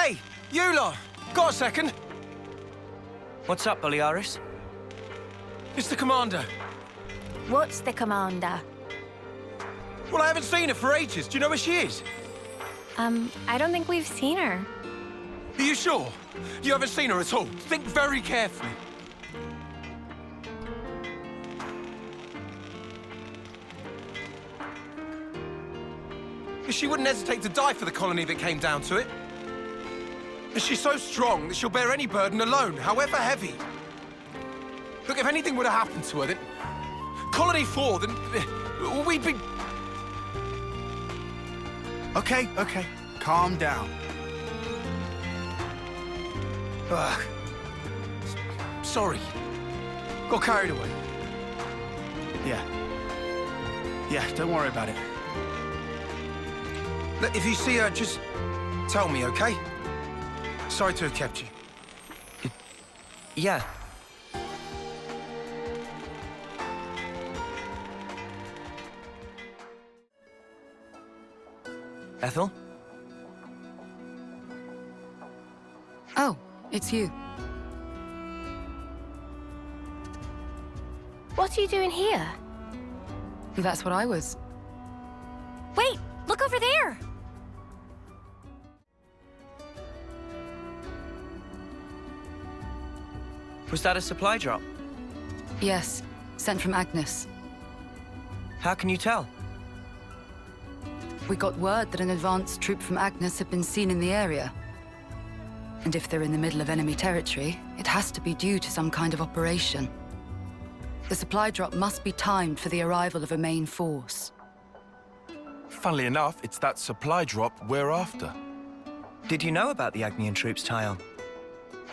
Hey, you lot! Got a second? What's up, Boliaris? It's the commander. What's the commander? Well, I haven't seen her for ages. Do you know where she is? I don't think we've seen her. Are you sure? You haven't seen her at all? Think very carefully. She wouldn't hesitate to die for the colony that came down to it. And she's so strong that she'll bear any burden alone, however heavy. Look, if anything would have happened to her, then... Colony 4, then... we'd be... Okay. Calm down. Ugh. Sorry. Got carried away. Yeah, don't worry about it. Look, if you see her, just tell me, okay? Sorry to have kept you. Yeah. Ethel? Oh, it's you. What are you doing here? That's what I was. Wait! Look over there! Was that a supply drop? Yes, sent from Agnes. How can you tell? We got word that an advanced troop from Agnes had been seen in the area. And if they're in the middle of enemy territory, it has to be due to some kind of operation. The supply drop must be timed for the arrival of a main force. Funnily enough, it's that supply drop we're after. Did you know about the Agnian troops, Tyon?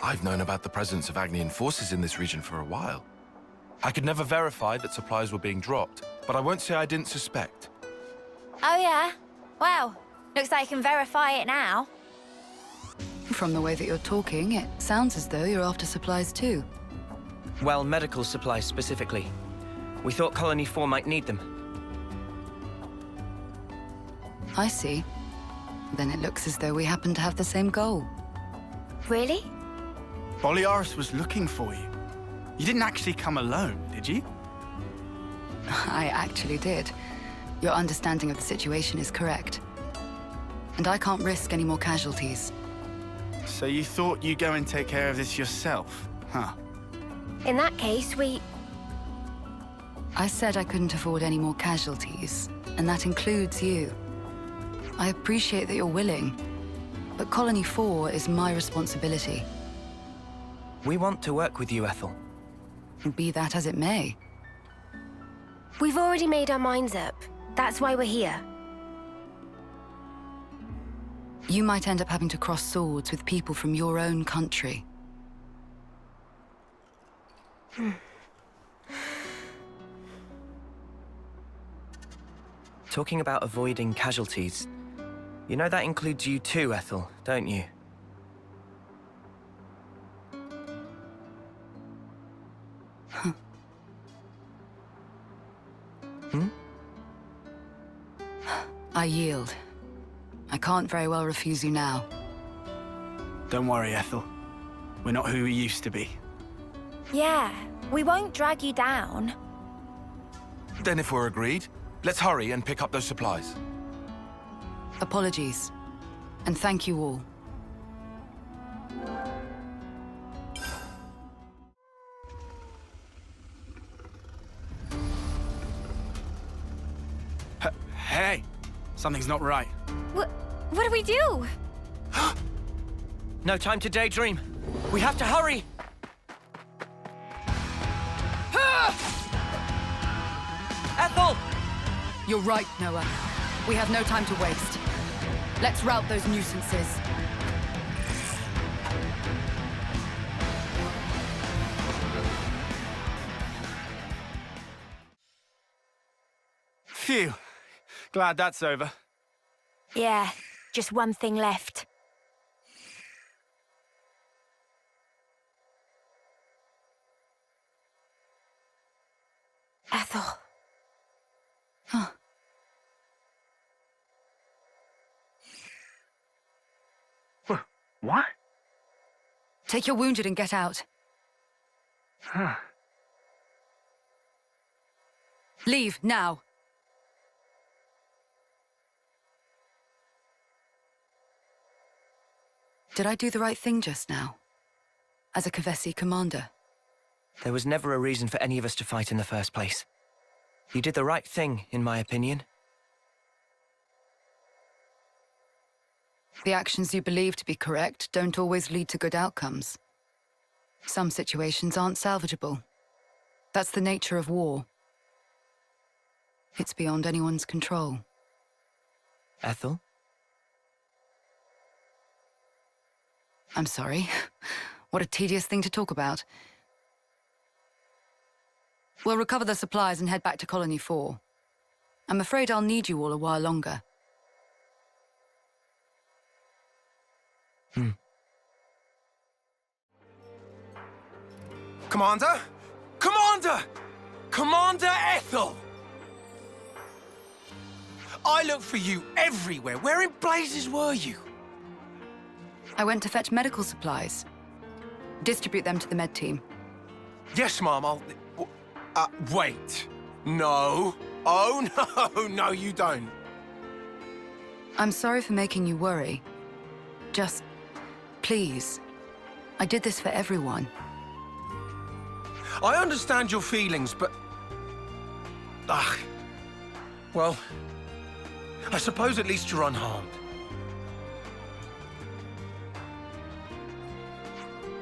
I've known about the presence of Agnian forces in this region for a while. I could never verify that supplies were being dropped, but I won't say I didn't suspect. Oh yeah? Well, looks like I can verify it now. From the way that you're talking, it sounds as though you're after supplies too. Well, medical supplies specifically. We thought Colony 4 might need them. I see. Then it looks as though we happen to have the same goal. Really? Boliaris was looking for you. You didn't actually come alone, did you? I actually did. Your understanding of the situation is correct. And I can't risk any more casualties. So you thought you'd go and take care of this yourself, huh? In that case, I said I couldn't afford any more casualties, and that includes you. I appreciate that you're willing, but Colony 4 is my responsibility. We want to work with you, Ethel. Be that as it may. We've already made our minds up. That's why we're here. You might end up having to cross swords with people from your own country. Talking about avoiding casualties, you know that includes you too, Ethel, don't you? I yield. I can't very well refuse you now. Don't worry, Ethel. We're not who we used to be. Yeah, we won't drag you down. Then if we're agreed, let's hurry and pick up those supplies. Apologies. And thank you all. Hey! Something's not right. What do we do? No time to daydream. We have to hurry! Ethel! You're right, Noah. We have no time to waste. Let's rout those nuisances. Phew. Glad that's over. Yeah, just one thing left. Ethel. Huh. What? Take your wounded and get out. Huh. Leave, now. Did I do the right thing just now? As a Kavesi commander? There was never a reason for any of us to fight in the first place. You did the right thing, in my opinion. The actions you believe to be correct don't always lead to good outcomes. Some situations aren't salvageable. That's the nature of war. It's beyond anyone's control. Ethel? I'm sorry. What a tedious thing to talk about. We'll recover the supplies and head back to Colony 4. I'm afraid I'll need you all a while longer. Commander? Commander! Commander Ethel! I looked for you everywhere. Where in blazes were you? I went to fetch medical supplies. Distribute them to the med team. Yes, Mom, I'll... wait. No. Oh, no, no, you don't. I'm sorry for making you worry. Just, please. I did this for everyone. I understand your feelings, but... Well, I suppose at least you're unharmed.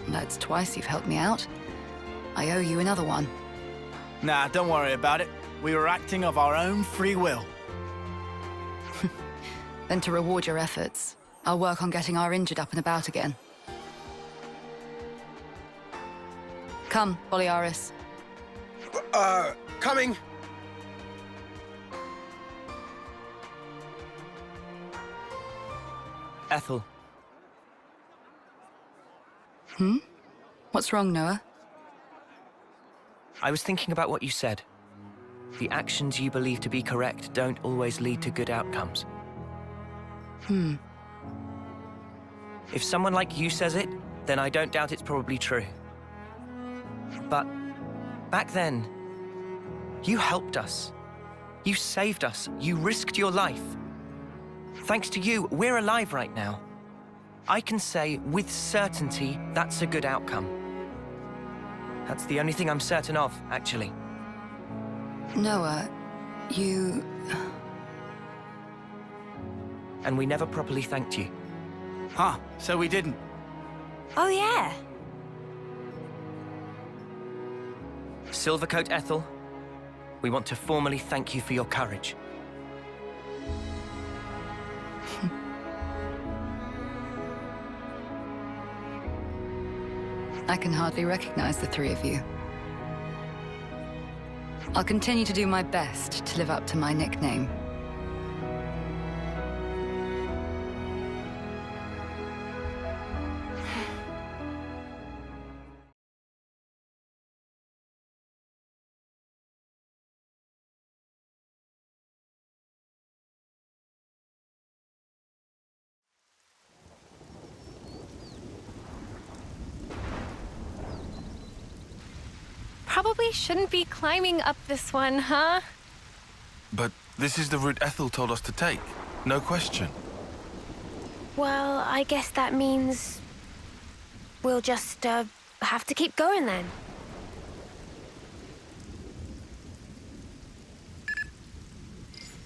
That's twice you've helped me out. I owe you another one. Nah, don't worry about it. We were acting of our own free will. Then to reward your efforts, I'll work on getting our injured up and about again. Come, Boliaris. Coming. Ethel. What's wrong, Noah? I was thinking about what you said. The actions you believe to be correct don't always lead to good outcomes. If someone like you says it, then I don't doubt it's probably true. But back then, you helped us. You saved us. You risked your life. Thanks to you, we're alive right now. I can say with certainty that's a good outcome. That's the only thing I'm certain of, actually. Noah, you... And we never properly thanked you. Huh, so we didn't. Oh, yeah. Silvercoat Ethel, we want to formally thank you for your courage. I can hardly recognize the three of you. I'll continue to do my best to live up to my nickname. Probably shouldn't be climbing up this one, huh? But this is the route Ethel told us to take. No question. Well, I guess that means we'll just have to keep going then.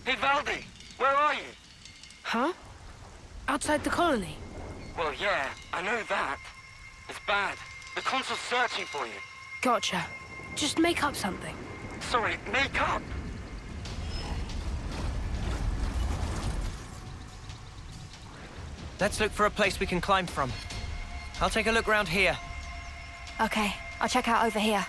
Hey, Valdi, where are you? Huh? Outside the colony? Well, yeah, I know that. It's bad. The consul's searching for you. Gotcha. Just make up something. Sorry, make up. Let's look for a place we can climb from. I'll take a look around here. Okay, I'll check out over here.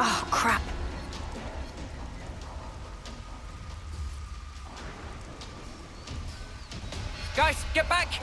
Oh, crap. Guys, get back!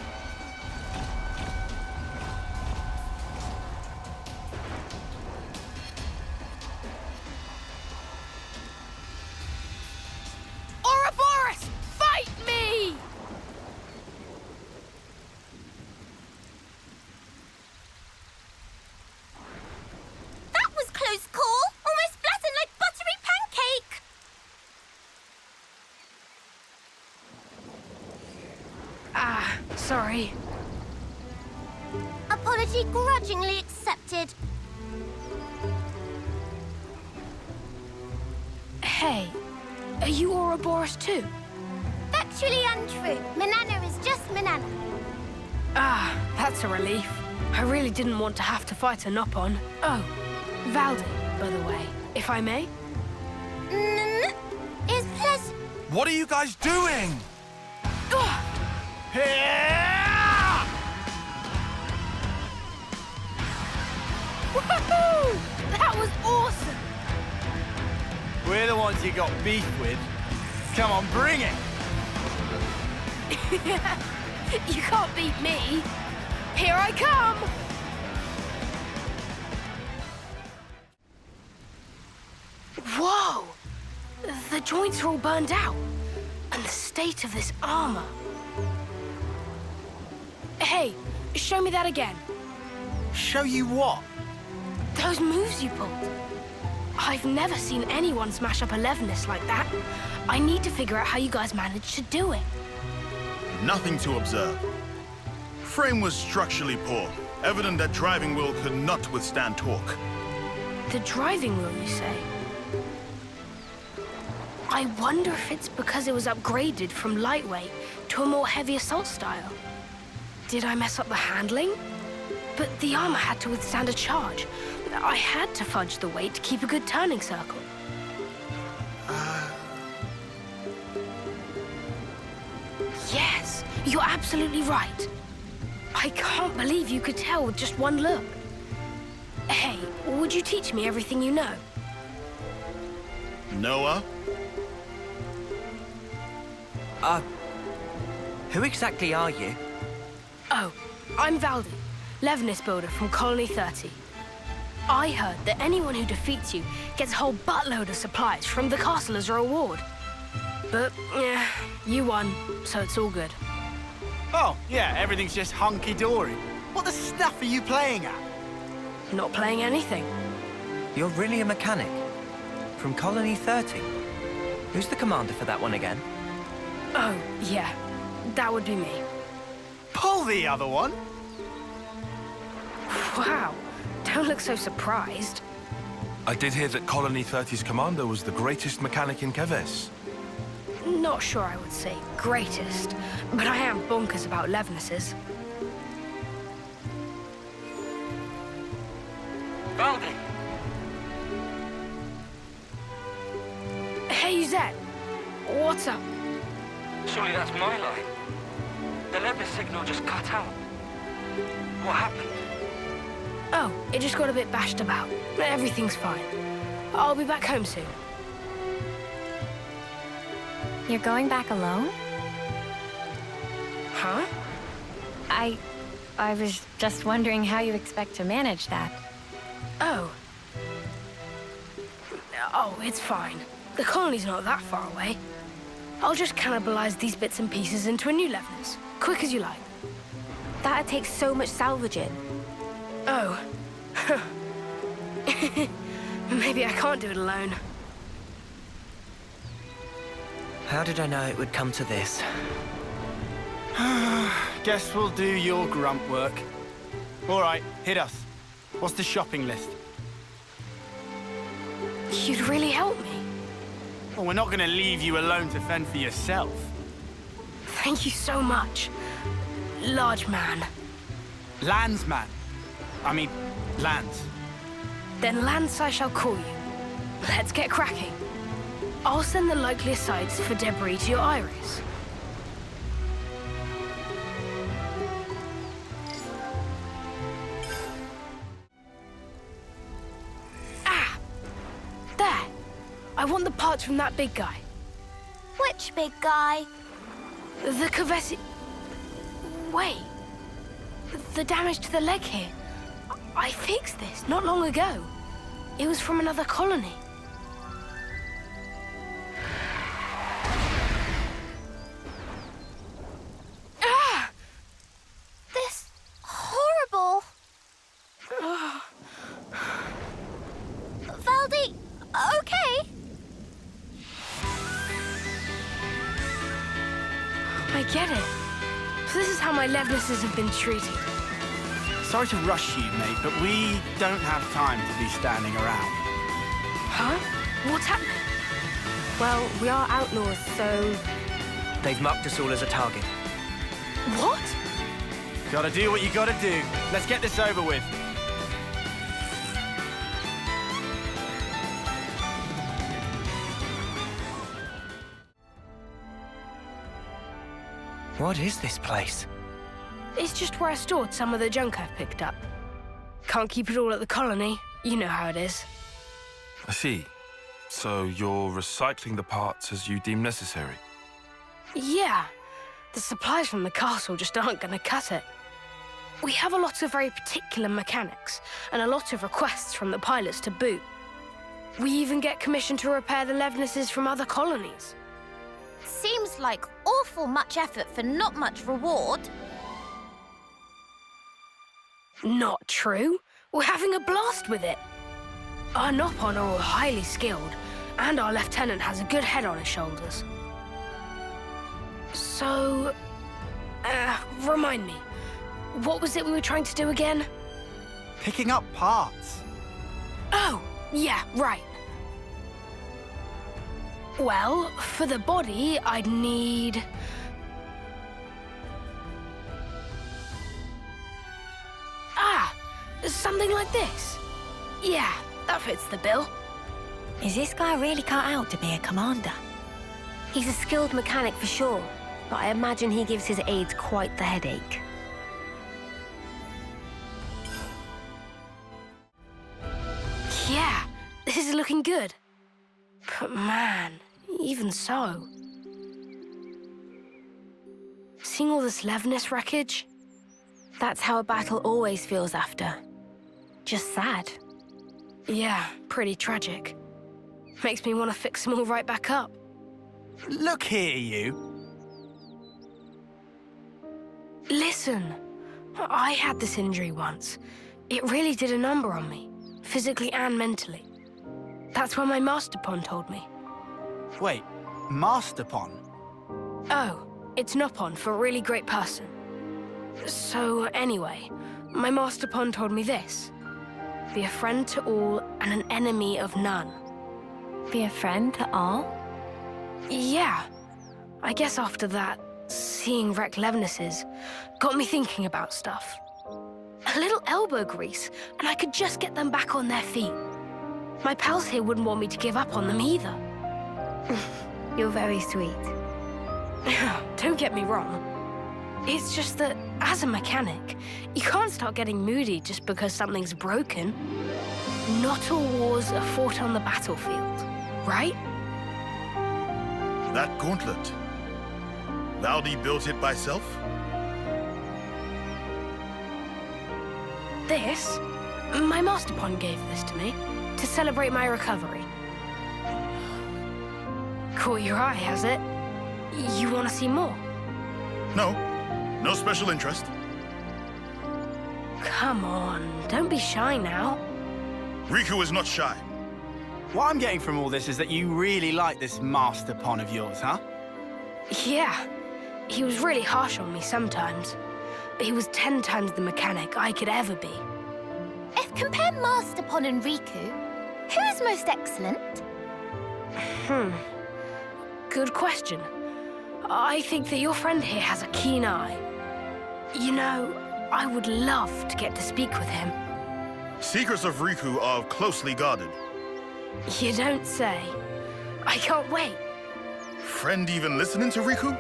sorry. Apology grudgingly accepted. Hey, are you Ouroboros too? Factually untrue. Manana is just Manana. Ah, that's a relief. I really didn't want to have to fight a Nopon. Oh, Valdi, by the way, if I may. Is pleasant. What are you guys doing? Woohoo! That was awesome! We're the ones you got beef with. Come on, bring it! You can't beat me. Here I come! Whoa! The joints are all burned out. And the state of this armor. Hey, show me that again. Show you what? Those moves you pulled. I've never seen anyone smash up a Levinus like that. I need to figure out how you guys managed to do it. Nothing to observe. Frame was structurally poor, evident that driving wheel could not withstand torque. The driving wheel, you say? I wonder if it's because it was upgraded from lightweight to a more heavy assault style. Did I mess up the handling? But the armor had to withstand a charge. I had to fudge the weight to keep a good turning circle. Yes, you're absolutely right. I can't believe you could tell with just one look. Hey, would you teach me everything you know? Noah? Who exactly are you? Oh, I'm Valdi, Levinus builder from Colony 30. I heard that anyone who defeats you gets a whole buttload of supplies from the castle as a reward. But, yeah, you won, so it's all good. Oh, yeah, everything's just hunky-dory. What the stuff are you playing at? Not playing anything. You're really a mechanic? From Colony 30? Who's the commander for that one again? Oh, yeah, that would be me. Pull the other one! Wow, don't look so surprised. I did hear that Colony 30's commander was the greatest mechanic in Keves. Not sure I would say greatest, but I am bonkers about Levinuses. Valdi! Hey, Zed. What's up? Surely that's my line. The Levis signal just cut out. What happened? Oh, it just got a bit bashed about. Everything's fine. I'll be back home soon. You're going back alone? Huh? I was just wondering how you expect to manage that. Oh. Oh, it's fine. The colony's not that far away. I'll just cannibalize these bits and pieces into a new Levinus. Quick as you like. That'd take so much salvaging. Oh. Maybe I can't do it alone. How did I know it would come to this? Guess we'll do your grunt work. All right, hit us. What's the shopping list? You'd really help me. Well, we're not going to leave you alone to fend for yourself. Thank you so much, large man. Landsman. I mean, Lance. Then Lance I shall call you. Let's get cracking. I'll send the likeliest sites for debris to your iris. Ah! There! I want the parts from that big guy. Which big guy? The Kavesi... Wait. The damage to the leg here. I fixed this not long ago. It was from another colony. Ah! This horrible. Valdi, okay? I get it. this is how my Levnesses have been treated. Sorry to rush you, mate, but we don't have time to be standing around. Huh? What's happening? Well, we are outlaws, so... They've marked us all as a target. What? Gotta do what you gotta do. Let's get this over with. What is this place? It's just where I stored some of the junk I've picked up. Can't keep it all at the colony. You know how it is. I see. So you're recycling the parts as you deem necessary? Yeah. The supplies from the castle just aren't going to cut it. We have a lot of very particular mechanics, and a lot of requests from the pilots to boot. We even get commissioned to repair the Levnesses from other colonies. Seems like awful much effort for not much reward. Not true. We're having a blast with it. Our Nopon are all highly skilled, and our lieutenant has a good head on his shoulders. So, remind me, what was it we were trying to do again? Picking up parts. Oh, yeah, right. Well, for the body, I'd need... something like this. Yeah, that fits the bill. Is this guy really cut out to be a commander? He's a skilled mechanic for sure, but I imagine he gives his aides quite the headache. Yeah, this is looking good. But man, even so... Seeing all this Levnes wreckage? That's how a battle always feels after. Just sad. Yeah, pretty tragic. Makes me want to fix them all right back up. Look here, you. Listen, I had this injury once. It really did a number on me, physically and mentally. That's what my Master Pon told me. Wait, Master Pon? Oh, it's Nopon for a really great person. So anyway, my Master Pon told me this. Be a friend to all and an enemy of none. Be a friend to all? Yeah. I guess after that, seeing wrecked Levnesses got me thinking about stuff. A little elbow grease, and I could just get them back on their feet. My pals here wouldn't want me to give up on them either. You're very sweet. Don't get me wrong. It's just that, as a mechanic, you can't start getting moody just because something's broken. Not all wars are fought on the battlefield, right? That gauntlet. Valdi built it by self? This? My Master Pon gave this to me to celebrate my recovery. Caught your eye, has it? You want to see more? No special interest. Come on, don't be shy now. Riku is not shy. What I'm getting from all this is that you really like this Master Pon of yours, huh? Yeah, he was really harsh on me sometimes, but he was 10 times the mechanic I could ever be. If compare Master Pon and Riku, who is most excellent? Good question. I think that your friend here has a keen eye. You know, I would love to get to speak with him. Secrets of Riku are closely guarded. You don't say. I can't wait. Friend even listening to Riku?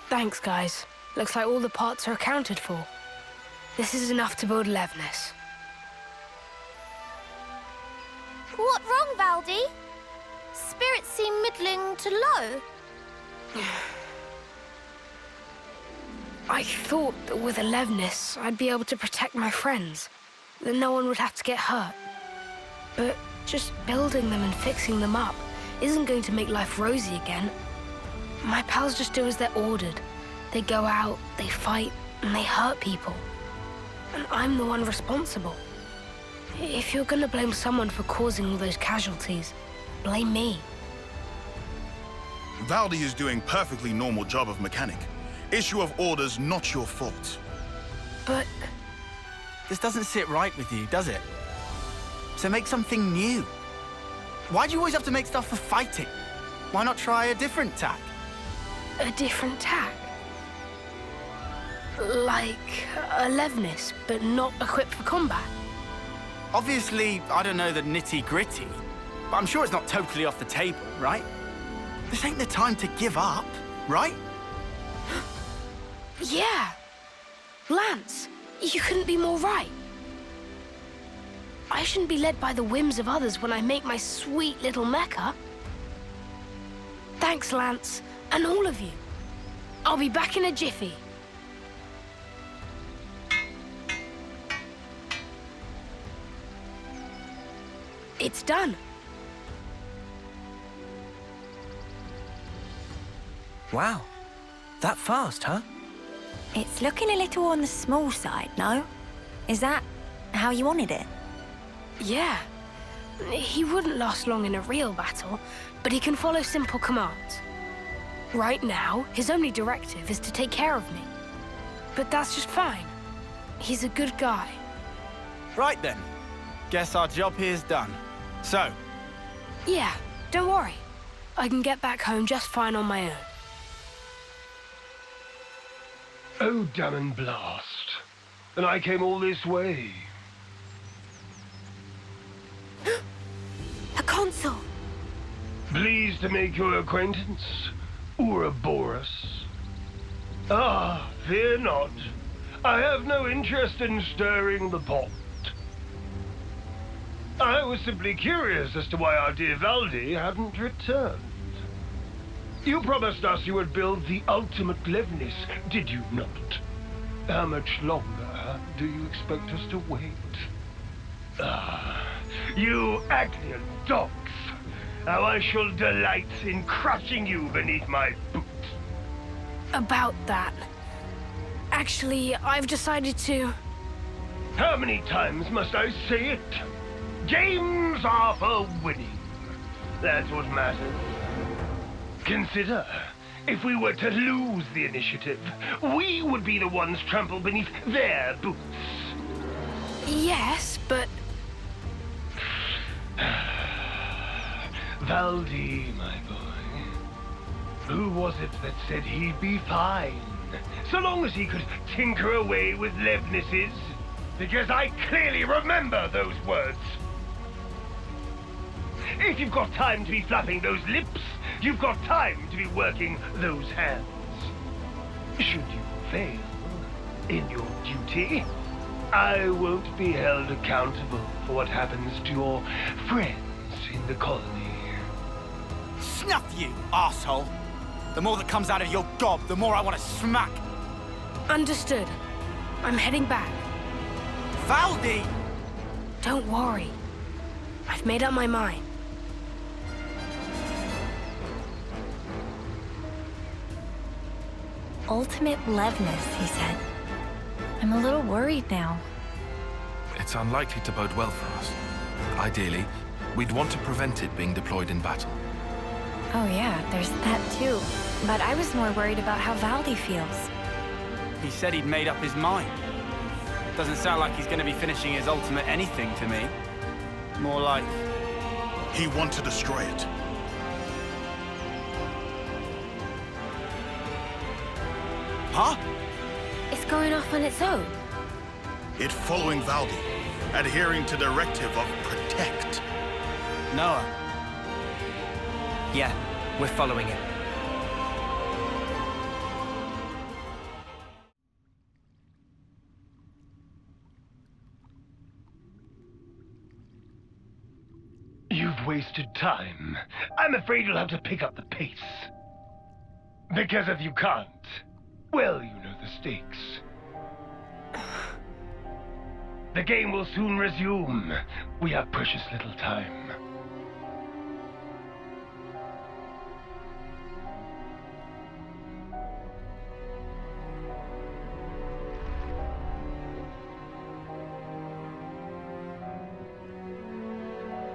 Thanks, guys. Looks like all the parts are accounted for. This is enough to build Levnes. What wrong, Valdi? Spirits seem middling to low. I thought that with a Levnes, I'd be able to protect my friends, that no one would have to get hurt. But just building them and fixing them up isn't going to make life rosy again. My pals just do as they're ordered. They go out, they fight, and they hurt people. And I'm the one responsible. If you're gonna blame someone for causing all those casualties, blame me. Valdi is doing perfectly normal job of mechanic. Issue of orders not your fault. But This doesn't sit right with you, does it? So make something new. Why do you always have to make stuff for fighting? Why not try a different tack? a different tack? Like a Levnis, but not equipped for combat? Obviously, I don't know the nitty-gritty, but I'm sure it's not totally off the table, right? This ain't the time to give up, right? Yeah! Lance, you couldn't be more right. I shouldn't be led by the whims of others when I make my sweet little mecha. Thanks, Lance, and all of you. I'll be back in a jiffy. It's done. Wow. That fast, huh? It's looking a little on the small side, no? Is that how you wanted it? Yeah. He wouldn't last long in a real battle, but he can follow simple commands. Right now, his only directive is to take care of me. But that's just fine. He's a good guy. Right then. Guess our job here's done. So? Yeah, don't worry. I can get back home just fine on my own. Oh, damn and blast. And I came all this way. A console! Pleased to make your acquaintance, Ouroboros. Ah, fear not. I have no interest in stirring the pot. I was simply curious as to why our dear Valdi hadn't returned. You promised us you would build the ultimate Levnis, did you not? How much longer do you expect us to wait? Ah, you Agnian dogs! How I shall delight in crushing you beneath my boot. About that. Actually, I've decided to... How many times must I say it? Games are for winning. That's what matters. Consider, if we were to lose the initiative, we would be the ones trampled beneath their boots. Yes, but... Valdi, my boy. Who was it that said he'd be fine, so long as he could tinker away with Levnis's? Because I clearly remember those words. If you've got time to be flapping those lips, you've got time to be working those hands. Should you fail in your duty, I won't be held accountable for what happens to your friends in the colony. Snuff you, asshole! The more that comes out of your gob, the more I want to smack. Understood. I'm heading back. Valdi! Don't worry. I've made up my mind. Ultimate Levnis, he said. I'm a little worried now. It's unlikely to bode well for us. Ideally, we'd want to prevent it being deployed in battle. Oh yeah, there's that too. But I was more worried about how Valdi feels. He said he'd made up his mind. Doesn't sound like he's going to be finishing his ultimate anything to me. More like... He want to destroy it. Huh? It's going off on its own. It following Valdi, adhering to directive of protect. Noah. Yeah, we're following it. You've wasted time. I'm afraid you'll have to pick up the pace. Because if you can't, well, you know the stakes. The game will soon resume. We have precious little time.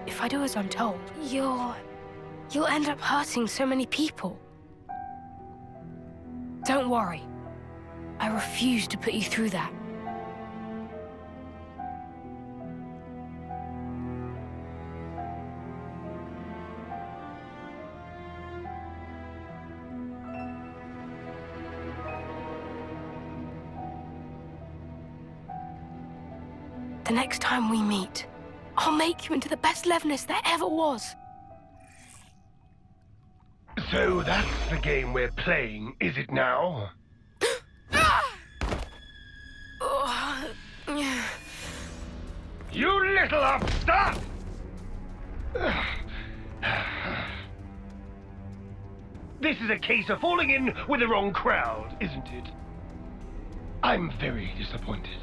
If I do as I'm told, you're... you'll end up hurting so many people. Don't worry. I refuse to put you through that. The next time we meet, I'll make you into the best Levnis there ever was. So that's the game we're playing, is it now? You little upstart! This is a case of falling in with the wrong crowd, isn't it? I'm very disappointed.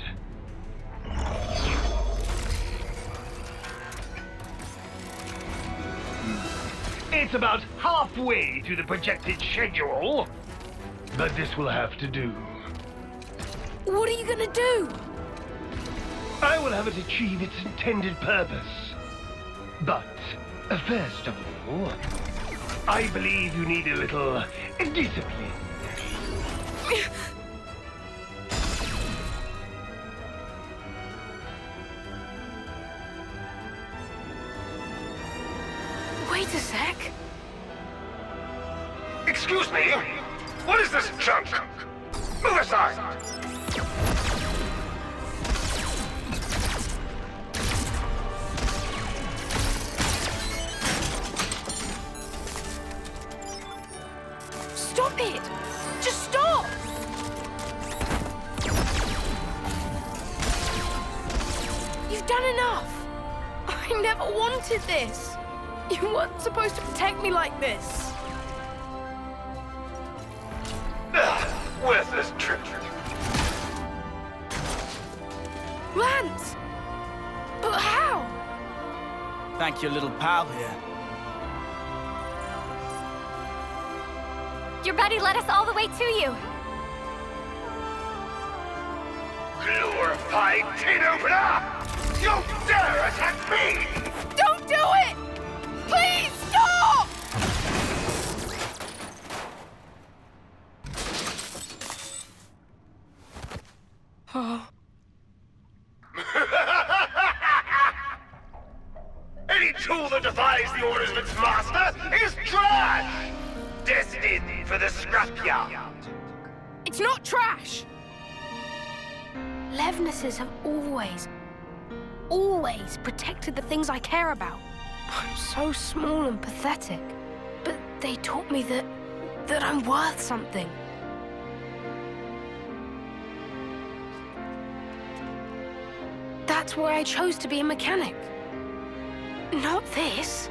It's about halfway to the projected schedule, but this will have to do. What are you gonna do? I will have it achieve its intended purpose. But, first of all, I believe you need a little discipline. Wait a sec. Excuse me? What is this junk? Move aside! Stop it! Just stop! You've done enough. I never wanted this. You weren't supposed to protect me like this. Worthless trick. Lance! But how? Thank your little pal here. Your buddy led us all the way to you. Glorified tin opener! You dare attack me! Don't do it! Please stop! Oh. Any tool that defies the orders of its master is trash! Destined for the scrapyard. It's not trash! Levnesses have always protected the things I care about. I'm so small and pathetic, but they taught me that I'm worth something. That's why I chose to be a mechanic. Not this.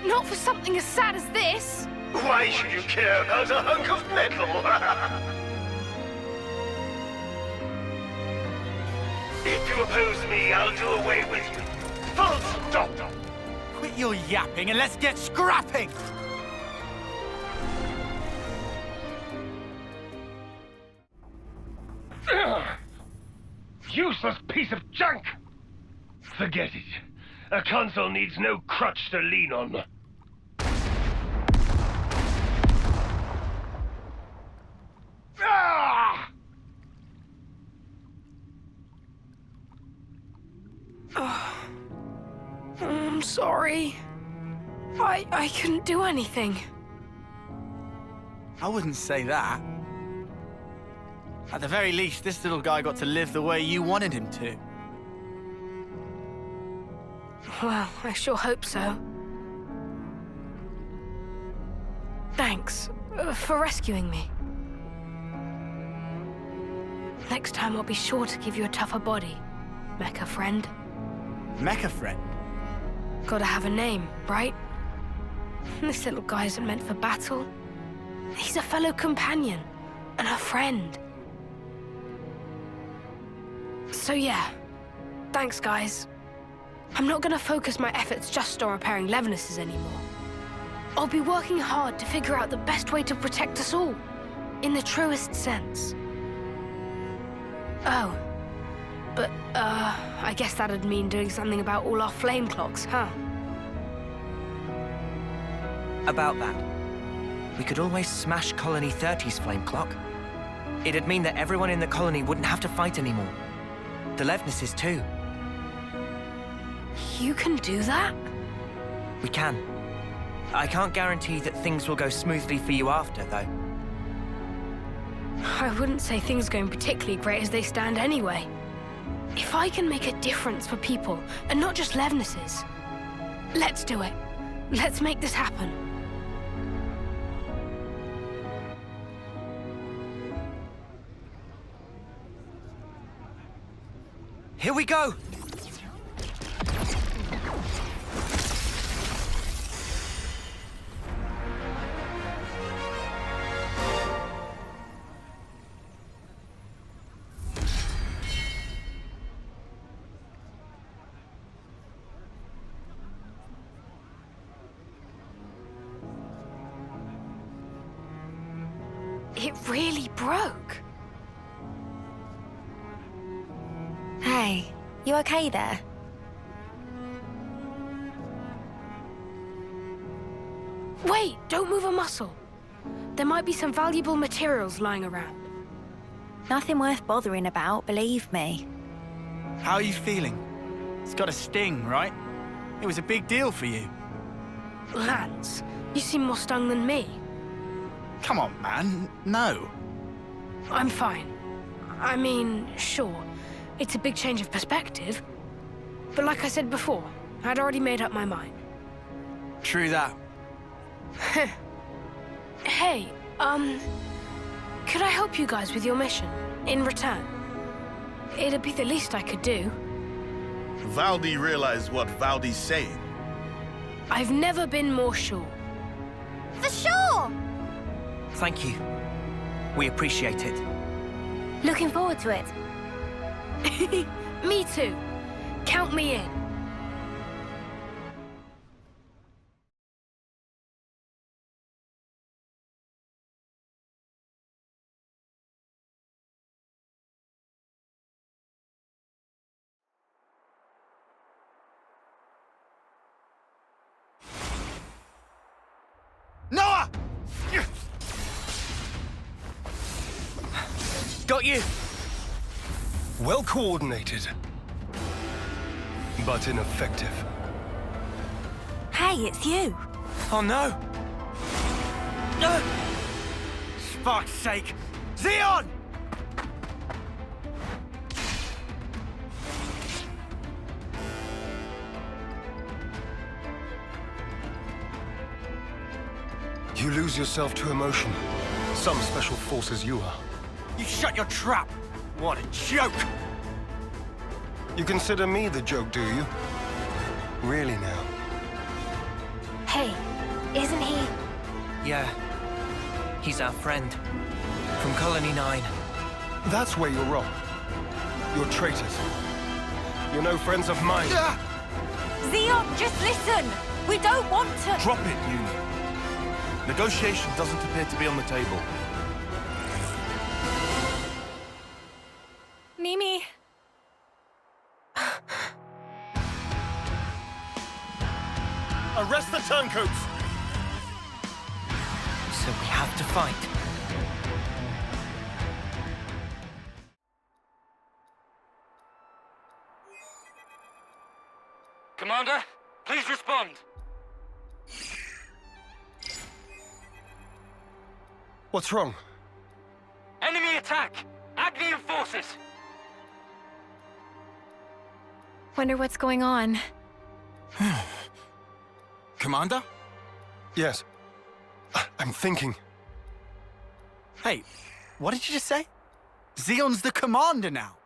Not for something as sad as this. Why should you care about a hunk of metal? If you oppose me, I'll do away with you. Full stop! Quit your yapping and let's get scrapping! Useless piece of junk! Forget it. A console needs no crutch to lean on. Ah! I'm sorry. I couldn't do anything. I wouldn't say that. At the very least, this little guy got to live the way you wanted him to. Well, I sure hope so. Thanks for rescuing me. Next time I'll be sure to give you a tougher body, mecha friend. Mecha friend? Gotta have a name, right? This little guy isn't meant for battle. He's a fellow companion and a friend. So yeah, thanks guys. I'm not gonna focus my efforts just on repairing Levnesses anymore. I'll be working hard to figure out the best way to protect us all, in the truest sense. Oh, but I guess that'd mean doing something about all our flame clocks, huh? About that, we could always smash Colony 30's flame clock. It'd mean that everyone in the colony wouldn't have to fight anymore. The Levnesses too. You can do that? We can. I can't guarantee that things will go smoothly for you after, though. I wouldn't say things are going particularly great as they stand anyway. If I can make a difference for people, and not just Levnesses, let's do it. Let's make this happen. Here we go! It really broke. Hey, you okay there? Wait, don't move a muscle. There might be some valuable materials lying around. Nothing worth bothering about, believe me. How are you feeling? It's got a sting, right? It was a big deal for you. Lance, you seem more stung than me. Come on, man. No. I'm fine. I mean, sure, it's a big change of perspective. But like I said before, I'd already made up my mind. True that. Hey, could I help you guys with your mission, in return? It'd be the least I could do. Valdi realized what Valdi's saying. I've never been more sure. For sure! Thank you. We appreciate it. Looking forward to it. Me too. Count me in. Noah! Got you! Well coordinated, but ineffective. Hey, it's you. Oh no! No! Fuck's sake! Xeon! You lose yourself to emotion. Some special forces you are. You shut your trap! What a joke! You consider me the joke, do you? Really now? Hey, isn't he? Yeah. He's our friend. From Colony 9. That's where you're wrong. You're traitors. You're no friends of mine. Xeon, just listen! We don't want to... Drop it, Uni. Negotiation doesn't appear to be on the table. Mimi. Arrest the turncoats! So we have to fight. Commander, please respond. What's wrong? Enemy attack! Agnian forces! Wonder what's going on. Commander? Yes. I'm thinking. Hey, what did you just say? Xeon's the commander now.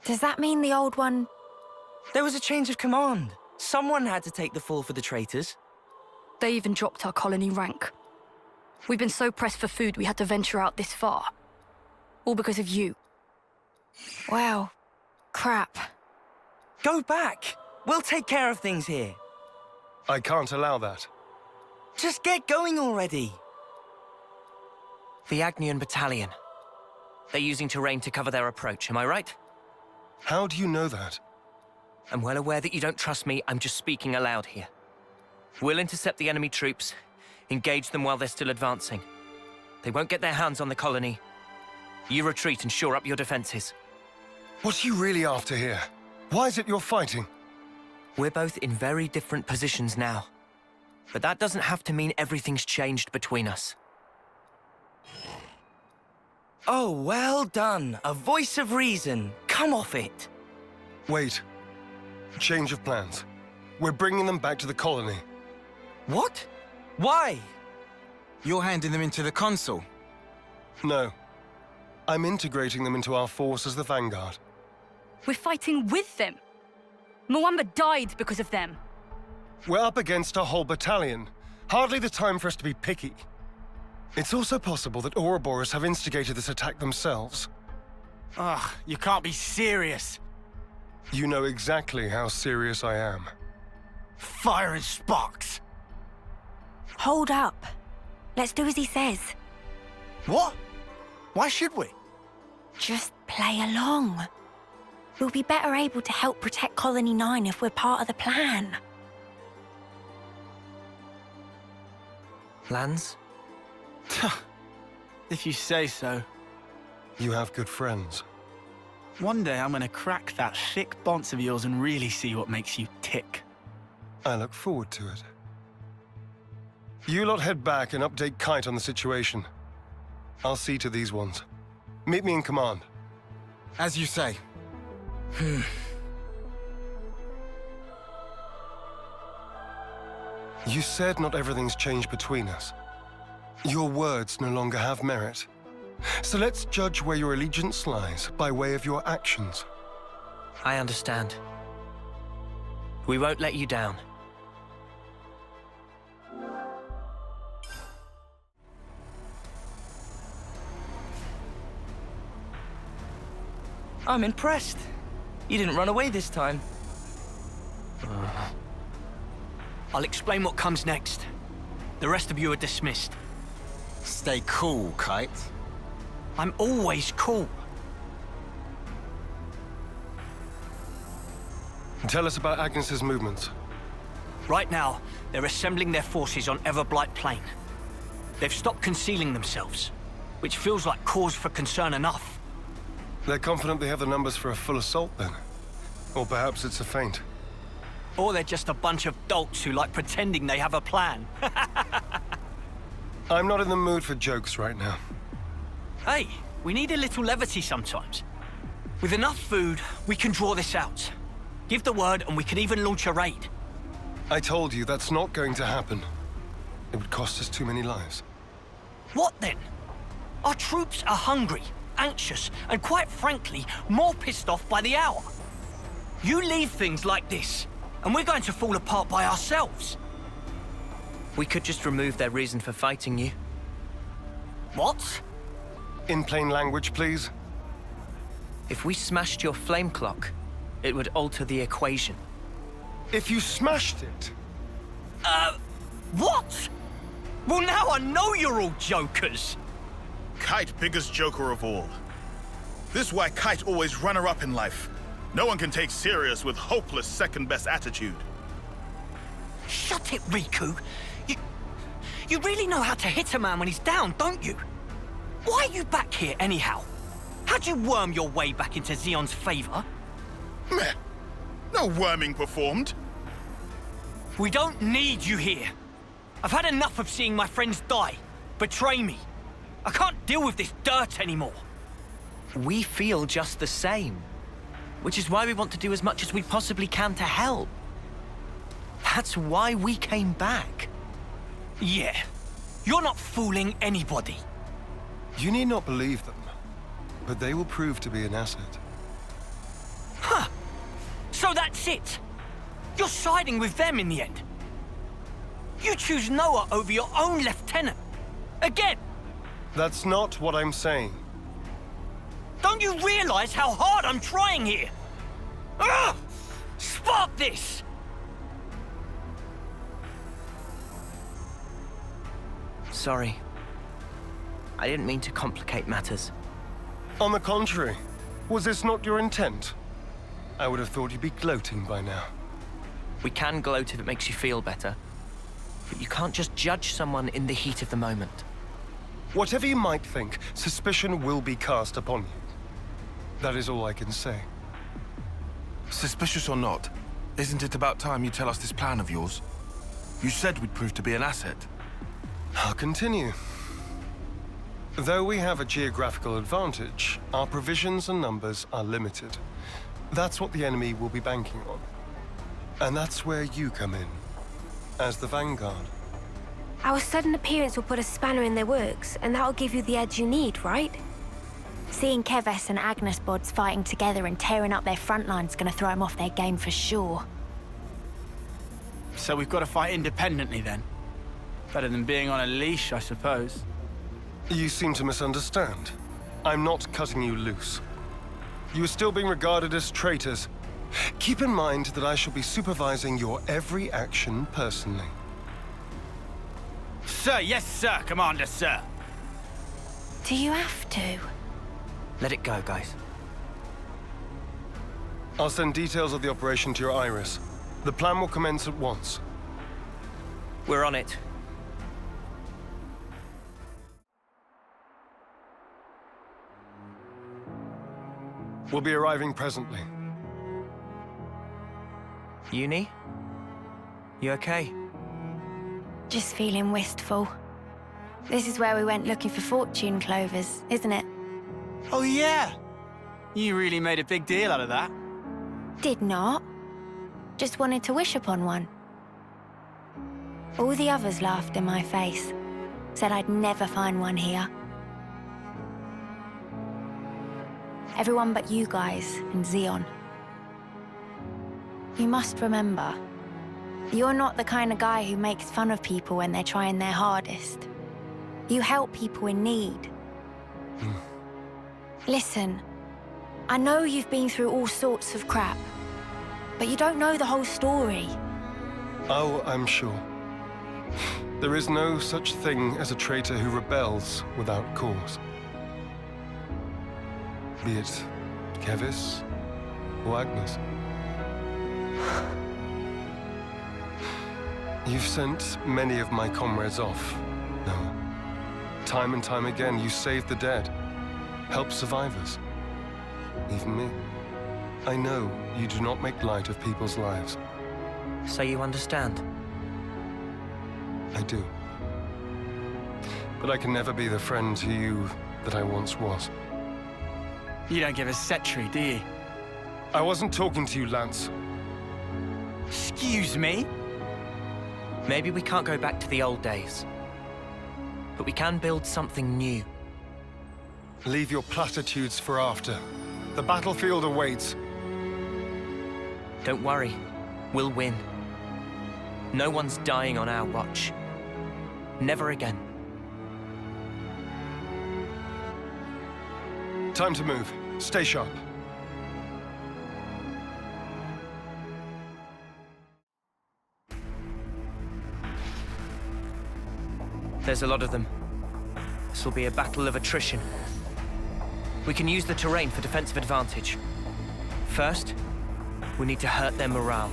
Does that mean the old one... There was a change of command. Someone had to take the fall for the traitors. They even dropped our colony rank. We've been so pressed for food we had to venture out this far. All because of you. Wow. Crap. Go back! We'll take care of things here. I can't allow that. Just get going already. The Agnian Battalion. They're using terrain to cover their approach, am I right? How do you know that? I'm well aware that you don't trust me, I'm just speaking aloud here. We'll intercept the enemy troops, Engage them while they're still advancing. They won't get their hands on the colony. You retreat and shore up your defenses. What are you really after here? Why is it you're fighting? We're both in very different positions now. But that doesn't have to mean everything's changed between us. Oh, well done. A voice of reason. Come off it. Wait. Change of plans. We're bringing them back to the colony. What? Why? You're handing them into the Consul. No. I'm integrating them into our force as the Vanguard. We're fighting with them. Mwamba died because of them. We're up against a whole battalion. Hardly the time for us to be picky. It's also possible that Ouroboros have instigated this attack themselves. Ugh, you can't be serious. You know exactly how serious I am. Fire and sparks. Hold up. Let's do as he says. What? Why should we? Just play along. We'll be better able to help protect Colony 9 if we're part of the plan. Lance? If you say so. You have good friends. One day I'm gonna crack that thick bonce of yours and really see what makes you tick. I look forward to it. You lot head back and update Kite on the situation. I'll see to these ones. Meet me in command. As you say. You said not everything's changed between us. Your words no longer have merit. So let's judge where your allegiance lies by way of your actions. I understand. We won't let you down. I'm impressed. You didn't run away this time. I'll explain what comes next. The rest of you are dismissed. Stay cool, Kite. I'm always cool. Tell us about Agnes's movements. Right now, they're assembling their forces on Everblight Plain. They've stopped concealing themselves, which feels like cause for concern enough. They're confident they have the numbers for a full assault, then? Or perhaps it's a feint. Or they're just a bunch of dolts who like pretending they have a plan. I'm not in the mood for jokes right now. Hey, we need a little levity sometimes. With enough food, we can draw this out. Give the word and we can even launch a raid. I told you that's not going to happen. It would cost us too many lives. What then? Our troops are hungry, anxious, and quite frankly, more pissed off by the hour. You leave things like this, and we're going to fall apart by ourselves. We could just remove their reason for fighting you. What? In plain language, please. If we smashed your flame clock, it would alter the equation. If you smashed it? What? Well, now I know you're all jokers. Kite, biggest joker of all. This is why Kite always runner-up in life. No one can take serious with hopeless second-best attitude. Shut it, Riku. You really know how to hit a man when he's down, don't you? Why are you back here, anyhow? How'd you worm your way back into Xeon's favor? Meh. No worming performed. We don't need you here. I've had enough of seeing my friends die, betray me. I can't deal with this dirt anymore. We feel just the same. Which is why we want to do as much as we possibly can to help. That's why we came back. Yeah. You're not fooling anybody. You need not believe them, but they will prove to be an asset. Huh. So that's it. You're siding with them in the end. You choose Noah over your own lieutenant. Again. That's not what I'm saying. Don't you realize how hard I'm trying here? Ugh! Spark this! Sorry. I didn't mean to complicate matters. On the contrary, was this not your intent? I would have thought you'd be gloating by now. We can gloat if it makes you feel better. But you can't just judge someone in the heat of the moment. Whatever you might think, suspicion will be cast upon you. That is all I can say. Suspicious or not, isn't it about time you tell us this plan of yours? You said we'd prove to be an asset. I'll continue. Though we have a geographical advantage, our provisions and numbers are limited. That's what the enemy will be banking on. And that's where you come in, as the vanguard. Our sudden appearance will put a spanner in their works, and that'll give you the edge you need, right? Seeing Keves and Agnes bods fighting together and tearing up their front line's gonna throw them off their game for sure. So we've got to fight independently then? Better than being on a leash, I suppose. You seem to misunderstand. I'm not cutting you loose. You are still being regarded as traitors. Keep in mind that I shall be supervising your every action personally. Sir, yes, sir, Commander, sir. Do you have to? Let it go, guys. I'll send details of the operation to your Iris. The plan will commence at once. We're on it. We'll be arriving presently. Uni? You okay? Just feeling wistful. This is where we went looking for fortune clovers, isn't it? Oh, yeah. You really made a big deal out of that. Did not. Just wanted to wish upon one. All the others laughed in my face. Said I'd never find one here. Everyone but you guys and Xeon. You must remember, you're not the kind of guy who makes fun of people when they're trying their hardest. You help people in need. Listen, I know you've been through all sorts of crap, but you don't know the whole story. Oh, I'm sure. There is no such thing as a traitor who rebels without cause. Be it Keves or Agnes. You've sent many of my comrades off, Noah. Time and time again, you saved the dead, helped survivors. Even me. I know you do not make light of people's lives. So you understand? I do. But I can never be the friend to you that I once was. You don't give a setry, do you? I wasn't talking to you, Lance. Excuse me? Maybe we can't go back to the old days. But we can build something new. Leave your platitudes for after. The battlefield awaits. Don't worry. We'll win. No one's dying on our watch. Never again. Time to move. Stay sharp. There's a lot of them. This will be a battle of attrition. We can use the terrain for defensive advantage. First, we need to hurt their morale.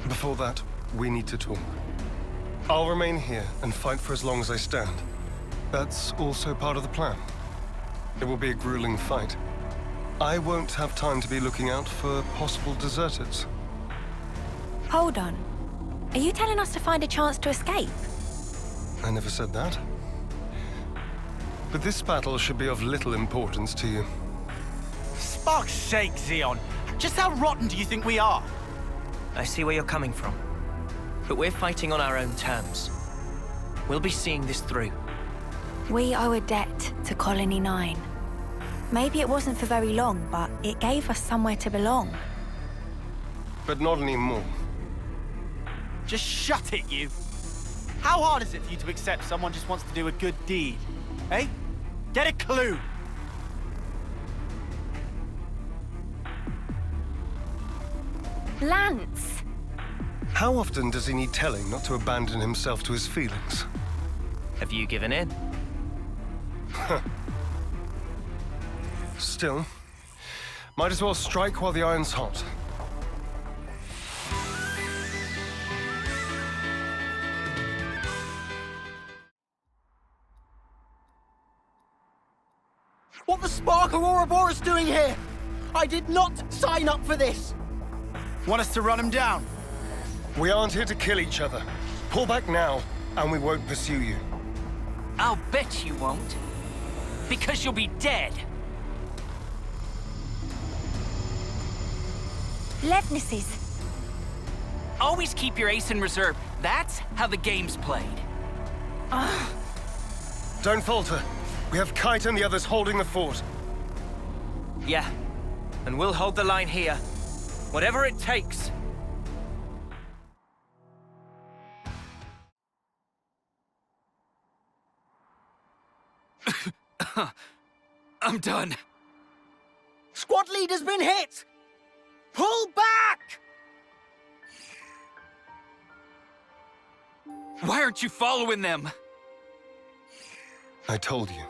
Before that, we need to talk. I'll remain here and fight for as long as I stand. That's also part of the plan. It will be a grueling fight. I won't have time to be looking out for possible deserters. Hold on. Are you telling us to find a chance to escape? I never said that. But this battle should be of little importance to you. Spark's sake, Xeon. Just how rotten do you think we are? I see where you're coming from. But we're fighting on our own terms. We'll be seeing this through. We owe a debt to Colony 9. Maybe it wasn't for very long, but it gave us somewhere to belong. But not anymore. Just shut it, you. How hard is it for you to accept someone just wants to do a good deed? Eh? Get a clue. Lance! How often does he need telling not to abandon himself to his feelings? Have you given in? Still, might as well strike while the iron's hot. what the Spark or Ouroboros doing here? I did not sign up for this! Want us to run him down? We aren't here to kill each other. Pull back now, and we won't pursue you. I'll bet you won't. Because you'll be dead. Levnesses. Always keep your ace in reserve. That's how the game's played. Don't falter. We have Kite and the others holding the fort. Yeah, and we'll hold the line here. Whatever it takes. I'm done. Squad leader's been hit! Pull back! Why aren't you following them? I told you.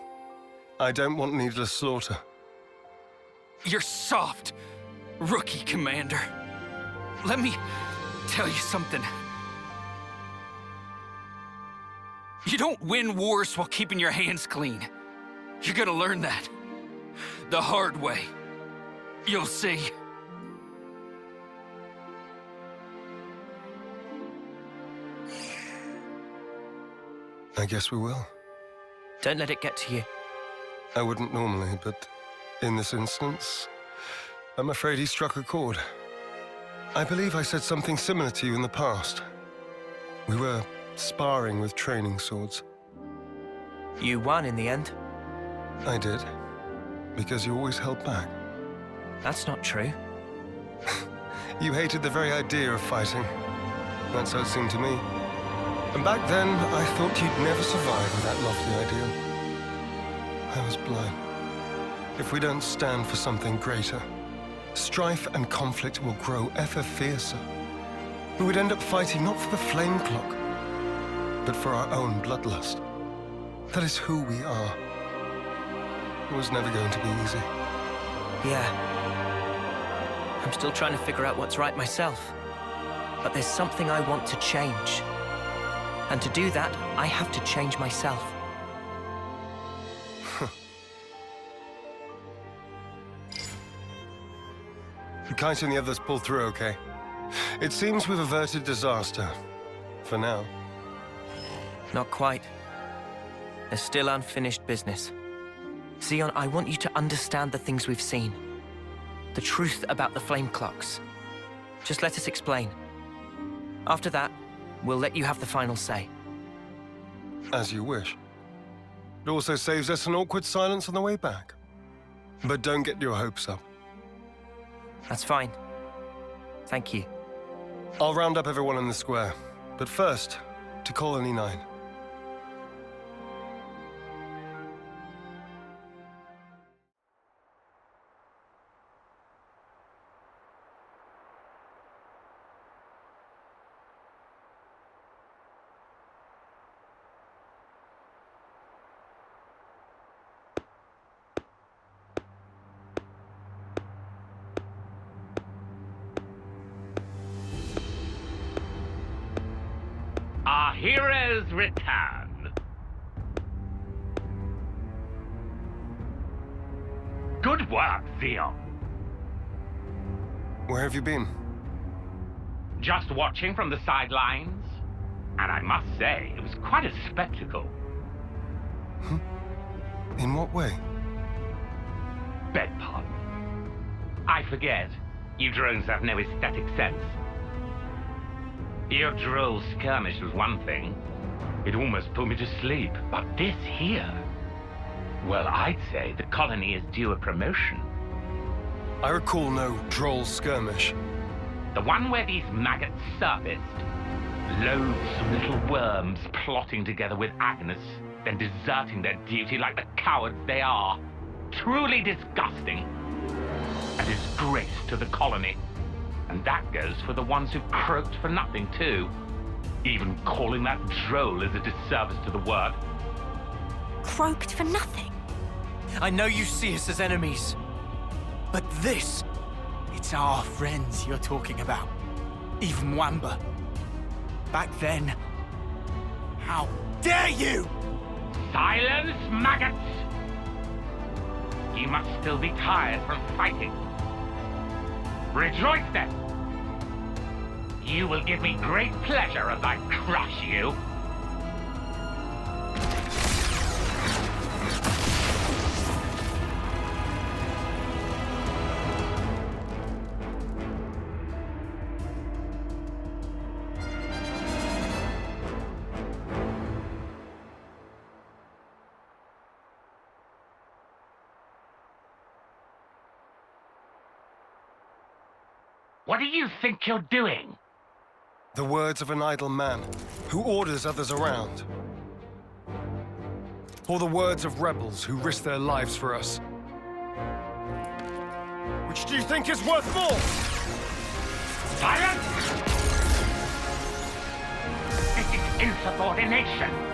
I don't want needless slaughter. You're soft, rookie commander. Let me tell you something. You don't win wars while keeping your hands clean. You're gonna learn that. The hard way. You'll see. I guess we will. Don't let it get to you. I wouldn't normally, but in this instance, I'm afraid he struck a chord. I believe I said something similar to you in the past. We were sparring with training swords. You won in the end. I did, because you always held back. That's not true. You hated the very idea of fighting. That's how it seemed to me. And back then, I thought you'd never survive with that lofty ideal. I was blind. If we don't stand for something greater, strife and conflict will grow ever fiercer. We would end up fighting not for the flame clock, but for our own bloodlust. That is who we are. It was never going to be easy. Yeah. I'm still trying to figure out what's right myself. But there's something I want to change. And to do that, I have to change myself. Kite and the others pull through, okay? It seems we've averted disaster. For now. Not quite. There's still unfinished business. Xeon, I want you to understand the things we've seen. The truth about the flame clocks. Just let us explain. After that, we'll let you have the final say. As you wish. It also saves us an awkward silence on the way back. But don't get your hopes up. That's fine. Thank you. I'll round up everyone in the square. But first, to Colony 9. Our heroes return. Good work, Xeon. Where have you been? Just watching from the sidelines. And I must say, it was quite a spectacle. In what way? Beg pardon. I forget. You drones have no aesthetic sense. Your droll skirmish was one thing. It almost put me to sleep. But this here... Well, I'd say the colony is due a promotion. I recall no droll skirmish. The one where these maggots surfaced. Loads of little worms plotting together with Agnes, then deserting their duty like the cowards they are. Truly disgusting. A disgrace to the colony. And that goes for the ones who've croaked for nothing, too. Even calling that droll is a disservice to the word. Croaked for nothing? I know you see us as enemies. But this... It's our friends you're talking about. Even Mwamba. Back then... How dare you! Silence, maggots! you must still be tired from fighting. Rejoice then! You will give me great pleasure as I crush you. What do you think you're doing? The words of an idle man who orders others around. Or the words of rebels who risk their lives for us. Which do you think is worth more? Silence! This is insubordination.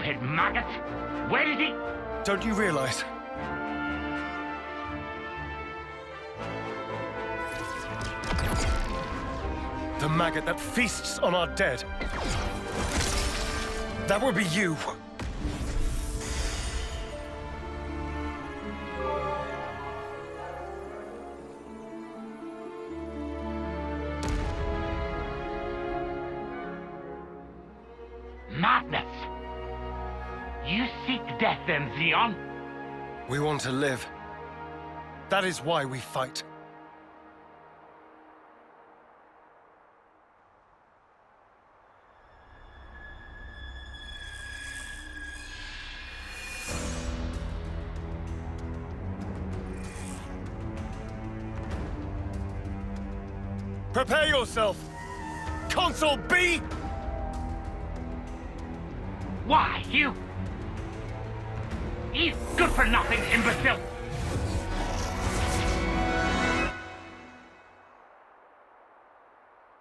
Stupid maggot! Where did he... Don't you realize? The maggot that feasts on our dead. That would be you. Madness! You seek death then, Xeon? We want to live. That is why we fight. Prepare yourself! Console B! Why, you good-for-nothing imbecile!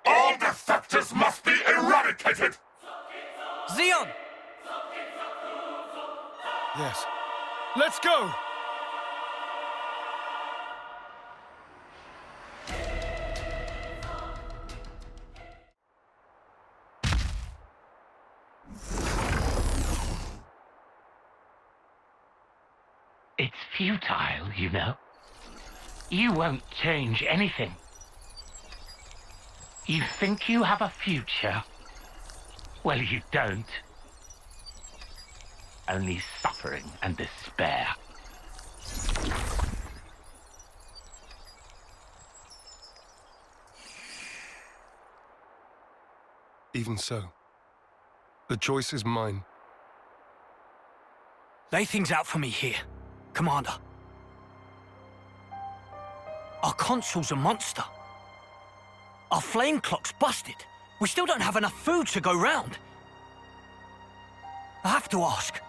All defectors must be eradicated! Xeon! Yes. Let's go! It's futile, you know. You won't change anything. You think you have a future? Well, you don't. Only suffering and despair. Even so, the choice is mine. Lay things out for me here, Commander. Our consul's a monster. Our flame clock's busted. We still don't have enough food to go round. I have to ask,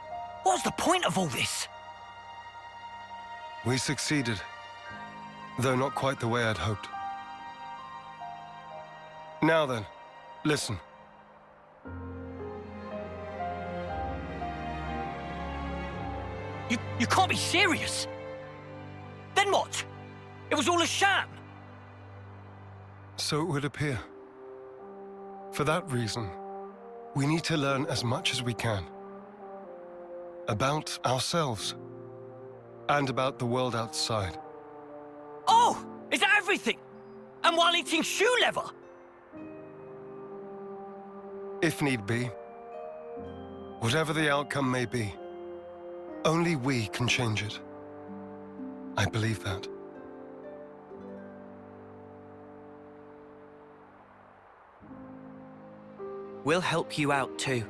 what's the point of all this? We succeeded, though not quite the way I'd hoped. Now then, listen. You can't be serious. Then what? It was all a sham. So it would appear. For that reason, we need to learn as much as we can. About ourselves. And about the world outside. Oh! Is that everything? And while eating shoe leather? If need be. Whatever the outcome may be, only we can change it. I believe that. We'll help you out too.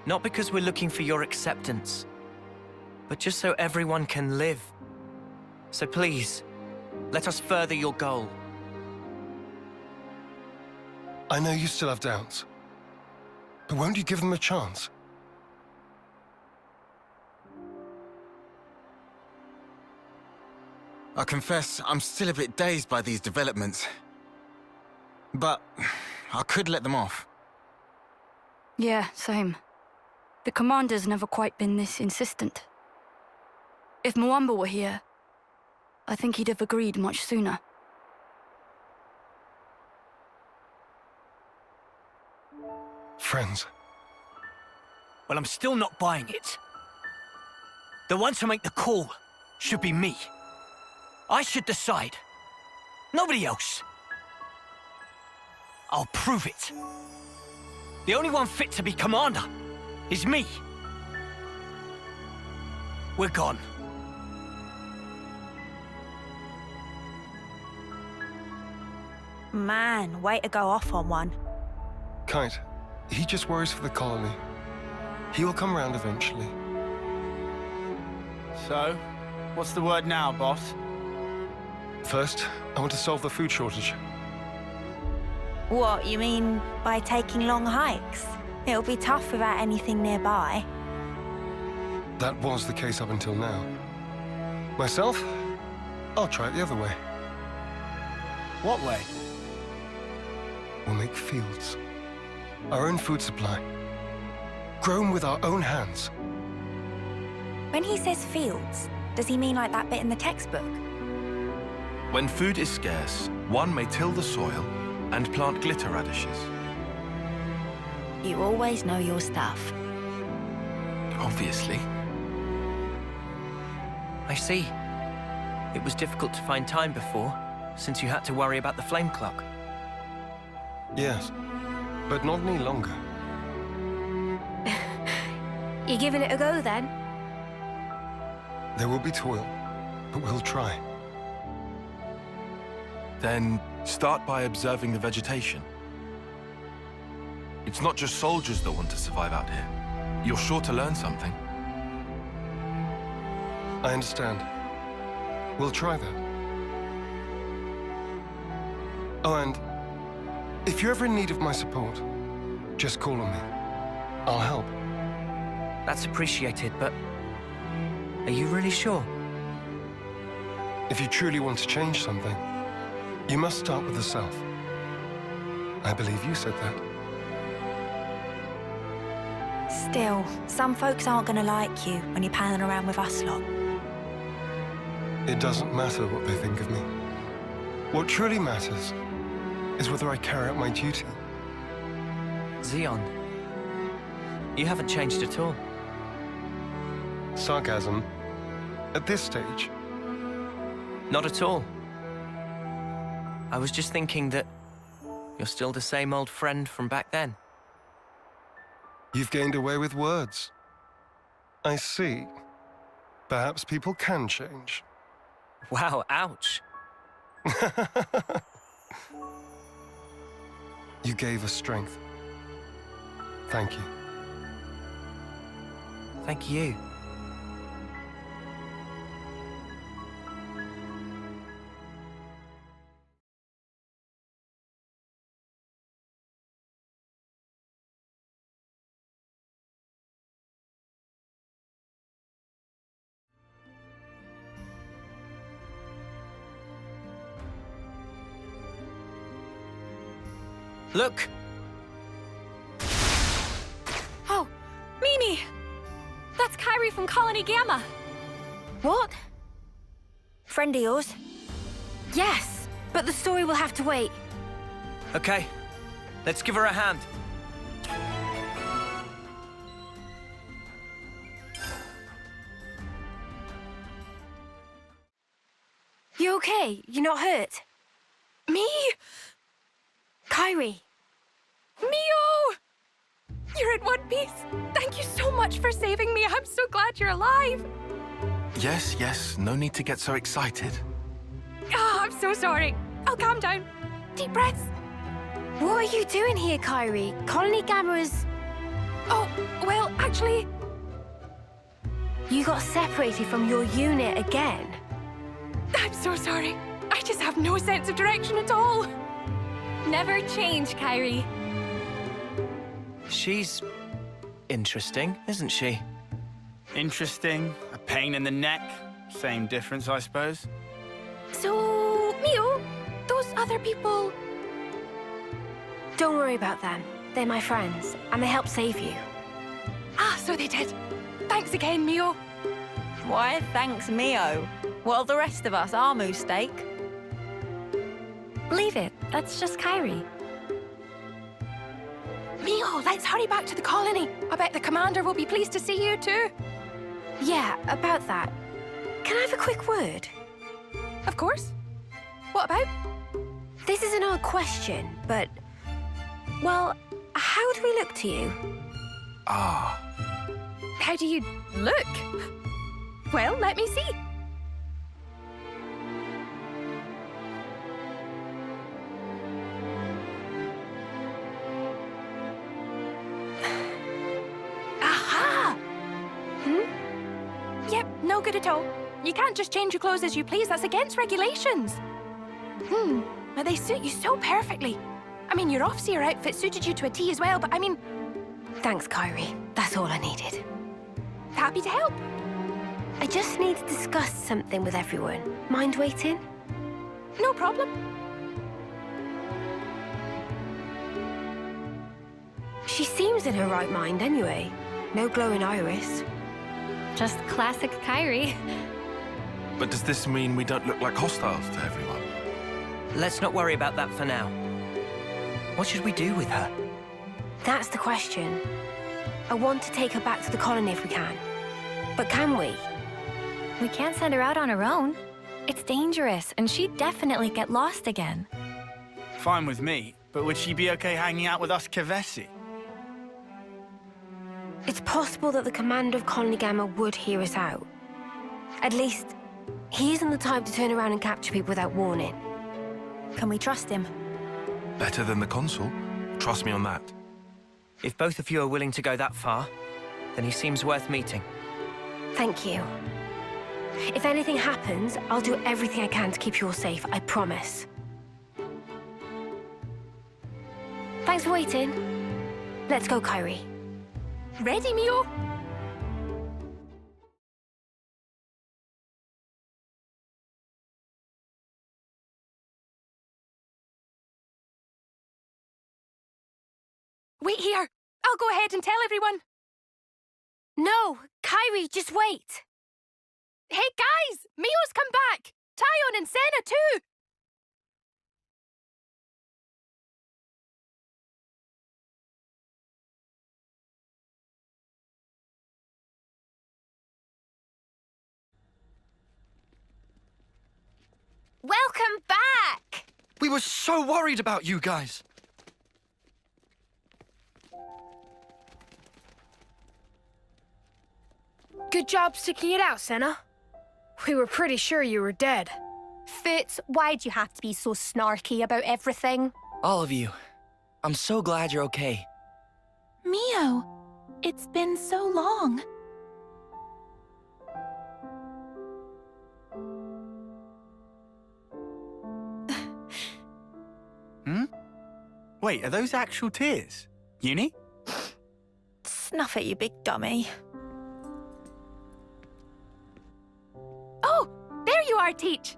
Not because we're looking for your acceptance, but just so everyone can live. So please, let us further your goal. I know you still have doubts. But won't you give them a chance? I confess, I'm still a bit dazed by these developments. But I could let them off. Yeah, same. The commander's never quite been this insistent. If Mwamba were here, I think he'd have agreed much sooner. Friends. Well, I'm still not buying it. The one to make the call should be me. I should decide. Nobody else. I'll prove it. The only one fit to be commander is me. We're gone. Man, way to go off on one. Kite, he just worries for the colony. He will come round eventually. So, what's the word now, boss? First, I want to solve the food shortage. What, you mean by taking long hikes? It'll be tough without anything nearby. That was the case up until now. Myself, I'll try it the other way. What way? We'll make fields. Our own food supply. Grown with our own hands. When he says fields, does he mean like that bit in the textbook? When food is scarce, one may till the soil and plant glitter radishes. You always know your stuff. Obviously. I see. It was difficult to find time before, since you had to worry about the flame clock. Yes, but not any longer. You giving it a go, then? There will be toil, but we'll try. Then start by observing the vegetation. It's not just soldiers that want to survive out here. You're sure to learn something. I understand. We'll try that. Oh, and if you're ever in need of my support, just call on me. I'll help. That's appreciated, but are you really sure? If you truly want to change something, you must start with the self. I believe you said that. Still, some folks aren't gonna like you when you're palling around with us lot. It doesn't matter what they think of me. What truly matters is whether I carry out my duty. Xeon, you haven't changed at all. Sarcasm? At this stage? Not at all. I was just thinking that you're still the same old friend from back then. You've gained away with words. I see. Perhaps people can change. Wow, ouch. You gave us strength. Thank you. Thank you. Look! Oh, Mimi! That's Kyrie from Colony Gamma. What? Friend of yours? Yes, but the story will have to wait. Okay, let's give her a hand. You okay? You're not hurt? Me? Kyrie. Mio! You're in one piece. Thank you so much for saving me. I'm so glad you're alive. Yes, yes, no need to get so excited. Oh, I'm so sorry. I'll calm down. Deep breaths. What are you doing here, Kyrie? Colony Gamma is... Oh, well, actually... You got separated from your unit again. I'm so sorry. I just have no sense of direction at all. Never change, Kyrie. She's interesting, isn't she? Interesting, a pain in the neck. Same difference, I suppose. So, Mio, those other people... Don't worry about them. They're my friends, and they helped save you. Ah, so they did. Thanks again, Mio. Why, thanks, Mio. Well, the rest of us, our mistake. Leave it. That's just Kyrie. Mio, let's hurry back to the colony. I bet the commander will be pleased to see you too. Yeah, about that. Can I have a quick word? Of course. What about? This is an odd question, but... Well, how do we look to you? Ah. How do you look? Well, let me see. Aha! Yep, no good at all. You can't just change your clothes as you please. That's against regulations. Now they suit you so perfectly. I mean, your off-seer outfit suited you to a T as well, but I mean... Thanks, Kyrie. That's all I needed. Happy to help. I just need to discuss something with everyone. Mind waiting? No problem. She seems in her right mind anyway. No glowing iris. Just classic Kyrie. But does this mean we don't look like hostiles to everyone? Let's not worry about that for now. What should we do with her? That's the question. I want to take her back to the colony if we can. But can we? We can't send her out on her own. It's dangerous, and she'd definitely get lost again. Fine with me, but would she be okay hanging out with us Kevesi? It's possible that the commander of Colony Gamma would hear us out. At least, he isn't the type to turn around and capture people without warning. Can we trust him? Better than the consul. Trust me on that. If both of you are willing to go that far, then he seems worth meeting. Thank you. If anything happens, I'll do everything I can to keep you all safe, I promise. Thanks for waiting. Let's go, Kyrie. Ready, Mio? Wait here. I'll go ahead and tell everyone. No, Kyrie, just wait. Hey, guys! Mio's come back! Tyon and Senna, too! Welcome back! We were so worried about you guys. Good job sticking it out, Senna. We were pretty sure you were dead. Fitz, why'd you have to be so snarky about everything? All of you. I'm so glad you're okay. Mio, it's been so long. Wait, are those actual tears? Uni? Snuff it, you big dummy. Oh, there you are, Teach.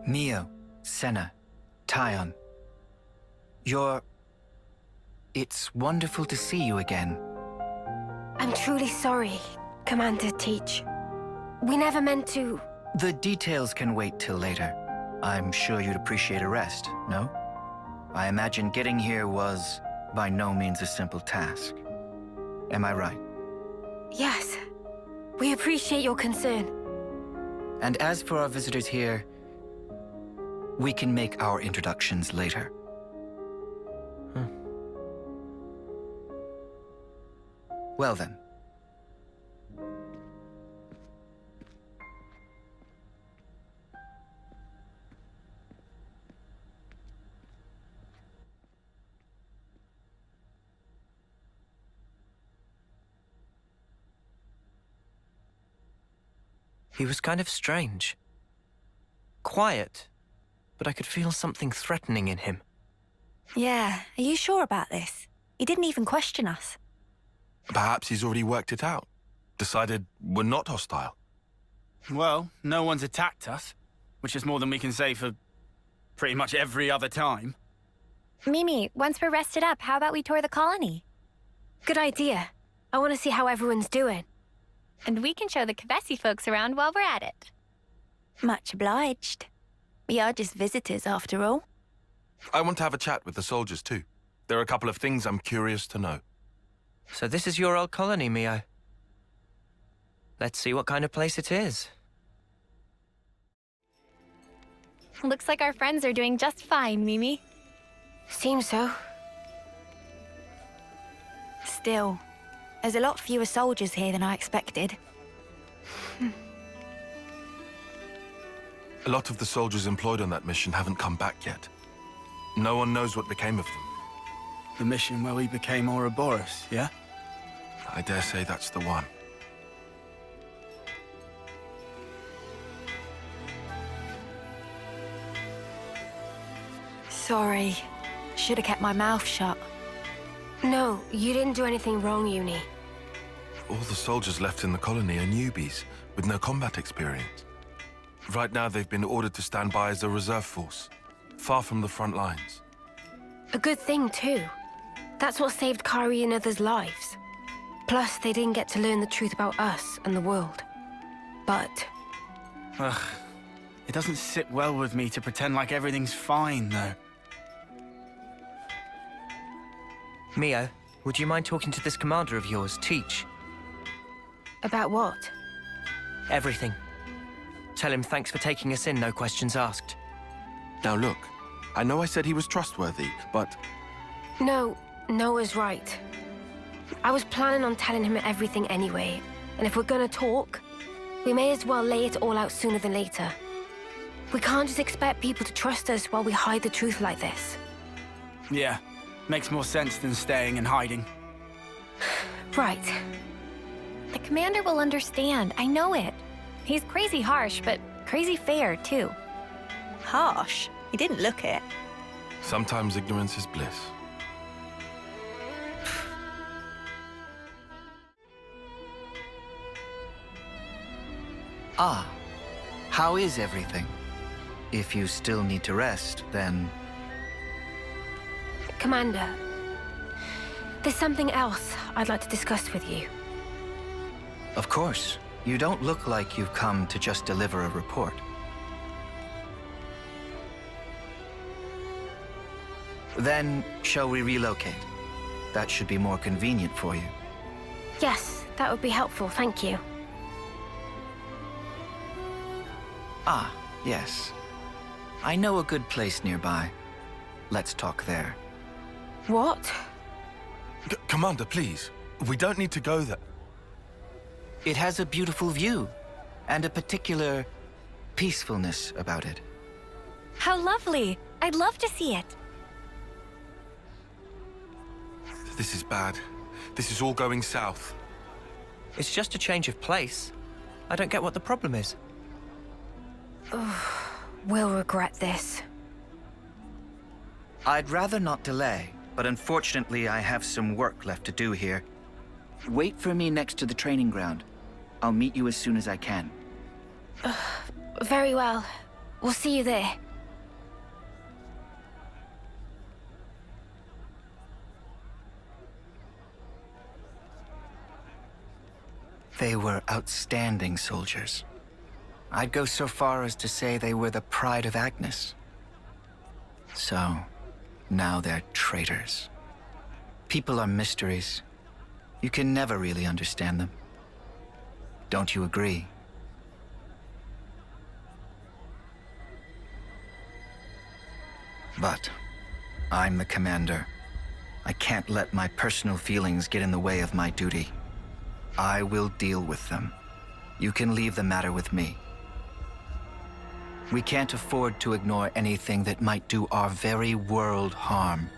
Mio, Senna, Tyon. It's wonderful to see you again. I'm truly sorry, Commander Teach. We never meant to... The details can wait till later. I'm sure you'd appreciate a rest, no? I imagine getting here was by no means a simple task. Am I right? Yes. We appreciate your concern. And as for our visitors here, we can make our introductions later. Well then. He was kind of strange. Quiet, but I could feel something threatening in him. Yeah, are you sure about this? He didn't even question us. Perhaps he's already worked it out. Decided we're not hostile. Well, no one's attacked us, which is more than we can say for pretty much every other time. Mimi, once we're rested up, how about we tour the colony? Good idea. I want to see how everyone's doing. And we can show the Kavesi folks around while we're at it. Much obliged. We are just visitors, after all. I want to have a chat with the soldiers too. There are a couple of things I'm curious to know. So this is your old colony, Mio. Let's see what kind of place it is. Looks like our friends are doing just fine, Mimi. Seems so. Still, there's a lot fewer soldiers here than I expected. A lot of the soldiers employed on that mission haven't come back yet. No one knows what became of them. The mission where we became Ouroboros, yeah? I dare say that's the one. Sorry. Should have kept my mouth shut. No, you didn't do anything wrong, Uni. All the soldiers left in the colony are newbies with no combat experience. Right now they've been ordered to stand by as a reserve force, far from the front lines. A good thing, too. That's what saved Kyrie and others' lives. Plus, they didn't get to learn the truth about us and the world. But... Ugh. It doesn't sit well with me to pretend like everything's fine, though. Mio, would you mind talking to this commander of yours, Teach? About what? Everything. Tell him thanks for taking us in, no questions asked. Now look, I know I said he was trustworthy, but... No, Noah's right. I was planning on telling him everything anyway, and if we're gonna talk, we may as well lay it all out sooner than later. We can't just expect people to trust us while we hide the truth like this. Yeah, makes more sense than staying and hiding. Right. The commander will understand, I know it. He's crazy harsh, but crazy fair, too. Harsh? He didn't look it. Sometimes ignorance is bliss. Ah, how is everything? If you still need to rest, then... Commander, there's something else I'd like to discuss with you. Of course. You don't look like you've come to just deliver a report. Then, shall we relocate? That should be more convenient for you. Yes, that would be helpful, thank you. Ah, yes. I know a good place nearby. Let's talk there. What? Commander, please. We don't need to go there. It has a beautiful view, and a particular peacefulness about it. How lovely! I'd love to see it. This is bad. This is all going south. It's just a change of place. I don't get what the problem is. We'll regret this. I'd rather not delay, but unfortunately I have some work left to do here. Wait for me next to the training ground. I'll meet you as soon as I can. Very well. We'll see you there. They were outstanding soldiers. I'd go so far as to say they were the pride of Agnes. So, now they're traitors. People are mysteries. You can never really understand them. Don't you agree? But I'm the commander. I can't let my personal feelings get in the way of my duty. I will deal with them. You can leave the matter with me. We can't afford to ignore anything that might do our very world harm.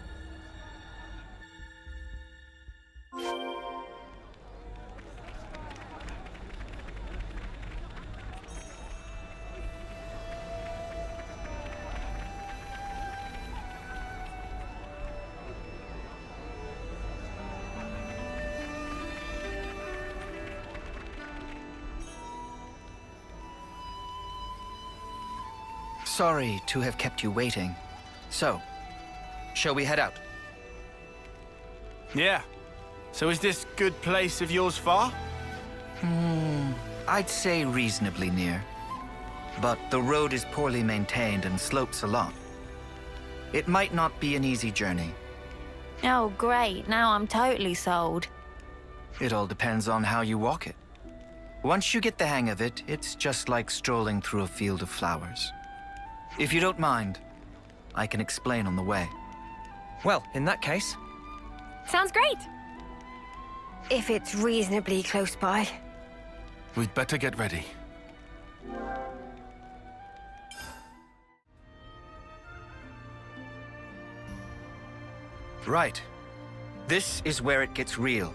Sorry to have kept you waiting. So, shall we head out? Yeah. So is this good place of yours far? I'd say reasonably near. But the road is poorly maintained and slopes a lot. It might not be an easy journey. Oh, great. Now I'm totally sold. It all depends on how you walk it. Once you get the hang of it, it's just like strolling through a field of flowers. If you don't mind, I can explain on the way. Well, in that case... Sounds great. If it's reasonably close by. We'd better get ready. Right. This is where it gets real.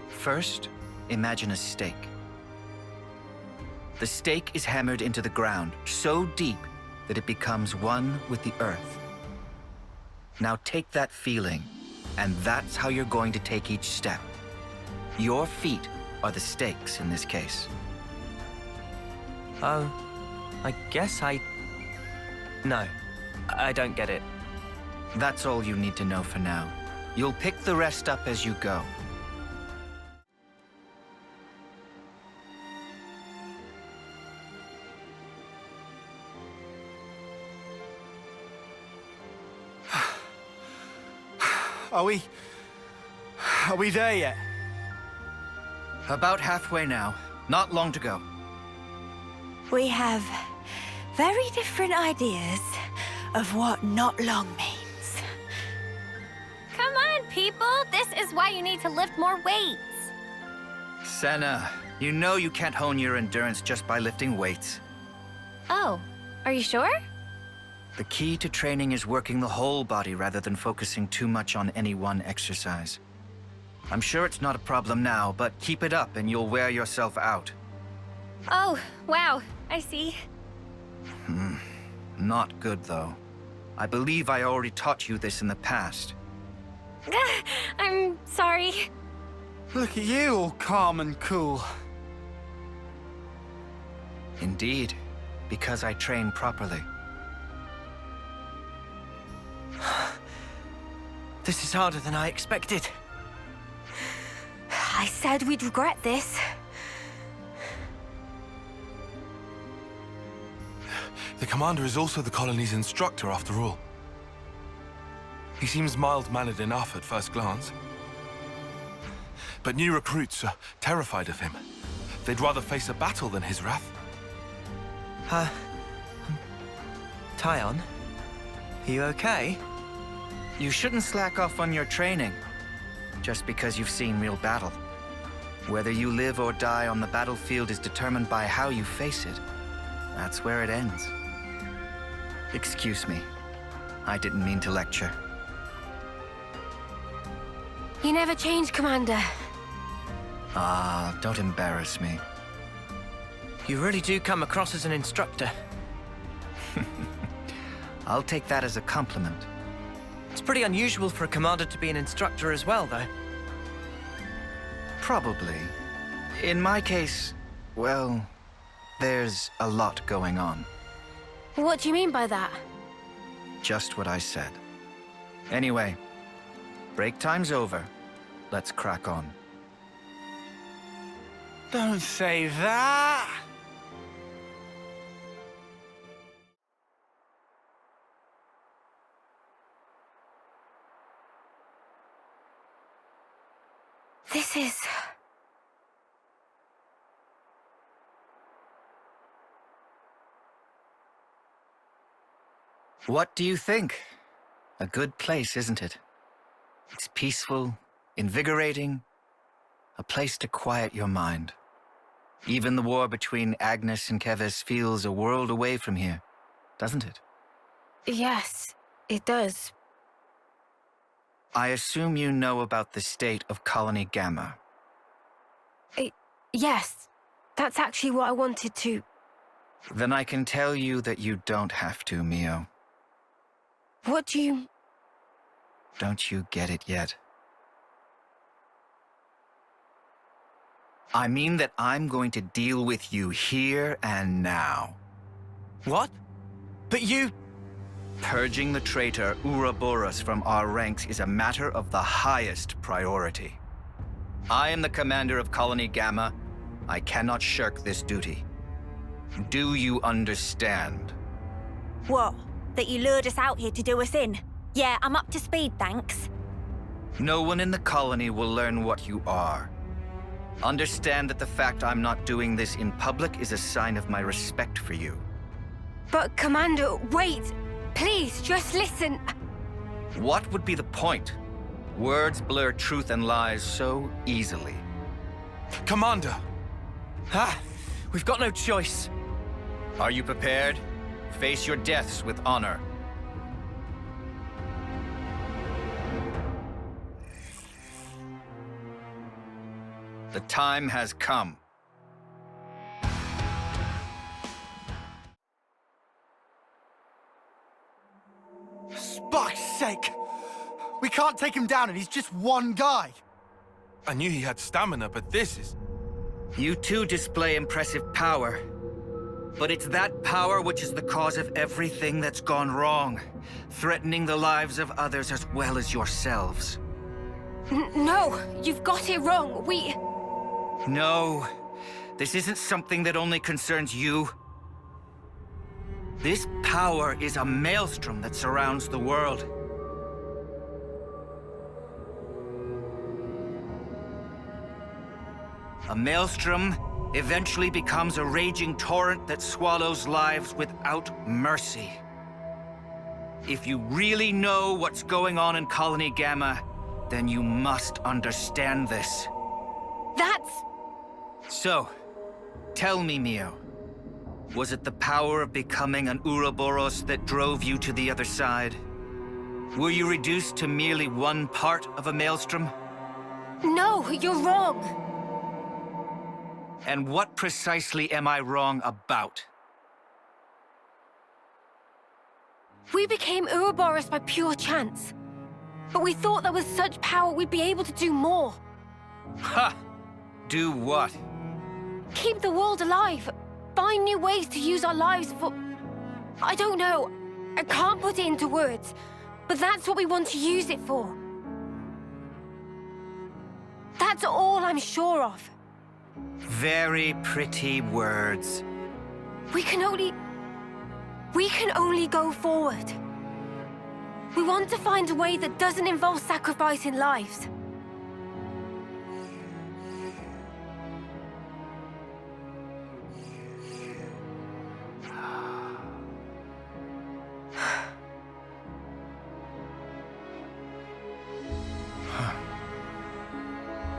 First, imagine a stake. The stake is hammered into the ground so deep that it becomes one with the earth. Now take that feeling, and that's how you're going to take each step. Your feet are the stakes in this case. Oh, I guess No, I don't get it. That's all you need to know for now. You'll pick the rest up as you go. Are we there yet? About halfway now. Not long to go. We have very different ideas of what not long means. Come on, people. This is why you need to lift more weights. Senna, you know you can't hone your endurance just by lifting weights. Oh, are you sure? The key to training is working the whole body rather than focusing too much on any one exercise. I'm sure it's not a problem now, but keep it up and you'll wear yourself out. Oh, wow. I see. Not good, though. I believe I already taught you this in the past. I'm sorry. Look at you, all calm and cool. Indeed, because I train properly. This is harder than I expected. I said we'd regret this. The commander is also the colony's instructor, after all. He seems mild-mannered enough at first glance. But new recruits are terrified of him. They'd rather face a battle than his wrath. Tyon? Are you okay? You shouldn't slack off on your training, just because you've seen real battle. Whether you live or die on the battlefield is determined by how you face it. That's where it ends. Excuse me. I didn't mean to lecture. You never change, Commander. Ah, don't embarrass me. You really do come across as an instructor. I'll take that as a compliment. It's pretty unusual for a commander to be an instructor as well, though. Probably. In my case, well, there's a lot going on. What do you mean by that? Just what I said. Anyway, break time's over. Let's crack on. Don't say that! This is... What do you think? A good place, isn't it? It's peaceful, invigorating, A place to quiet your mind. Even the war between Agnes and Keves feels a world away from here, doesn't it? Yes, it does. I assume you know about the state of Colony Gamma. Yes, that's actually what I wanted to... Then I can tell you that you don't have to, Mio. What do you... Don't you get it yet? I mean that I'm going to deal with you here and now. What? But you... Purging the traitor Ouroboros from our ranks is a matter of the highest priority. I am the commander of Colony Gamma. I cannot shirk this duty. Do you understand? What? That you lured us out here to do us in? Yeah, I'm up to speed, thanks. No one in the colony will learn what you are. Understand that the fact I'm not doing this in public is a sign of my respect for you. But, Commander, wait! Please, just listen! What would be the point? Words blur truth and lies so easily. Commander! Ah, we've got no choice. Are you prepared? Face your deaths with honor. The time has come. Spark's sake! We can't take him down and he's just one guy! I knew he had stamina, but this is... You too display impressive power. But it's that power which is the cause of everything that's gone wrong, threatening the lives of others as well as yourselves. No, you've got it wrong. No, this isn't something that only concerns you. This power is a maelstrom that surrounds the world. A maelstrom eventually becomes a raging torrent that swallows lives without mercy. If you really know what's going on in Colony Gamma, then you must understand this. That's... So, tell me, Mio. Was it the power of becoming an Ouroboros that drove you to the other side? Were you reduced to merely one part of a maelstrom? No, you're wrong. And what precisely am I wrong about? We became Ouroboros by pure chance. But we thought that with such power we'd be able to do more. Ha! Do what? Keep the world alive. Find new ways to use our lives for... I don't know. I can't put it into words. But that's what we want to use it for. That's all I'm sure of. Very pretty words. We can only go forward. We want to find a way that doesn't involve sacrificing lives.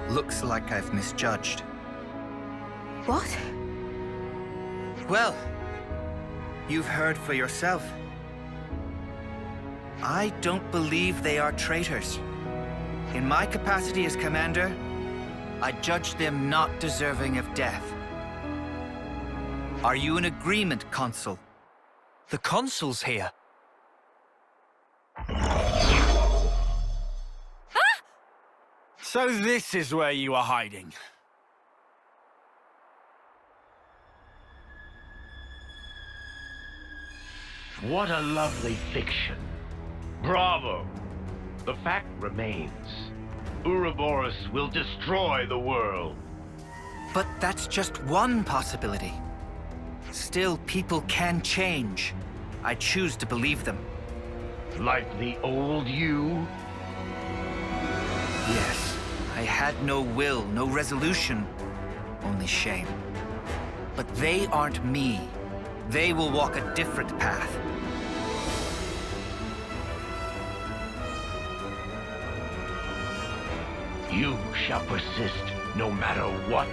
Looks like I've misjudged. What? Well, you've heard for yourself. I don't believe they are traitors. In my capacity as commander, I judge them not deserving of death. Are you in agreement, Consul? The Consul's here. So this is where you are hiding. What a lovely fiction. Bravo! The fact remains, Ouroboros will destroy the world. But that's just one possibility. Still, people can change. I choose to believe them. Like the old you? Yes, I had no will, no resolution, only shame. But they aren't me. They will walk a different path. You shall persist no matter what.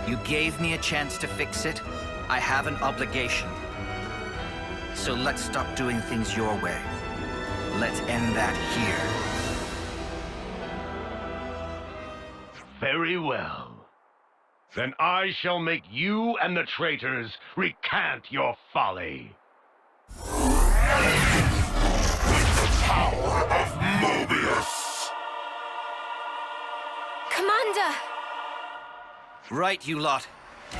You gave me a chance to fix it. I have an obligation. So let's stop doing things your way. Let's end that here. Very well. Then I shall make you and the traitors recant your folly. Power of Mobius! Commander! Right, you lot.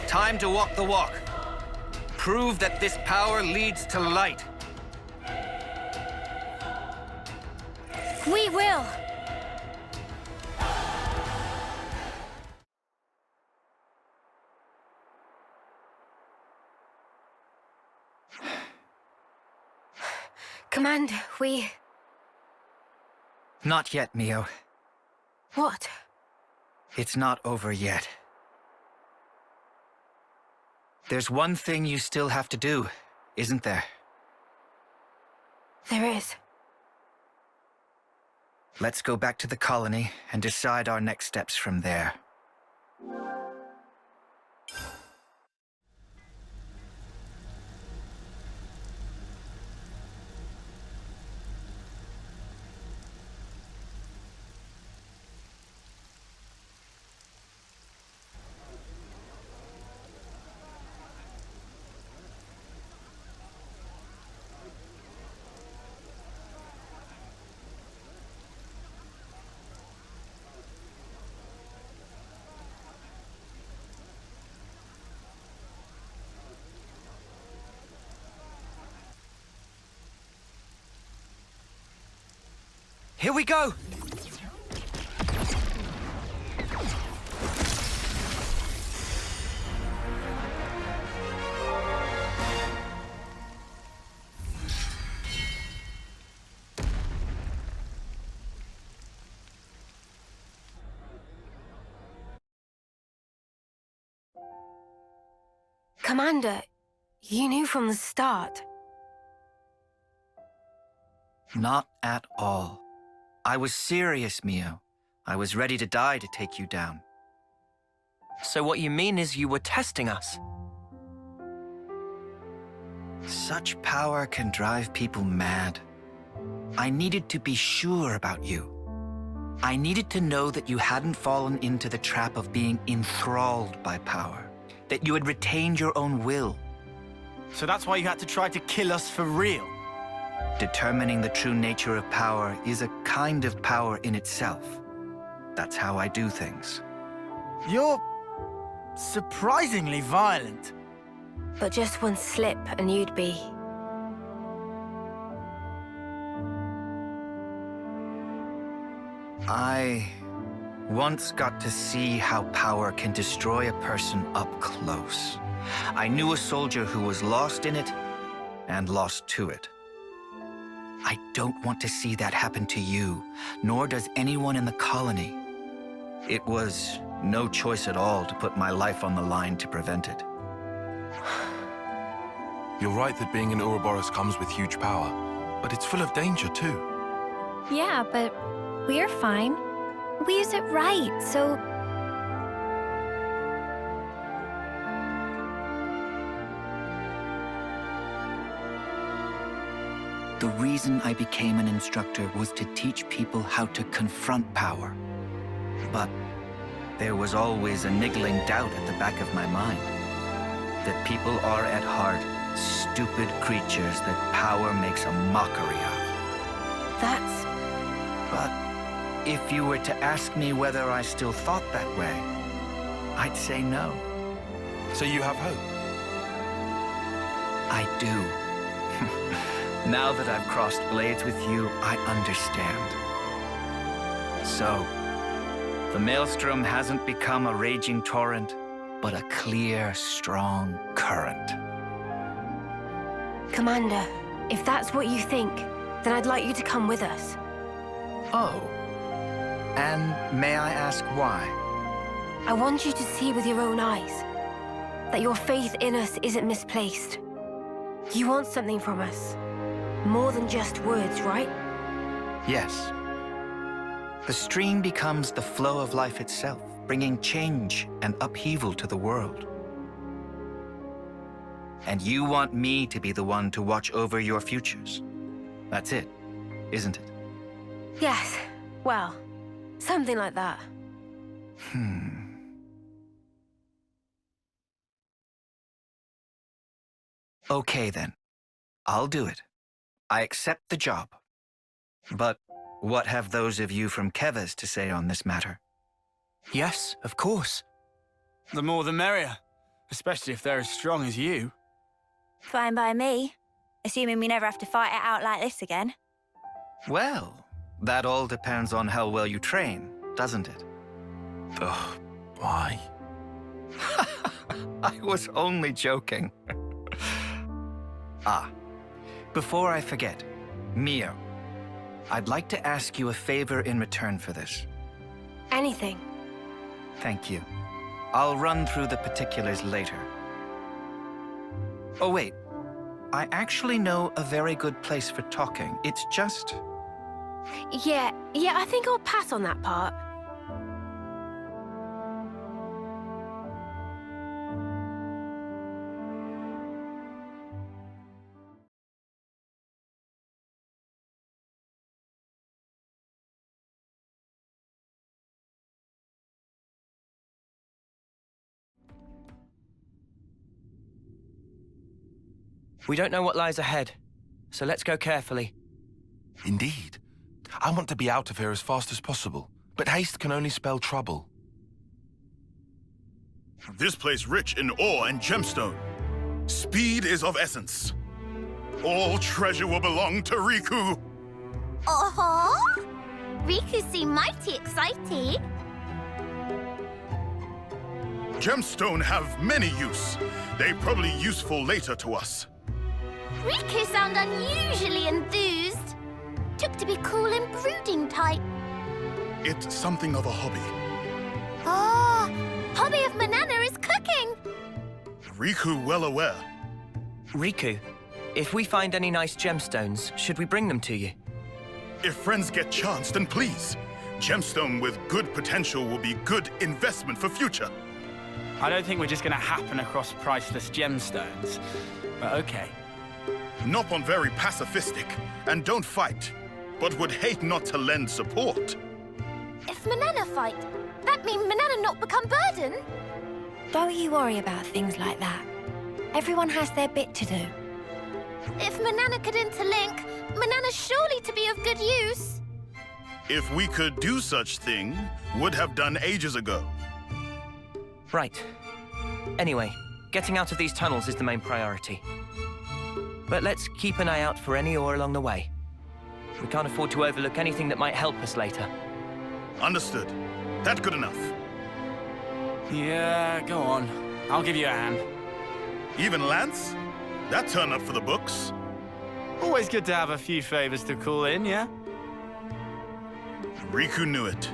Time to walk the walk. Prove that this power leads to light. We will! Commander, we... Not yet, Mio. What? It's not over yet. There's one thing you still have to do, isn't there? There is. Let's go back to the colony and decide our next steps from there. Here we go! Commander, you knew from the start. Not at all. I was serious, Mio. I was ready to die to take you down. So what you mean is you were testing us? Such power can drive people mad. I needed to be sure about you. I needed to know that you hadn't fallen into the trap of being enthralled by power, that you had retained your own will. So that's why you had to try to kill us for real? Determining the true nature of power is a kind of power in itself. That's how I do things. You're surprisingly violent. But just one slip and you'd be... I once got to see how power can destroy a person up close. I knew a soldier who was lost in it and lost to it. I don't want to see that happen to you, nor does anyone in the colony. It was no choice at all to put my life on the line to prevent it. You're right that being an Ouroboros comes with huge power, but it's full of danger too. Yeah, but we're fine. We use it right, so... The reason I became an instructor was to teach people how to confront power. But there was always a niggling doubt at the back of my mind. That people are at heart stupid creatures that power makes a mockery of. That's... But if you were to ask me whether I still thought that way, I'd say no. So you have hope? I do. Now that I've crossed blades with you, I understand. So, the Maelstrom hasn't become a raging torrent, but a clear, strong current. Commander, if that's what you think, then I'd like you to come with us. Oh. And may I ask why? I want you to see with your own eyes that your faith in us isn't misplaced. You want something from us. More than just words, right? Yes. The stream becomes the flow of life itself, bringing change and upheaval to the world. And you want me to be the one to watch over your futures. That's it, isn't it? Yes. Well, something like that. Okay then. I'll do it. I accept the job. But what have those of you from Keves to say on this matter? Yes, of course. The more the merrier, especially if they're as strong as you. Fine by me. Assuming we never have to fight it out like this again. Well, that all depends on how well you train, doesn't it? Ugh, why? I was only joking. Before I forget, Mio, I'd like to ask you a favor in return for this. Anything. Thank you. I'll run through the particulars later. Oh, wait. I actually know a very good place for talking. It's just... Yeah, I think I'll pass on that part. We don't know what lies ahead, so let's go carefully. Indeed. I want to be out of here as fast as possible, but haste can only spell trouble. This place rich in ore and gemstone. Speed is of essence. All treasure will belong to Riku. Uh-huh. Riku seem mighty exciting. Gemstone have many use. They probably useful later to us. Riku sound unusually enthused. Took to be cool and brooding type. It's something of a hobby. Hobby of Manana is cooking. Riku well aware. Riku, if we find any nice gemstones, should we bring them to you? If friends get chance, then please. Gemstone with good potential will be good investment for future. I don't think we're just gonna happen across priceless gemstones. But okay. Nopon very pacifistic, and don't fight, but would hate not to lend support. If Manana fight, that mean Manana not become burden? Don't you worry about things like that. Everyone has their bit to do. If Manana could interlink, Manana surely to be of good use. If we could do such thing, would have done ages ago. Right. Anyway, getting out of these tunnels is the main priority. But let's keep an eye out for any ore along the way. We can't afford to overlook anything that might help us later. Understood. That good enough. Yeah, go on. I'll give you a hand. Even Lance? That turn up for the books. Always good to have a few favors to call in, yeah? Riku knew it.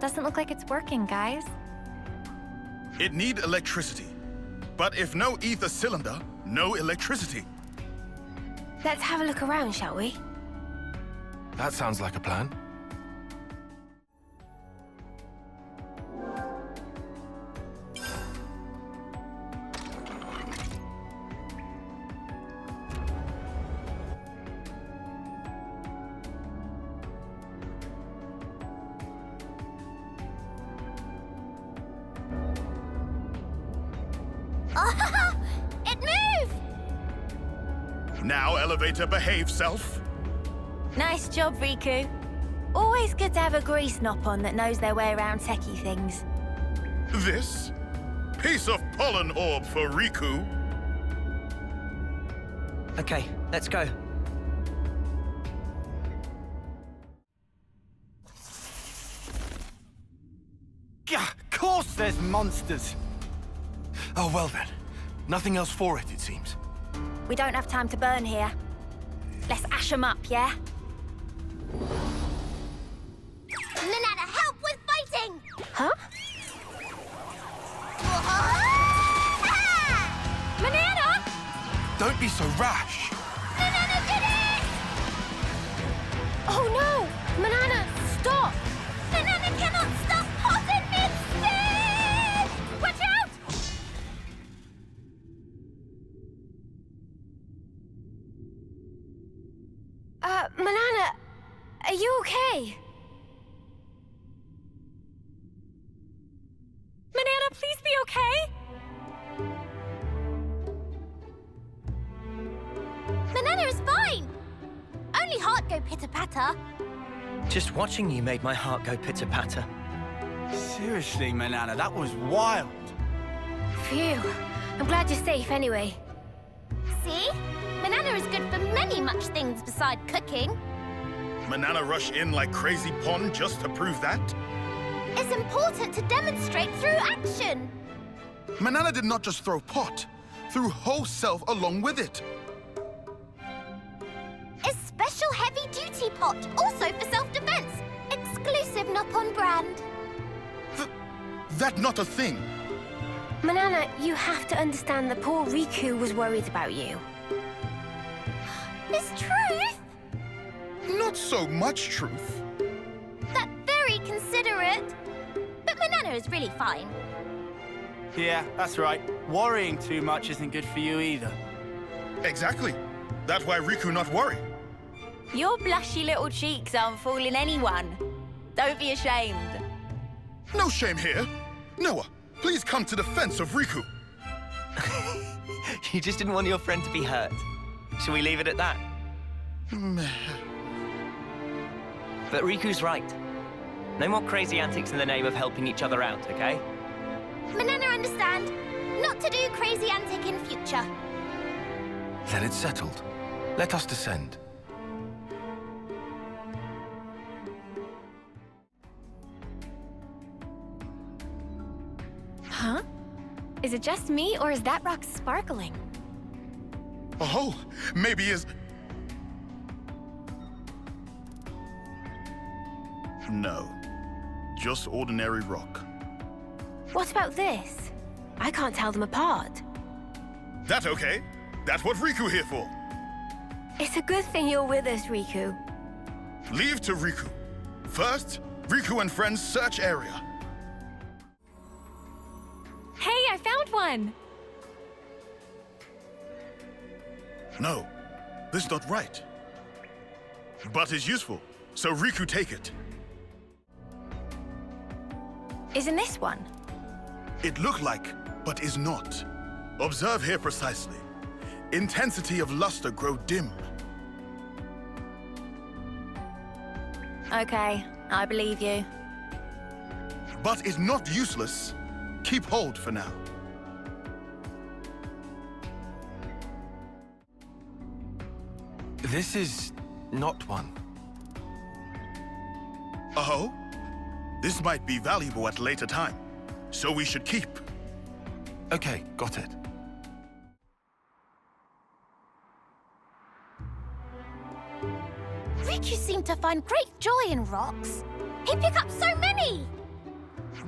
Doesn't look like it's working, guys. It need electricity. But if no ether cylinder, no electricity. Let's have a look around, shall we? That sounds like a plan. It moved! Now, elevator, behave self. Nice job, Riku. Always good to have a grease Nopon that knows their way around techie things. This? Piece of pollen orb for Riku. Okay, let's go. Of course there's monsters. Oh, well then. Nothing else for it, it seems. We don't have time to burn here. Let's ash 'em up, yeah? Manana, help with fighting! Huh? so rash? Manana did it! Oh no! Manana, stop! Manana cannot stop Pot in mid-spin! Watch out! Manana, are you okay? Manana, please be okay? Manana is fine! Only heart go pitter-patter. Just watching you made my heart go pitter-patter. Seriously, Manana, that was wild. Phew. I'm glad you're safe anyway. See? Manana is good for many much things beside cooking. Manana rush in like crazy Pon just to prove that? It's important to demonstrate through action. Manana did not just throw Pot, threw whole self along with it. A special heavy-duty pot, also for self-defense. Exclusive, not on brand. That not a thing. Manana, you have to understand that poor Riku was worried about you. Miss Truth? Not so much truth. That's very considerate. But Manana is really fine. Yeah, that's right. Worrying too much isn't good for you either. Exactly. That's why Riku not worry. Your blushy little cheeks aren't fooling anyone. Don't be ashamed. No shame here. Noah, please come to defense of Riku. You just didn't want your friend to be hurt. Shall we leave it at that? But Riku's right. No more crazy antics in the name of helping each other out, okay? Manana understand. Not to do crazy antic in future. Then it's settled. Let us descend. Huh? Is it just me, or is that rock sparkling? Oh, maybe is... No. Just ordinary rock. What about this? I can't tell them apart. That okay? That's what Riku here for. It's a good thing you're with us, Riku. Leave to Riku. First, Riku and friends search area. Hey, I found one! No, this not right. But is useful, so Riku take it. Isn't this one? It look like, but is not. Observe here precisely. Intensity of luster grow dim. Okay, I believe you. But is not useless. Keep hold for now. This is not one. Oh? This might be valuable at a later time, so we should keep. Okay, got it. Riku seemed to find great joy in rocks. He picked up so many!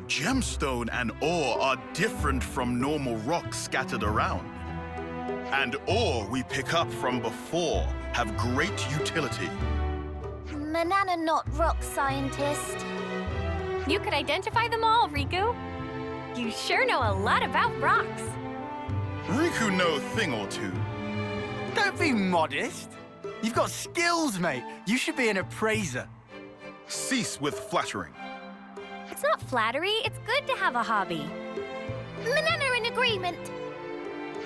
Gemstone and ore are different from normal rocks scattered around. And ore we pick up from before have great utility. Manana not rock scientist. You could identify them all, Riku. You sure know a lot about rocks. Riku know a thing or two. Don't be modest. You've got skills, mate. You should be an appraiser. Cease with flattering. It's not flattery, it's good to have a hobby. Manana in agreement.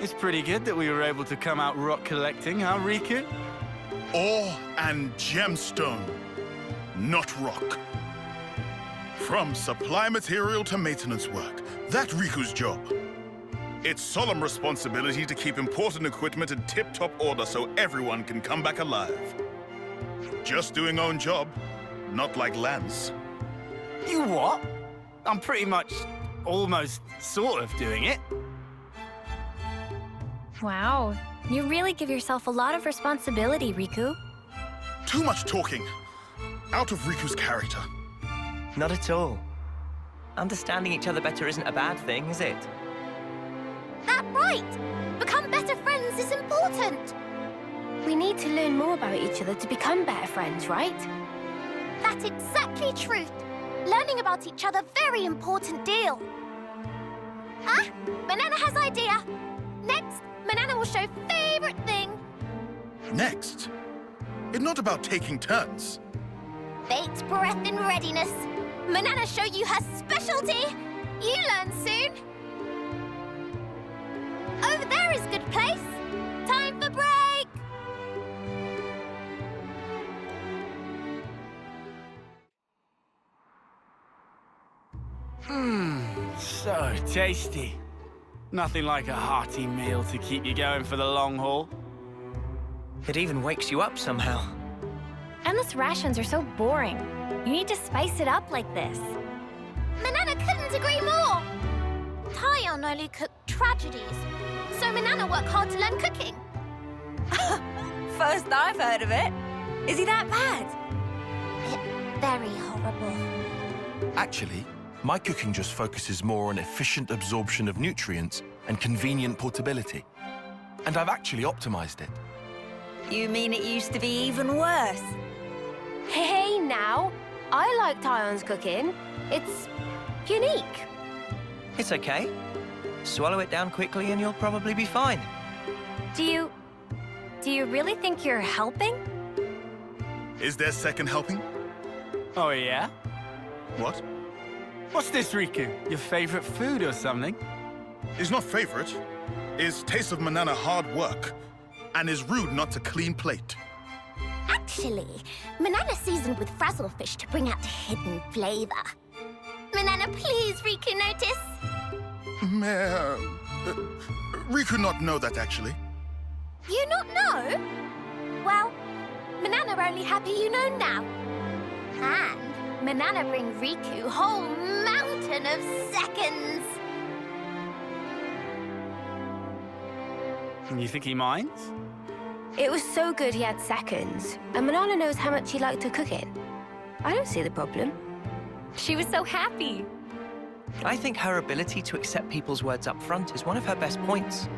It's pretty good that we were able to come out rock collecting, huh, Riku? Ore and gemstone, not rock. From supply material to maintenance work, that's Riku's job. It's solemn responsibility to keep important equipment in tip-top order so everyone can come back alive. Just doing own job, not like Lance. You what? I'm pretty much, almost, sort of doing it. Wow. You really give yourself a lot of responsibility, Riku. Too much talking. Out of Riku's character. Not at all. Understanding each other better isn't a bad thing, is it? that right! Become better friends is important! We need to learn more about each other to become better friends, right? That's exactly truth. Learning about each other, very important deal. Ah, Manana has idea. Next, Manana will show favorite thing. Next? It's not about taking turns. Fate's breath in readiness. Manana show you her specialty. You learn soon. Over there is good place. Time for break. So tasty. Nothing like a hearty meal to keep you going for the long haul. It even wakes you up somehow. Endless rations are so boring. You need to spice it up like this. Manana couldn't agree more. Tyon only cooked tragedies, so Manana worked hard to learn cooking. First I've heard of it. Is he that bad? Very horrible. Actually, my cooking just focuses more on efficient absorption of nutrients and convenient portability. And I've actually optimized it. You mean it used to be even worse? Hey, now. I like Tyon's cooking. It's unique. It's okay. Swallow it down quickly and you'll probably be fine. Do you really think you're helping? Is there second helping? Oh, yeah? What? What's this, Riku? Your favorite food or something? Is not favorite. Is taste of Manana hard work. And is rude not to clean plate. Actually, Manana seasoned with frazzlefish to bring out the hidden flavor. Manana, please, Riku notice. Riku not know that, actually. You not know? Well, Manana only happy you know now. And Manana bring Riku whole mountain of seconds. You think he minds? It was so good he had seconds. And Manana knows how much he liked to cook it. I don't see the problem. She was so happy. I think her ability to accept people's words up front is one of her best points.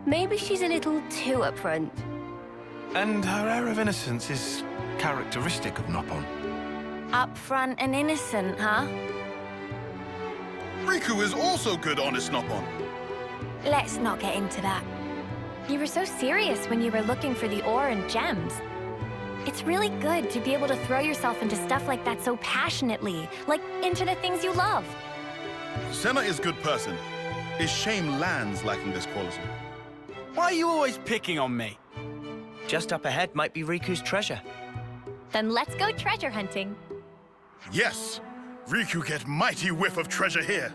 Maybe she's a little too upfront. And her air of innocence is characteristic of Noppon. Upfront and innocent, huh? Riku is also good, honest Noppon. Let's not get into that. You were so serious when you were looking for the ore and gems. It's really good to be able to throw yourself into stuff like that so passionately, like into the things you love. Senna is good person. Is shame Lands lacking this quality? Why are you always picking on me? Just up ahead might be Riku's treasure. Then let's go treasure hunting. Yes! Riku get mighty whiff of treasure here.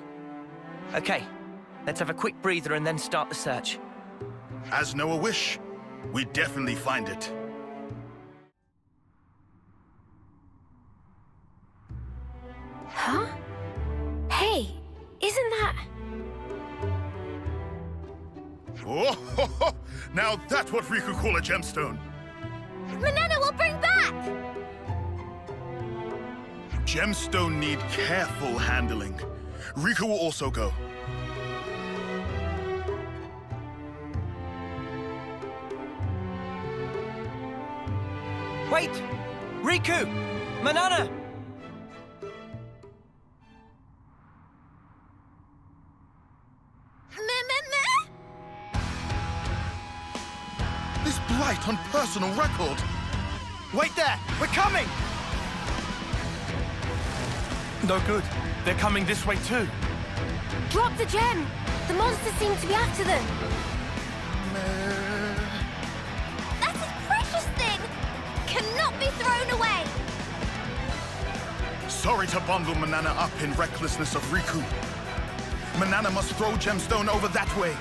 Okay, let's have a quick breather and then start the search. As Noah wish, we definitely find it. Huh? Hey, isn't that... Oh, ho, ho. Now that's what Riku call a gemstone. Manana will bring back! Gemstone need careful handling. Riku will also go. Wait! Riku! Manana! This blight on personal record. Wait there! We're coming! No good. They're coming this way too. Drop the gem! The monsters seem to be after them. That's a precious thing! Cannot be thrown away! Sorry to bundle Manana up in recklessness of Riku. Manana must throw gemstone over that way.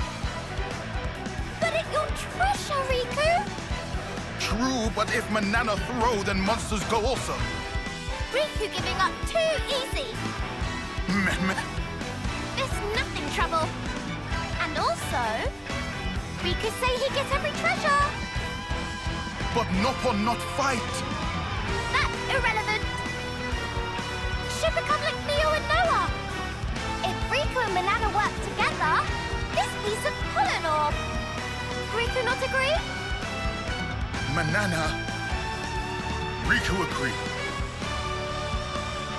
But it's your treasure, Riku! True, but if Manana throw, then monsters go also. Riku giving up too easy. There's nothing trouble. And also, Riku say he gets every treasure. But Noppon not fight. That's irrelevant. Should become like Mio and Noah. If Riku and Manana work together, Riku not agree? Manana. Riku agree.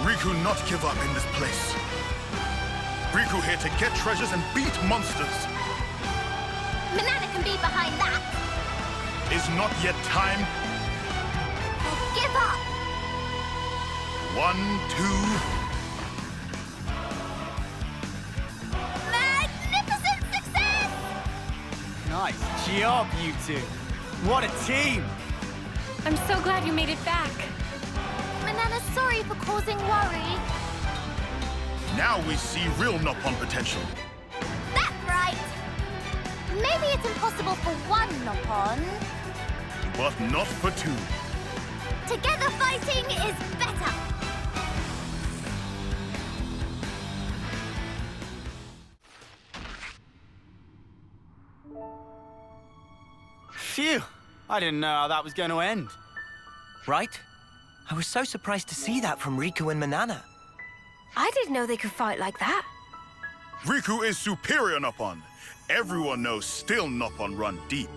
Riku not give up in this place. Riku here to get treasures and beat monsters. Manana can be behind that. Is not yet time. Or give up. 1, 2. Magnificent success! Nice job, you two. What a team! I'm so glad you made it back. Manana's sorry for causing worry. Now we see real Noppon potential. That's right. Maybe it's impossible for one Noppon. But not for two. Together fighting is better. Phew! I didn't know how that was going to end. Right? I was so surprised to see that from Riku and Manana. I didn't know they could fight like that. Riku is superior Noppon. Everyone knows still Noppon run deep.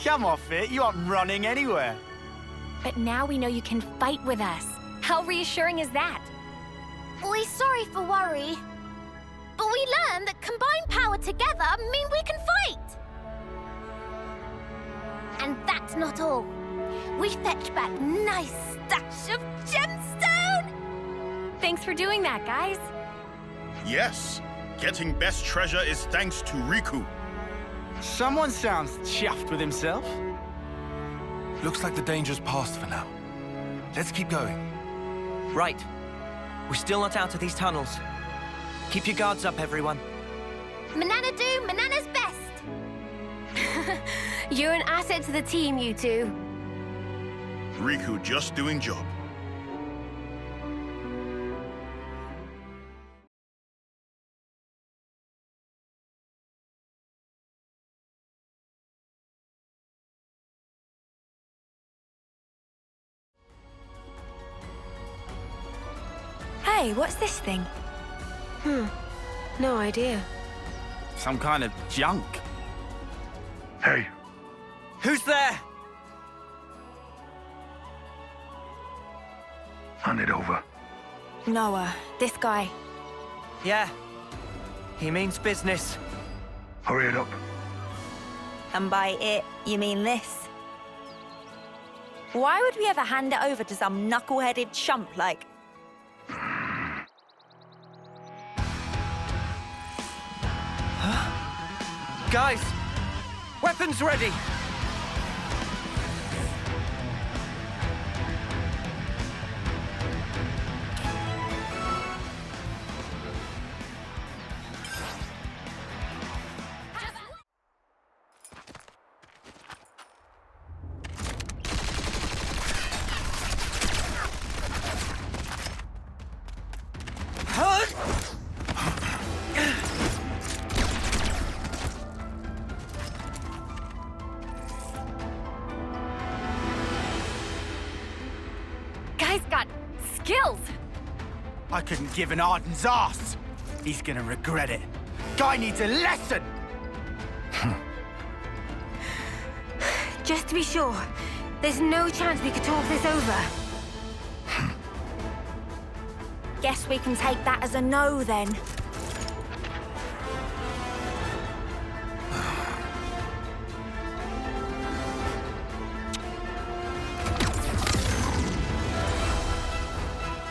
Come off it, you aren't running anywhere. But now we know you can fight with us. How reassuring is that? We're sorry for worry. But we learned that combined power together mean we can fight. And that's not all. We fetched back nice stash of gemstone! Thanks for doing that, guys. Yes, getting best treasure is thanks to Riku. Someone sounds chuffed with himself. Looks like the danger's past for now. Let's keep going. Right. We're still not out of these tunnels. Keep your guards up, everyone. Manana do Manana's best. You're an asset to the team, you two. Riku just doing job. Hey, what's this thing? No idea. Some kind of junk. Hey. Who's there? Hand it over. Noah, this guy. Yeah. He means business. Hurry it up. And by it, you mean this? Why would we ever hand it over to some knuckle-headed chump like... Guys! Weapons ready! Guy's got skills. I couldn't give an Arden's ass. He's gonna regret it. Guy needs a lesson! Just to be sure, there's no chance we could talk this over. Guess we can take that as a no, then.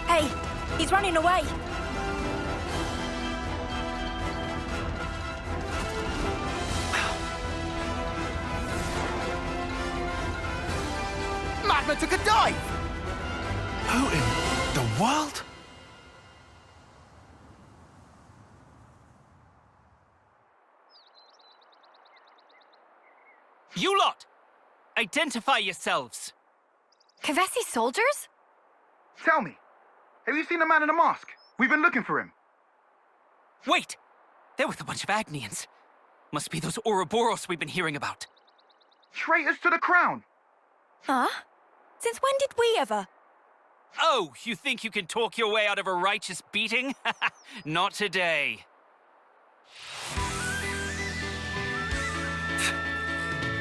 Hey, he's running away. Magma took a dive! Who in the world? You lot! Identify yourselves! Kavesi soldiers? Tell me, have you seen the man in the mask? We've been looking for him. Wait! They're with a bunch of Agnians. Must be those Ouroboros we've been hearing about. Traitors to the crown. Huh? Since when did we ever? Oh, you think you can talk your way out of a righteous beating? Not today.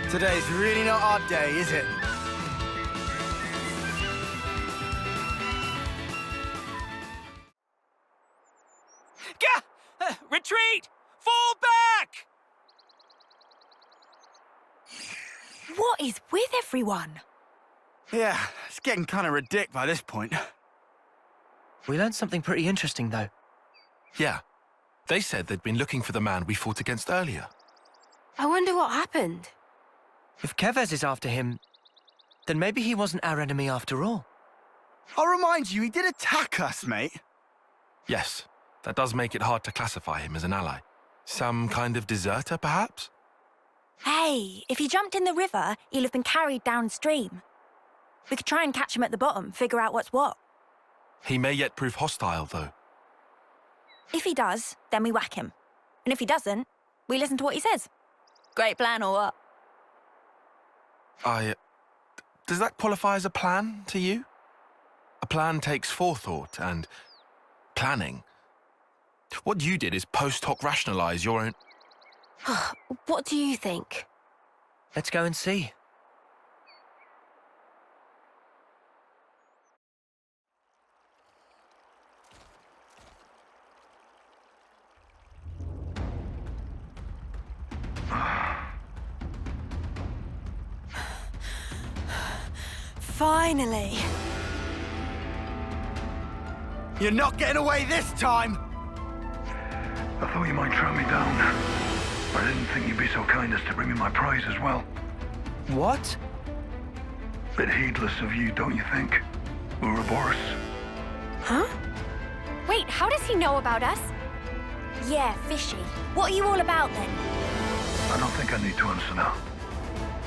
Today's really not our day, is it? Retreat! Fall back! What is with everyone? Yeah, it's getting kind of ridiculous by this point. We learned something pretty interesting, though. Yeah. They said they'd been looking for the man we fought against earlier. I wonder what happened. If Kevez is after him, then maybe he wasn't our enemy after all. I'll remind you, he did attack us, mate. Yes, that does make it hard to classify him as an ally. Some kind of deserter, perhaps? Hey, if he jumped in the river, he'll have been carried downstream. We could try and catch him at the bottom, figure out what's what. He may yet prove hostile, though. If he does, then we whack him. And if he doesn't, we listen to what he says. Great plan or what? Does that qualify as a plan to you? A plan takes forethought and planning. What you did is post hoc rationalize your own... What do you think? Let's go and see. Finally. You're not getting away this time! I thought you might track me down. I didn't think you'd be so kind as to bring me my prize as well. What? Bit heedless of you, don't you think, Ouroboros? Huh? Wait, how does he know about us? Yeah, fishy. What are you all about then? I don't think I need to answer now.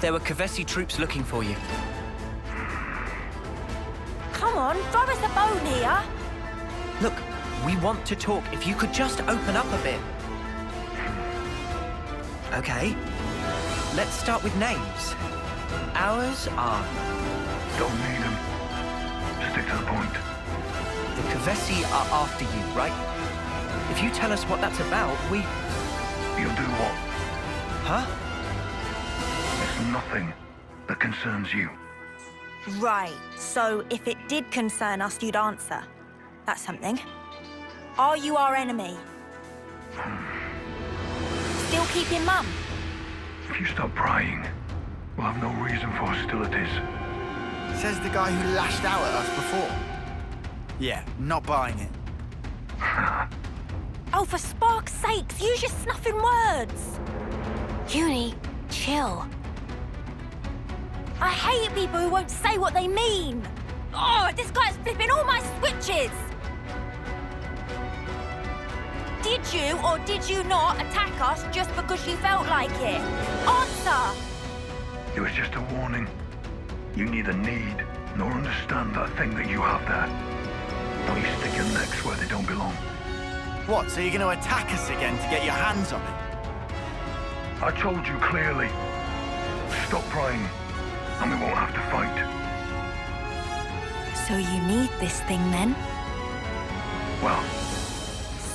There were Kevesi troops looking for you. Come on, throw us a bone here. Look, we want to talk. If you could just open up a bit. Okay. Let's start with names. Ours are... Don't need them. Stick to the point. The Kevesi are after you, right? If you tell us what that's about, we... You'll do what? Huh? It's nothing that concerns you. Right, so if it did concern us, you'd answer. That's something. Are you our enemy? Still keeping mum? If you stop prying, we'll have no reason for hostilities. Says the guy who lashed out at us before. Yeah, not buying it. Oh, for spark's sakes, use your snuffing words! Uni, chill. I hate people who won't say what they mean! Oh, this guy's flipping all my switches! Did you or did you not attack us just because you felt like it? Answer! It was just a warning. You neither need nor understand that thing that you have there. Don't you stick your necks where they don't belong. What, so you're going to attack us again to get your hands on it? I told you clearly. Stop prying, and we won't have to fight. So you need this thing then? Well...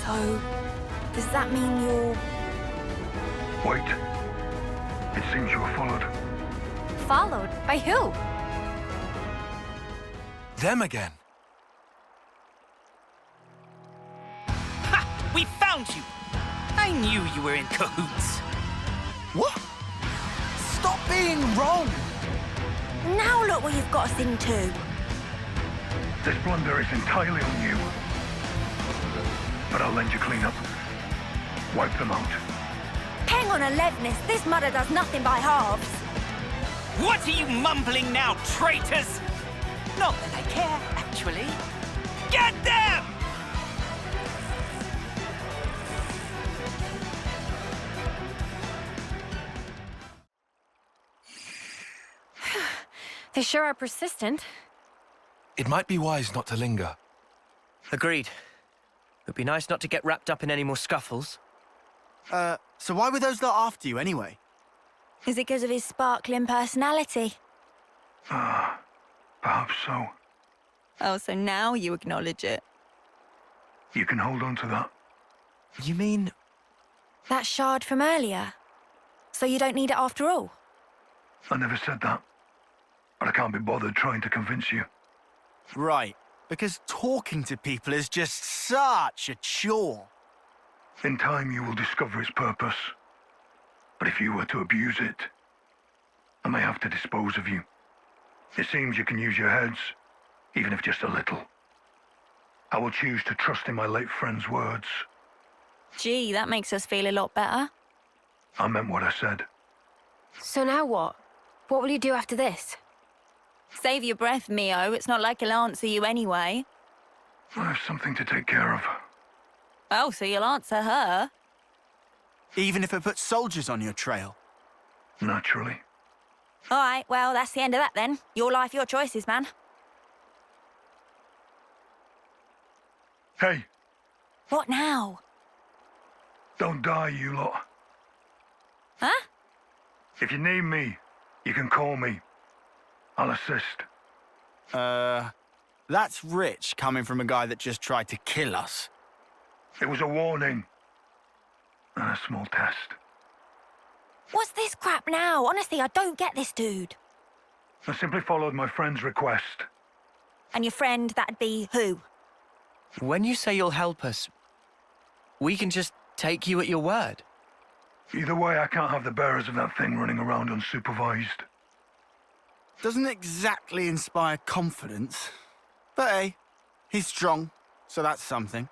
So... does that mean you're... Wait. It seems you were followed. Followed? By who? Them again. Ha! We found you! I knew you were in cahoots. What? Stop being wrong! Now look what you've got us into. This blunder is entirely on you. But I'll lend you clean up. Wipe them out. Hang on, Alevnis, this mother does nothing by halves. What are you mumbling now, traitors? Not that I care, actually. Get them! They sure are persistent. It might be wise not to linger. Agreed. It'd be nice not to get wrapped up in any more scuffles. So why were those lot after you anyway? Is it because of his sparkling personality? Perhaps so. Oh, so now you acknowledge it. You can hold on to that. You mean... That shard from earlier? So you don't need it after all? I never said that. But I can't be bothered trying to convince you. Right, because talking to people is just such a chore. In time, you will discover its purpose. But if you were to abuse it, I may have to dispose of you. It seems you can use your heads, even if just a little. I will choose to trust in my late friend's words. Gee, that makes us feel a lot better. I meant what I said. So now what? What will you do after this? Save your breath, Mio. It's not like he'll answer you anyway. I have something to take care of. Oh, so you'll answer her? Even if it puts soldiers on your trail? Naturally. All right, well, that's the end of that then. Your life, your choices, man. Hey, What now? don't die, you lot. Huh? If you need me, you can call me. I'll assist. That's rich coming from a guy that just tried to kill us. It was a warning. And a small test. What's this crap now? Honestly, I don't get this dude. I simply followed my friend's request. And your friend, that'd be who? When you say you'll help us, we can just take you at your word. Either way, I can't have the bearers of that thing running around unsupervised. Doesn't exactly inspire confidence. But hey, he's strong, so that's something.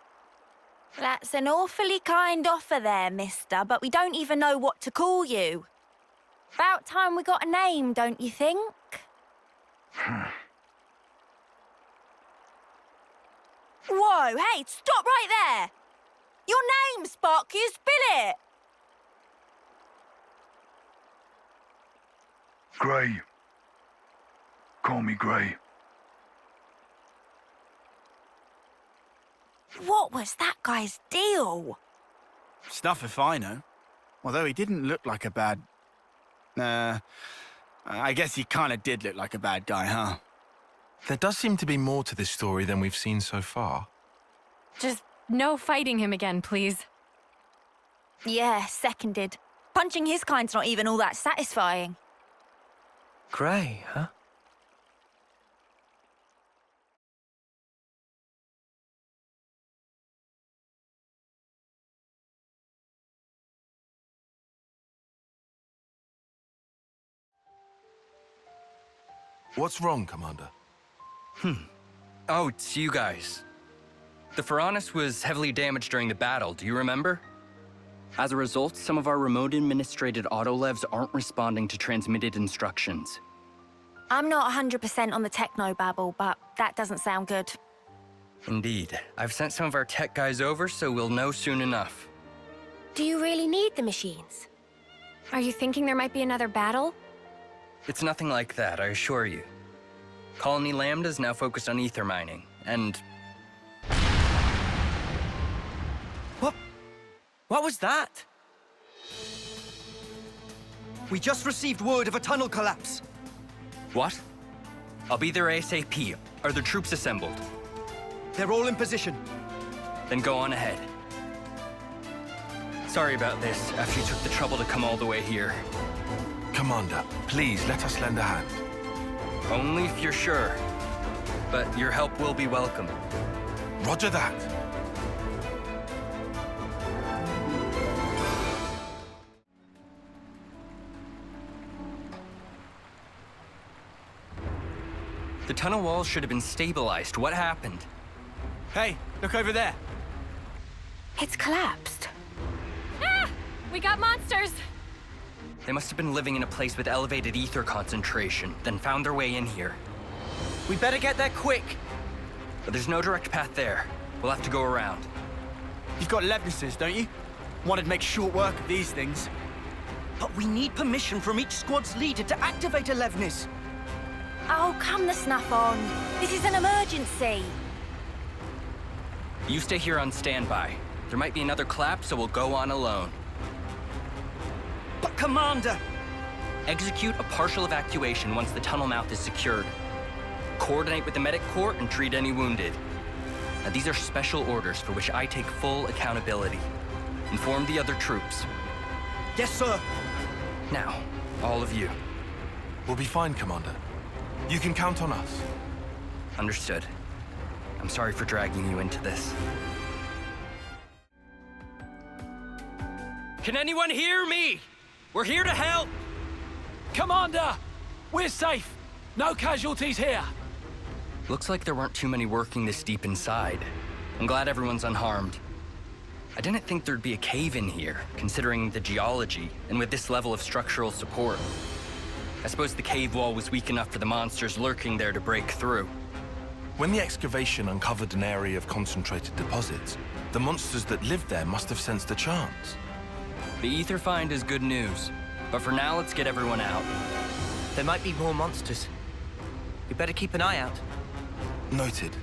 That's an awfully kind offer there, mister, but we don't even know what to call you. About time we got a name, don't you think? Whoa, hey, stop right there! Your name, Spock, you spill it! Grey. Call me Grey. What was that guy's deal? Stuff if I know. Although he didn't look like a bad... I guess he kind of did look like a bad guy, huh? There does seem to be more to this story than we've seen so far. Just no fighting him again, please. Yeah, seconded. Punching his kind's not even all that satisfying. Grey, huh? What's wrong, Commander? Oh, it's you guys. The Pharaonis was heavily damaged during the battle, do you remember? As a result, some of our remote-administrated autolevs aren't responding to transmitted instructions. I'm not 100% on the techno-babble, but that doesn't sound good. Indeed. I've sent some of our tech guys over, so we'll know soon enough. Do you really need the machines? Are you thinking there might be another battle? It's nothing like that, I assure you. Colony Lambda is now focused on ether mining, and... What was that? We just received word of a tunnel collapse. What? I'll be there ASAP. Are the troops assembled? They're all in position. Then go on ahead. Sorry about this, after you took the trouble to come all the way here. Commander, please let us lend a hand. Only if you're sure. But your help will be welcome. Roger that. The tunnel walls should have been stabilized. What happened? Hey, look over there. It's collapsed. Ah! We got monsters! They must have been living in a place with elevated ether concentration, then found their way in here. We better get there quick. But there's no direct path there. We'll have to go around. You've got Levnesses, don't you? Wanted to make short work of these things. But we need permission from each squad's leader to activate a Levnis. Oh, come the snuff on. This is an emergency. You stay here on standby. There might be another collapse, so we'll go on alone. But Commander! Execute a partial evacuation once the tunnel mouth is secured. Coordinate with the medic corps and treat any wounded. Now, these are special orders for which I take full accountability. Inform the other troops. Yes, sir. Now, all of you. We'll be fine, Commander. You can count on us. Understood. I'm sorry for dragging you into this. Can anyone hear me? We're here to help! Commander! We're safe! No casualties here! Looks like there weren't too many working this deep inside. I'm glad everyone's unharmed. I didn't think there'd be a cave in here, considering the geology, and with this level of structural support. I suppose the cave wall was weak enough for the monsters lurking there to break through. When the excavation uncovered an area of concentrated deposits, the monsters that lived there must have sensed a chance. The ether find is good news, but for now, let's get everyone out. There might be more monsters. You better keep an eye out. Noted.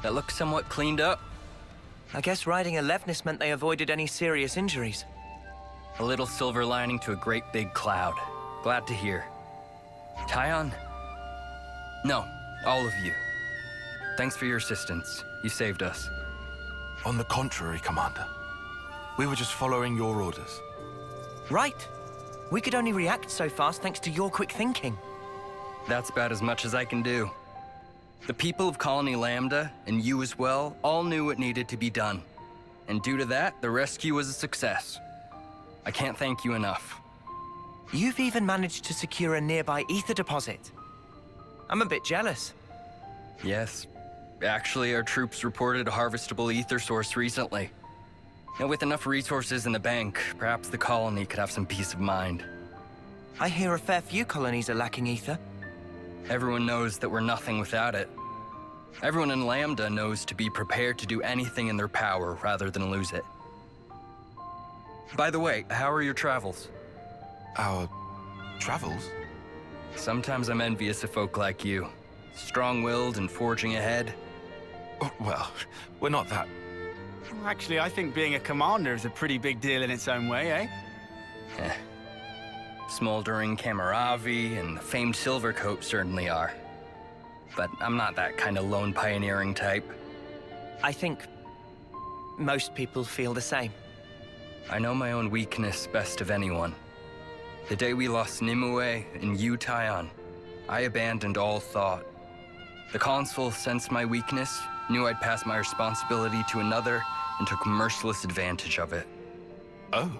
That looks somewhat cleaned up. I guess riding a Levnis meant they avoided any serious injuries. A little silver lining to a great big cloud. Glad to hear. Tyon? No, all of you. Thanks for your assistance. You saved us. On the contrary, Commander. We were just following your orders. Right. We could only react so fast thanks to your quick thinking. That's about as much as I can do. The people of Colony Lambda, and you as well, all knew what needed to be done. And due to that, the rescue was a success. I can't thank you enough. You've even managed to secure a nearby ether deposit. I'm a bit jealous. Yes. Actually, our troops reported a harvestable ether source recently. And with enough resources in the bank, perhaps the colony could have some peace of mind. I hear a fair few colonies are lacking ether. Everyone knows that we're nothing without it. Everyone in Lambda knows to be prepared to do anything in their power rather than lose it. By the way, how are your travels? Our travels? Sometimes I'm envious of folk like you. Strong-willed and forging ahead. Oh, well, we're not that. Actually, I think being a commander is a pretty big deal in its own way, eh? Smoldering Camaravi and the famed Silvercoat certainly are. But I'm not that kind of lone pioneering type. I think most people feel the same. I know my own weakness best of anyone. The day we lost Nimue and you, Tyon, I abandoned all thought. The Consul sensed my weakness, knew I'd pass my responsibility to another, and took merciless advantage of it. Oh.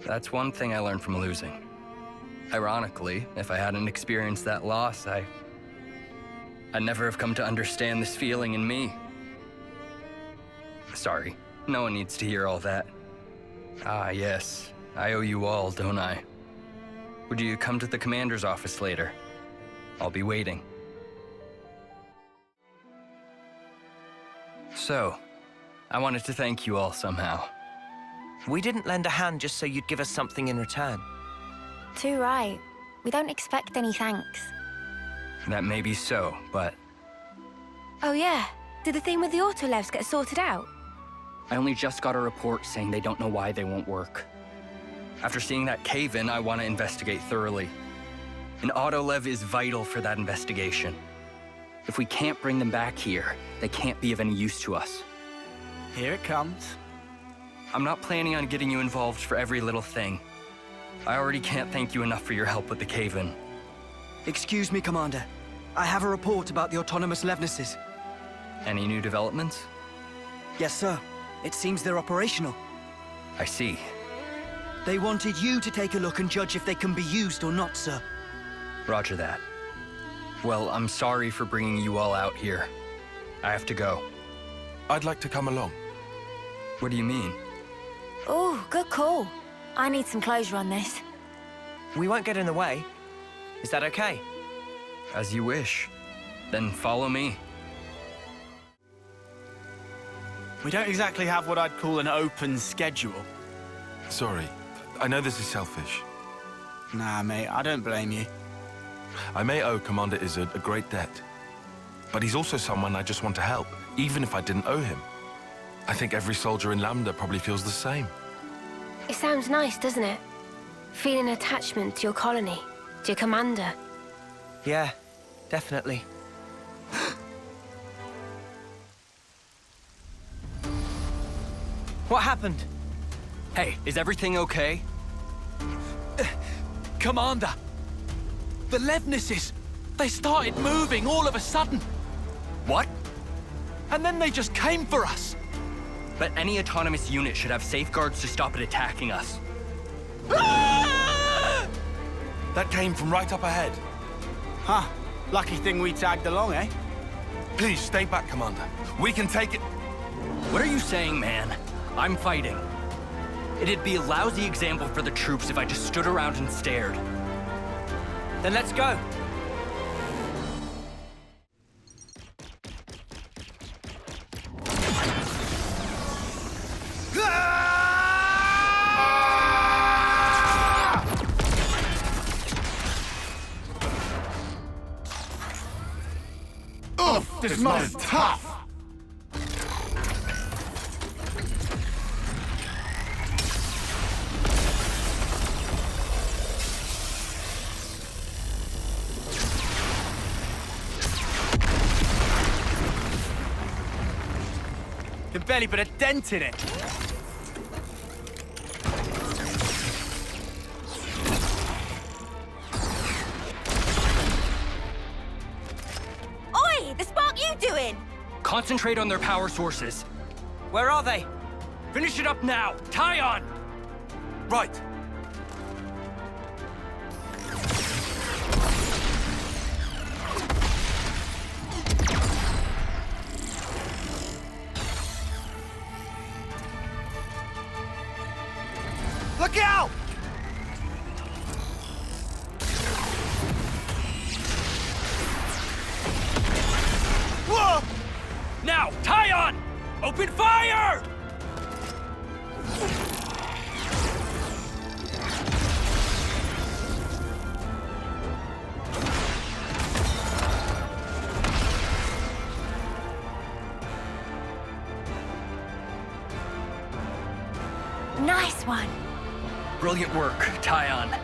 That's one thing I learned from losing. Ironically, if I hadn't experienced that loss, I'd never have come to understand this feeling in me. Sorry, no one needs to hear all that. Ah, yes, I owe you all, don't I? Would you come to the commander's office later? I'll be waiting. So, I wanted to thank you all somehow. We didn't lend a hand just so you'd give us something in return. Too right. We don't expect any thanks. That may be so, but Oh yeah, did the thing with the autolevs get sorted out? I only just got a report saying they don't know why they won't work. After seeing that cave-in, I want to investigate thoroughly. An autolev is vital for that investigation. If we can't bring them back here, they can't be of any use to us. Here it comes. I'm not planning on getting you involved for every little thing. I already can't thank you enough for your help with the cave-in. Excuse me, Commander. I have a report about the autonomous Levnesses. Any new developments? Yes, sir. It seems they're operational. I see. They wanted you to take a look and judge if they can be used or not, sir. Roger that. Well, I'm sorry for bringing you all out here. I have to go. I'd like to come along. What do you mean? Oh, good call. I need some closure on this. We won't get in the way. Is that okay? As you wish. Then follow me. We don't exactly have what I'd call an open schedule. Sorry. I know this is selfish. Nah, mate, I don't blame you. I may owe Commander Izzard a great debt. But he's also someone I just want to help, even if I didn't owe him. I think every soldier in Lambda probably feels the same. It sounds nice, doesn't it? Feeling attachment to your colony, to your commander. Yeah, definitely. What happened? Hey, is everything okay? Commander! The Levnesses, they started moving all of a sudden. What? And then they just came for us. But any autonomous unit should have safeguards to stop it attacking us. That came from right up ahead. Huh. Lucky thing we tagged along, eh? Please, stay back, Commander. We can take it... What are you saying, man? I'm fighting. It'd be a lousy example for the troops if I just stood around and stared. Then let's go. This mod is tough! Can barely put a dent in it. Oi! The spark you doing? Concentrate on their power sources. Where are they? Finish it up now! Tyon! Right. Look out! Whoa! Now, Tyon! Open fire! Nice one. Brilliant work, Tyon.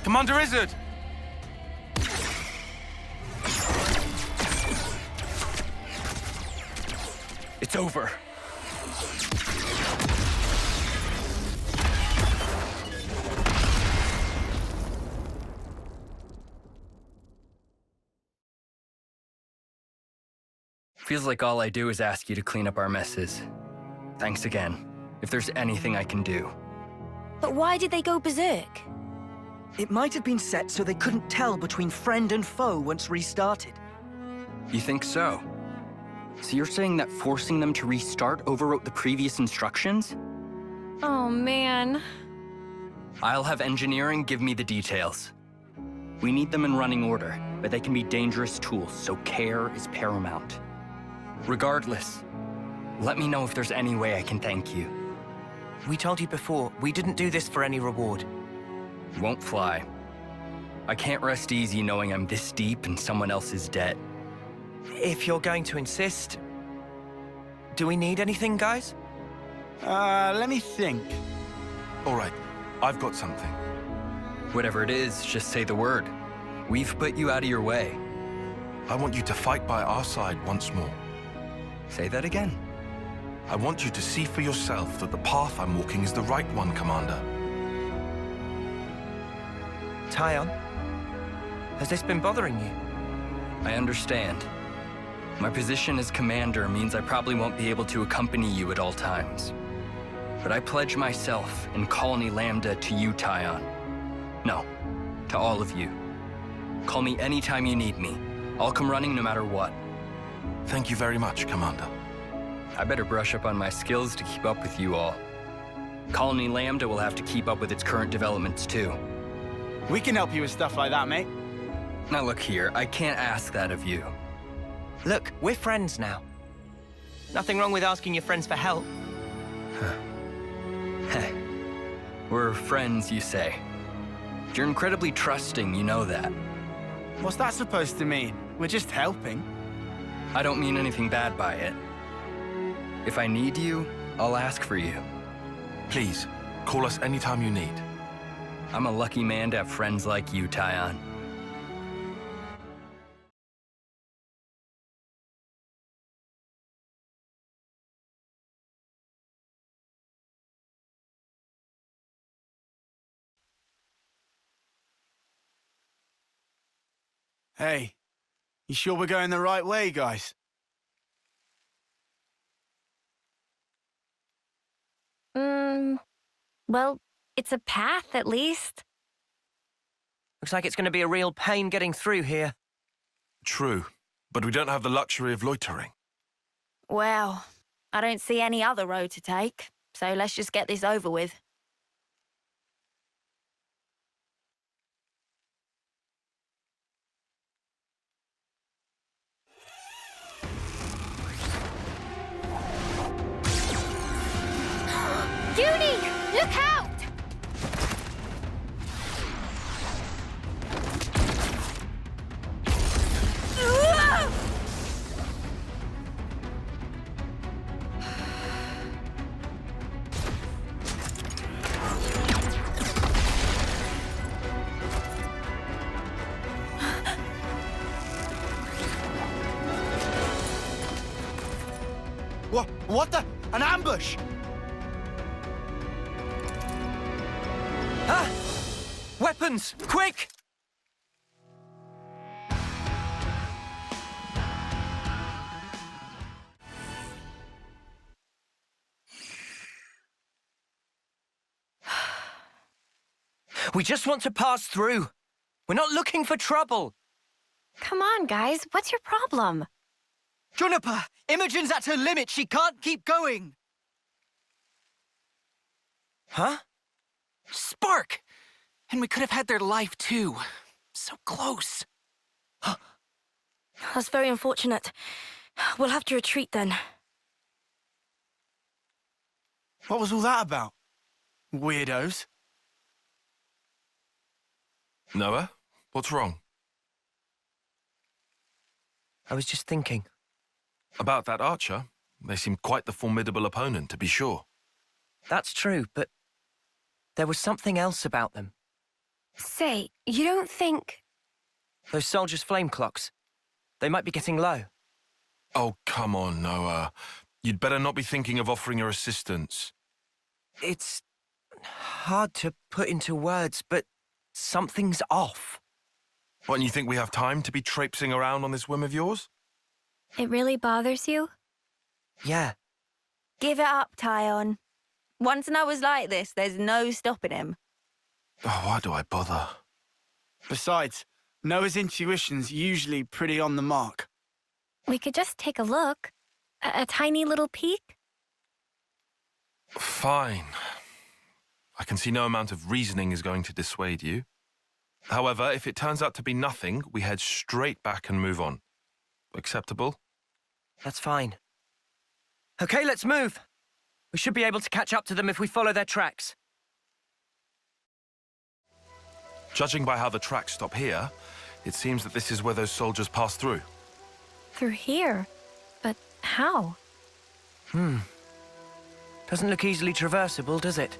Commander Izzard! It's over. Feels like all I do is ask you to clean up our messes. Thanks again. If there's anything I can do. But why did they go berserk? It might have been set so they couldn't tell between friend and foe once restarted. You think so? So you're saying that forcing them to restart overwrote the previous instructions? Oh, man. I'll have engineering give me the details. We need them in running order, but they can be dangerous tools, so care is paramount. Regardless, let me know if there's any way I can thank you. We told you before, we didn't do this for any reward. Won't fly. I can't rest easy knowing I'm this deep in someone else's debt. If you're going to insist, do we need anything, guys? Let me think. All right, I've got something. Whatever it is, just say the word. We've put you out of your way. I want you to fight by our side once more. Say that again. I want you to see for yourself that the path I'm walking is the right one, Commander. Tyon, has this been bothering you? I understand. My position as commander means I probably won't be able to accompany you at all times. But I pledge myself and Colony Lambda to you, Tyon. No, to all of you. Call me anytime you need me. I'll come running no matter what. Thank you very much, Commander. I better brush up on my skills to keep up with you all. Colony Lambda will have to keep up with its current developments too. We can help you with stuff like that, mate. Now look here, I can't ask that of you. Look, we're friends now. Nothing wrong with asking your friends for help. We're friends, you say. You're incredibly trusting, you know that. What's that supposed to mean? We're just helping. I don't mean anything bad by it. If I need you, I'll ask for you. Please, call us anytime you need. I'm a lucky man to have friends like you, Tyon. Hey, you sure we're going the right way, guys? Well, it's a path at least. Looks like it's going to be a real pain getting through here. True, but we don't have the luxury of loitering. Well, I don't see any other road to take, so let's just get this over with. Junie, look out! What the? An ambush! Ah! Weapons! Quick! We just want to pass through. We're not looking for trouble. Come on, guys. What's your problem? Juniper! Imogen's at her limit. She can't keep going. Huh? Spark! And we could have had their life too. So close. That's very unfortunate. We'll have to retreat then. What was all that about? Weirdos. Noah, what's wrong? I was just thinking. About that archer? They seem quite the formidable opponent, to be sure. That's true, but there was something else about them. Say, you don't think... Those soldiers' flame clocks. They might be getting low. Oh, come on, Noah. You'd better not be thinking of offering your assistance. It's hard to put into words, but something's off. What, and you think we have time to be traipsing around on this whim of yours? It really bothers you? Yeah. Give it up, Tyon. Once Noah's like this, there's no stopping him. Oh, why do I bother? Besides, Noah's intuition's usually pretty on the mark. We could just take a look. A tiny little peek? Fine. I can see no amount of reasoning is going to dissuade you. However, if it turns out to be nothing, we head straight back and move on. Acceptable? That's fine. Okay, let's move. We should be able to catch up to them if we follow their tracks. Judging by how the tracks stop here, it seems that this is where those soldiers passed through. Through here? But how? Doesn't look easily traversable, does it?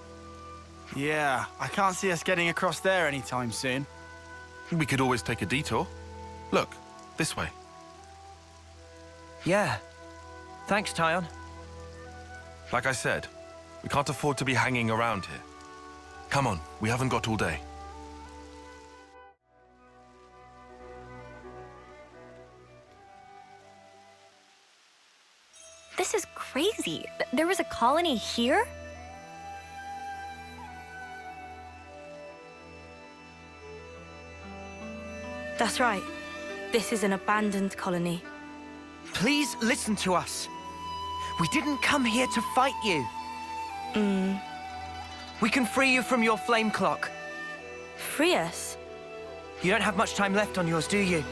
Yeah, I can't see us getting across there anytime soon. We could always take a detour. Look, this way. Yeah. Thanks, Tyon. Like I said, we can't afford to be hanging around here. Come on, we haven't got all day. This is crazy. There was a colony here? That's right. This is an abandoned colony. Please listen to us. We didn't come here to fight you. We can free you from your flame clock. Free us? You don't have much time left on yours, do you?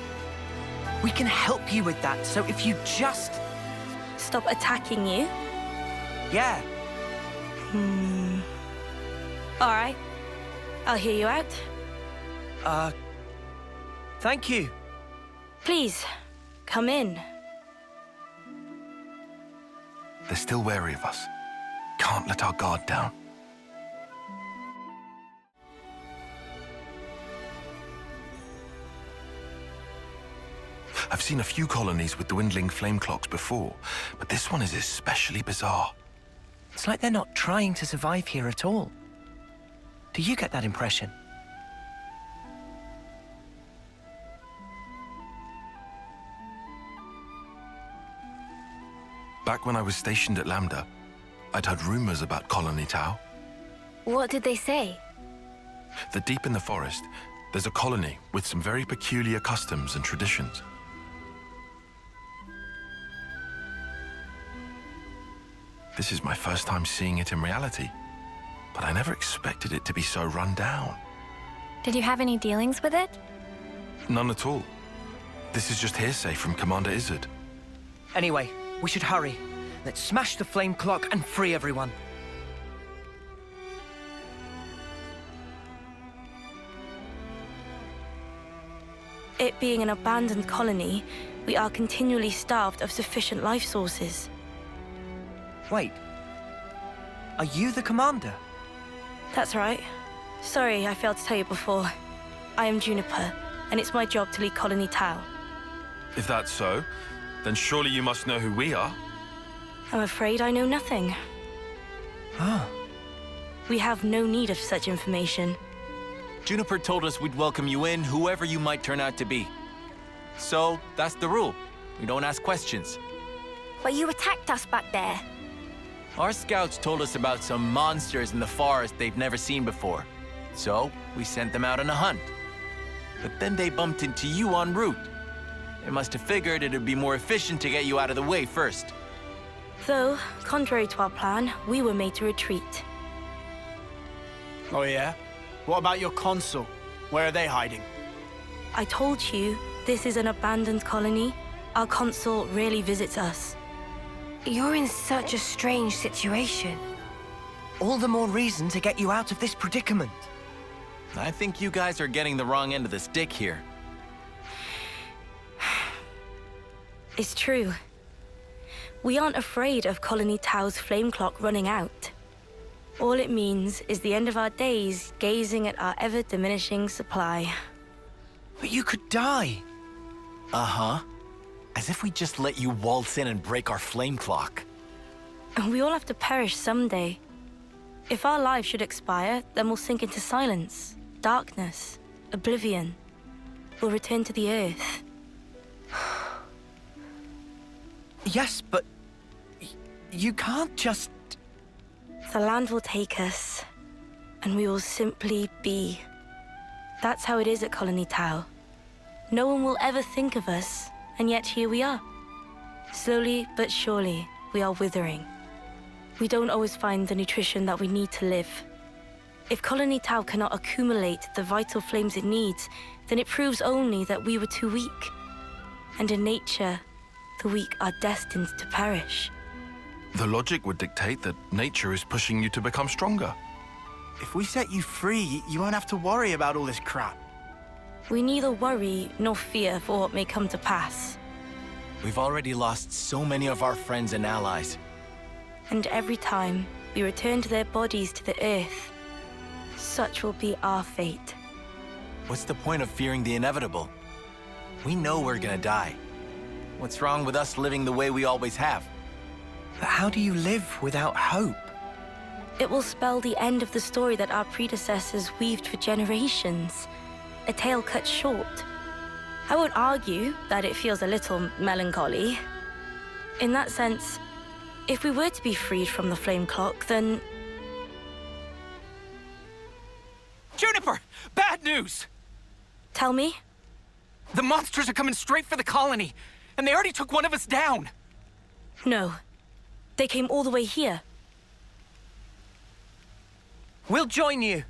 We can help you with that, so if you just... Stop attacking you? Yeah. All right. I'll hear you out. Thank you. Please, come in. they're still wary of us. Can't let our guard down. I've seen a few colonies with dwindling flame clocks before, but this one is especially bizarre. It's like they're not trying to survive here at all. Do you get that impression? Back when I was stationed at Lambda, I'd heard rumors about Colony Tau. What did they say? That deep in the forest, there's a colony with some very peculiar customs and traditions. This is my first time seeing it in reality, but I never expected it to be so run down. Did you have any dealings with it? None at all. This is just hearsay from Commander Izzard. Anyway, we should hurry. Let's smash the flame clock and free everyone. It being an abandoned colony, we are continually starved of sufficient life sources. Wait. Are you the commander? That's right. Sorry, I failed to tell you before. I am Juniper, and it's my job to lead Colony Tau. If that's so, then surely you must know who we are. I'm afraid I know nothing. Ah. We have no need of such information. Juniper told us we'd welcome you in, whoever you might turn out to be. So, that's the rule. We don't ask questions. But you attacked us back there. Our scouts told us about some monsters in the forest they've never seen before. So, we sent them out on a hunt. But then they bumped into you en route. They must have figured it'd be more efficient to get you out of the way first. Though, contrary to our plan, we were made to retreat. Oh yeah? What about your consul? Where are they hiding? I told you, this is an abandoned colony. Our consul rarely visits us. You're in such a strange situation. All the more reason to get you out of this predicament. I think you guys are getting the wrong end of the stick here. It's true. We aren't afraid of Colony Tau's flame clock running out. All it means is the end of our days gazing at our ever-diminishing supply. But you could die. Uh-huh. As if we just let you waltz in and break our flame clock. And we all have to perish someday. If our lives should expire, then we'll sink into silence, darkness, oblivion. We'll return to the Earth. Yes, but you can't just... The land will take us, and we will simply be. That's how it is at Colony Tau. No one will ever think of us, and yet here we are. Slowly but surely, we are withering. We don't always find the nutrition that we need to live. If Colony Tau cannot accumulate the vital flames it needs, then it proves only that we were too weak. And in nature, the weak are destined to perish. The logic would dictate that nature is pushing you to become stronger. If we set you free, you won't have to worry about all this crap. We neither worry nor fear for what may come to pass. We've already lost so many of our friends and allies. And every time we return to their bodies to the Earth, such will be our fate. What's the point of fearing the inevitable? We know we're gonna die. What's wrong with us living the way we always have? But how do you live without hope? It will spell the end of the story that our predecessors weaved for generations. A tale cut short. I won't argue that it feels a little melancholy. In that sense, if we were to be freed from the flame clock, then... Juniper! Bad news! Tell me? The monsters are coming straight for the colony, and they already took one of us down. No. They came all the way here. We'll join you.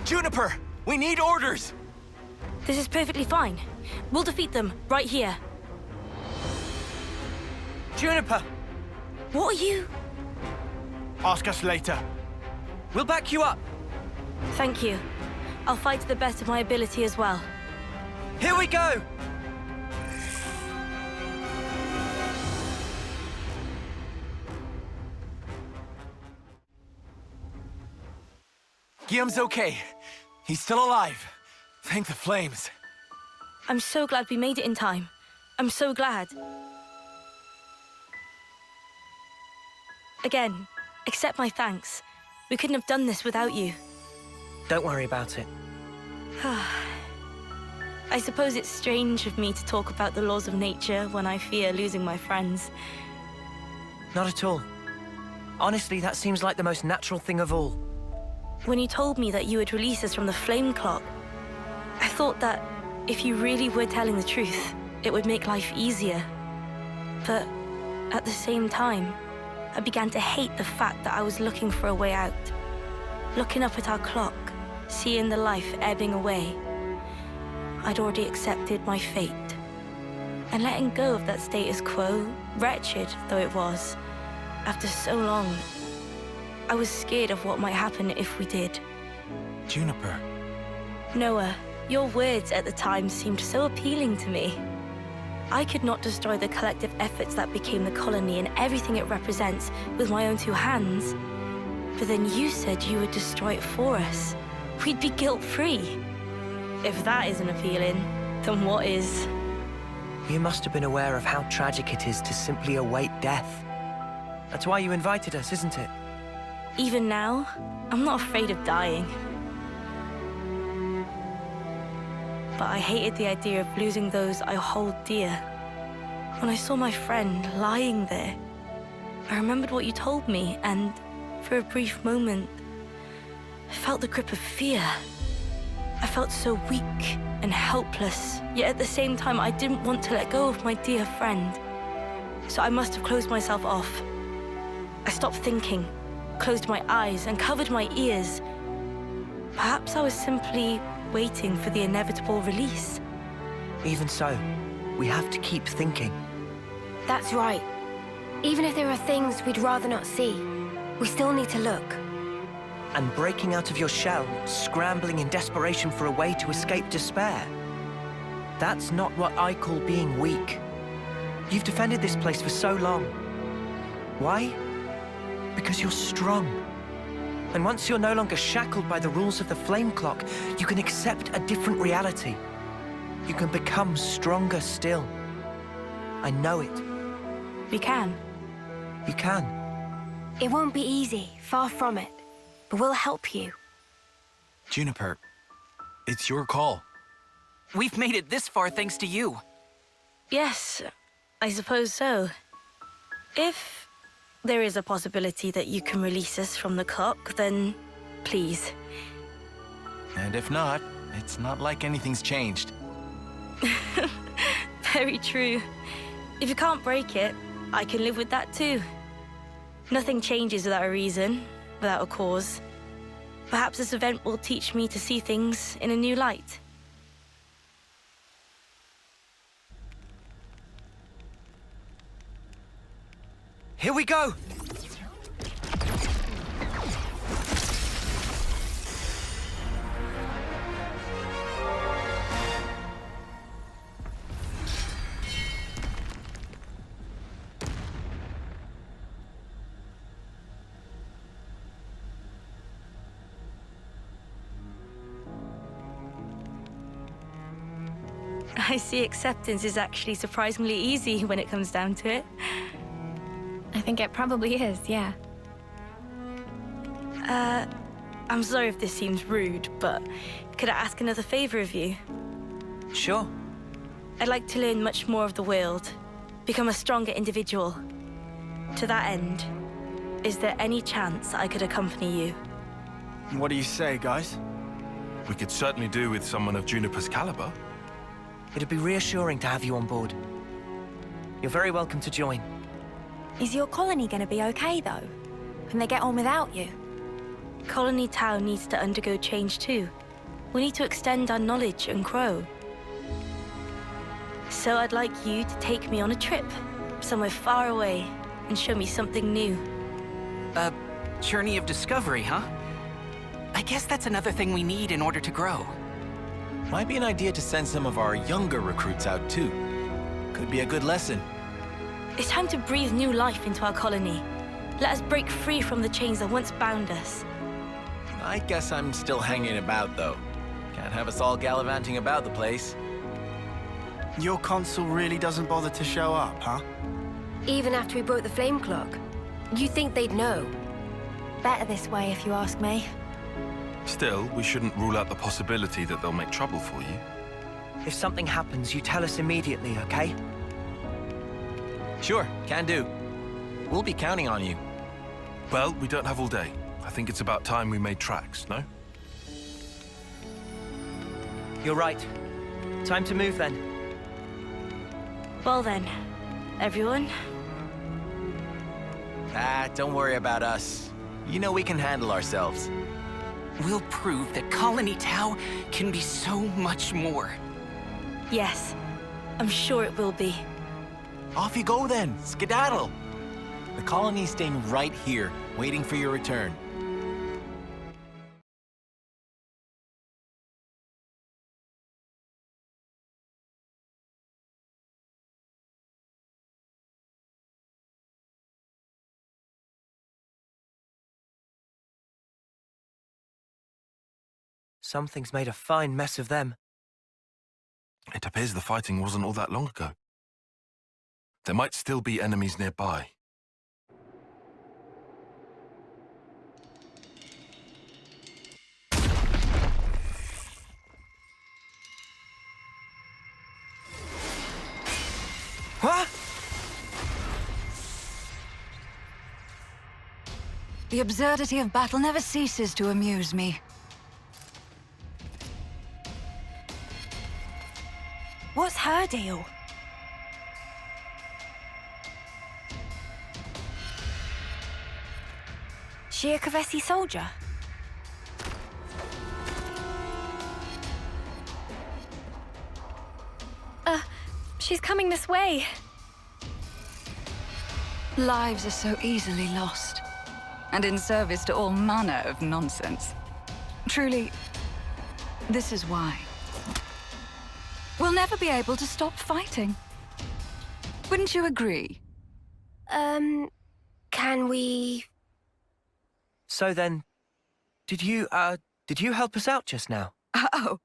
Juniper! We need orders! This is perfectly fine. We'll defeat them, right here. Juniper! What are you? Ask us later. We'll back you up. Thank you. I'll fight to the best of my ability as well. Here we go! Guillaume's okay. He's still alive. Thank the flames. I'm so glad we made it in time. I'm so glad. Again, accept my thanks. We couldn't have done this without you. Don't worry about it. I suppose it's strange of me to talk about the laws of nature when I fear losing my friends. Not at all. Honestly, that seems like the most natural thing of all. When you told me that you would release us from the flame clock, I thought that if you really were telling the truth, it would make life easier. But at the same time, I began to hate the fact that I was looking for a way out. Looking up at our clock, seeing the life ebbing away, I'd already accepted my fate. And letting go of that status quo, wretched though it was, after so long, I was scared of what might happen if we did. Juniper. Noah, your words at the time seemed so appealing to me. I could not destroy the collective efforts that became the colony and everything it represents with my own two hands. But then you said you would destroy it for us. We'd be guilt-free. If that isn't appealing, then what is? You must have been aware of how tragic it is to simply await death. That's why you invited us, isn't it? Even now, I'm not afraid of dying. But I hated the idea of losing those I hold dear. When I saw my friend lying there, I remembered what you told me, and for a brief moment, I felt the grip of fear. I felt so weak and helpless, yet at the same time, I didn't want to let go of my dear friend. So I must have closed myself off. I stopped thinking, closed my eyes, and covered my ears. Perhaps I was simply waiting for the inevitable release. Even so, we have to keep thinking. That's right. Even if there are things we'd rather not see, we still need to look. And breaking out of your shell, scrambling in desperation for a way to escape despair. That's not what I call being weak. You've defended this place for so long. Why? Because you're strong. And once you're no longer shackled by the rules of the flame clock, you can accept a different reality. You can become stronger still. I know it. We can. You can. It won't be easy, far from it. But we'll help you. Juniper, it's your call. We've made it this far thanks to you. Yes, I suppose so. If there is a possibility that you can release us from the clock, then please. And if not, it's not like anything's changed. Very true. If you can't break it, I can live with that too. Nothing changes without a reason, without a cause. Perhaps this event will teach me to see things in a new light. Here we go! I see acceptance is actually surprisingly easy when it comes down to it. I think it probably is, yeah. I'm sorry if this seems rude, but could I ask another favor of you? Sure. I'd like to learn much more of the world, become a stronger individual. To that end, is there any chance I could accompany you? What do you say, guys? We could certainly do with someone of Juniper's caliber. It'd be reassuring to have you on board. You're very welcome to join. Is your colony gonna be okay, though? Can they get on without you? Colony Tau needs to undergo change too. We need to extend our knowledge and grow. So I'd like you to take me on a trip, somewhere far away, and show me something new. A journey of discovery, huh? I guess that's another thing we need in order to grow. Might be an idea to send some of our younger recruits out too. Could be a good lesson. It's time to breathe new life into our colony. Let us break free from the chains that once bound us. I guess I'm still hanging about, though. Can't have us all gallivanting about the place. Your consul really doesn't bother to show up, huh? Even after we broke the flame clock, you think they'd know? Better this way, if you ask me. Still, we shouldn't rule out the possibility that they'll make trouble for you. If something happens, you tell us immediately, okay? Sure, can do. We'll be counting on you. Well, we don't have all day. I think it's about time we made tracks, no? You're right. Time to move then. Well then, everyone. Don't worry about us. You know we can handle ourselves. We'll prove that Colony Tau can be so much more. Yes, I'm sure it will be. Off you go then, skedaddle. The colony's staying right here, waiting for your return. Something's made a fine mess of them. It appears the fighting wasn't all that long ago. There might still be enemies nearby. Huh? The absurdity of battle never ceases to amuse me. What's her deal? She a Kavesi soldier? She's coming this way. Lives are so easily lost, and in service to all manner of nonsense. Truly, this is why. We'll never be able to stop fighting. Wouldn't you agree? Can we... So then, did you help us out just now? Oh,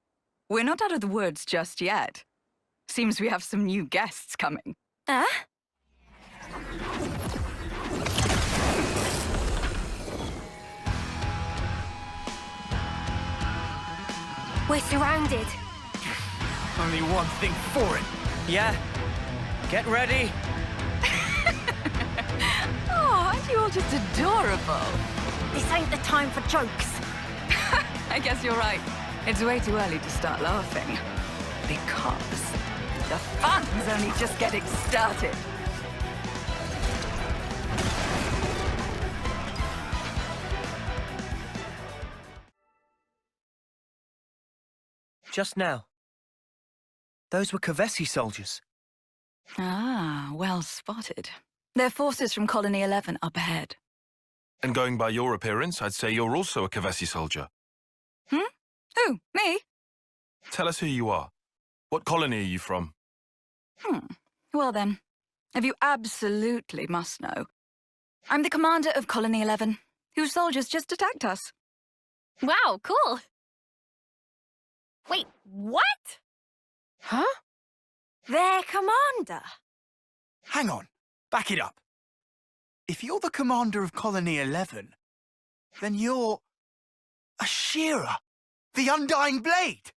we're not out of the woods just yet. Seems we have some new guests coming. We're surrounded. Only one thing for it. Yeah. Get ready. Oh, aren't you all just adorable? This ain't the time for jokes. I guess you're right. It's way too early to start laughing. Because the fun's only just getting started. Just now. Those were Kavesi soldiers. Ah, well spotted. They're forces from Colony 11 up ahead. And going by your appearance, I'd say you're also a Kavesi soldier. Who? Me? Tell us who you are. What colony are you from? Well then, if you absolutely must know, I'm the commander of Colony 11, whose soldiers just attacked us. Wow, cool. Wait, what? Huh? Their commander? Hang on. Back it up. If you're the commander of Colony 11, then you're... Ashira, the Undying Blade!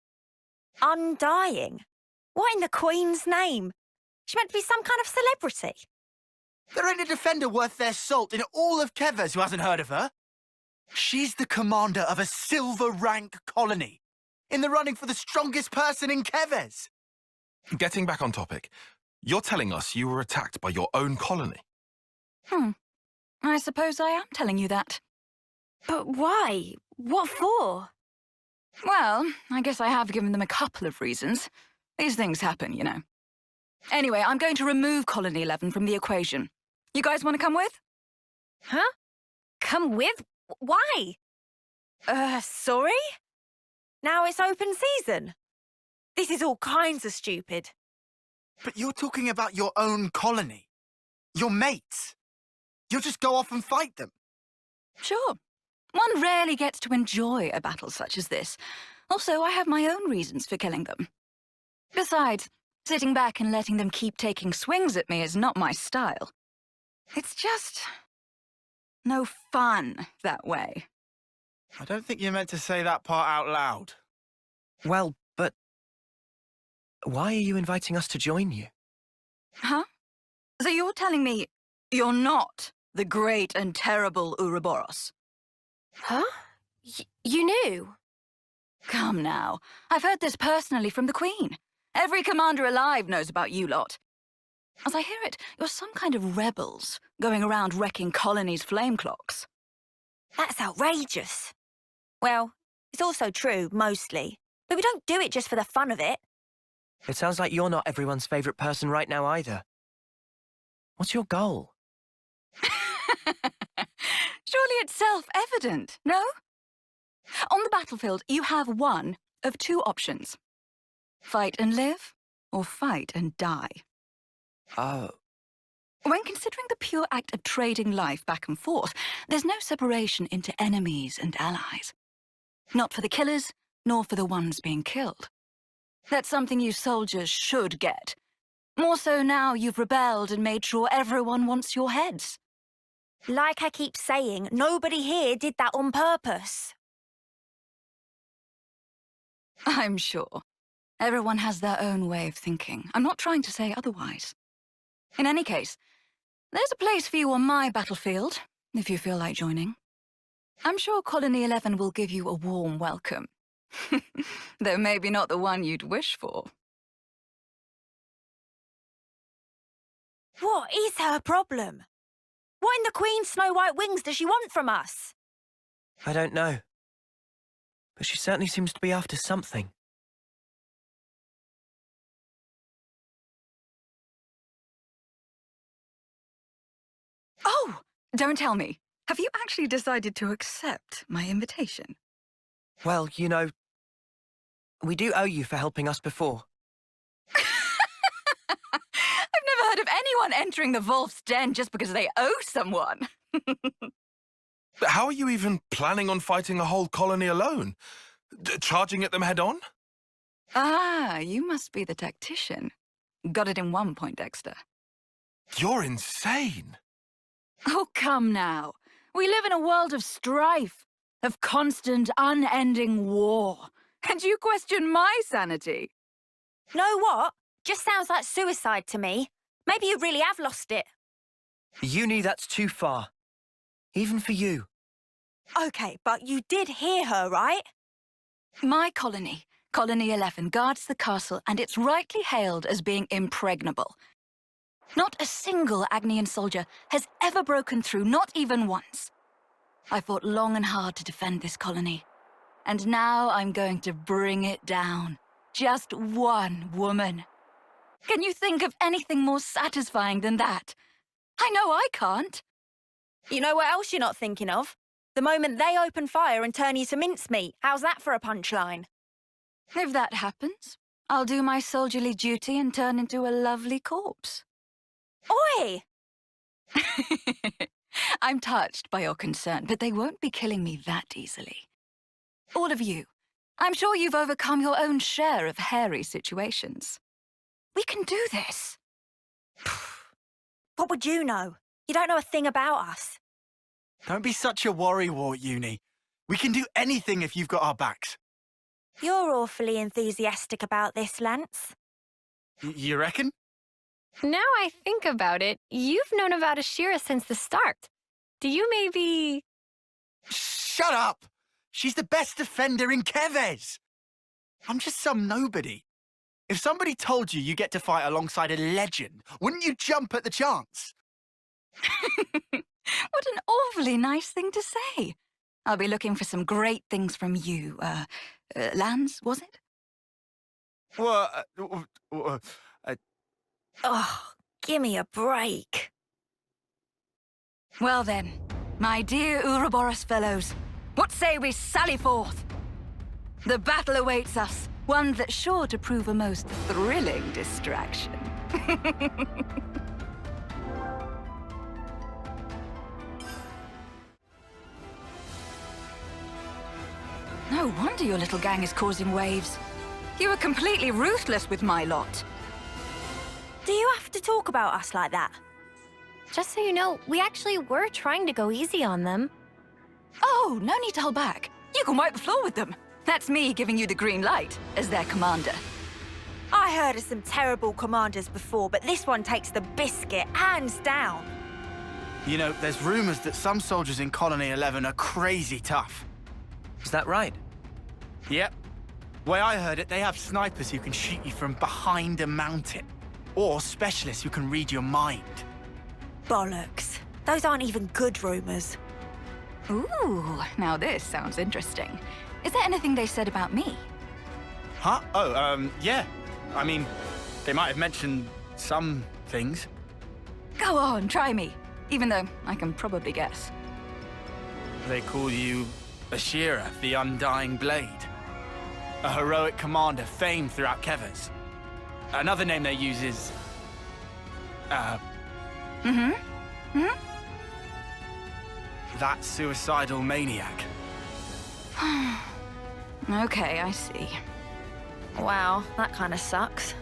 Undying? What in the Queen's name? She's meant to be some kind of celebrity. There ain't a defender worth their salt in all of Kevers who hasn't heard of her. She's the commander of a silver rank colony, in the running for the strongest person in Kevers. Getting back on topic, you're telling us you were attacked by your own colony? I suppose I am telling you that. But why? What for? Well, I guess I have given them a couple of reasons. These things happen, you know. Anyway, I'm going to remove Colony 11 from the equation. You guys want to come with? Huh? Come with? Why? Sorry? Now it's open season. This is all kinds of stupid. But you're talking about your own colony. Your mates. You'll just go off and fight them. Sure. One rarely gets to enjoy a battle such as this. Also, I have my own reasons for killing them. Besides, sitting back and letting them keep taking swings at me is not my style. It's just no fun that way. I don't think you're meant to say that part out loud. Well, but why are you inviting us to join you? Huh? So you're telling me you're not the great and terrible Ouroboros? Huh? You knew? Come now. I've heard this personally from the Queen. Every commander alive knows about you lot. As I hear it, you're some kind of rebels, going around wrecking colonies' flame clocks. That's outrageous. Well, it's also true, mostly. But we don't do it just for the fun of it. It sounds like you're not everyone's favorite person right now either. What's your goal? Surely it's self-evident, no? On the battlefield, you have one of two options. Fight and live, or fight and die. Oh. When considering the pure act of trading life back and forth, there's no separation into enemies and allies. Not for the killers, nor for the ones being killed. That's something you soldiers should get. More so now you've rebelled and made sure everyone wants your heads. Like I keep saying, nobody here did that on purpose. I'm sure. Everyone has their own way of thinking. I'm not trying to say otherwise. In any case, there's a place for you on my battlefield, if you feel like joining. I'm sure Colony 11 will give you a warm welcome. Though maybe not the one you'd wish for. What is her problem? What in the Queen's Snow White wings does she want from us? I don't know. But she certainly seems to be after something. Oh, don't tell me. Have you actually decided to accept my invitation? Well, you know, we do owe you for helping us before. I've never heard of anyone entering the Wolf's Den just because they owe someone. But how are you even planning on fighting a whole colony alone? Charging at them head on? Ah, you must be the tactician. Got it in one point, Dexter. You're insane. Oh, come now. We live in a world of strife, of constant, unending war. And you question my sanity? Know what? Just sounds like suicide to me. Maybe you really have lost it. Uni, that's too far. Even for you. Okay, but you did hear her, right? My colony, Colony 11, guards the castle, and it's rightly hailed as being impregnable. Not a single Agnian soldier has ever broken through, not even once. I fought long and hard to defend this colony. And now I'm going to bring it down. Just one woman. Can you think of anything more satisfying than that? I know I can't. You know what else you're not thinking of? The moment they open fire and turn you to mincemeat. How's that for a punchline? If that happens, I'll do my soldierly duty and turn into a lovely corpse. Oi! I'm touched by your concern, but they won't be killing me that easily. All of you, I'm sure you've overcome your own share of hairy situations. We can do this. What would you know? You don't know a thing about us. Don't be such a worrywart, Uni. We can do anything if you've got our backs. You're awfully enthusiastic about this, Lance. You reckon? Now I think about it, you've known about Ashira since the start. Do you maybe... Shut up! She's the best defender in Keves! I'm just some nobody. If somebody told you get to fight alongside a legend, wouldn't you jump at the chance? What an awfully nice thing to say. I'll be looking for some great things from you. Lance, was it? Oh, give me a break. Well then, my dear Ouroboros fellows, what say we sally forth? The battle awaits us, One that's sure to prove a most thrilling distraction. No wonder your little gang is causing waves. You were completely ruthless with my lot. Do you have to talk about us like that? Just so you know, we actually were trying to go easy on them. Oh, no need to hold back. You can wipe the floor with them. That's me giving you the green light as their commander. I heard of some terrible commanders before, but this one takes the biscuit, hands down. You know, there's rumors that some soldiers in Colony 11 are crazy tough. Is that right? Yep. Way I heard it, they have snipers who can shoot you from behind a mountain. Or specialists who can read your mind. Bollocks. Those aren't even good rumors. Ooh, now this sounds interesting. Is there anything they said about me? Huh? Oh, yeah. I mean, they might have mentioned some things. Go on, try me. Even though I can probably guess. They call you Ashira, the Undying Blade. A heroic commander famed throughout Kevers. Another name they use is... that suicidal maniac. Okay, I see. Wow, that kind of sucks.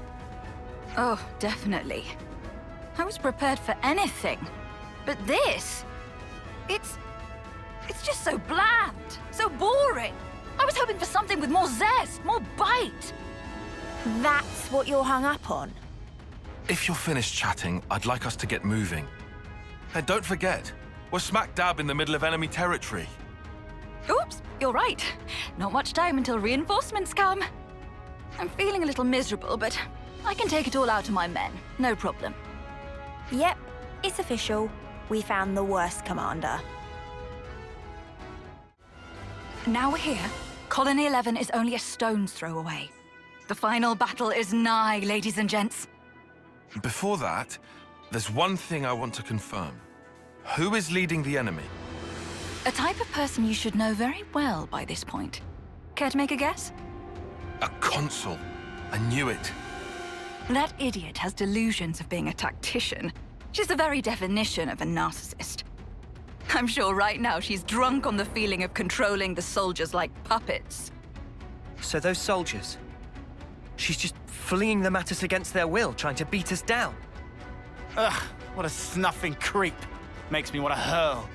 Oh, definitely. I was prepared for anything. But this... It's just so bland, so boring. I was hoping for something with more zest, more bite. That's what you're hung up on? If you're finished chatting, I'd like us to get moving. And don't forget, we're smack dab in the middle of enemy territory. Oops, you're right. Not much time until reinforcements come. I'm feeling a little miserable, but I can take it all out of my men. No problem. Yep, it's official. We found the worst commander. Now we're here. Colony 11 is only a stone's throw away. The final battle is nigh, ladies and gents. Before that, there's one thing I want to confirm. Who is leading the enemy? A type of person you should know very well by this point. Care to make a guess? A consul. I knew it. That idiot has delusions of being a tactician. She's the very definition of a narcissist. I'm sure right now she's drunk on the feeling of controlling the soldiers like puppets. So those soldiers, she's just flinging them at us against their will, trying to beat us down. Ugh, what a snuffing creep. Makes me want to hurl.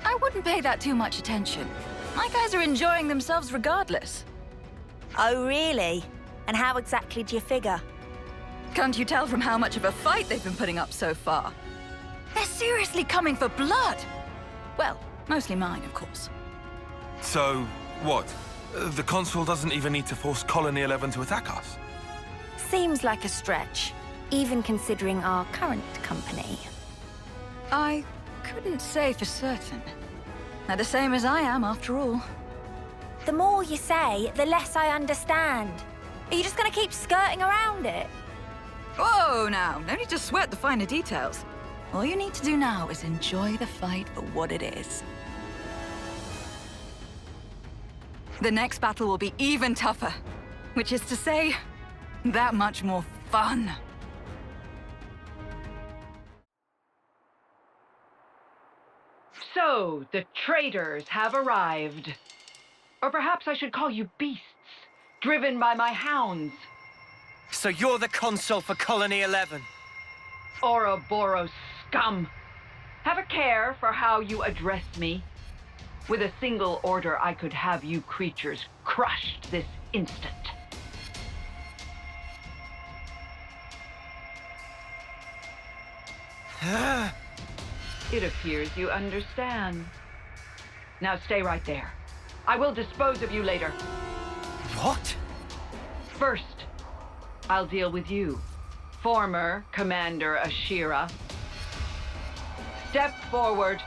I wouldn't pay that too much attention. My guys are enjoying themselves regardless. Oh, really? And how exactly do you figure? Can't you tell from how much of a fight they've been putting up so far? They're seriously coming for blood. Well, mostly mine, of course. So, what? The consul doesn't even need to force Colony 11 to attack us? Seems like a stretch, even considering our current company. I couldn't say for certain. They're the same as I am, after all. The more you say, the less I understand. Are you just gonna keep skirting around it? Whoa, now. No need to sweat the finer details. All you need to do now is enjoy the fight for what it is. The next battle will be even tougher. Which is to say, that much more fun. So, the traitors have arrived. Or perhaps I should call you beasts, driven by my hounds. So you're the consul for Colony 11? Ouroboros scum! Have a care for how you address me. With a single order, I could have you creatures crushed this instant. It appears you understand. Now stay right there. I will dispose of you later. What? First, I'll deal with you, former Commander Ashira. Step forward.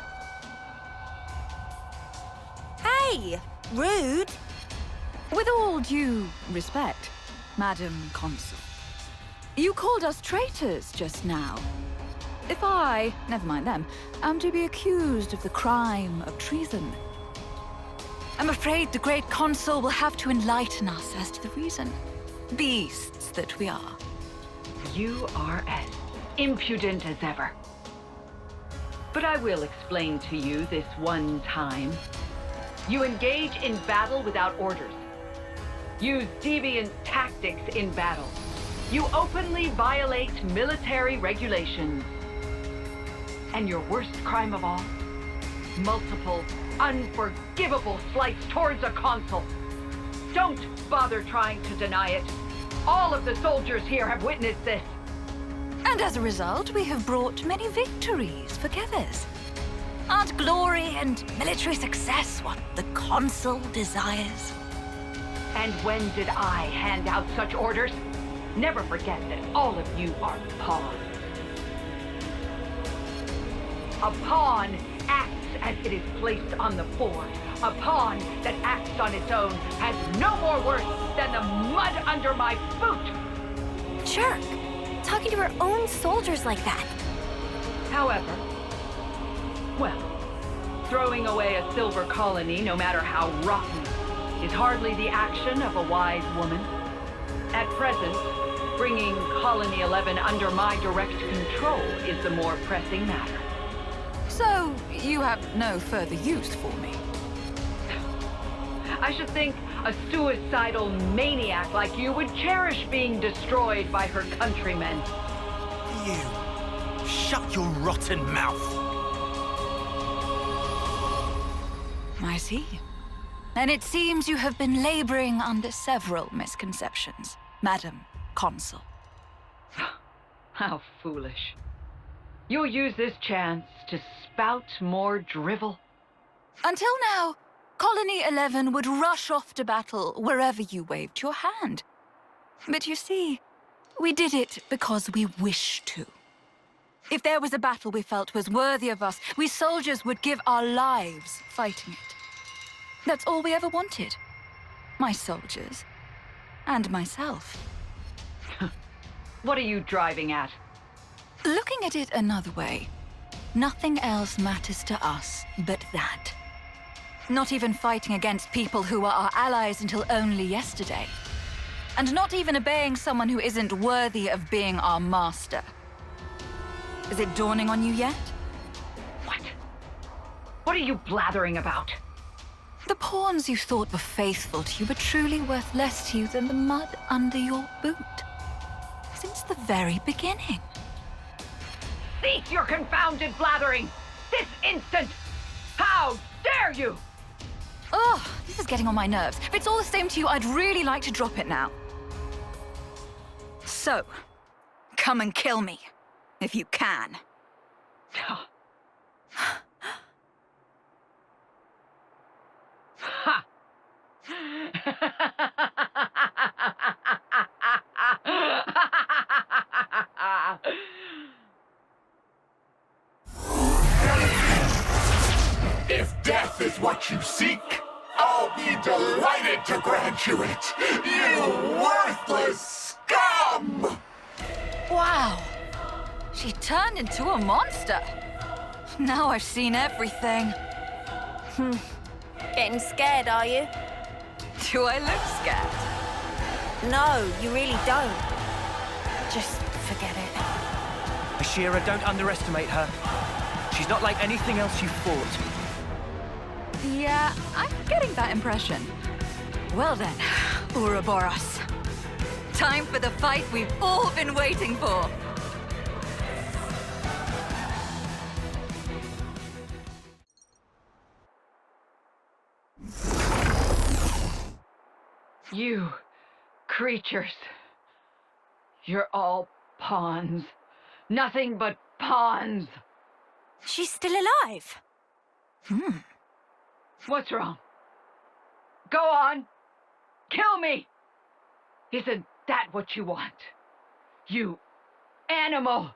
Hey, rude. With all due respect, Madam Consul, you called us traitors just now. If I, never mind them, am to be accused of the crime of treason, I'm afraid the Great Consul will have to enlighten us as to the reason. Beasts that we are. You are as impudent as ever. But I will explain to you this one time. You engage in battle without orders. Use deviant tactics in battle. You openly violate military regulations. And your worst crime of all? Multiple, unforgivable slights towards a consul. Don't bother trying to deny it. All of the soldiers here have witnessed this. And as a result, we have brought many victories for Kevers. Aren't glory and military success what the consul desires? And when did I hand out such orders? Never forget that all of you are pawns. A pawn acts as it is placed on the board. A pawn that acts on its own has no more worth than the mud under my boot. Jerk! Talking to her own soldiers like that. However, well, throwing away a silver colony, no matter how rotten, is hardly the action of a wise woman. At present, bringing Colony 11 under my direct control is the more pressing matter. So, you have no further use for me? I should think a suicidal maniac like you would cherish being destroyed by her countrymen. You. Shut your rotten mouth. I see. And it seems you have been laboring under several misconceptions, Madam Consul. How foolish. You'll use this chance to spout more drivel. Until now, Colony 11 would rush off to battle wherever you waved your hand. But you see, we did it because we wished to. If there was a battle we felt was worthy of us, we soldiers would give our lives fighting it. That's all we ever wanted. My soldiers. And myself. What are you driving at? Looking at it another way, nothing else matters to us but that. Not even fighting against people who were our allies until only yesterday. And not even obeying someone who isn't worthy of being our master. Is it dawning on you yet? What? What are you blathering about? The pawns you thought were faithful to you were truly worth less to you than the mud under your boot. Since the very beginning. Cease your confounded blathering! This instant! How dare you! Oh, this is getting on my nerves. If it's all the same to you, I'd really like to drop it now. So, come and kill me, if you can. Ha! If death is what you seek, I'll be delighted to grant you it, you worthless scum! Wow! She turned into a monster. Now I've seen everything. Getting scared, are you? Do I look scared? No, you really don't. Just forget it. Ashira, don't underestimate her. She's not like anything else you've fought. Yeah, I'm getting that impression. Well then, Ouroboros. Time for the fight we've all been waiting for. You creatures. You're all pawns. Nothing but pawns. She's still alive. What's wrong? Go on. Kill me. Isn't that what you want? You animal.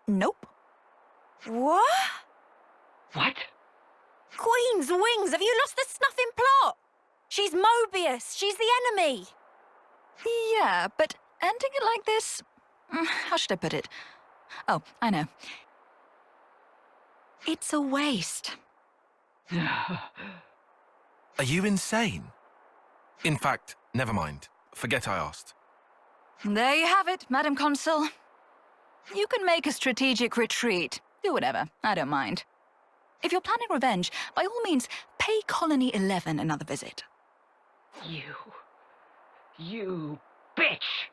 Nope. What? What? Queen's wings! Have you lost the snuffing plot? She's Mobius. She's the enemy. Yeah, but ending it like this... how should I put it? Oh, I know. It's a waste. Are you insane? In fact, never mind. Forget I asked. There you have it, Madam Consul. You can make a strategic retreat. Do whatever, I don't mind. If you're planning revenge, by all means, pay Colony 11 another visit. You bitch!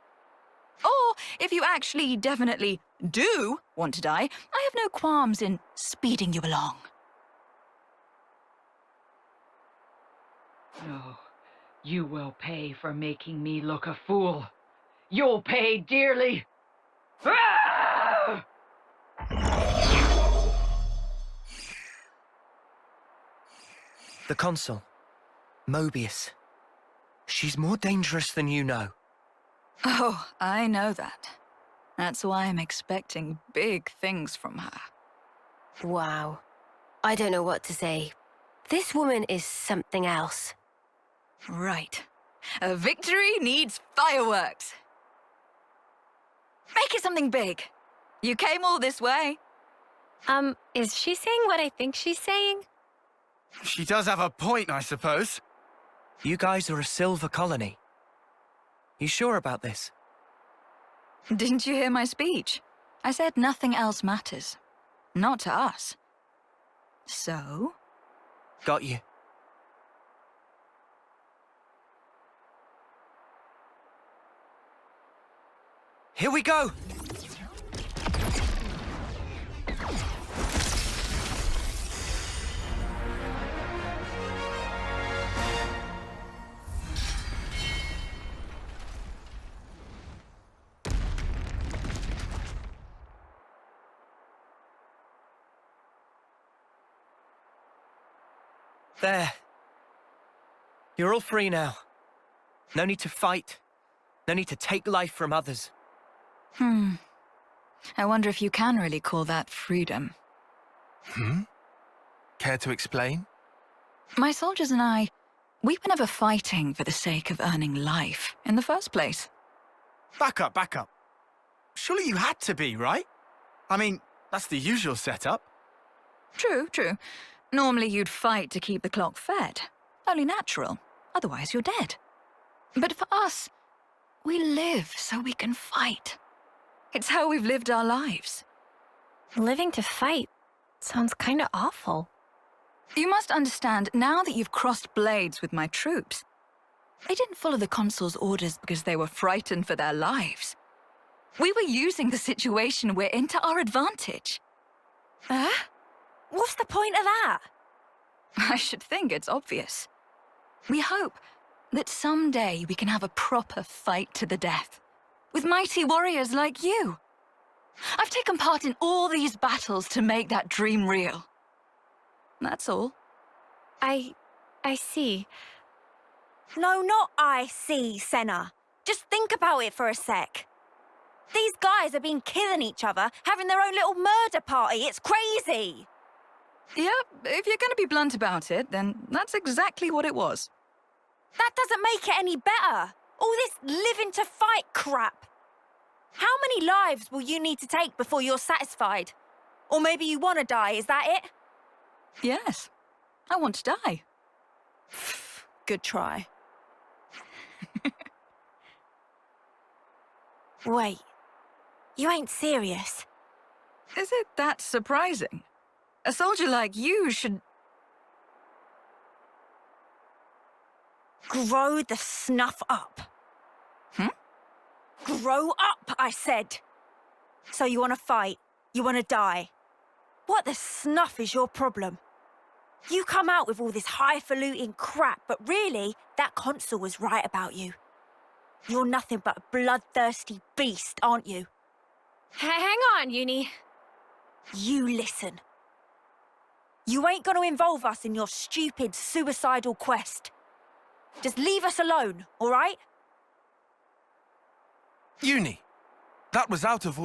Or, if you actually definitely do want to die, I have no qualms in speeding you along. No, you will pay for making me look a fool. You'll pay dearly. Ah! The Consul, Mobius. She's more dangerous than you know. Oh, I know that. That's why I'm expecting big things from her. Wow. I don't know what to say. This woman is something else. Right. A victory needs fireworks. Make it something big. You came all this way. Is she saying what I think she's saying? She does have a point, I suppose. You guys are a silver colony. You sure about this? Didn't you hear my speech? I said nothing else matters. Not to us. So? Got you. Here we go! There. You're all free now. No need to fight. No need to take life from others. I wonder if you can really call that freedom. Care to explain? My soldiers and I, we were never fighting for the sake of earning life in the first place. Back up. Surely you had to be, right? I mean, that's the usual setup. True. Normally you'd fight to keep the clock fed. Only natural. Otherwise you're dead. But for us, we live so we can fight. It's how we've lived our lives. Living to fight sounds kind of awful. You must understand, now that you've crossed blades with my troops, they didn't follow the Consul's orders because they were frightened for their lives. We were using the situation we're in to our advantage. What's the point of that? I should think it's obvious. We hope that someday we can have a proper fight to the death, with mighty warriors like you. I've taken part in all these battles to make that dream real. That's all. I see. No, not I see, Senna. Just think about it for a sec. These guys have been killing each other, having their own little murder party. It's crazy. Yeah, if you're going to be blunt about it, then that's exactly what it was. That doesn't make it any better. All this living to fight crap. How many lives will you need to take before you're satisfied? Or maybe you want to die, is that it? Yes, I want to die. Good try. Wait, you ain't serious? Is it that surprising? A soldier like you should... Grow the snuff up. Grow up, I said. So you want to fight? You want to die? What the snuff is your problem? You come out with all this highfalutin crap, but really, that Consul was right about you. You're nothing but a bloodthirsty beast, aren't you? Hang on, Uni. You listen. You ain't gonna involve us in your stupid, suicidal quest. Just leave us alone, all right? Uni! That was out of...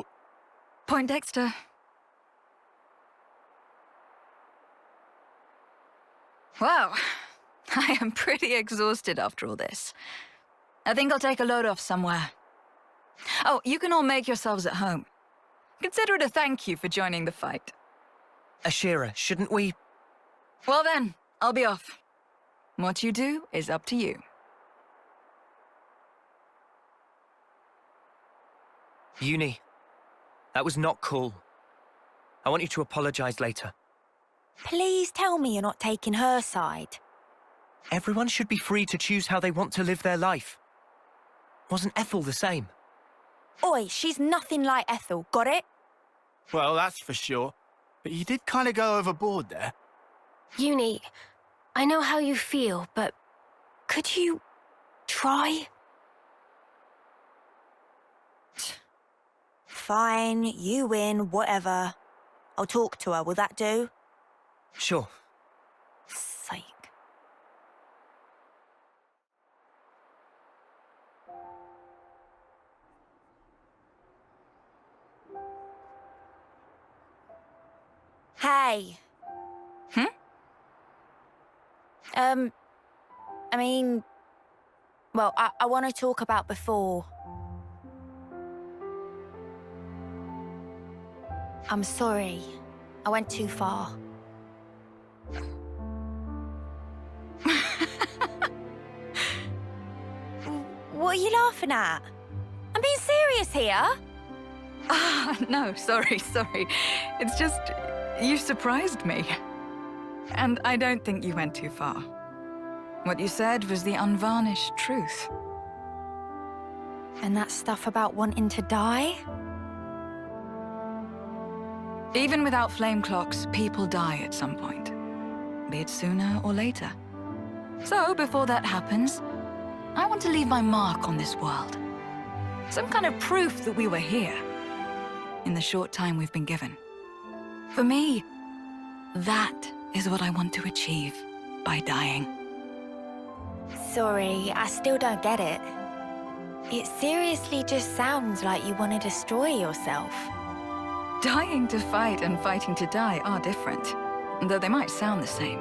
Poindexter. Wow, I am pretty exhausted after all this. I think I'll take a load off somewhere. Oh, you can all make yourselves at home. Consider it a thank you for joining the fight. Ashira, shouldn't we? Well then, I'll be off. What you do is up to you. Uni, that was not cool. I want you to apologize later. Please tell me you're not taking her side. Everyone should be free to choose how they want to live their life. Wasn't Ethel the same? Oi, she's nothing like Ethel, got it? Well, that's for sure. But you did kind of go overboard there. Uni, I know how you feel, but could you try? Fine, you win, whatever. I'll talk to her, will that do? Sure. Sake. Hey. I mean... Well, I want to talk about before. I'm sorry. I went too far. What are you laughing at? I'm being serious here. Ah, no, sorry. It's just, you surprised me. And I don't think you went too far. What you said was the unvarnished truth. And that stuff about wanting to die? Even without flame clocks, people die at some point. Be it sooner or later. So, before that happens, I want to leave my mark on this world. Some kind of proof that we were here, in the short time we've been given. For me, that is what I want to achieve by dying. Sorry, I still don't get it. It seriously just sounds like you want to destroy yourself. Dying to fight and fighting to die are different, though they might sound the same.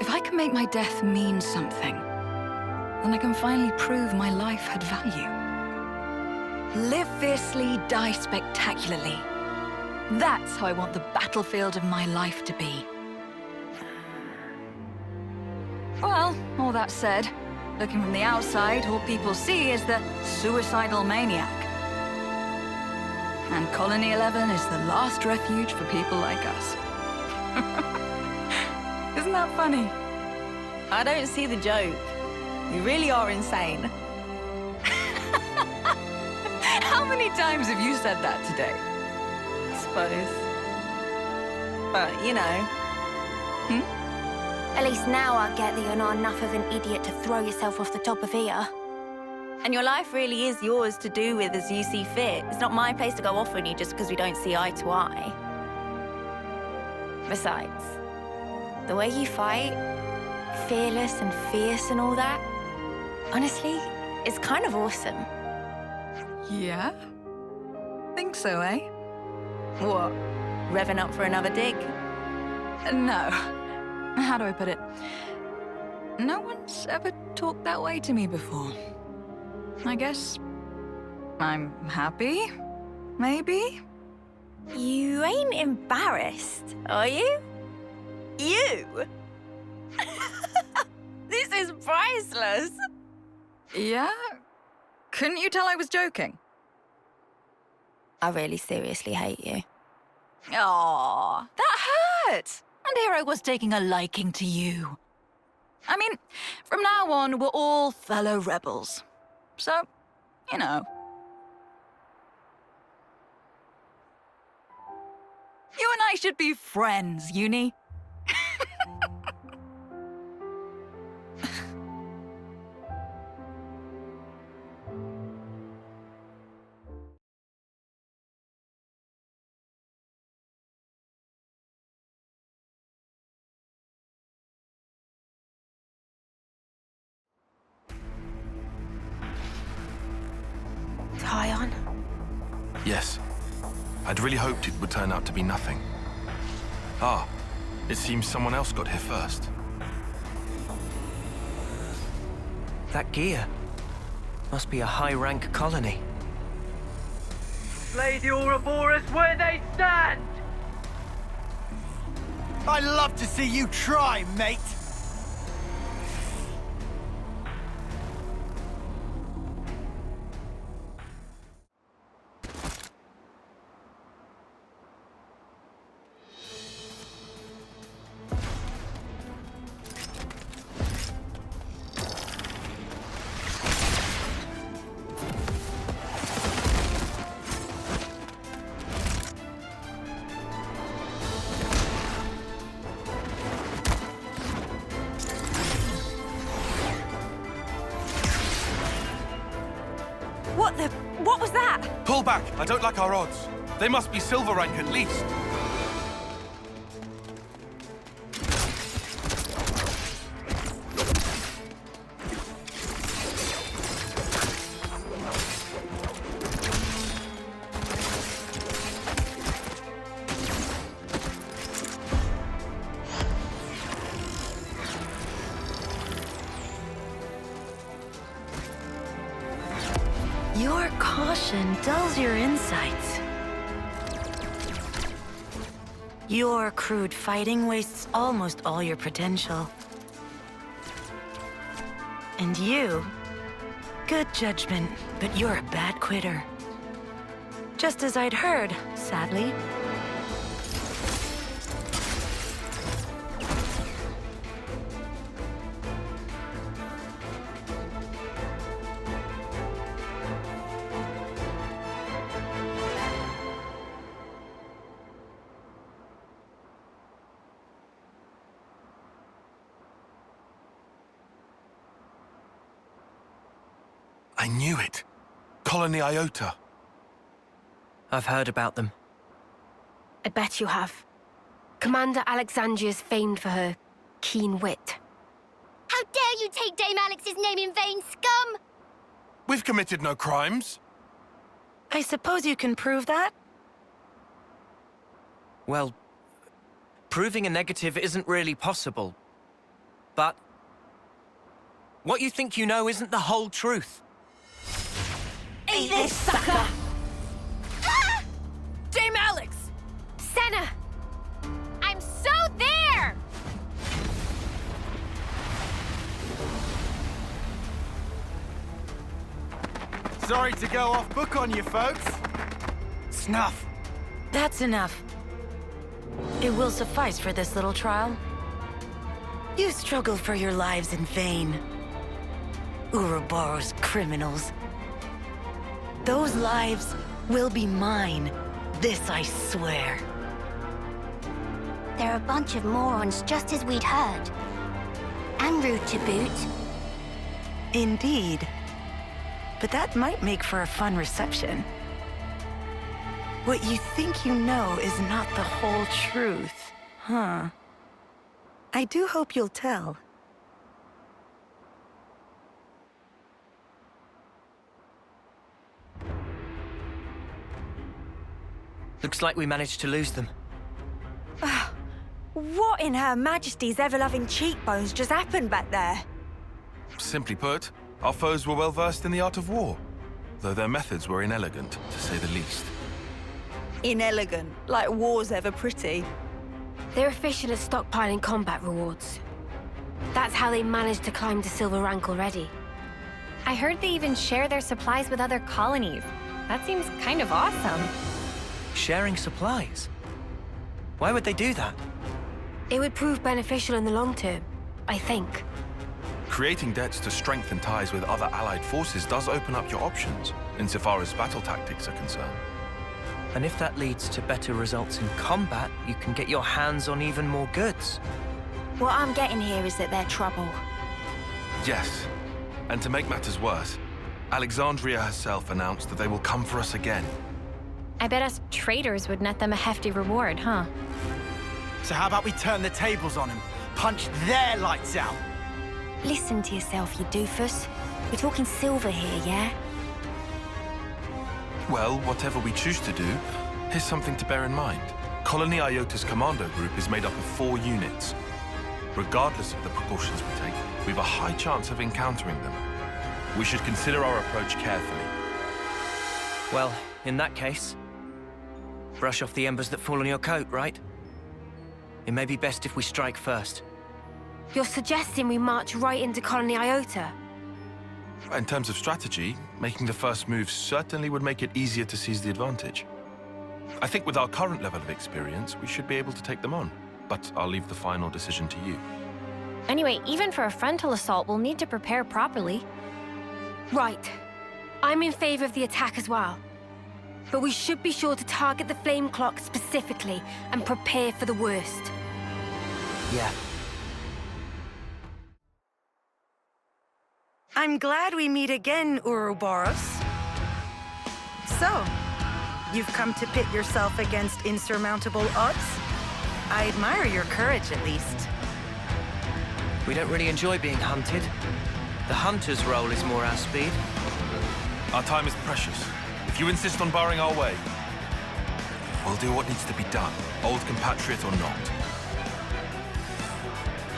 If I can make my death mean something, then I can finally prove my life had value. Live fiercely, die spectacularly. That's how I want the battlefield of my life to be. Well, all that said, looking from the outside, all people see is the suicidal maniac. And Colony 11 is the last refuge for people like us. Isn't that funny? I don't see the joke. You really are insane. How many times have you said that today? I suppose. But, you know. At least now I get that you're not enough of an idiot to throw yourself off the top of here. And your life really is yours to do with as you see fit. It's not my place to go off on you just because we don't see eye to eye. Besides, the way you fight, fearless and fierce and all that, honestly, it's kind of awesome. Yeah? Think so, eh? What? Revving up for another dig? No. How do I put it? No one's ever talked that way to me before. I guess I'm happy, maybe? You ain't embarrassed, are you? You? This is priceless. Yeah? Couldn't you tell I was joking? I really seriously hate you. Aw, that hurt! And here I was taking a liking to you. I mean, from now on, we're all fellow rebels. So, you know. You and I should be friends, Uni. Tyon? Yes. I'd really hoped it would turn out to be nothing. Ah, it seems someone else got here first. That gear must be a high-rank colony. lay the Ouroboros where they stand! I'd love to see you try, mate! What was that? Pull back! I don't like our odds. They must be silver rank at least. Your caution dulls your insights. Your crude fighting wastes almost all your potential. And you, good judgment, but you're a bad quitter. Just as I'd heard, sadly. I knew it. Colony Iota. I've heard about them. I bet you have. Commander Alexandria's famed for her keen wit. How dare you take Dame Alex's name in vain, scum! We've committed no crimes. I suppose you can prove that? Well, proving a negative isn't really possible. But what you think you know isn't the whole truth. Eat this, sucker! Ah! Dame Alex! Senna! I'm so there! Sorry to go off book on you, folks. Snuff. That's enough. It will suffice for this little trial. You struggle for your lives in vain. Ouroboros criminals. Those lives will be mine. This I swear. They're a bunch of morons, just as we'd heard. And rude to boot. Indeed. But that might make for a fun reception. What you think you know is not the whole truth, huh? I do hope you'll tell. Looks like we managed to lose them. What in Her Majesty's ever-loving cheekbones just happened back there? Simply put, our foes were well versed in the art of war, though their methods were inelegant, to say the least. Inelegant, like war's ever pretty. They're efficient at stockpiling combat rewards. That's how they managed to climb to silver rank already. I heard they even share their supplies with other colonies. That seems kind of awesome. Sharing supplies? Why would they do that? It would prove beneficial in the long term, I think. Creating debts to strengthen ties with other allied forces does open up your options, insofar as battle tactics are concerned. And if that leads to better results in combat, you can get your hands on even more goods. What I'm getting here is that they're trouble. Yes. And to make matters worse, Alexandria herself announced that they will come for us again. I bet us traitors would net them a hefty reward, huh? So how about we turn the tables on them? Punch their lights out? Listen to yourself, you doofus. We're talking silver here, yeah? Well, whatever we choose to do, here's something to bear in mind. Colony Iota's commando group is made up of 4 units. Regardless of the precautions we take, we've a high chance of encountering them. We should consider our approach carefully. Well, in that case, Brush off the embers that fall on your coat, right? It may be best if we strike first. You're suggesting we march right into Colony Iota? In terms of strategy, making the first move certainly would make it easier to seize the advantage. I think with our current level of experience, we should be able to take them on. But I'll leave the final decision to you. Anyway, even for a frontal assault, we'll need to prepare properly. Right. I'm in favor of the attack as well. But we should be sure to target the flame clock specifically and prepare for the worst. Yeah. I'm glad we meet again, Ouroboros. So, you've come to pit yourself against insurmountable odds? I admire your courage, at least. We don't really enjoy being hunted. The hunter's role is more our speed. Our time is precious. If you insist on barring our way, we'll do what needs to be done, old compatriot or not.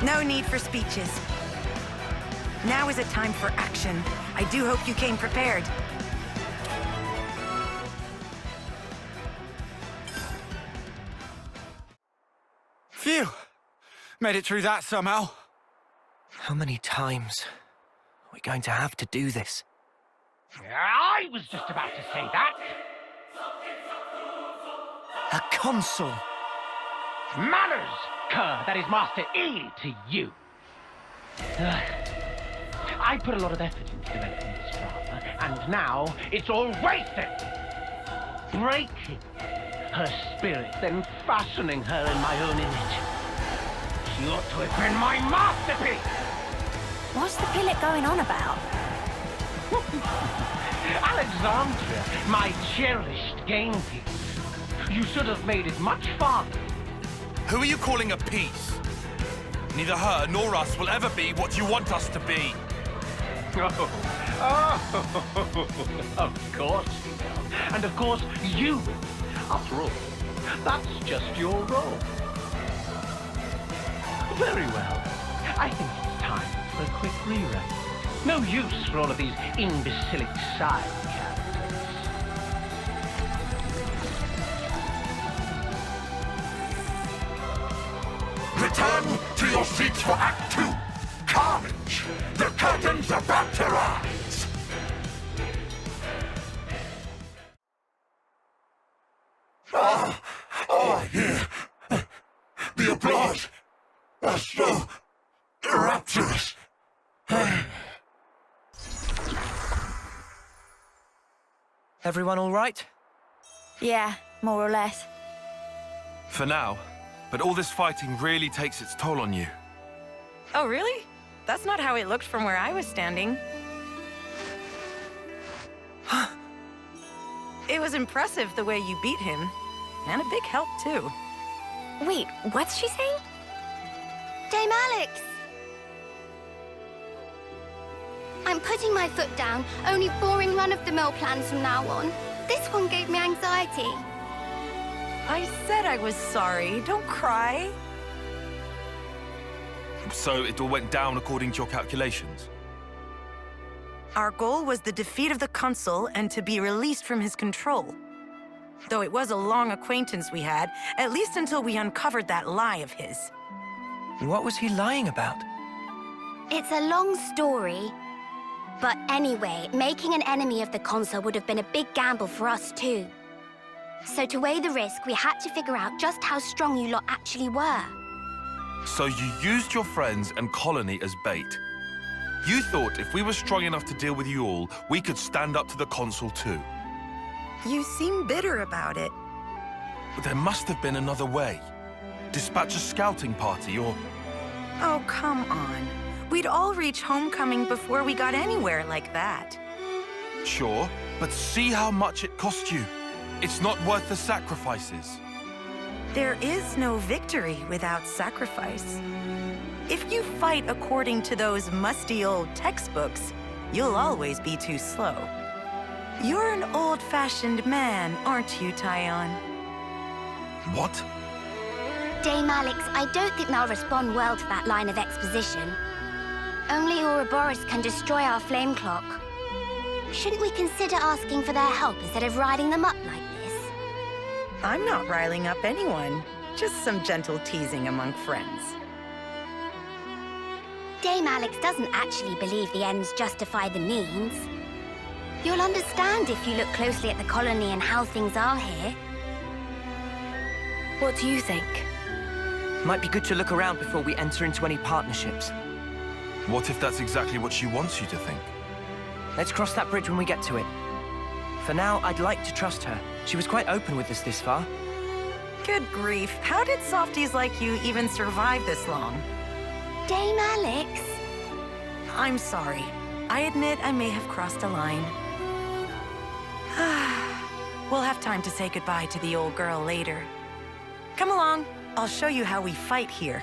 No need for speeches. Now is a time for action. I do hope you came prepared. Phew! Made it through that somehow. How many times are we going to have to do this? I was just about to say that. A consul. Manners, cur, that is Master E to you. I put a lot of effort into developing this drama, and now it's all wasted. Breaking her spirit, then fashioning her in my own image. She ought to have been my masterpiece! What's the pilot going on about? Alexandria, my cherished game piece. You should have made it much farther. Who are you calling a piece? Neither her nor us will ever be what you want us to be. Of course. And of course, you. After all, that's just your role. Very well. I think it's time for a quick rerun. No use for all of these imbecilic side characters. Return to your seats for Act 2. Carnage! The curtain's about to rise! I hear the applause are so rapturous. Everyone all right? Yeah, more or less. For now, but all this fighting really takes its toll on you. Oh, really? That's not how it looked from where I was standing. It was impressive the way you beat him. And a big help, too. Wait, what's she saying? Dame Alex! I'm putting my foot down, only boring run-of-the-mill plans from now on. This one gave me anxiety. I said I was sorry. Don't cry. So it all went down according to your calculations? Our goal was the defeat of the Consul and to be released from his control. Though it was a long acquaintance we had, at least until we uncovered that lie of his. What was he lying about? It's a long story. But anyway, making an enemy of the Consul would have been a big gamble for us too. So to weigh the risk, we had to figure out just how strong you lot actually were. So you used your friends and colony as bait. You thought if we were strong enough to deal with you all, we could stand up to the Consul too. You seem bitter about it. But there must have been another way. Dispatch a scouting party or... Oh, come on. We'd all reach homecoming before we got anywhere like that. Sure, but see how much it cost you. It's not worth the sacrifices. There is no victory without sacrifice. If you fight according to those musty old textbooks, you'll always be too slow. You're an old-fashioned man, aren't you, Tyon? What? Dame Alex, I don't think they'll respond well to that line of exposition. Only Ouroboros can destroy our flame clock. Shouldn't we consider asking for their help instead of riding them up like this? I'm not riling up anyone. Just some gentle teasing among friends. Dame Alex doesn't actually believe the ends justify the means. You'll understand if you look closely at the colony and how things are here. What do you think? Might be good to look around before we enter into any partnerships. What if that's exactly what she wants you to think? Let's cross that bridge when we get to it. For now, I'd like to trust her. She was quite open with us this far. Good grief. How did softies like you even survive this long? Dame Alex? I'm sorry. I admit I may have crossed a line. We'll have time to say goodbye to the old girl later. Come along. I'll show you how we fight here.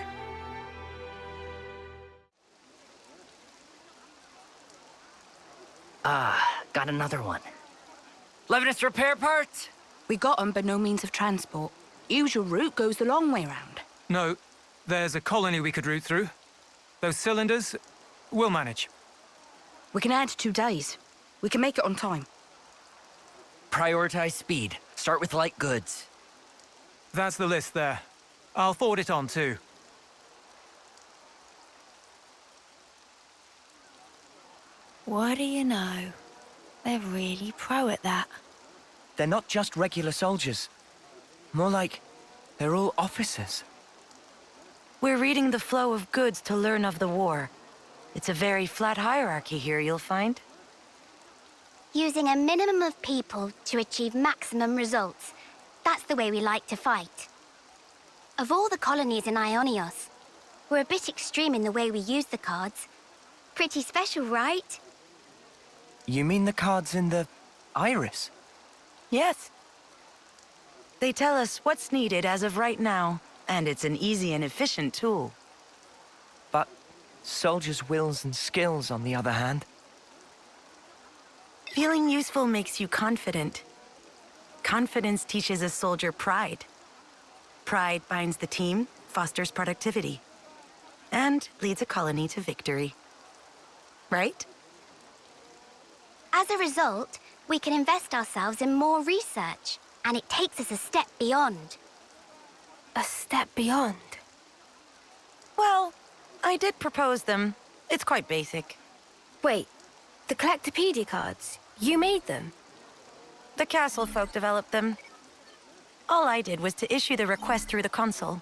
Got another one. Levinus repair parts? We got them, but no means of transport. Usual route goes the long way round. No, there's a colony we could route through. Those cylinders, we'll manage. We can add 2 days. We can make it on time. Prioritize speed. Start with light goods. That's the list there. I'll forward it on too. What do you know? They're really pro at that. They're not just regular soldiers. More like they're all officers. We're reading the flow of goods to learn of the war. It's a very flat hierarchy here, you'll find. Using a minimum of people to achieve maximum results. That's the way we like to fight. Of all the colonies in Ionios, we're a bit extreme in the way we use the cards. Pretty special, right? You mean the cards in the iris? Yes. They tell us what's needed as of right now, and it's an easy and efficient tool. But soldiers' wills and skills, on the other hand. Feeling useful makes you confident. Confidence teaches a soldier pride. Pride binds the team, fosters productivity, and leads a colony to victory. Right? As a result, we can invest ourselves in more research, and it takes us a step beyond. A step beyond? Well, I did propose them. It's quite basic. Wait, the Collectopedia cards? You made them? The castle folk developed them. All I did was to issue the request through the console.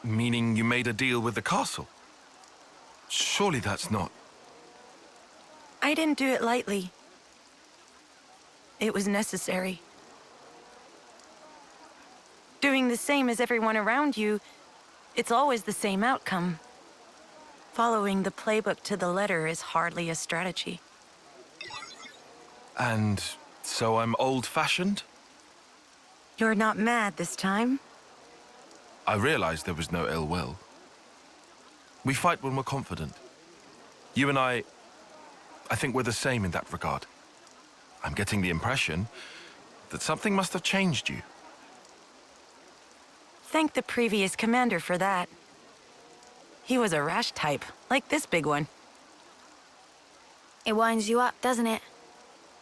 Meaning you made a deal with the castle? Surely that's not... I didn't do it lightly. It was necessary. Doing the same as everyone around you, it's always the same outcome. Following the playbook to the letter is hardly a strategy. And so I'm old-fashioned? You're not mad this time? I realized there was no ill will. We fight when we're confident. You and I think we're the same in that regard. I'm getting the impression that something must have changed you. Thank the previous commander for that. He was a rash type, like this big one. It winds you up, doesn't it?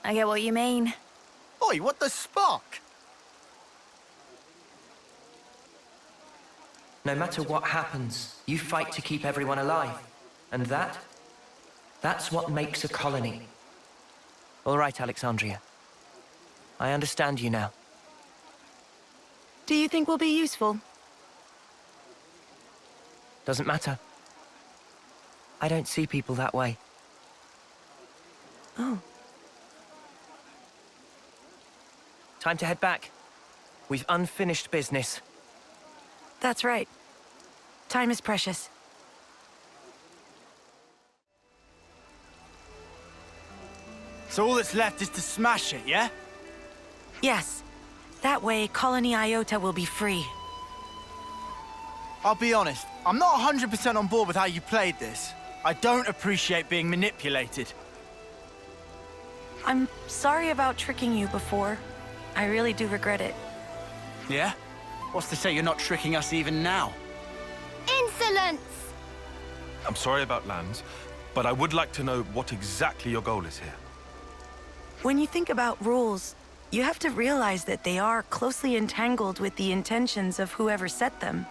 I get what you mean. Oi, what the spark? No matter what happens, you fight to keep everyone alive. And that's what makes a colony. All right, Alexandria. I understand you now. Do you think we'll be useful? Doesn't matter. I don't see people that way. Oh. Time to head back. We've unfinished business. That's right. Time is precious. So all that's left is to smash it, yeah? Yes. That way, Colony Iota will be free. I'll be honest, I'm not 100% on board with how you played this. I don't appreciate being manipulated. I'm sorry about tricking you before. I really do regret it. Yeah? What's to say you're not tricking us even now? Insolence! I'm sorry about Lands, but I would like to know what exactly your goal is here. When you think about rules, You have to realize that they are closely entangled with the intentions of whoever set them.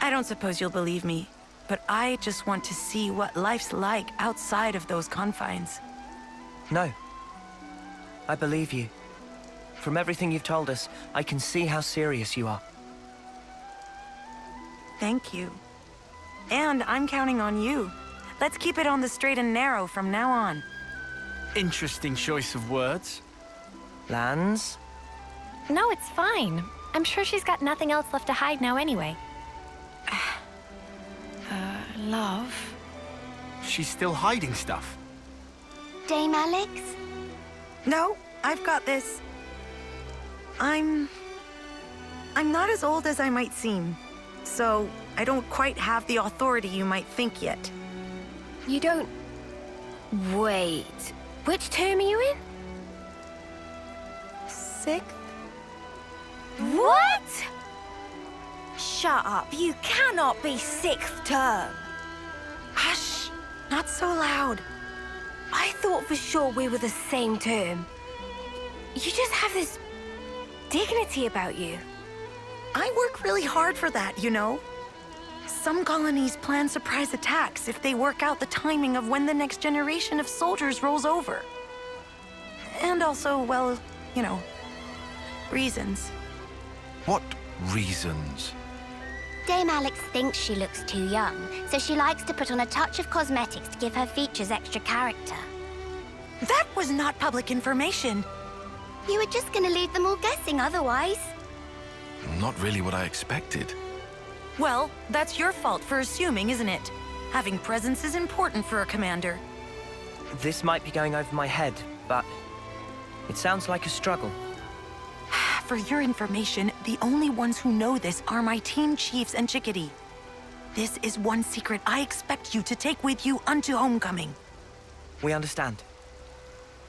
I don't suppose you'll believe me, but I just want to see what life's like outside of those confines. No. I believe you. From everything you've told us, I can see how serious you are. Thank you. And I'm counting on you. Let's keep it on the straight and narrow from now on. Interesting choice of words. Lanz? No, it's fine. I'm sure she's got nothing else left to hide now anyway. Love? She's still hiding stuff. Dame Alex? No, I've got this. I'm not as old as I might seem, so I don't quite have the authority you might think yet. You don't... Wait. Which term are you in? 6th? What? Shut up. You cannot be 6th term. Hush! Not so loud. I thought for sure we were the same term. You just have this dignity about you. I work really hard for that, you know. Some colonies plan surprise attacks if they work out the timing of when the next generation of soldiers rolls over. And also, well, you know, reasons. What reasons? Dame Alex thinks she looks too young, so she likes to put on a touch of cosmetics to give her features extra character. That was not public information. You were just gonna leave them all guessing otherwise. Not really what I expected. Well, that's your fault for assuming, isn't it? Having presence is important for a commander. This might be going over my head, but it sounds like a struggle. For your information, the only ones who know this are my team chiefs and Chickadee. This is one secret I expect you to take with you unto homecoming. We understand.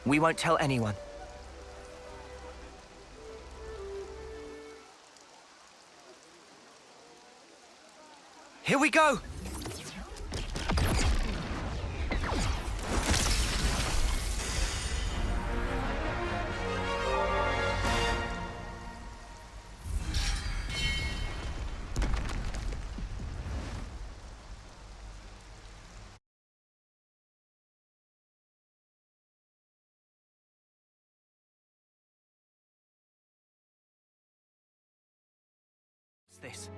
We won't tell anyone. Here we go! What's this?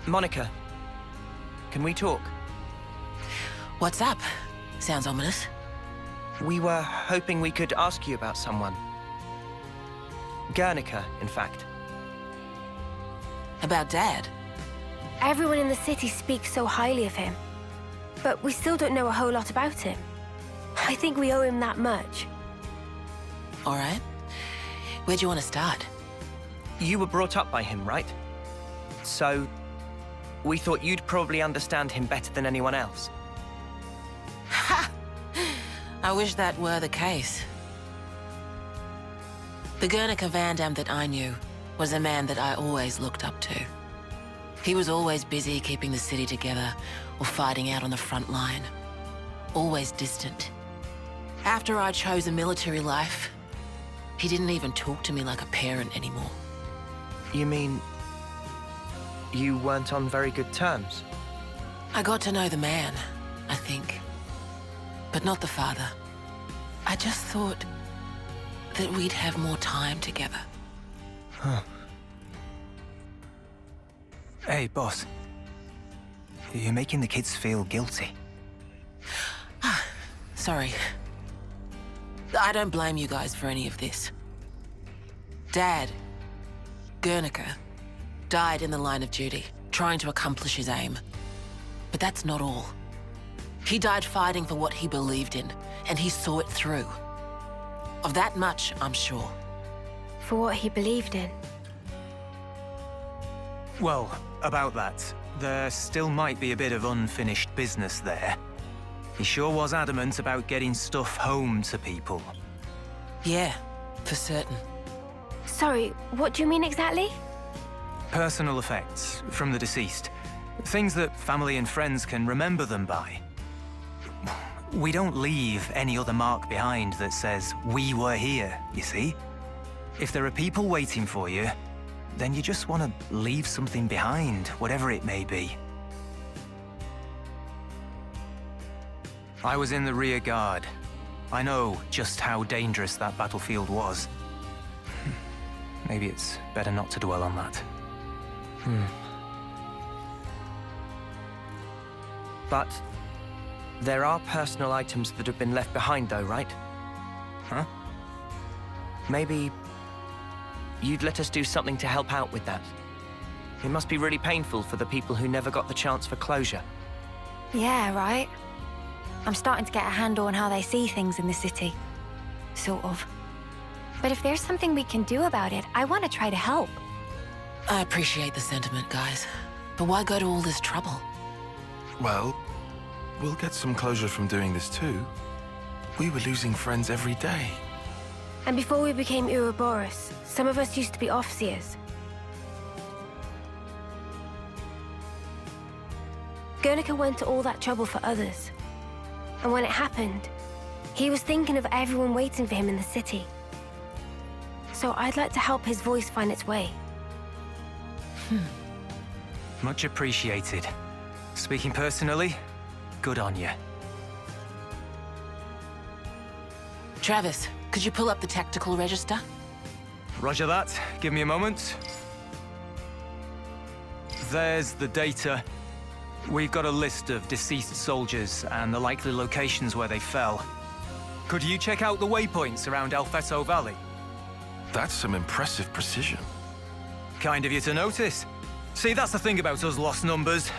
Monica, can we talk? What's up? Sounds ominous. We were hoping we could ask you about someone. Guernica, in fact. About Dad? Everyone in the city speaks so highly of him. But we still don't know a whole lot about him. I think we owe him that much. All right. Where do you want to start? You were brought up by him, right? So, we thought you'd probably understand him better than anyone else. Ha! I wish that were the case. The Guernica Vandam that I knew was a man that I always looked up to. He was always busy keeping the city together or fighting out on the front line. Always distant. After I chose a military life, he didn't even talk to me like a parent anymore. You mean... you weren't on very good terms? I got to know the man, I think. But not the father. I just thought that we'd have more time together. Huh. Hey, boss. You're making the kids feel guilty. Sorry. I don't blame you guys for any of this. Dad, Guernica, died in the line of duty, trying to accomplish his aim. But that's not all. He died fighting for what he believed in, and he saw it through. Of that much, I'm sure. For what he believed in. Well, about that, there still might be a bit of unfinished business there. He sure was adamant about getting stuff home to people. Yeah, for certain. Sorry, what do you mean exactly? Personal effects from the deceased. Things that family and friends can remember them by. We don't leave any other mark behind that says, we were here, you see? If there are people waiting for you, then you just want to leave something behind, whatever it may be. I was in the rear guard. I know just how dangerous that battlefield was. Maybe it's better not to dwell on that. But there are personal items that have been left behind though, right? Huh? Maybe you'd let us do something to help out with that. It must be really painful for the people who never got the chance for closure. Yeah, right. I'm starting to get a handle on how they see things in the city. Sort of. But if there's something we can do about it, I want to try to help. I appreciate the sentiment, guys. But why go to all this trouble? Well, we'll get some closure from doing this too. We were losing friends every day. And before we became Ouroboros, some of us used to be Offseers. Guernica went to all that trouble for others. And when it happened, he was thinking of everyone waiting for him in the city. So I'd like to help his voice find its way. Much appreciated. Speaking personally, good on you. Travis, could you pull up the tactical register? Roger that. Give me a moment. There's the data. We've got a list of deceased soldiers and the likely locations where they fell. Could you check out the waypoints around Alfeto Valley? That's some impressive precision. Kind of you to notice. See, that's the thing about us lost numbers.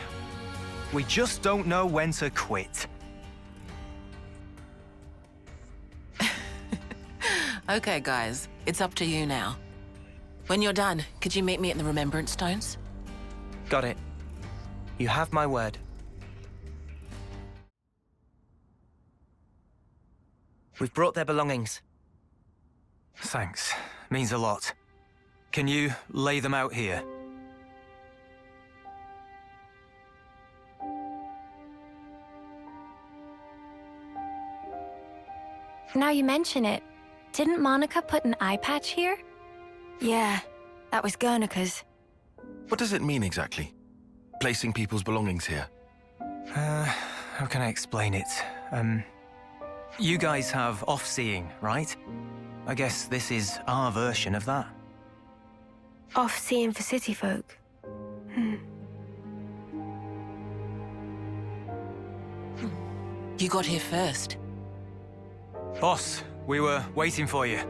We just don't know when to quit. Okay, guys. It's up to you now. When you're done, could you meet me at the Remembrance Stones? Got it. You have my word. We've brought their belongings. Thanks. Means a lot. Can you lay them out here? Now you mention it, didn't Monica put an eye patch here? Yeah, that was Guernica's. What does it mean exactly? Placing people's belongings here? How can I explain it? You guys have off-seeing, right? I guess this is our version of that. Off-seeing for city folk. You got here first. Boss, we were waiting for you.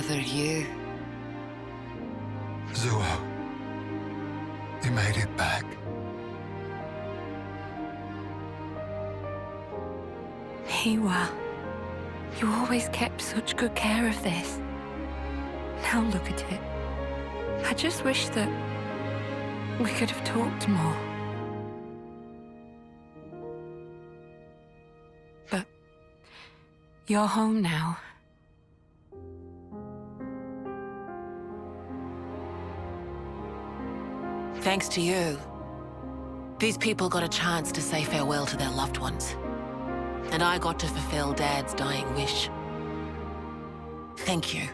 bother you. Zuo, you made it back. Hiwa, you always kept such good care of this. Now look at it. I just wish that we could have talked more. But you're home now. Thanks to you, these people got a chance to say farewell to their loved ones. And I got to fulfill Dad's dying wish. Thank you.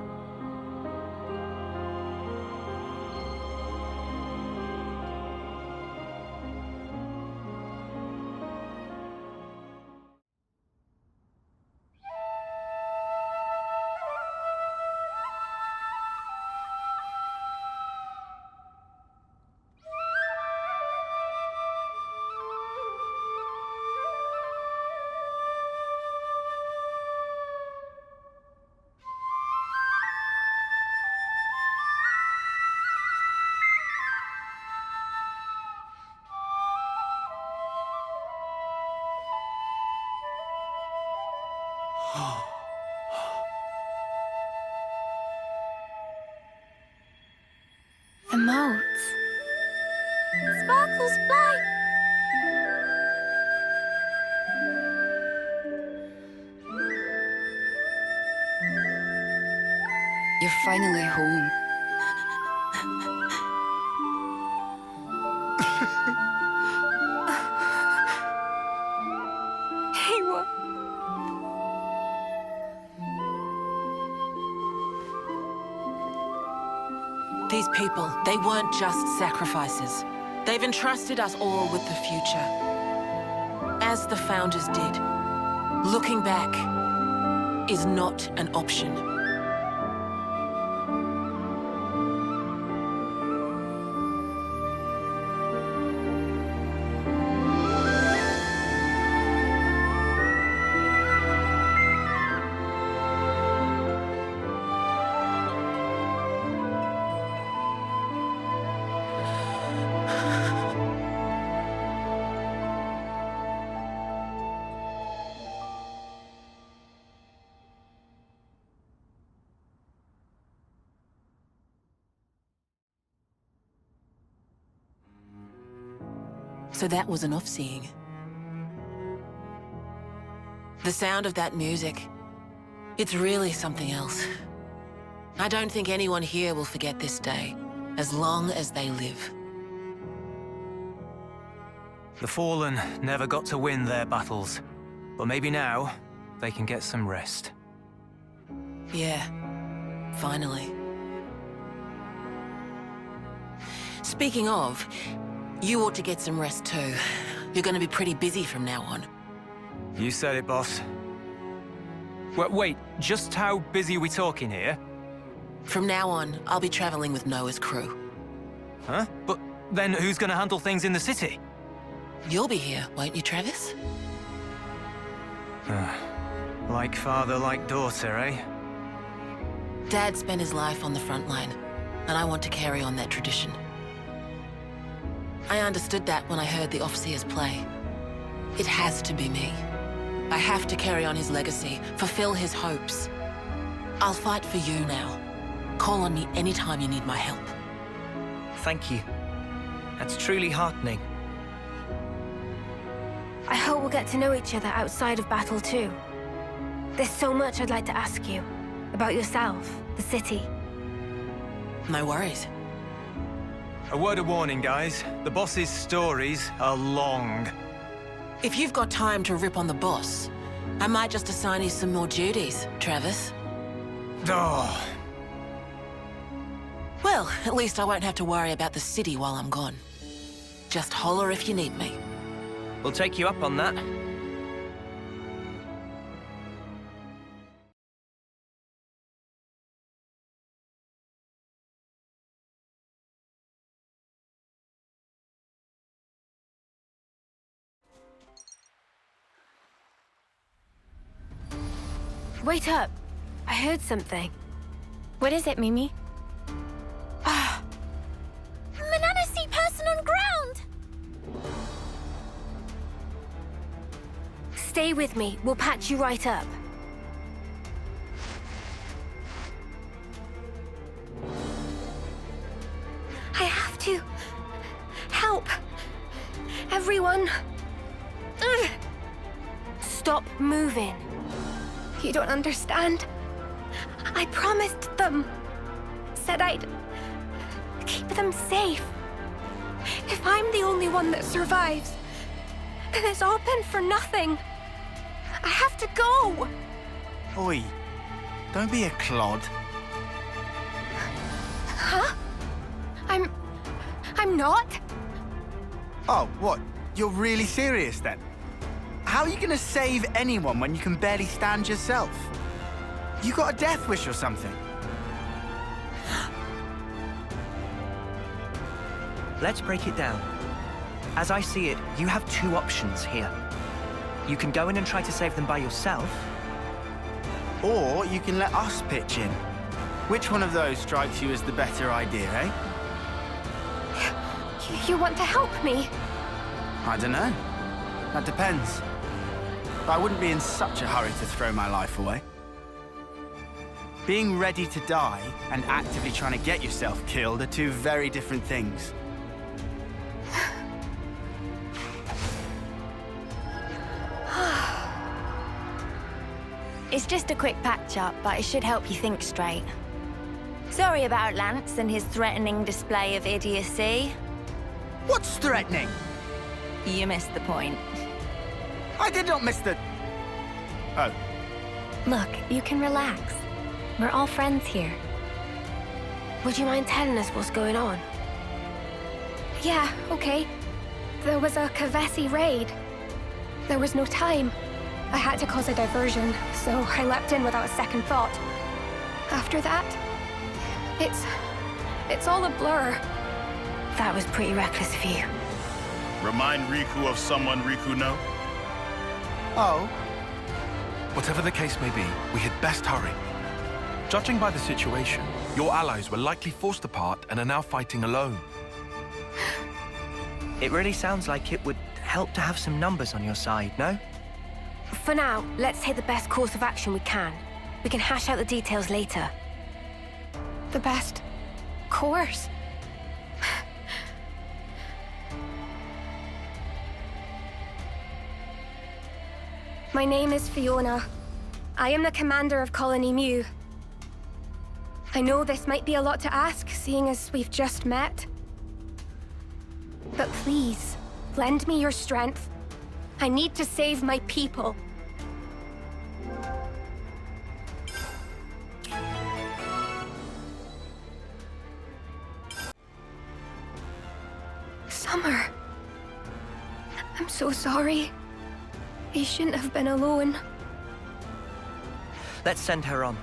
The moats. Sparkles fly! You're finally home. Hiwa. These people, they weren't just sacrifices. They've entrusted us all with the future. As the Founders did. Looking back is not an option. So that was an off-seeing. The sound of that music, it's really something else. I don't think anyone here will forget this day, as long as they live. The Fallen never got to win their battles, but maybe now they can get some rest. Yeah, finally. Speaking of, you ought to get some rest too. You're gonna be pretty busy from now on. You said it, boss. Wait, just how busy are we talking here? From now on, I'll be traveling with Noah's crew. Huh? But then who's gonna handle things in the city? You'll be here, won't you, Travis? Like father, like daughter, eh? Dad spent his life on the front line, and I want to carry on that tradition. I understood that when I heard the Officers play. It has to be me. I have to carry on his legacy, fulfill his hopes. I'll fight for you now. Call on me anytime you need my help. Thank you. That's truly heartening. I hope we'll get to know each other outside of battle too. There's so much I'd like to ask you. About yourself, the city. No worries. A word of warning, guys. The boss's stories are long. If you've got time to rip on the boss, I might just assign you some more duties, Travis. Oh. Well, at least I won't have to worry about the city while I'm gone. Just holler if you need me. We'll take you up on that. Wait up. I heard something. What is it, Mimi? Manana see person on ground! Stay with me. We'll patch you right up. I have to help everyone. Ugh. Stop moving. You don't understand. I promised them. Said I'd keep them safe. If I'm the only one that survives, then it's all been for nothing. I have to go. Oi, don't be a clod. Huh? I'm not. Oh, what? You're really serious then? How are you gonna save anyone when you can barely stand yourself? You got a death wish or something? Let's break it down. As I see it, you have two options here. You can go in and try to save them by yourself. Or you can let us pitch in. Which one of those strikes you as the better idea, eh? You want to help me? I don't know. That depends. I wouldn't be in such a hurry to throw my life away. Being ready to die and actively trying to get yourself killed are two very different things. It's just a quick patch-up, but it should help you think straight. Sorry about Lance and his threatening display of idiocy. What's threatening? You missed the point. I did not miss the... Oh. Look, you can relax. We're all friends here. Would you mind telling us what's going on? Yeah, okay. There was a Kavesi raid. There was no time. I had to cause a diversion, so I leapt in without a second thought. After that, it's all a blur. That was pretty reckless of you. Remind Riku of someone Riku know? Oh? Whatever the case may be, we had best hurry. Judging by the situation, your allies were likely forced apart and are now fighting alone. It really sounds like it would help to have some numbers on your side, no? For now, let's take the best course of action we can. We can hash out the details later. The best course? My name is Fiona. I am the commander of Colony Mu. I know this might be a lot to ask, seeing as we've just met. But please, lend me your strength. I need to save my people. Summer. I'm so sorry. You shouldn't have been alone. Let's send her on.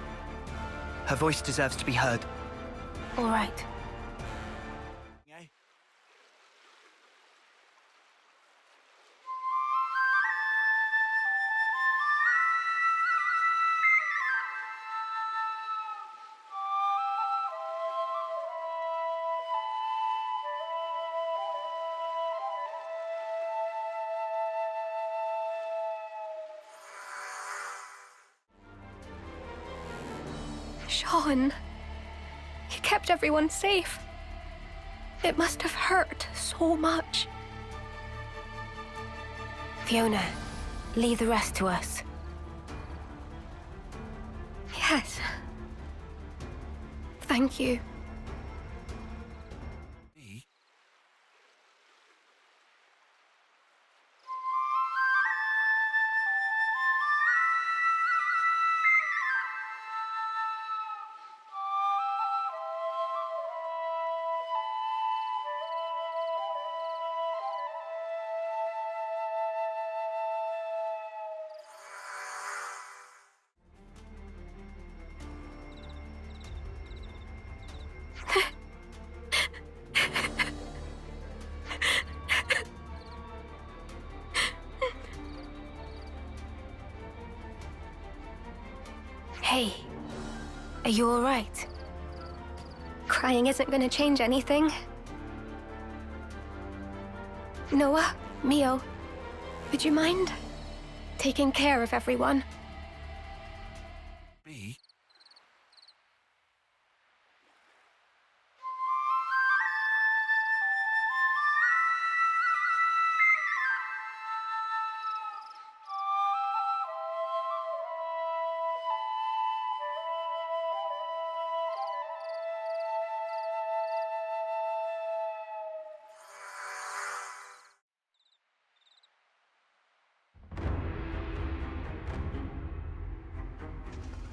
Her voice deserves to be heard. All right. Sean, you kept everyone safe. It must have hurt so much. Fiona, leave the rest to us. Yes. Thank you. Hey, are you all right? trying isn't going to change anything. Noah, Mio, would you mind taking care of everyone? Me?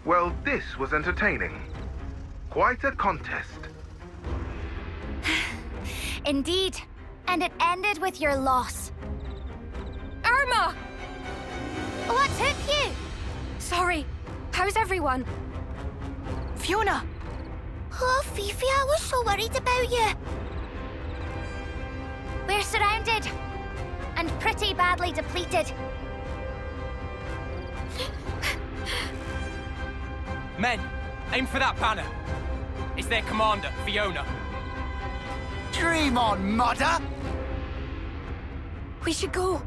Well, this was entertaining. Quite a contest. Indeed. And it ended with your loss. Irma! What took you? Sorry. How's everyone? Fiona! Oh, Fifi, I was so worried about you. We're surrounded. And pretty badly depleted. Men, aim for that banner. It's their commander, Fiona. Dream on, mother! We should go.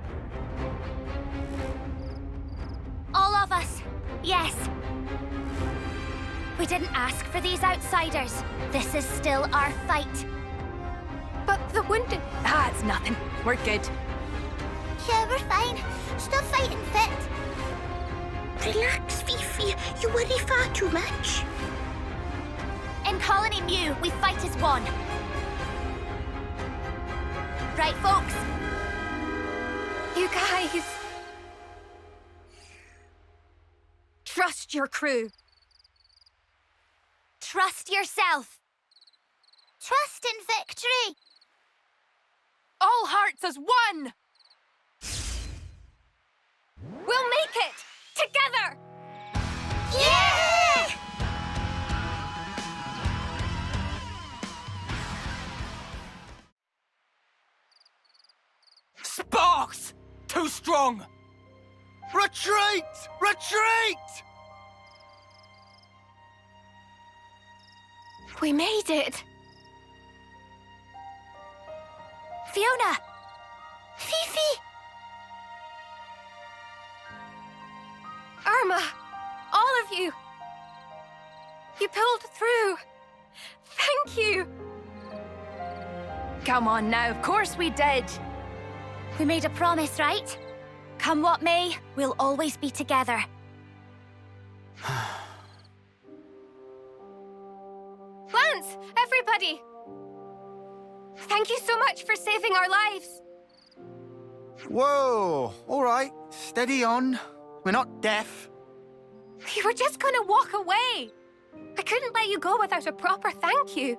All of us. Yes. We didn't ask for these outsiders. This is still our fight. But the wounded... Ah, it's nothing. We're good. Yeah, we're fine. Still fighting fit. Relax, Fifi. You worry far too much. In Colony Mu, we fight as one. Right, folks? You guys... Trust your crew. Trust yourself. Trust in victory. All hearts as one! We'll make it! Together! Yeah! Sparks! Too strong! Retreat! Retreat! We made it! Fiona! Fifi! Irma! All of you! You pulled through! Thank you! Come on now, of course we did. We made a promise, right? Come what may, we'll always be together. Lance! Everybody! Thank you so much for saving our lives! Whoa! All right, steady on. We're not deaf. We were just gonna walk away! I couldn't let you go without a proper thank you.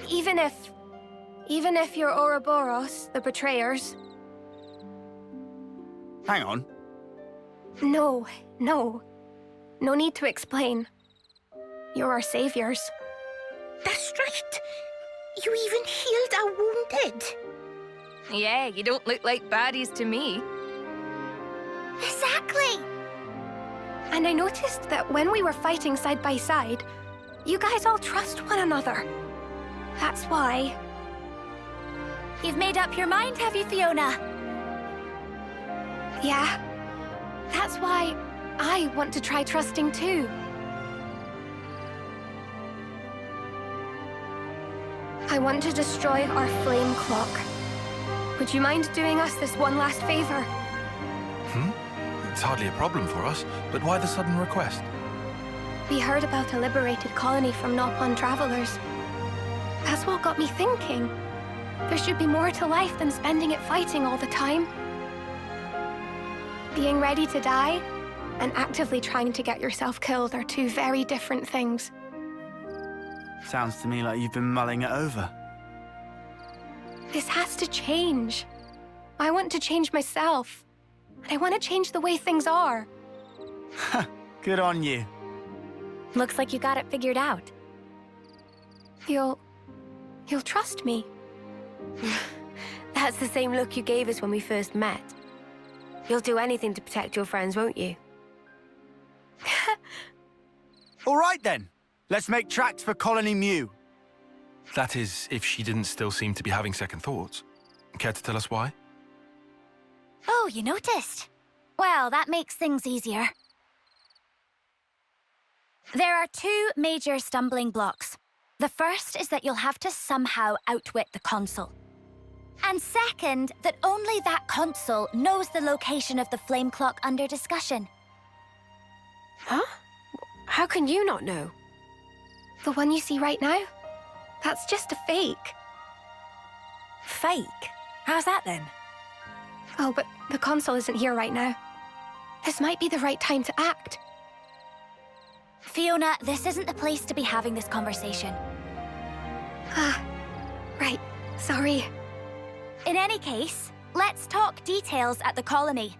Even if you're Ouroboros, the betrayers. Hang on. No. No need to explain. You're our saviors. That's right. You even healed our wounded. Yeah, you don't look like baddies to me. Exactly! And I noticed that when we were fighting side by side, you guys all trust one another. That's why... You've made up your mind, have you, Fiona? Yeah. That's why I want to try trusting too. I want to destroy our flame clock. Would you mind doing us this one last favor? It's hardly a problem for us, but why the sudden request? We heard about a liberated colony from Nopon travelers. That's what got me thinking. There should be more to life than spending it fighting all the time. Being ready to die and actively trying to get yourself killed are two very different things. Sounds to me like you've been mulling it over. This has to change. I want to change myself. And I want to change the way things are. Good on you. Looks like you got it figured out. You'll trust me. That's the same look you gave us when we first met. You'll do anything to protect your friends, won't you? All right then. Let's make tracks for Colony Mew. That is, if she didn't still seem to be having second thoughts. Care to tell us why? Oh, you noticed? Well, that makes things easier. There are two major stumbling blocks. The first is that you'll have to somehow outwit the consul. And second, that only that consul knows the location of the flame clock under discussion. Huh? How can you not know? The one you see right now? That's just a fake. Fake? How's that then? Oh, but the consul isn't here right now. This might be the right time to act. Fiona, this isn't the place to be having this conversation. Ah, right. Sorry. In any case, let's talk details at the colony.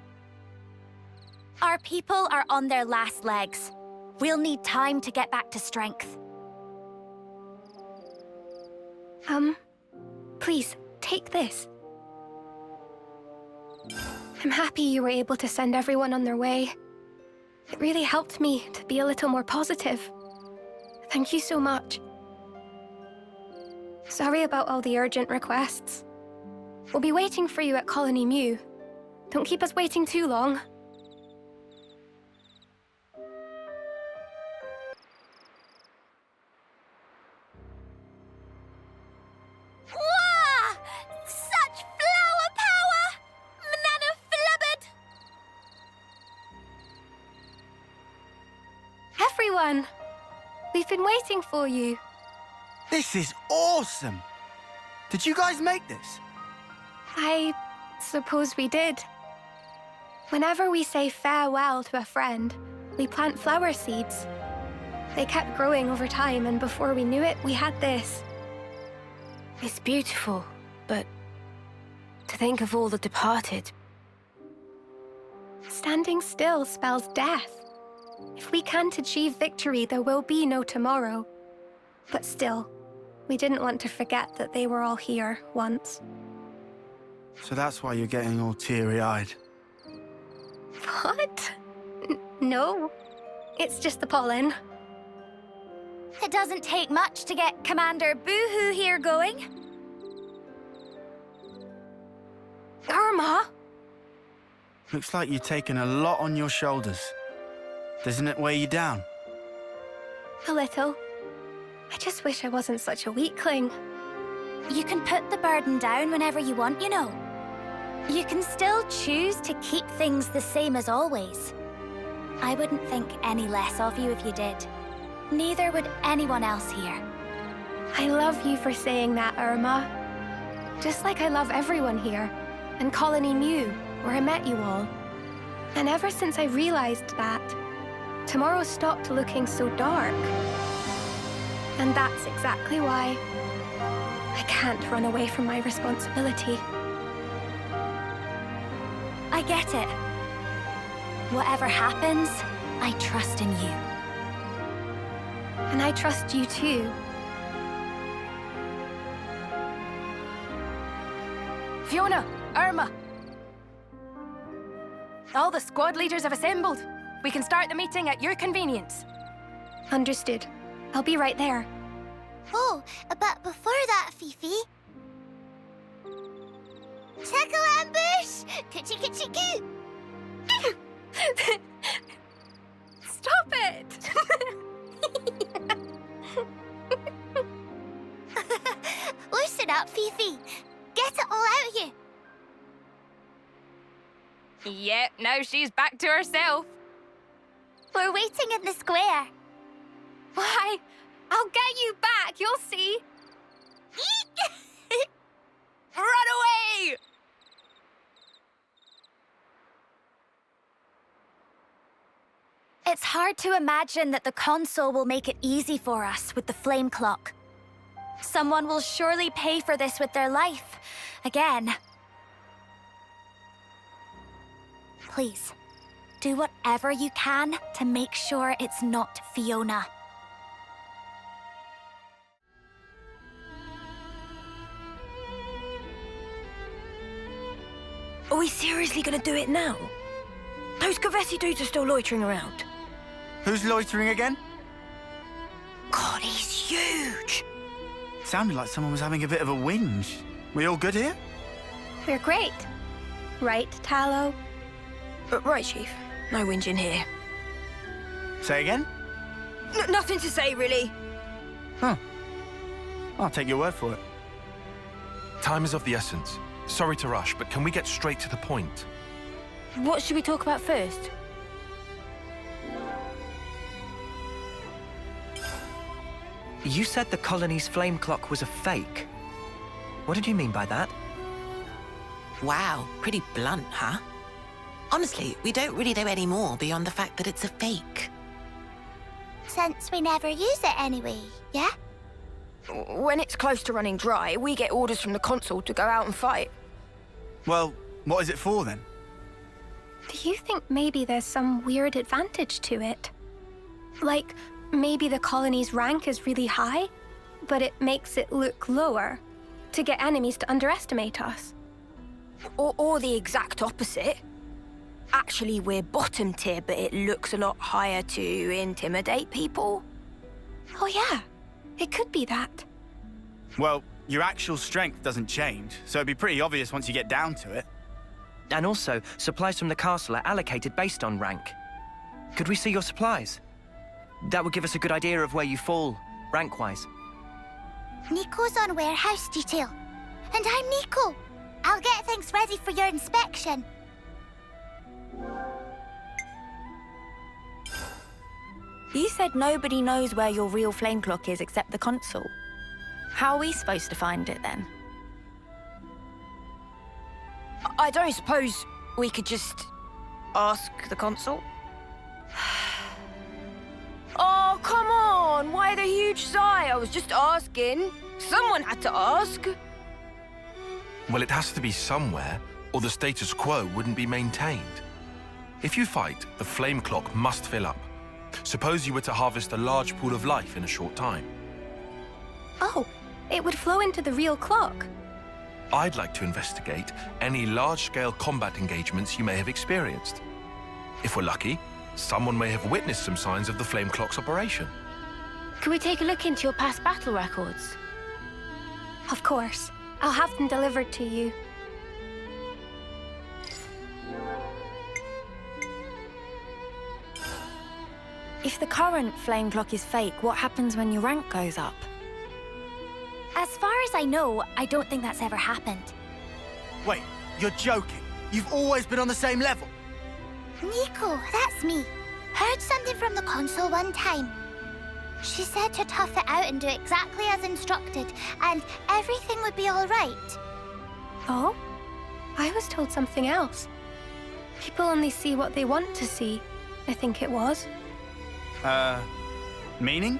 Our people are on their last legs. We'll need time to get back to strength. Please, take this. I'm happy you were able to send everyone on their way. It really helped me to be a little more positive. Thank you so much. Sorry about all the urgent requests. We'll be waiting for you at Colony Mew. Don't keep us waiting too long. Wah! Such flower power! Manana flubbered! Everyone! We've been waiting for you. This is awesome! Did you guys make this? I suppose we did. Whenever we say farewell to a friend, we plant flower seeds. They kept growing over time, and before we knew it, we had this. It's beautiful, but to think of all the departed. Standing still spells death. If we can't achieve victory, there will be no tomorrow. But still, we didn't want to forget that they were all here once. So that's why you're getting all teary-eyed. What? No. It's just the pollen. It doesn't take much to get Commander Boohoo here going. Irma! Looks like you've taken a lot on your shoulders. Doesn't it weigh you down? A little. I just wish I wasn't such a weakling. You can put the burden down whenever you want, you know. You can still choose to keep things the same as always. I wouldn't think any less of you if you did. Neither would anyone else here. I love you for saying that, Irma. Just like I love everyone here. And Colony Mew, where I met you all. And ever since I realized that, tomorrow stopped looking so dark. And that's exactly why I can't run away from my responsibility. I get it. Whatever happens, I trust in you. And I trust you too. Fiona, Irma. All the squad leaders have assembled. We can start the meeting at your convenience. Understood. I'll be right there. Oh, but before that, Fifi... Tackle ambush! Coochie coochie coo! Stop it! Loosen up, Fifi. Get it all out of you. Yep, now she's back to herself. We're waiting in the square. Why? I'll get you back, you'll see. Run away! It's hard to imagine that the console will make it easy for us with the flame clock. Someone will surely pay for this with their life. Again. Please, do whatever you can to make sure it's not Fiona. Are we seriously gonna do it now? Those Kavesi dudes are still loitering around. Who's loitering again? Sounded like someone was having a bit of a whinge. We all good here? We're great. Right, Tallow? Right, Chief. No whinging here. Say again? Nothing to say, really. Huh. I'll take your word for it. Time is of the essence. Sorry to rush, but can we get straight to the point? What should we talk about first? You said the colony's flame clock was a fake. What did you mean by that? Wow, pretty blunt, huh? Honestly, we don't really know any more beyond the fact that it's a fake. Since we never use it anyway, yeah? When it's close to running dry, we get orders from the console to go out and fight. Well, what is it for then? Do you think maybe there's some weird advantage to it? Like, maybe the colony's rank is really high, but it makes it look lower to get enemies to underestimate us. Or the exact opposite. Actually, we're bottom tier, but it looks a lot higher to intimidate people. Oh yeah, it could be that. Well, your actual strength doesn't change, so it'd be pretty obvious once you get down to it. And also, supplies from the castle are allocated based on rank. Could we see your supplies? That would give us a good idea of where you fall, rank-wise. Nico's on warehouse detail. And I'm Nico. I'll get things ready for your inspection. You said nobody knows where your real flame clock is except the console. How are we supposed to find it then? I don't suppose we could just ask the console? Oh, come on! Why the huge sigh? I was just asking. Someone had to ask. Well, it has to be somewhere, or the status quo wouldn't be maintained. If you fight, the flame clock must fill up. Suppose you were to harvest a large pool of life in a short time. Oh, it would flow into the real clock. I'd like to investigate any large-scale combat engagements you may have experienced. If we're lucky, someone may have witnessed some signs of the flame clock's operation. Could we take a look into your past battle records? Of course. I'll have them delivered to you. If the current flame clock is fake, what happens when your rank goes up? As far as I know, I don't think that's ever happened. Wait, you're joking? You've always been on the same level? Nico, that's me. Heard something from the console one time. She said to tough it out and do exactly as instructed, and everything would be all right. Oh? I was told something else. People only see what they want to see, I think it was. Meaning?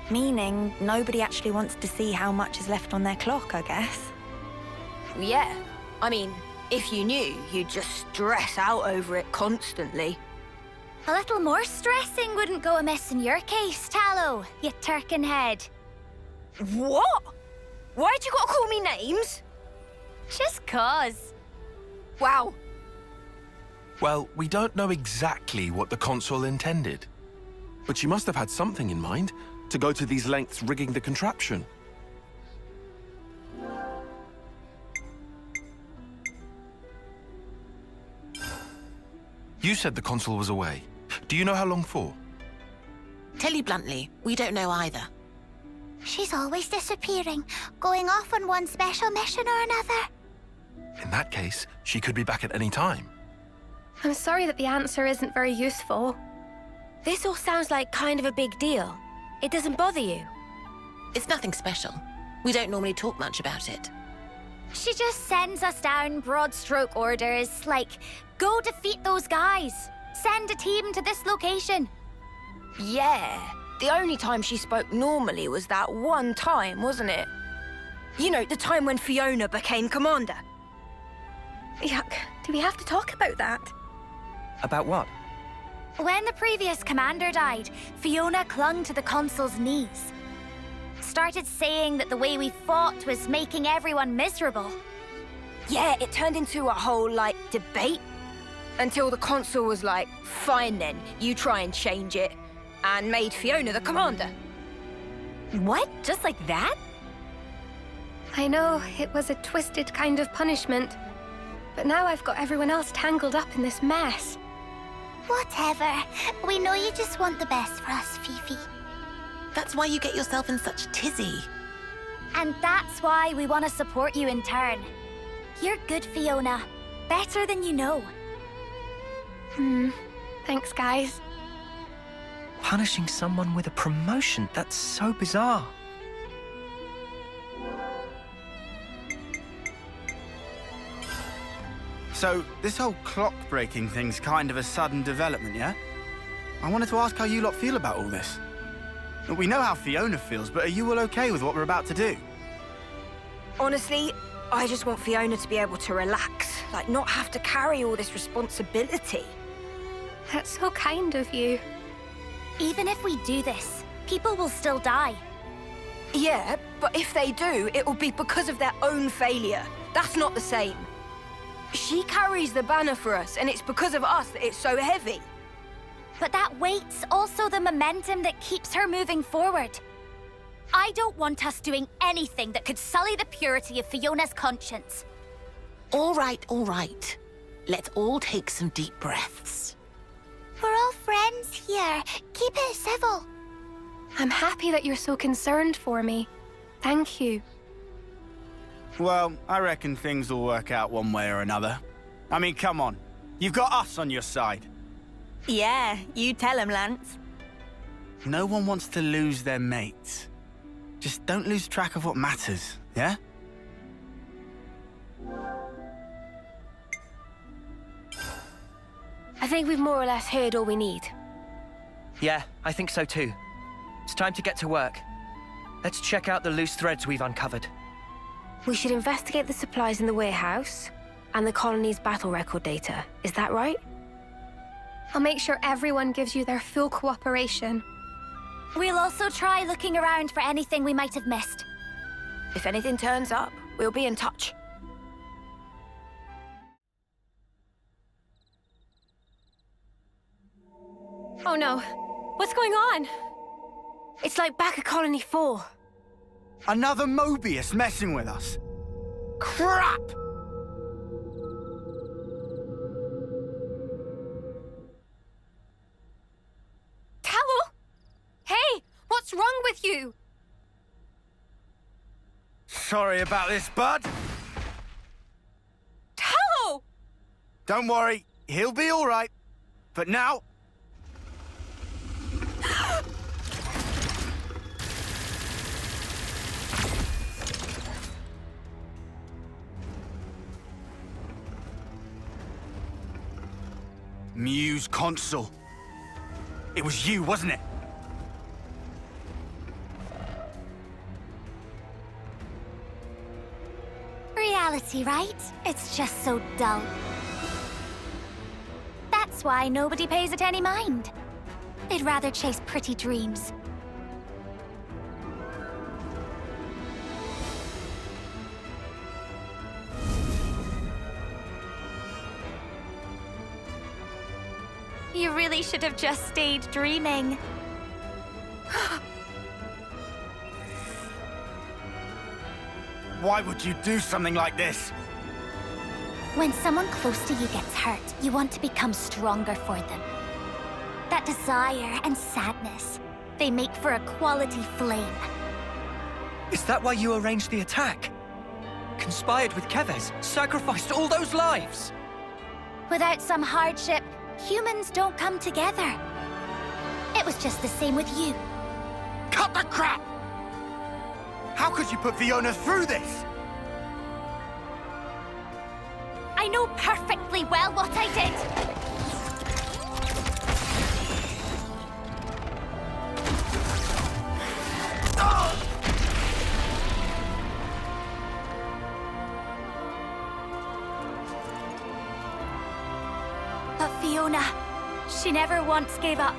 Meaning nobody actually wants to see how much is left on their clock, I guess. Yeah. I mean, if you knew, you'd just stress out over it constantly. A little more stressing wouldn't go amiss in your case, Tallow, you turkin head. What? Why'd you gotta call me names? Just 'cause. Wow. Well, we don't know exactly what the console intended. But she must have had something in mind to go to these lengths rigging the contraption. You said the console was away. Do you know how long for? Tell you bluntly, we don't know either. She's always disappearing, going off on one special mission or another. In that case, she could be back at any time. I'm sorry that the answer isn't very useful. This all sounds like kind of a big deal. It doesn't bother you? It's nothing special. We don't normally talk much about it. She just sends us down broad stroke orders, like, go defeat those guys. Send a team to this location. Yeah. The only time she spoke normally was that one time, wasn't it? You know, the time when Fiona became commander. Yuck. Do we have to talk about that? About what? When the previous commander died, Fiona clung to the consul's knees. Started saying that the way we fought was making everyone miserable. Yeah, it turned into a whole, debate. Until the consul was like, fine then, you try and change it. And made Fiona the commander. What? Just like that? I know it was a twisted kind of punishment, but now I've got everyone else tangled up in this mess. Whatever. We know you just want the best for us, Fifi. That's why you get yourself in such tizzy. And that's why we want to support you in turn. You're good, Fiona. Better than you know. Thanks, guys. Punishing someone with a promotion? That's so bizarre. So, this whole clock-breaking thing's kind of a sudden development, yeah? I wanted to ask how you lot feel about all this. We know how Fiona feels, but are you all okay with what we're about to do? Honestly, I just want Fiona to be able to relax, like not have to carry all this responsibility. That's so kind of you. Even if we do this, people will still die. Yeah, but if they do, it will be because of their own failure. That's not the same. She carries the banner for us, and it's because of us that it's so heavy. But that weight's also the momentum that keeps her moving forward. I don't want us doing anything that could sully the purity of Fiona's conscience. All right, all right. Let's all take some deep breaths. We're all friends here. Keep it civil. I'm happy that you're so concerned for me. Thank you. Well, I reckon things will work out one way or another. I mean, come on. You've got us on your side. Yeah, you tell him, Lance. No one wants to lose their mates. Just don't lose track of what matters, yeah? I think we've more or less heard all we need. Yeah, I think so too. It's time to get to work. Let's check out the loose threads we've uncovered. We should investigate the supplies in the warehouse and the colony's battle record data. Is that right? I'll make sure everyone gives you their full cooperation. We'll also try looking around for anything we might have missed. If anything turns up, we'll be in touch. Oh no. What's going on? It's like back at Colony 4. Another Mobius messing with us. Crap! Tallow? Hey, what's wrong with you? Sorry about this, bud. Tallow! Don't worry, he'll be all right. But now... Muse Consul. It was you, wasn't it? Reality, right? It's just so dull. That's why nobody pays it any mind. They'd rather chase pretty dreams. You really should have just stayed dreaming. Why would you do something like this? When someone close to you gets hurt, you want to become stronger for them. That desire and sadness, they make for a quality flame. Is that why you arranged the attack? Conspired with Keves, sacrificed all those lives? Without some hardship, humans don't come together. It was just the same with you. Cut the crap! How could you put Fiona through this? I know perfectly well what I did. But Fiona, she never once gave up.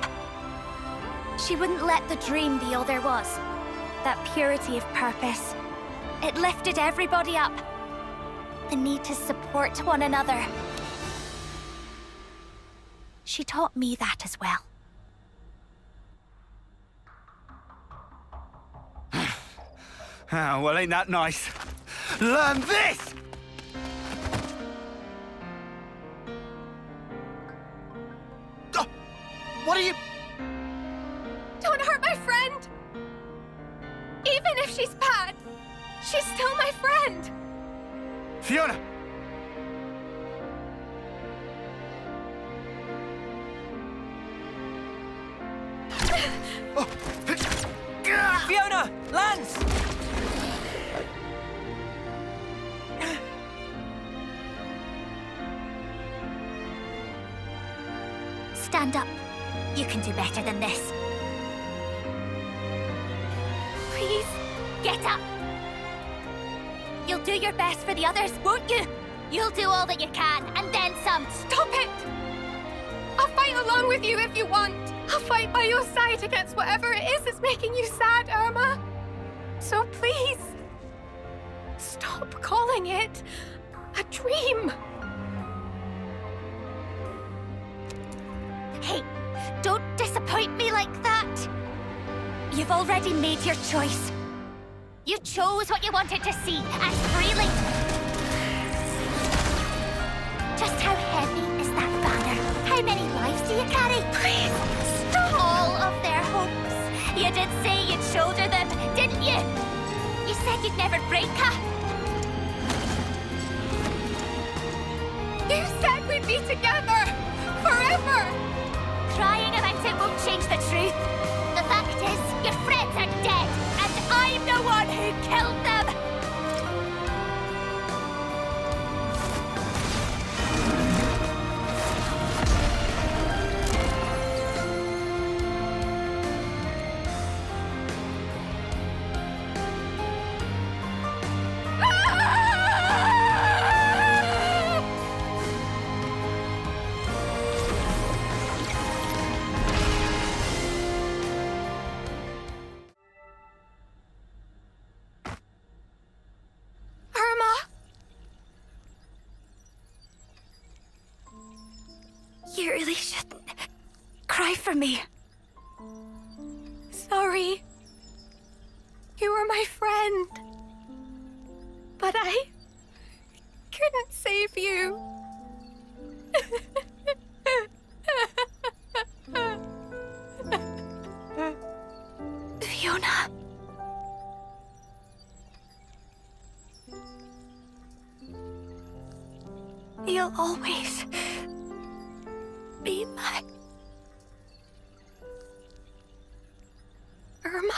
She wouldn't let the dream be all there was. That purity of purpose. It lifted everybody up. The need to support one another. She taught me that as well. Ah, well, ain't that nice? Learn this! Oh, what are you... Don't hurt my friend! Even if she's bad, she's still my friend! Fiona! Fiona! Lance! Stand up. You can do better than this. Please, get up. You'll do your best for the others, won't you? You'll do all that you can, and then some. Stop it! I'll fight along with you if you want. I'll fight by your side against whatever it is that's making you sad, Irma. So please, stop calling it a dream. Hey, don't disappoint me like that. You've already made your choice. You chose what you wanted to see, and freely. Just how heavy is that banner? How many lives do you carry? Please, stop! All of their hopes. You did say you'd shoulder them, didn't you? You said you'd never break her. You said we'd be together forever. Crying about it won't change the truth. The fact is, your friends are dead, and I'm the one who killed them. You really shouldn't cry for me. Sorry. You were my friend. But I couldn't save you. Fiona. You'll always be my Irma.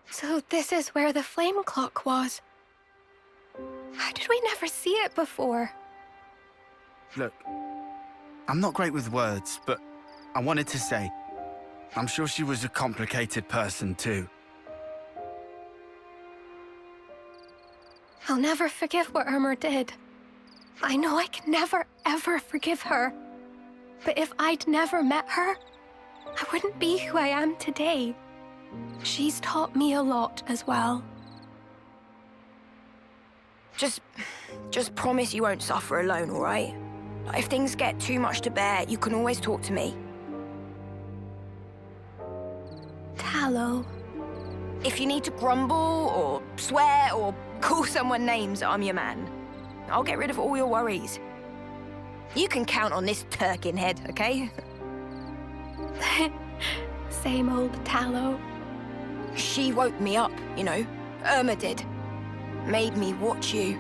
So this is where the flame clock was. How did we never see it before? Look, I'm not great with words, but I wanted to say, I'm sure she was a complicated person too. I'll never forgive what Irma did. I know I can never, ever forgive her. But if I'd never met her, I wouldn't be who I am today. She's taught me a lot as well. Just promise you won't suffer alone, all right? If things get too much to bear, you can always talk to me. Tallow. If you need to grumble or swear or call someone names, I'm your man. I'll get rid of all your worries. You can count on this Turkin head, okay? Same old Tallow. She woke me up, you know. Irma did. Made me watch you.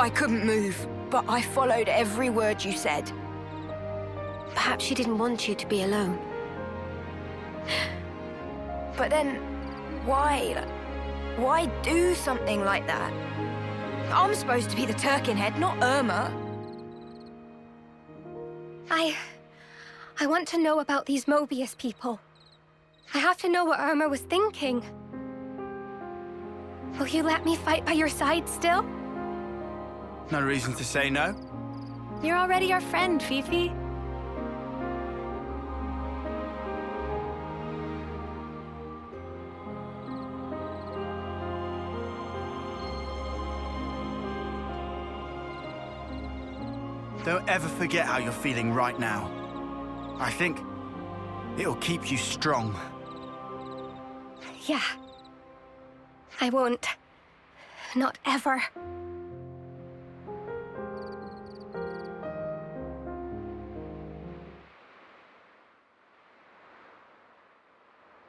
I couldn't move, but I followed every word you said. Perhaps she didn't want you to be alone. But then, why? Why do something like that? I'm supposed to be the Turkin head, not Irma. I want to know about these Mobius people. I have to know what Irma was thinking. Will you let me fight by your side still? No reason to say no. You're already our friend, Fifi. Don't ever forget how you're feeling right now. I think it'll keep you strong. Yeah. I won't. Not ever.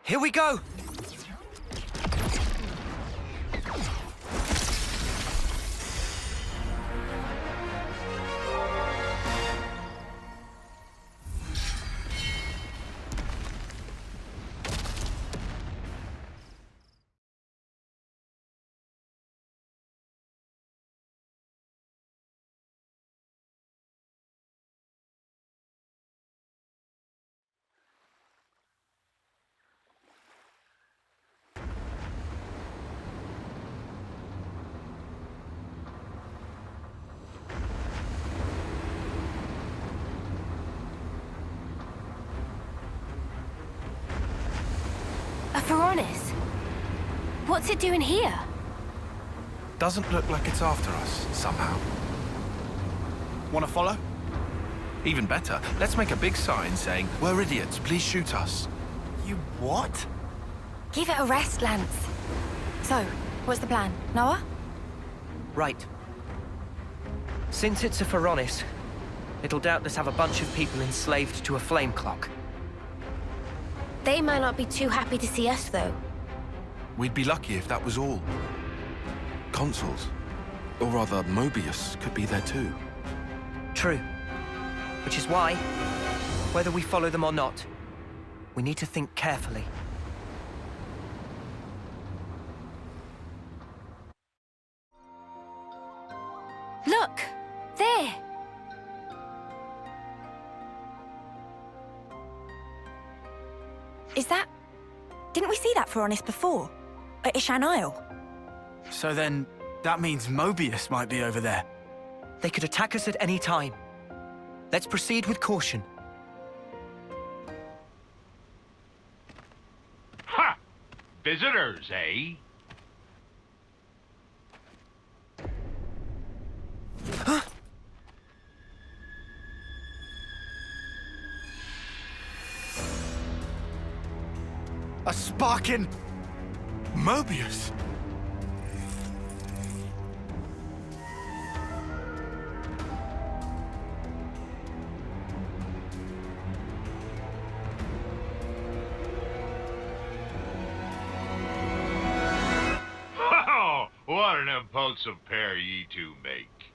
Here we go! A Veronis? What's it doing here? Doesn't look like it's after us, somehow. Wanna follow? Even better, let's make a big sign saying, "We're idiots, please shoot us." You what? Give it a rest, Lance. So, what's the plan? Noah? Right. Since it's a Veronis, it'll doubtless have a bunch of people enslaved to a flame clock. They might not be too happy to see us, though. We'd be lucky if that was all. Consuls, or rather Mobius, could be there too. True. Which is why, whether we follow them or not, we need to think carefully. Look! There! Is that... Didn't we see that Veronis before? At Ishan Isle? So then, that means Mobius might be over there. They could attack us at any time. Let's proceed with caution. Ha! Visitors, eh? A sparking Mobius. What an impulsive pair ye two make.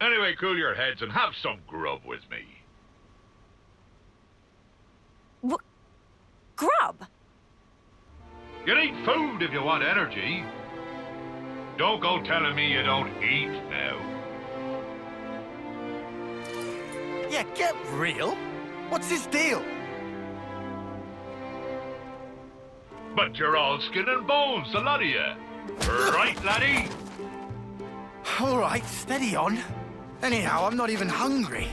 Anyway, cool your heads and have some grub with me. Grub? You need food if you want energy. Don't go telling me you don't eat now. Yeah, get real. What's his deal? But you're all skin and bones, the lot of you. Right, laddie? All right, steady on. Anyhow, I'm not even hungry.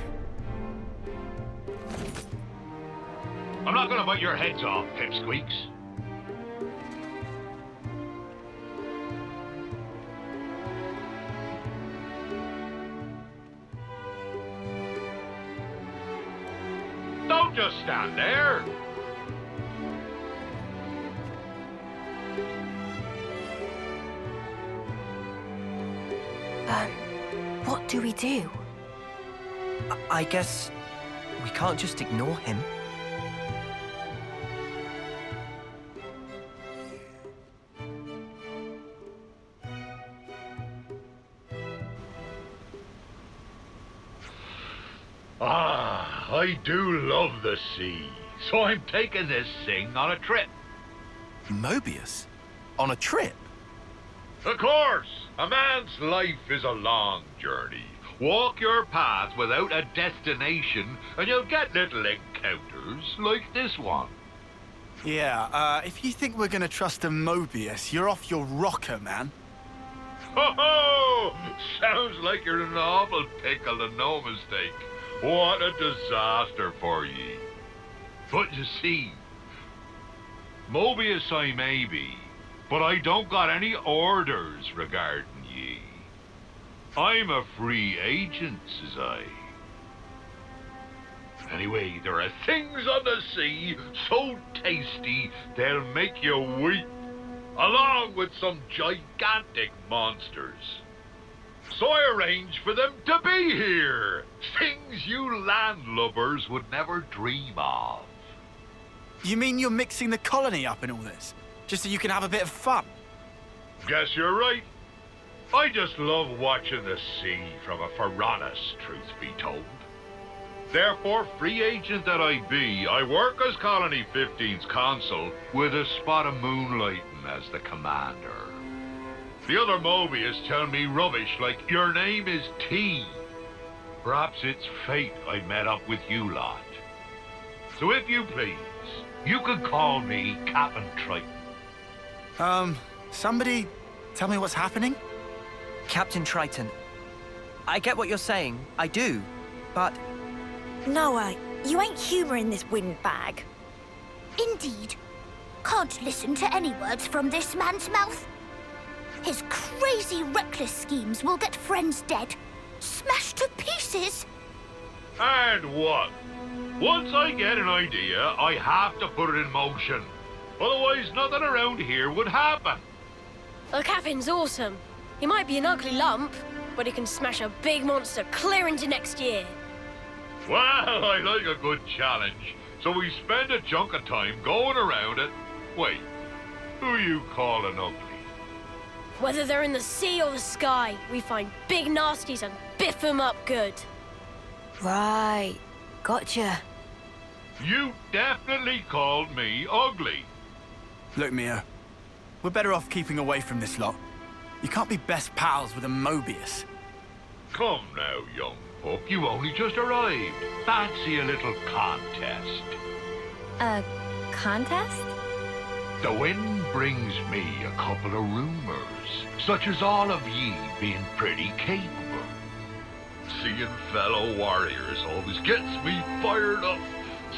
I'm not gonna bite your heads off, pipsqueaks. Don't just stand there. What do we do? I guess we can't just ignore him. I do love the sea, so I'm taking this thing on a trip. Mobius? On a trip? Of course! A man's life is a long journey. Walk your path without a destination, and you'll get little encounters like this one. Yeah, if you think we're gonna trust a Mobius, you're off your rocker, man. Ho ho! Sounds like you're in an awful pickle and no mistake. What a disaster for ye. But you see, Mobius I may be, but I don't got any orders regarding ye. I'm a free agent, says I. Anyway, there are things on the sea so tasty they'll make you weep, along with some gigantic monsters. So I arranged for them to be here. Things you landlubbers would never dream of. You mean you're mixing the colony up in all this? Just so you can have a bit of fun? Guess you're right. I just love watching the sea from a Piranhas, truth be told. Therefore, free agent that I be, I work as Colony 15's consul with a spot of moonlighting as the commander. The other Mobius tell me rubbish like your name is T. Perhaps it's fate I met up with you lot. So if you please, you can call me Captain Triton. Somebody tell me what's happening? Captain Triton, I get what you're saying, I do, but... Noah, you ain't humouring this windbag. Indeed. Can't listen to any words from this man's mouth. His crazy, reckless schemes will get friends dead, smashed to pieces. And what? Once I get an idea, I have to put it in motion. Otherwise, nothing around here would happen. The Captain's awesome. He might be an ugly lump, but he can smash a big monster clear into next year. Well, I like a good challenge, so we spend a chunk of time going around it. Wait, who you calling ugly? Whether they're in the sea or the sky, we find big nasties and biff them up good. Right, gotcha. You definitely called me ugly. Look, Mio, we're better off keeping away from this lot. You can't be best pals with a Mobius. Come now, young pup, you only just arrived. Fancy a little contest. A contest? The wind brings me a couple of rumors, such as all of ye being pretty capable. Seeing fellow warriors always gets me fired up.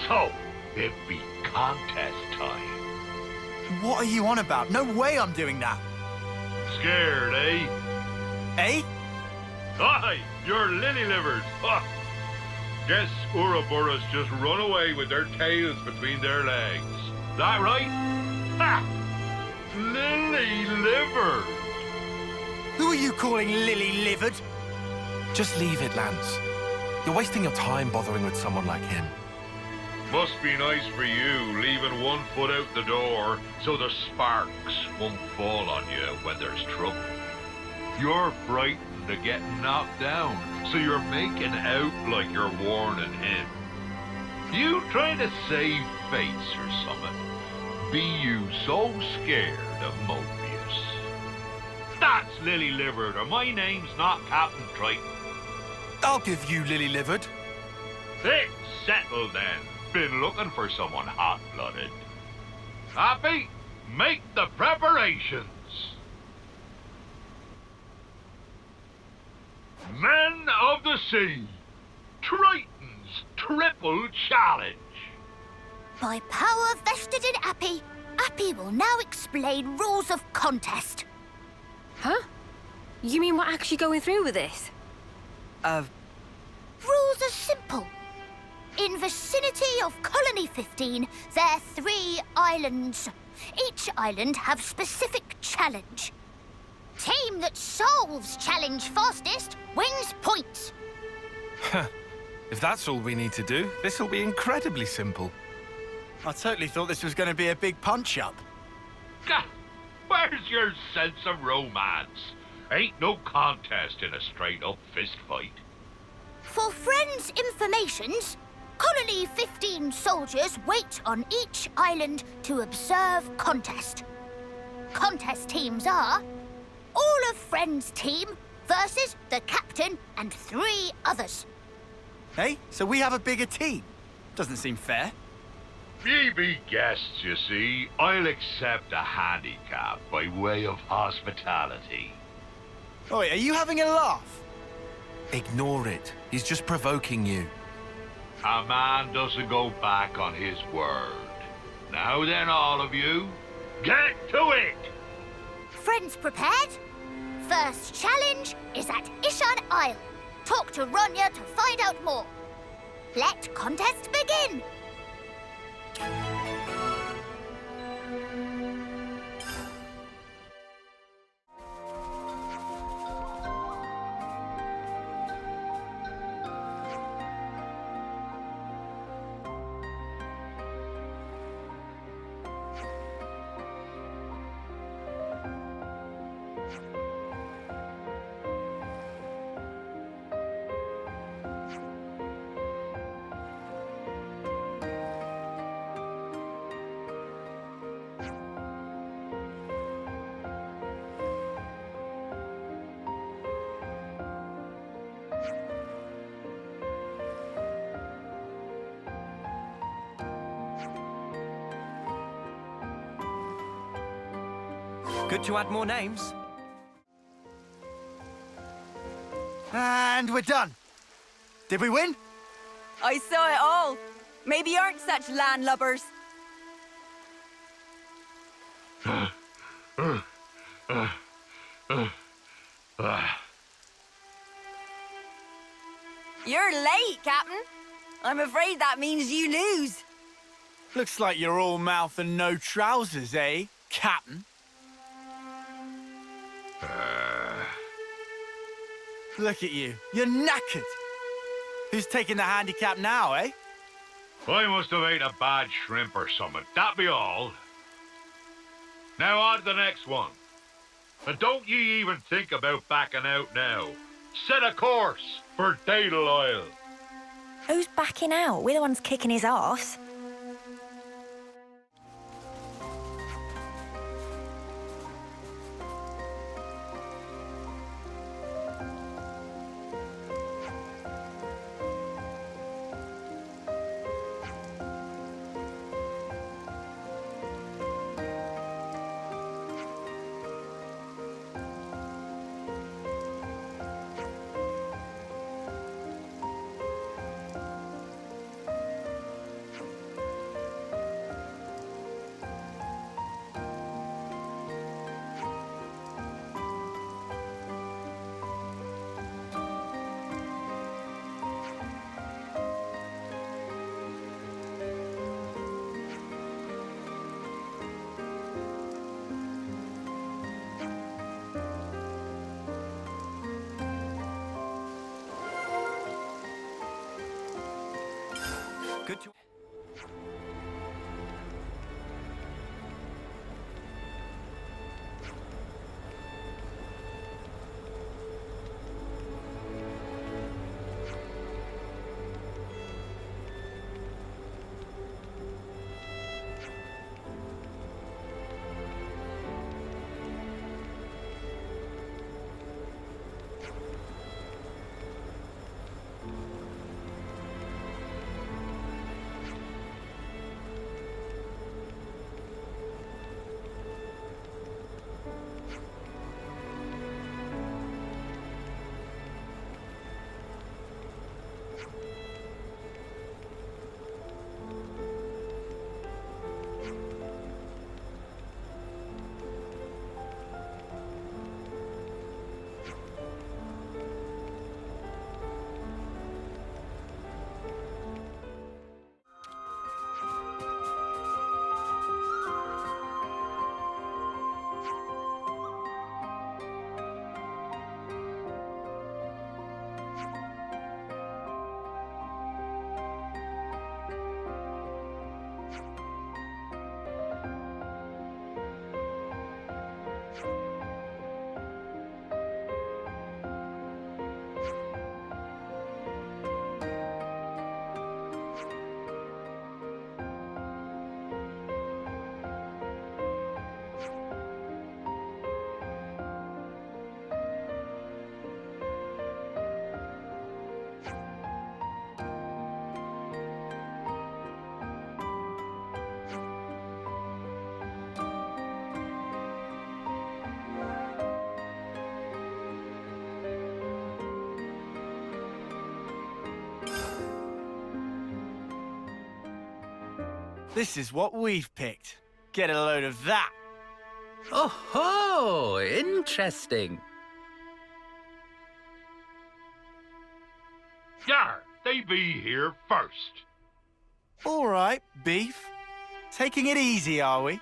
So, it be contest time. What are you on about? No way I'm doing that. Scared, eh? Eh? Aye, you're lily-livered. Ha! Guess Ouroboros just run away with their tails between their legs. That right? Ha! Lily-livered. Who are you calling lily-livered? Just leave it, Lance. You're wasting your time bothering with someone like him. Must be nice for you, leaving one foot out the door so the sparks won't fall on you when there's trouble. You're frightened of getting knocked down, so you're making out like you're warning him. You trying to save face or something? Be you so scared of Mobius? That's lily-livered, or my name's not Captain Triton. I'll give you lily-livered. It's settled then. Been looking for someone hot-blooded. Happy? Make the preparations. Men of the Sea, Triton's Triple Challenge. By power vested in Appy, Appy will now explain rules of contest. Huh? You mean we're actually going through with this? Rules are simple. In vicinity of Colony 15, there are 3 islands. Each island have specific challenge. Team that solves challenge fastest wins points. If that's all we need to do, this'll be incredibly simple. I totally thought this was going to be a big punch-up. Gah! Where's your sense of romance? Ain't no contest in a straight-up fist fight. For friends' informations, Colony 15 soldiers wait on each island to observe contest. Contest teams are all of Friends' team versus the captain and 3 others. Hey, so we have a bigger team. Doesn't seem fair. Ye be guests, you see. I'll accept a handicap by way of hospitality. Oi, are you having a laugh? Ignore it. He's just provoking you. A man doesn't go back on his word. Now then, all of you, get to it! Friends prepared? First challenge is at Ishan Isle. Talk to Ronya to find out more. Let contest begin! Good to add more names. And we're done. Did we win? I saw it all. Maybe you aren't such landlubbers. You're late, Captain. I'm afraid that means you lose. Looks like you're all mouth and no trousers, eh, Captain? Look at you. You're knackered. Who's taking the handicap now, eh? I must have ate a bad shrimp or something. That be all. Now on to the next one. And don't ye even think about backing out now. Set a course for Daedal Isle. Who's backing out? We're the ones kicking his arse. Good to... This is what we've picked. Get a load of that. Oh ho! Interesting. Yar, they be here first. All right, Beef. Taking it easy, are we?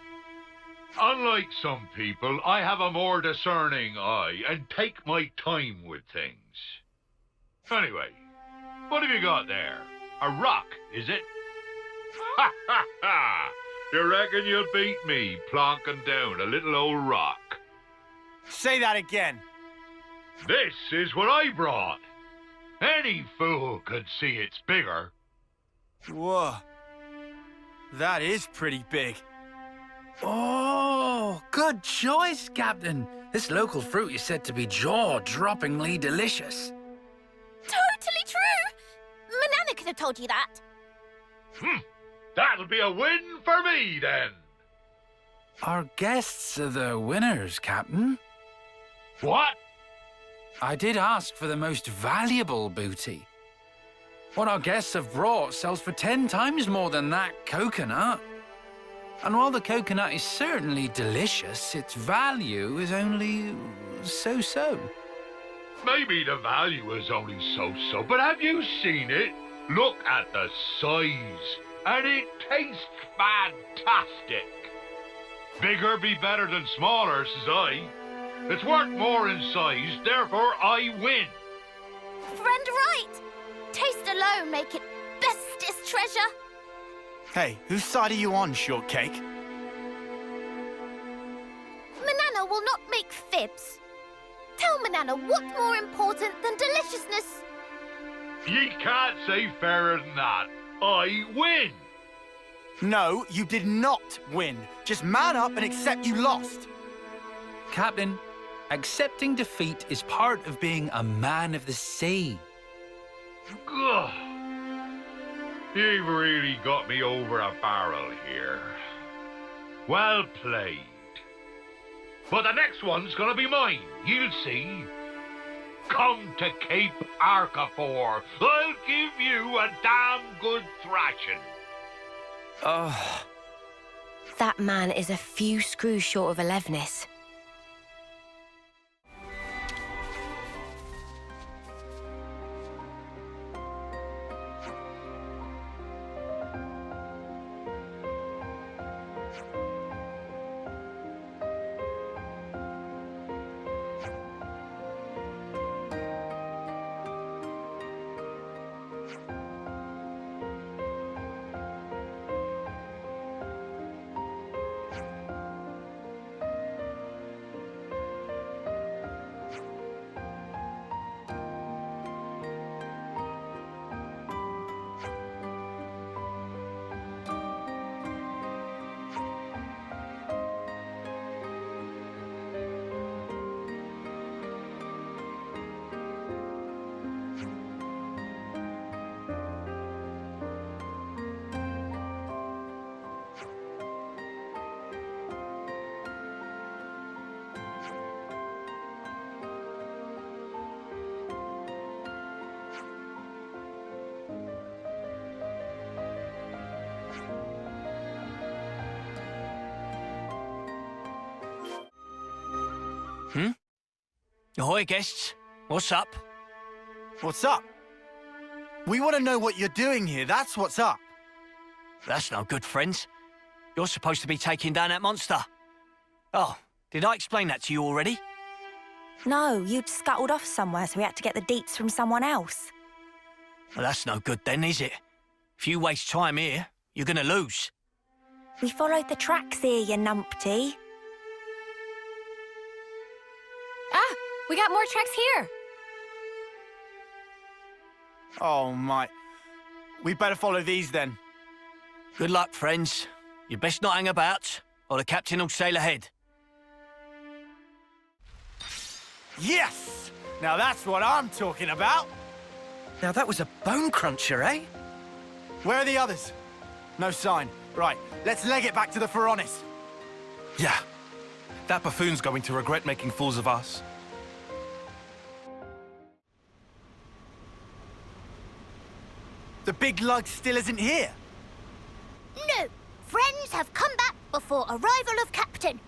Unlike some people, I have a more discerning eye and take my time with things. Anyway, what have you got there? A rock, is it? Ha ha ha! You reckon you'll beat me plonking down a little old rock? Say that again. This is what I brought. Any fool could see it's bigger. Whoa. That is pretty big. Oh, good choice, Captain. This local fruit is said to be jaw-droppingly delicious. Totally true! Manana could have told you that. That'll be a win for me, then. Our guests are the winners, Captain. What? I did ask for the most valuable booty. What our guests have brought sells for 10 times more than that coconut. And while the coconut is certainly delicious, its value is only so-so. Maybe the value is only so-so, but have you seen it? Look at the size. And it tastes fantastic. Bigger be better than smaller, says I. It's worth more in size, therefore I win. Friend right. Taste alone make it bestest treasure. Hey, whose side are you on, Shortcake? Manana will not make fibs. Tell Manana what's more important than deliciousness. Ye can't say fairer than that. I win! No, you did not win. Just man up and accept you lost. Captain, accepting defeat is part of being a man of the sea. Ugh. You've really got me over a barrel here. Well played. But the next one's gonna be mine, you'll see. Come to Cape Arcafor. I'll give you a damn good thrashing. Oh. That man is a few screws short of 11ness. Ahoy, guests. What's up? What's up? We want to know what you're doing here. That's what's up. That's no good, friends. You're supposed to be taking down that monster. Oh, did I explain that to you already? No, you'd scuttled off somewhere, so we had to get the deets from someone else. Well, that's no good then, is it? If you waste time here, you're gonna lose. We followed the tracks here, you numpty. Ah, we got more tracks here. Oh, my. We better follow these, then. Good luck, friends. You best not hang about, or the captain will sail ahead. Yes! Now that's what I'm talking about. Now that was a bone cruncher, eh? Where are the others? No sign. Right, let's leg it back to the Pharaonis. Yeah. That buffoon's going to regret making fools of us. The big lug still isn't here. No, Friends have come back before arrival of Captain.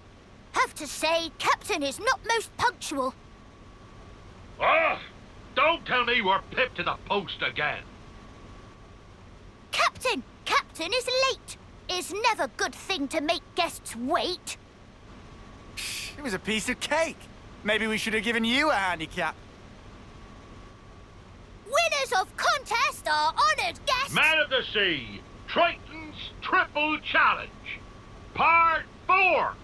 Have to say, Captain is not most punctual. Ah! Don't tell me we're pipped to the post again. Captain! Captain is late. Is never good thing to make guests wait. It was a piece of cake. Maybe we should have given you a handicap. Winners of contest are honoured guests. Man of the Sea, Triton's Triple Challenge, Part 4.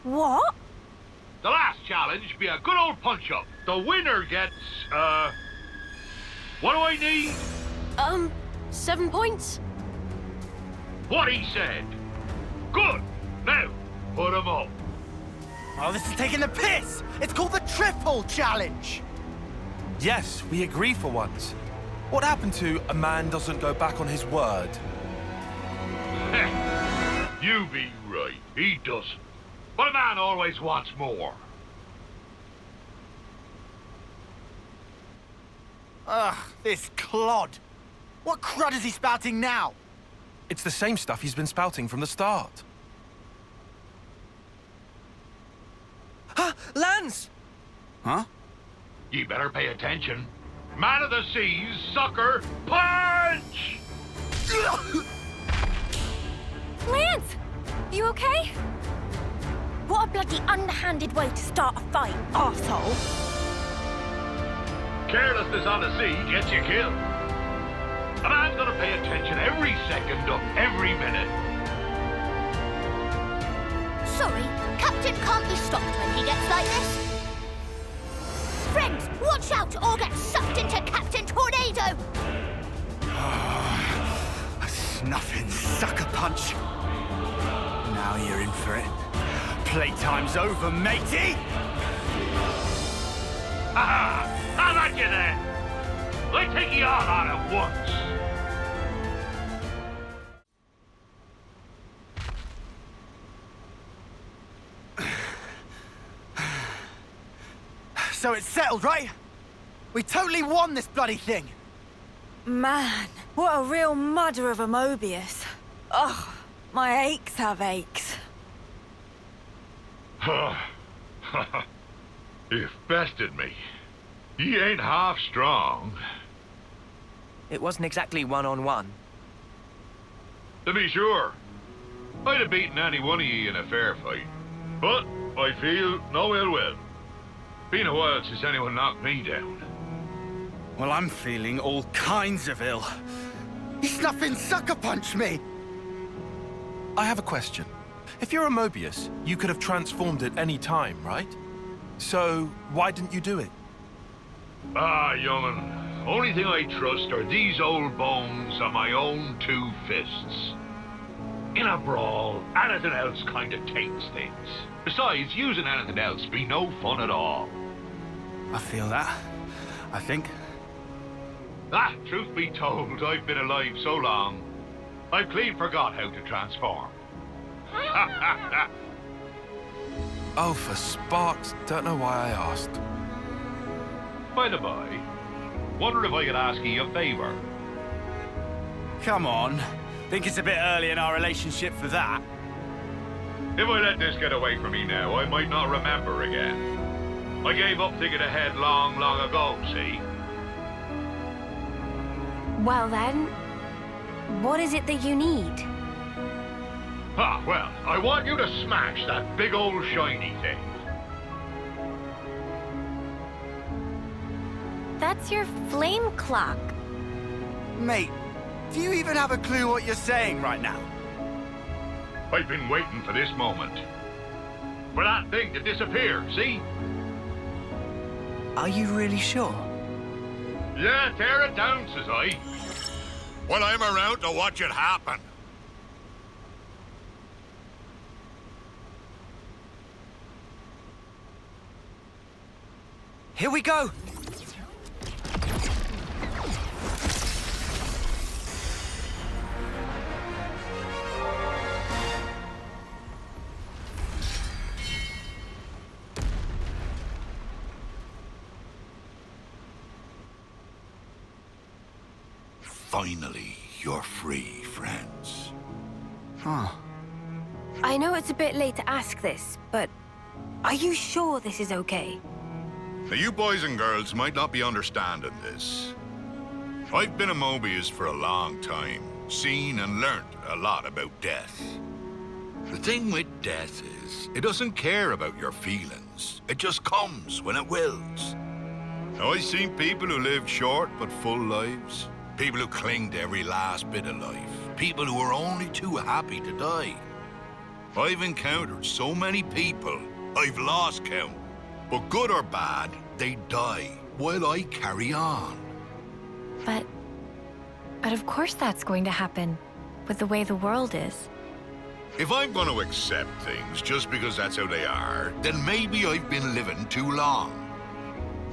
What? The last challenge be a good old punch-up. The winner gets, what do I need? 7 points? What he said. Good. Now, put 'em up. Oh, this is taking the piss! It's called the Triple Challenge! Yes, we agree for once. What happened to a man doesn't go back on his word? You be right. He doesn't. But a man always wants more. Ugh, this clod. What crud is he spouting now? It's the same stuff he's been spouting from the start. Lance! Huh? You better pay attention. Man of the Seas, sucker, punch! Lance! You okay? What a bloody underhanded way to start a fight, arsehole. Carelessness on the sea gets you killed. A man's gonna pay attention every second of every minute. Sorry, Captain can't be stopped when he gets like this. Friends, watch out or get sucked into Captain Tornado! A snuffing sucker punch. Now you're in for it. Playtime's over, matey! Ha! How about you then? They take you all on at once. So it's settled, right? We totally won this bloody thing! Man, what a real mudder of a Mobius. Ugh, my aches have aches. You've bested me. He ain't half strong. It wasn't exactly one-on-one. To be sure, I'd have beaten any one of ye in a fair fight. But I feel no ill will. Been a while since anyone knocked me down. Well, I'm feeling all kinds of ill. He snuffing sucker punched me! I have a question. If you're a Mobius, you could have transformed at any time, right? So, why didn't you do it? Ah, young'un. Only thing I trust are these old bones and my own 2 fists. In a brawl, anything else kind of taints things. Besides, using anything else be no fun at all. I feel that. I think. Ah, truth be told, I've been alive so long, I've clean forgot how to transform. Oh, for sparks, don't know why I asked. By the by, wonder if I could ask you a favor. Come on. Think it's a bit early in our relationship for that. If I let this get away from me now, I might not remember again. I gave up thinking ahead long, long ago, see? Well then, what is it that you need? Ah, well, I want you to smash that big old shiny thing. That's your flame clock. Mate, do you even have a clue what you're saying right now? I've been waiting for this moment. For that thing to disappear, see? Are you really sure? Yeah, tear it down, says I. Well, I'm around to watch it happen. Here we go! Finally, you're free, friends. Huh. I know it's a bit late to ask this, but are you sure this is okay? Now, you boys and girls might not be understanding this. I've been a Mobius for a long time, seen and learnt a lot about death. The thing with death is, it doesn't care about your feelings. It just comes when it wills. Now, I've seen people who lived short but full lives. People who cling to every last bit of life. People who are only too happy to die. I've encountered so many people, I've lost count. But good or bad, they die while I carry on. But of course that's going to happen, with the way the world is. If I'm going to accept things just because that's how they are, then maybe I've been living too long.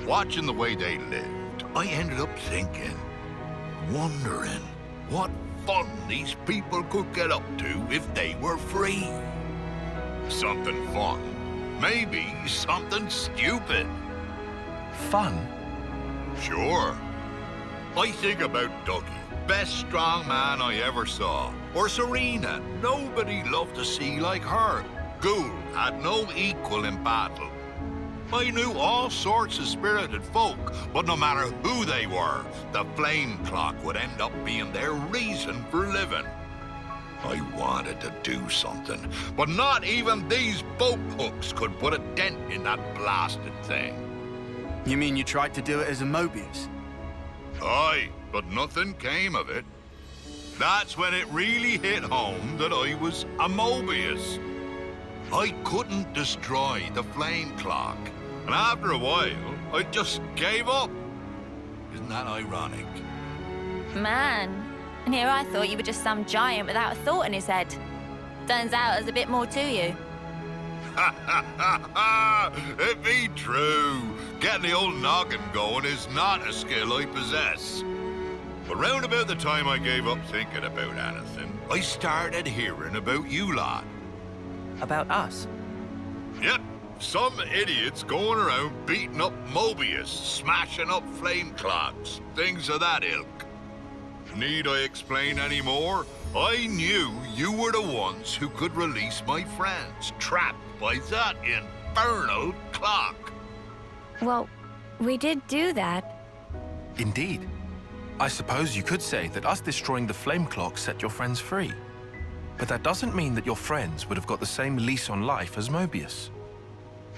Watching the way they lived, I ended up thinking, wondering what fun these people could get up to if they were free. Something fun. Maybe something stupid. Fun? Sure. I think about Dougie, best strong man I ever saw. Or Serena, nobody loved to see like her. Ghoul had no equal in battle. I knew all sorts of spirited folk, but no matter who they were, the flame clock would end up being their reason for living. I wanted to do something, but not even these boat hooks could put a dent in that blasted thing. You mean you tried to do it as a Mobius? Aye, but nothing came of it. That's when it really hit home that I was a Mobius. I couldn't destroy the flame clock, and after a while, I just gave up. Isn't that ironic? Man, and here I thought you were just some giant without a thought in his head. Turns out there's a bit more to you. Ha ha ha ha! It be true. Getting the old noggin going is not a skill I possess. But round about the time I gave up thinking about anything, I started hearing about you lot. About us? Yep, some idiots going around beating up Mobius, smashing up flame clocks, things of that ilk. Need I explain any more? I knew you were the ones who could release my friends, trapped by that infernal clock. Well, we did do that. Indeed. I suppose you could say that us destroying the flame clock set your friends free. But that doesn't mean that your friends would have got the same lease on life as Mobius.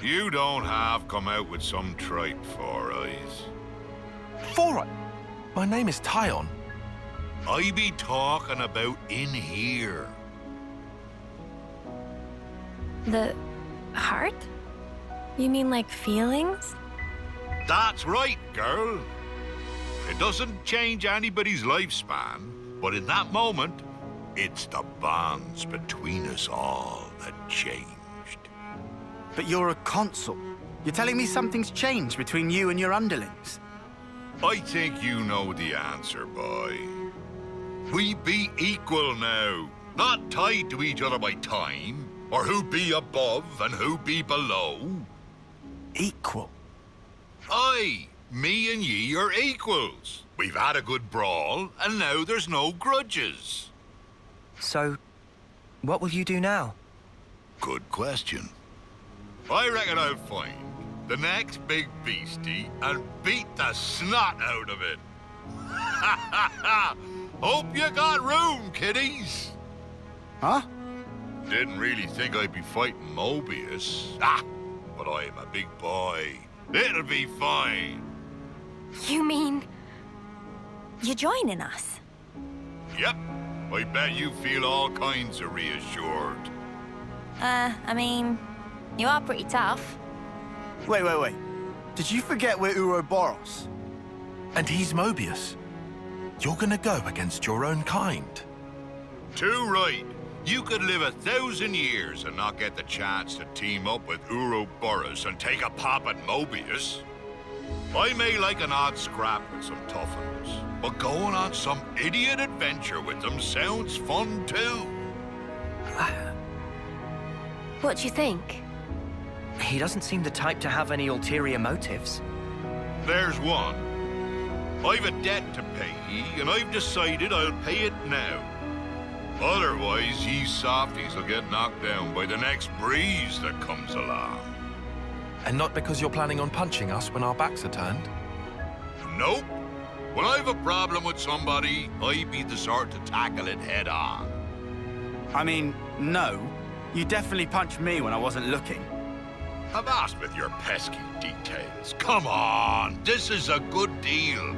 You don't have come out with some tripe, Four Eyes. Four Eyes? My name is Tyon. I be talking about in here. The heart? You mean like feelings? That's right, girl. It doesn't change anybody's lifespan, but in that moment, it's the bonds between us all that changed. But you're a consul. You're telling me something's changed between you and your underlings? I think you know the answer, boy. We be equal now, not tied to each other by time, or who be above and who be below. Equal? Aye, me and ye are equals. We've had a good brawl, and now there's no grudges. So, what will you do now? Good question. I reckon I'll find the next big beastie and beat the snot out of it. Ha ha ha! Hope you got room, kiddies. Huh? Didn't really think I'd be fighting Mobius. Ah, but I'm a big boy. It'll be fine. You mean you're joining us? Yep. I bet you feel all kinds of reassured. I mean, you are pretty tough. Wait. Did you forget we're Ouroboros? And he's Mobius. You're gonna go against your own kind. Too right. You could live 1,000 years and not get the chance to team up with Ouroboros and take a pop at Mobius. I may like an odd scrap with some toughens, but going on some idiot adventure with them sounds fun too. what do you think? He doesn't seem the type to have any ulterior motives. There's one. I've a debt to pay, and I've decided I'll pay it now. Otherwise, ye softies will get knocked down by the next breeze that comes along. And not because you're planning on punching us when our backs are turned? Nope. When I've a problem with somebody, I be the sort to tackle it head on. I mean, no. You definitely punched me when I wasn't looking. Avast with your pesky details. Come on, this is a good deal.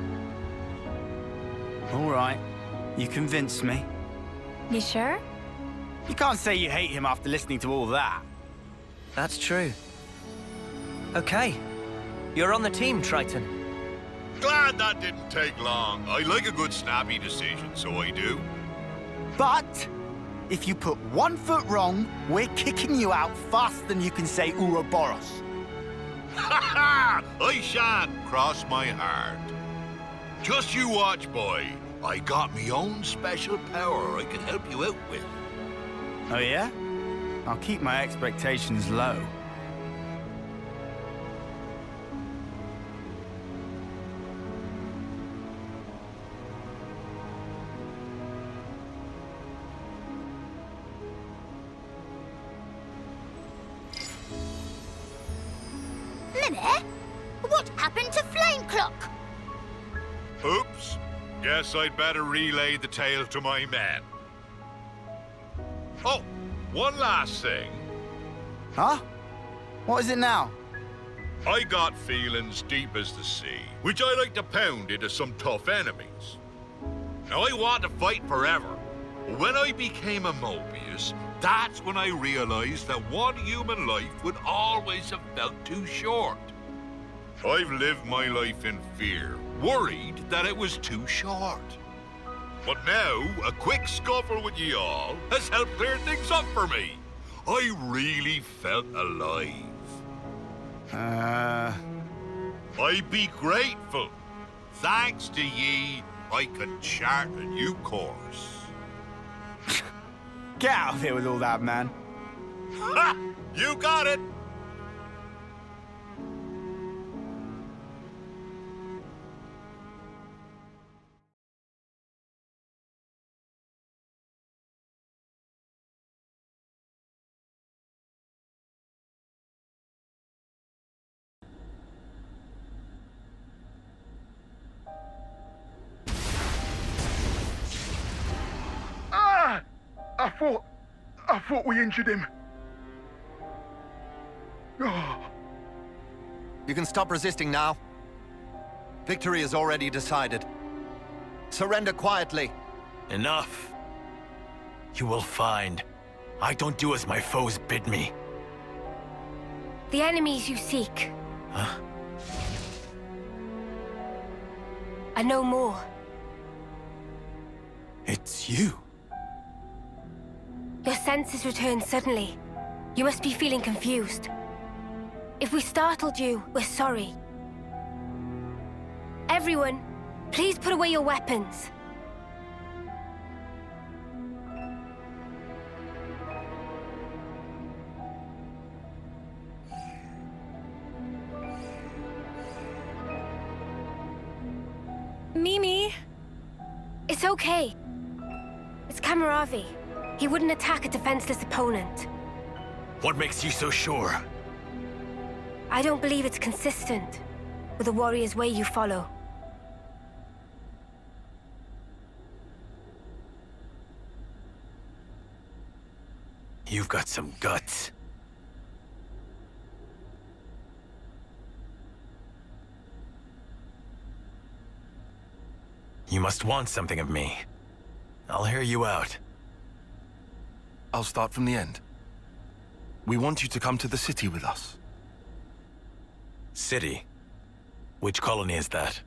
All right. You convinced me. You sure? You can't say you hate him after listening to all that. That's true. Okay. You're on the team, Triton. Glad that didn't take long. I like a good snappy decision, so I do. But if you put 1 foot wrong, we're kicking you out faster than you can say Ouroboros. Ha ha! I shan't cross my heart. Just you watch, boy. I got me own special power I can help you out with. Oh, yeah? I'll keep my expectations low. Minute? What happened to Flame Clock? Oops. Guess I'd better relay the tale to my men. Oh, one last thing. Huh? What is it now? I got feelings deep as the sea, which I like to pound into some tough enemies. Now, I want to fight forever. But when I became a Mobius, that's when I realized that one human life would always have felt too short. I've lived my life in fear, worried that it was too short. But now, a quick scuffle with ye all has helped clear things up for me. I really felt alive. I be grateful. Thanks to ye, I can chart a new course. Get out of here with all that, man. Ha! You got it! Ah! I thought we injured him. Oh. You can stop resisting now. Victory is already decided. Surrender quietly. Enough. You will find I don't do as my foes bid me. The enemies you seek Huh? are no more. It's you. Your senses returned suddenly. You must be feeling confused. If we startled you, we're sorry. Everyone, please put away your weapons. Mimi. It's okay. It's Kamaravi. He wouldn't attack a defenseless opponent. What makes you so sure? I don't believe it's consistent with the warrior's way you follow. You've got some guts. You must want something of me. I'll hear you out. I'll start from the end. We want you to come to the city with us. City? Which colony is that?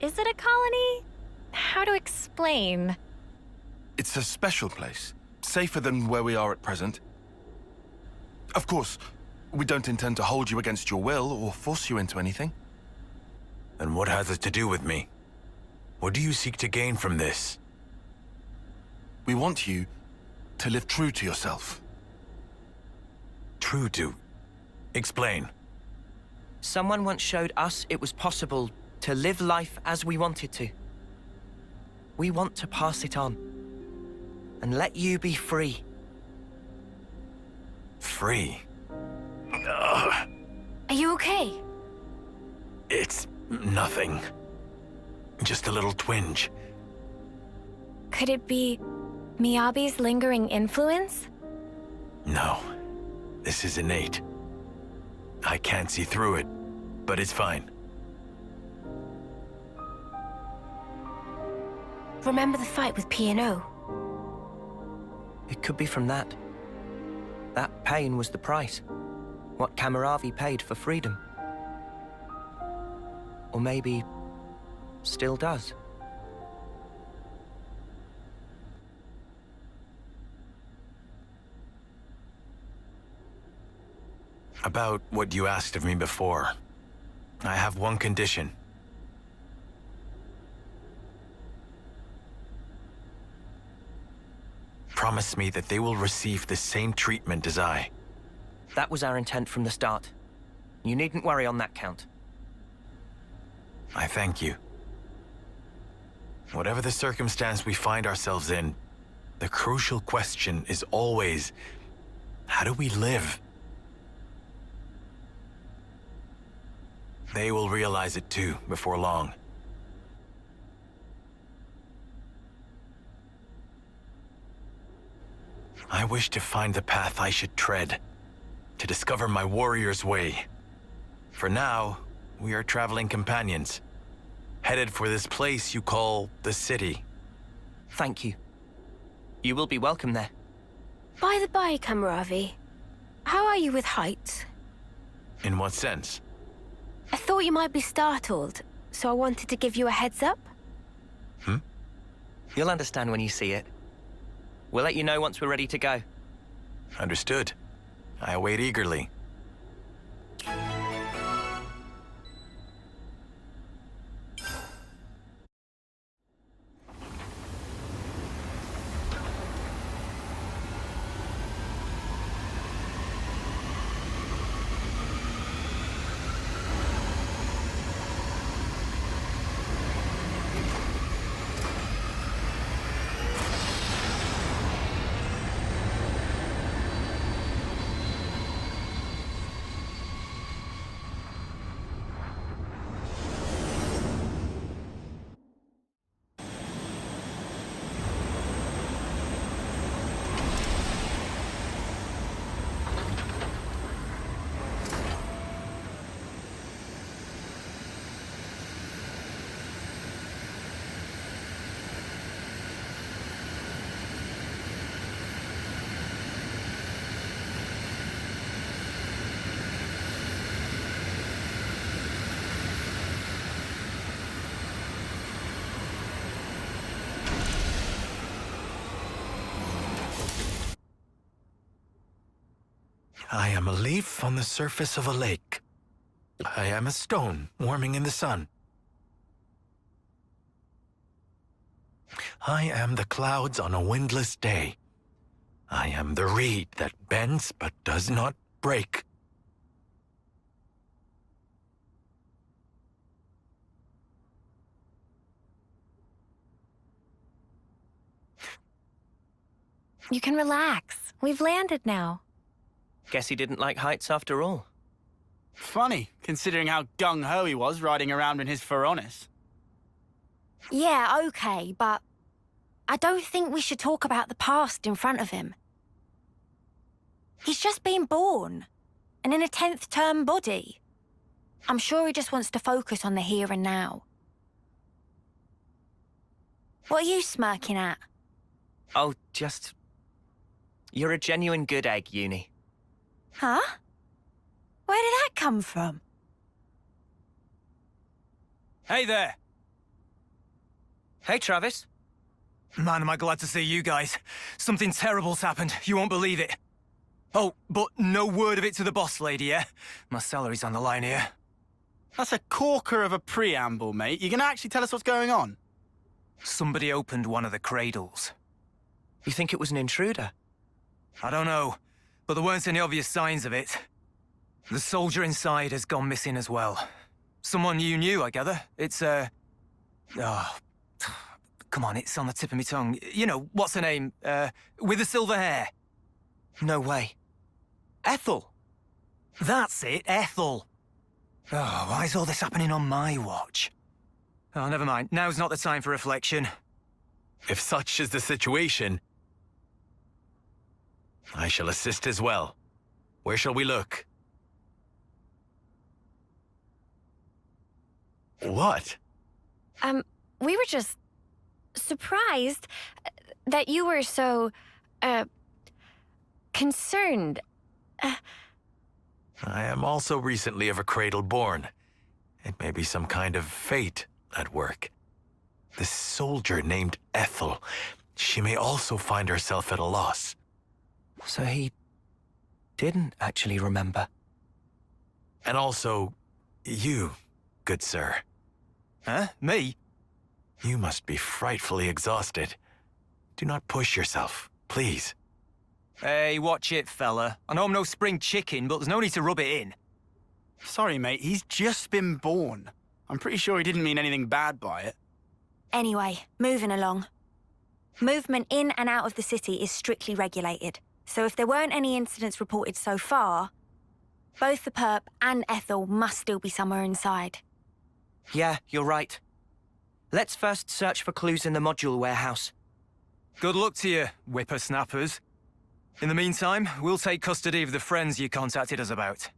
Is it a colony? How to explain? It's a special place. Safer than where we are at present. Of course, we don't intend to hold you against your will or force you into anything. And what has it to do with me? What do you seek to gain from this? We want you to live true to yourself. True to? Explain. Someone once showed us it was possible to live life as we wanted to. We want to pass it on. and let you be free. Free? Are you okay? It's nothing. Just a little twinge. Could it be Miyabi's lingering influence? No. This is innate. I can't see through it, but it's fine. Remember the fight with P&O? It could be from that. That pain was the price. What Kamaravi paid for freedom. Or maybe still does. About what you asked of me before. I have one condition. Promise me that they will receive the same treatment as I. That was our intent from the start. You needn't worry on that count. I thank you. Whatever the circumstance we find ourselves in, the crucial question is always, how do we live? They will realize it too, before long. I wish to find the path I should tread, to discover my warrior's way. For now, we are traveling companions, headed for this place you call the city. Thank you. You will be welcome there. By the by, Kamaravi, how are you with heights? In what sense? I thought you might be startled, so I wanted to give you a heads up. You'll understand when you see it. We'll let you know once we're ready to go. Understood. I await eagerly. I am a leaf on the surface of a lake. I am a stone warming in the sun. I am the clouds on a windless day. I am the reed that bends but does not break. You can relax. We've landed now. Guess he didn't like heights after all. Funny, considering how gung-ho he was riding around in his Feronis. Yeah, okay, but I don't think we should talk about the past in front of him. He's just been born, and in a 10th term body. I'm sure he just wants to focus on the here and now. What are you smirking at? Oh, just... You're a genuine good egg, Uni. Huh? Where did that come from? Hey there. Hey, Travis. Man, am I glad to see you guys. Something terrible's happened. You won't believe it. Oh, but no word of it to the boss lady, yeah? My salary's on the line here. That's a corker of a preamble, mate. You gonna actually tell us what's going on? Somebody opened one of the cradles. You think it was an intruder? I don't know, but there weren't any obvious signs of it. The soldier inside has gone missing as well. Someone you knew, I gather. It's, come on, it's on the tip of my tongue. You know, what's her name? With the silver hair. No way. Ethel! That's it, Ethel. Oh, why is all this happening on my watch? Oh, never mind. Now's not the time for reflection. If such is the situation, I shall assist as well. Where shall we look? What? We were just surprised that you were so, concerned. I am also recently of a cradle born. It may be some kind of fate at work. This soldier named Ethel, she may also find herself at a loss. So he didn't actually remember. And also, you, good sir. Huh? Me? You must be frightfully exhausted. Do not push yourself, please. Hey, watch it, fella. I know I'm no spring chicken, but there's no need to rub it in. Sorry, mate, he's just been born. I'm pretty sure he didn't mean anything bad by it. Anyway, moving along. Movement in and out of the city is strictly regulated. So if there weren't any incidents reported so far, both the perp and Ethel must still be somewhere inside. Yeah, you're right. Let's first search for clues in the module warehouse. Good luck to you, whippersnappers. In the meantime, we'll take custody of the friends you contacted us about.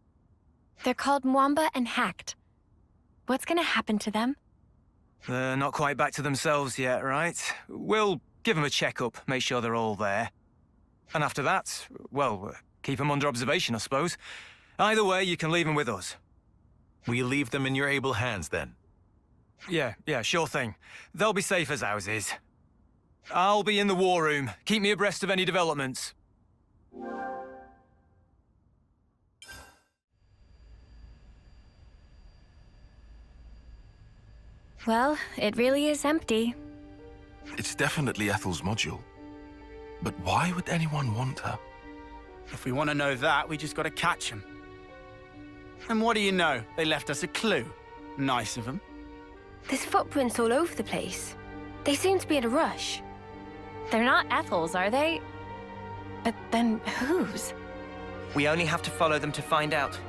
They're called Mwamba and Hacked. What's gonna happen to them? They're not quite back to themselves yet, right? We'll give them a checkup, make sure they're all there. And after that, well, keep them under observation, I suppose. Either way, you can leave them with us. We leave them in your able hands, then? Yeah, sure thing. They'll be safe as houses. I'll be in the war room. Keep me abreast of any developments. Well, it really is empty. It's definitely Ethel's module. But why would anyone want her? If we want to know that, we just got to catch him. And what do you know? They left us a clue. Nice of them. There's footprints all over the place. They seem to be in a rush. They're not Ethel's, are they? But then whose? We only have to follow them to find out.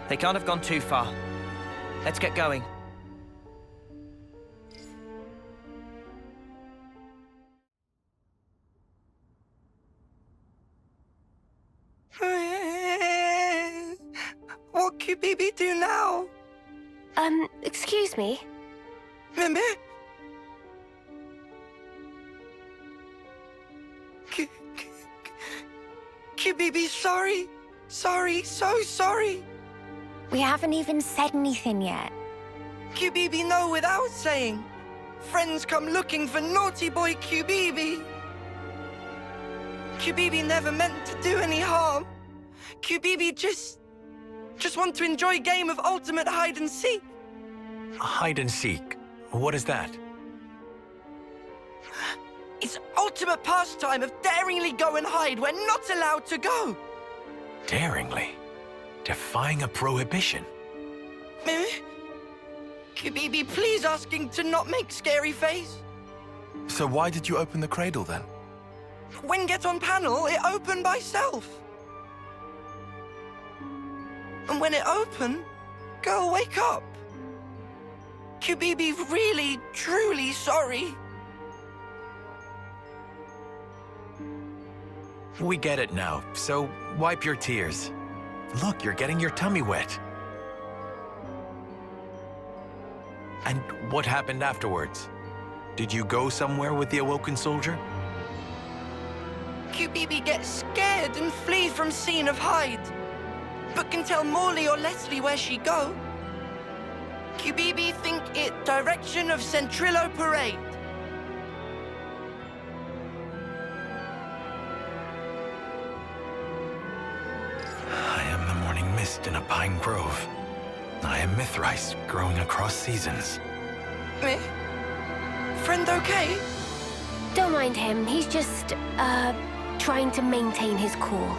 They can't have gone too far. Let's get going. What could Bibi do now? Excuse me? Mimi? Bibi, sorry. Sorry, so sorry. We haven't even said anything yet. Bibi, no, without saying. Friends come looking for naughty boy Bibi. Bibi never meant to do any harm. Bibi just want to enjoy a game of ultimate hide and seek. Hide and seek? What is that? It's ultimate pastime of daringly go and hide where not allowed to go. Daringly? Defying a prohibition? Mimi? Bibi, please asking to not make scary face. So why did you open the cradle then? When get on panel, it opened by self. And when it opened, girl, wake up. Bibi, really, truly sorry. We get it now, so wipe your tears. Look, you're getting your tummy wet. And what happened afterwards? Did you go somewhere with the awoken soldier? Bibi gets scared and flee from scene of hide, but can tell Morley or Leslie where she go. Bibi think it direction of Centrillo Parade. I am the morning mist in a pine grove. I am Mithrice, growing across seasons. Eh? Friend okay? Don't mind him. He's just, trying to maintain his cool.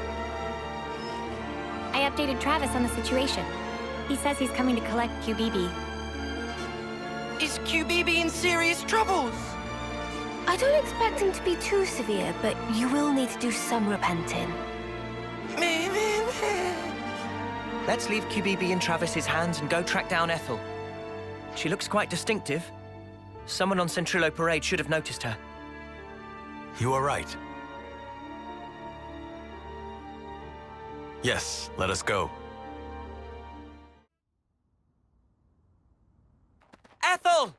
I updated Travis on the situation. He says he's coming to collect Bibi. Is Bibi in serious troubles? I don't expect him to be too severe, but you will need to do some repenting. Let's leave QBB in Travis's hands and go track down Ethel. She looks quite distinctive. Someone on Centrillo Parade should have noticed her. You are right. Yes, let us go. Ethel!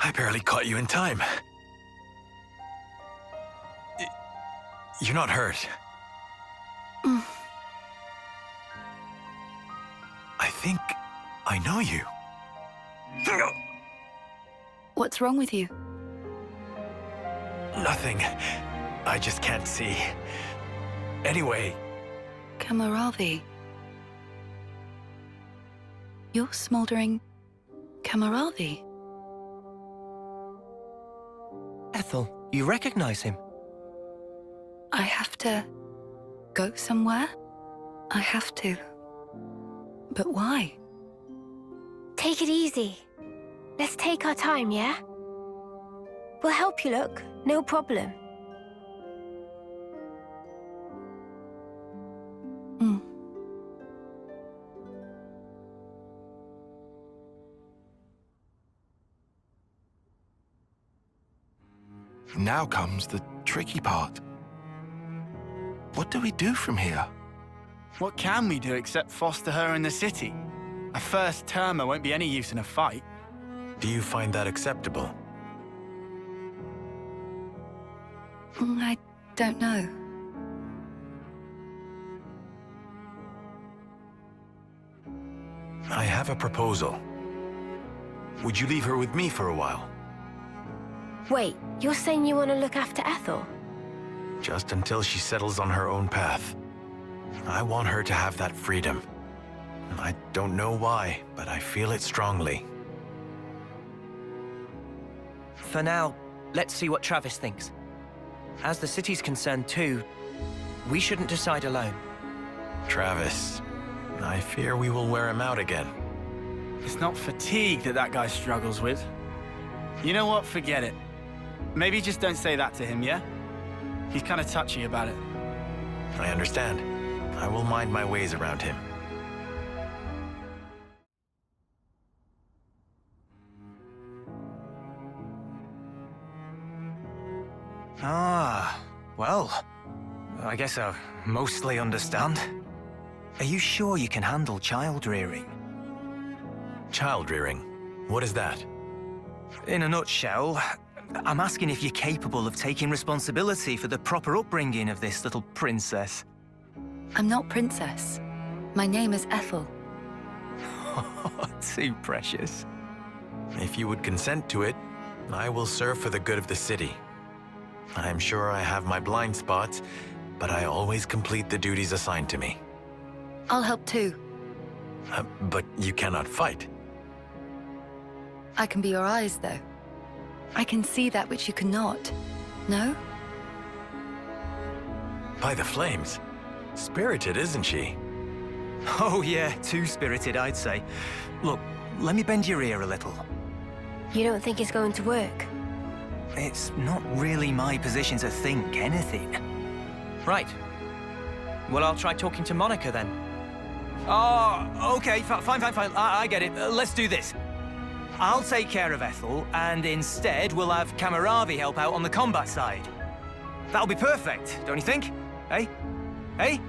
I barely caught you in time. You're not hurt. I think I know you. What's wrong with you? Nothing. I just can't see. Anyway. Kamaravi. You're smoldering Kamaravi. Ethel, you recognize him? I have to go somewhere? I have to. But why? Take it easy. Let's take our time, yeah? We'll help you, look. No problem. Now comes the tricky part. What do we do from here? What can we do except foster her in the city? A first termer won't be any use in a fight. Do you find that acceptable? I don't know. I have a proposal. Would you leave her with me for a while? Wait, you're saying you want to look after Ethel? Just until she settles on her own path. I want her to have that freedom. I don't know why, but I feel it strongly. For now, let's see what Travis thinks. As the city's concerned too, we shouldn't decide alone. Travis, I fear we will wear him out again. It's not fatigue that guy struggles with. You know what? Forget it. Maybe just don't say that to him, yeah? He's kind of touchy about it. I understand. I will mind my ways around him. Ah, well, I guess I mostly understand. Are you sure you can handle child rearing? Child rearing? What is that? In a nutshell, I'm asking if you're capable of taking responsibility for the proper upbringing of this little princess. I'm not princess. My name is Ethel. Too precious. If you would consent to it, I will serve for the good of the city. I'm sure I have my blind spots, but I always complete the duties assigned to me. I'll help too. But you cannot fight. I can be your eyes, though. I can see that which you cannot. No? By the flames. Spirited, isn't she? Oh yeah, too spirited, I'd say. Look, let me bend your ear a little. You don't think it's going to work? It's not really my position to think anything. Right. Well, I'll try talking to Monica then. Oh, okay, fine. I get it. Let's do this. I'll take care of Ethel, and instead we'll have Kamaravi help out on the combat side. That'll be perfect, don't you think? Hey? Hey?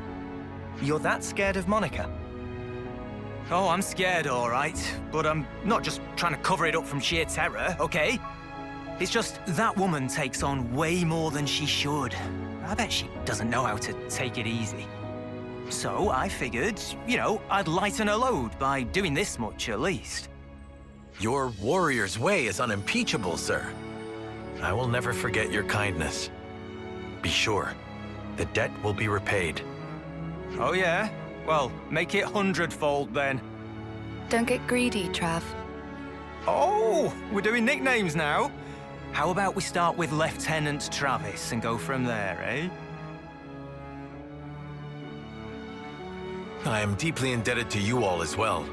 You're that scared of Monica? Oh, I'm scared, all right. But I'm not just trying to cover it up from sheer terror, okay? It's just that woman takes on way more than she should. I bet she doesn't know how to take it easy. So I figured, I'd lighten her load by doing this much at least. Your warrior's way is unimpeachable, sir. I will never forget your kindness. Be sure, the debt will be repaid. Oh yeah? Well, make it 100-fold then. Don't get greedy, Trav. Oh, we're doing nicknames now. How about we start with Lieutenant Travis and go from there, eh? I am deeply indebted to you all as well.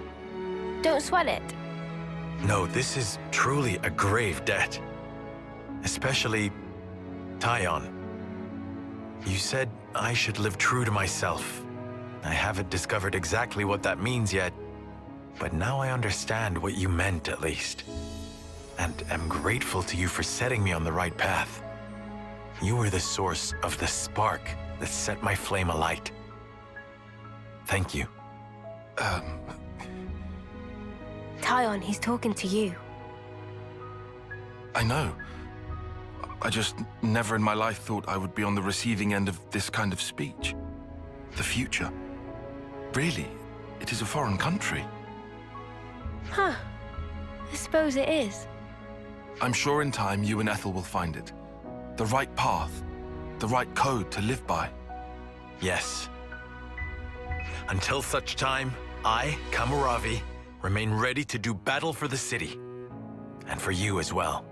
Don't sweat it. No, this is truly a grave debt. Especially Tyon. You said I should live true to myself. I haven't discovered exactly what that means yet, but now I understand what you meant at least. And am grateful to you for setting me on the right path. You were the source of the spark that set my flame alight. Thank you. Tyon, he's talking to you. I know. I just never in my life thought I would be on the receiving end of this kind of speech. The future. Really, it is a foreign country. Huh. I suppose it is. I'm sure in time you and Ethel will find it. The right path. The right code to live by. Yes. Until such time, I, Kamuravi, remain ready to do battle for the city. And for you as well.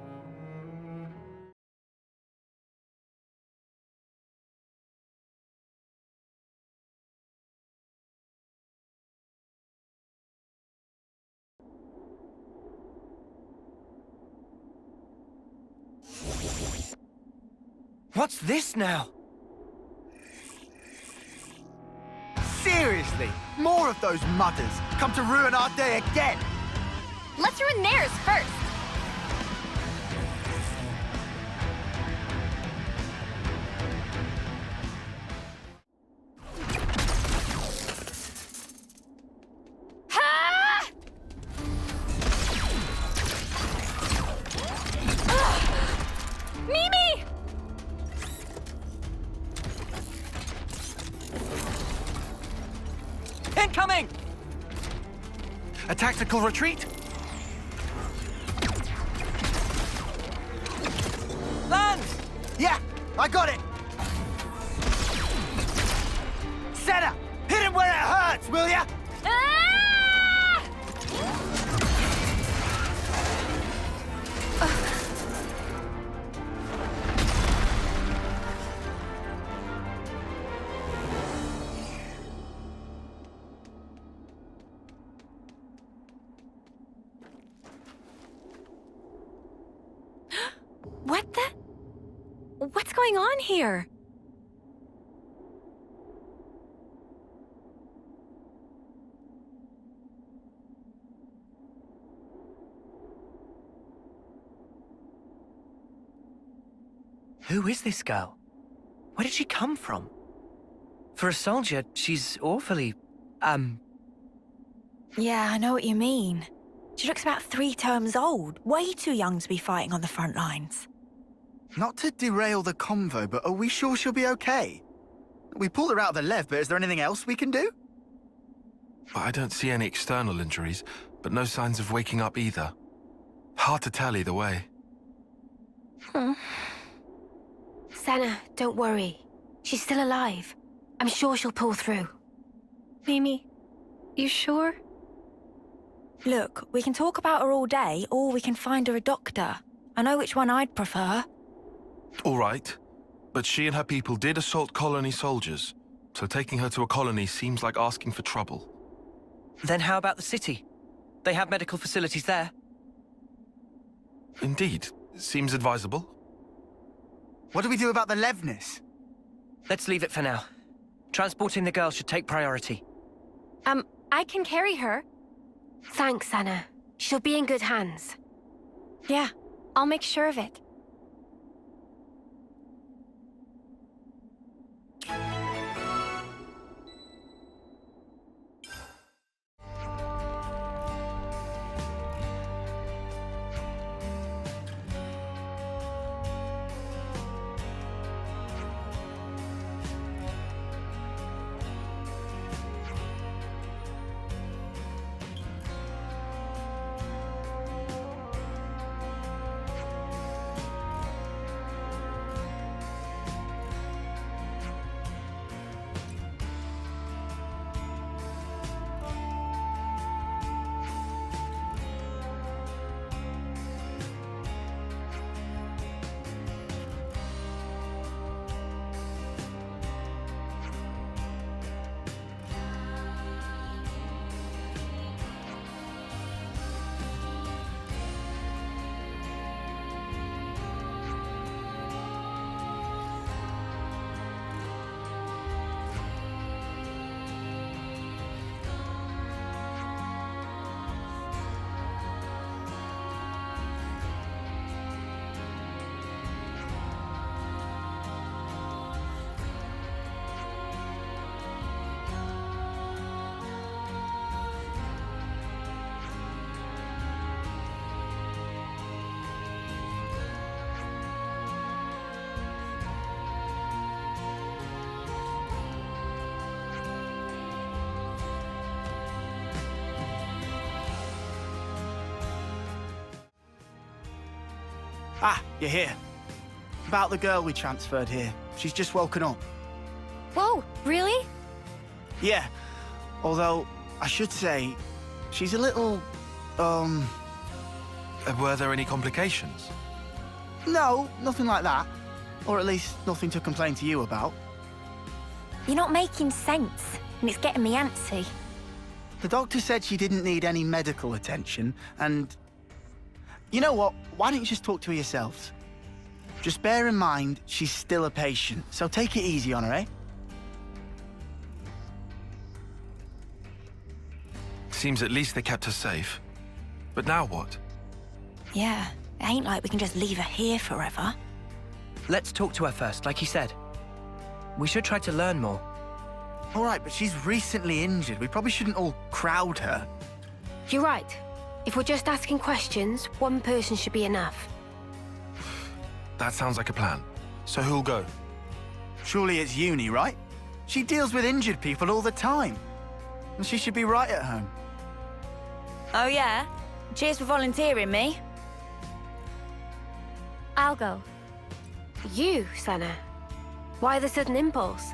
What's this now? Seriously, more of those mudders come to ruin our day again. Let's ruin theirs first. Ha! Mimi! Incoming! A tactical retreat? Land! Yeah, I got it! Senna, hit him where it hurts, will ya? What the? What's going on here? Who is this girl? Where did she come from? For a soldier, she's awfully, Yeah, I know what you mean. She looks about 3 terms old. Way too young to be fighting on the front lines. Not to derail the convo, but are we sure she'll be okay? We pulled her out of the Lev, but is there anything else we can do? I don't see any external injuries, but no signs of waking up either. Hard to tell either way. Senna, don't worry. She's still alive. I'm sure she'll pull through. Mimi, you sure? Look, we can talk about her all day, or we can find her a doctor. I know which one I'd prefer. All right, but she and her people did assault colony soldiers, so taking her to a colony seems like asking for trouble. Then how about the city? They have medical facilities there. Indeed, seems advisable. What do we do about the Levnis? Let's leave it for now. Transporting the girl should take priority. I can carry her. Thanks, Senna. She'll be in good hands. Yeah, I'll make sure of it. Ah, you're here. About the girl we transferred here. She's just woken up. Whoa, really? Yeah. Although, I should say, she's a little, Were there any complications? No, nothing like that. Or at least nothing to complain to you about. You're not making sense, and it's getting me antsy. The doctor said she didn't need any medical attention, and... You know what? Why don't you just talk to her yourselves? Just bear in mind, she's still a patient, so take it easy on her, eh? Seems at least they kept her safe. But now what? Yeah, it ain't like we can just leave her here forever. Let's talk to her first, like you said. We should try to learn more. All right, but she's recently injured. We probably shouldn't all crowd her. You're right. If we're just asking questions, one person should be enough. That sounds like a plan. So who'll go? Surely it's Uni, right? She deals with injured people all the time. And she should be right at home. Oh, yeah? Cheers for volunteering me. I'll go. You, Senna. Why the sudden impulse?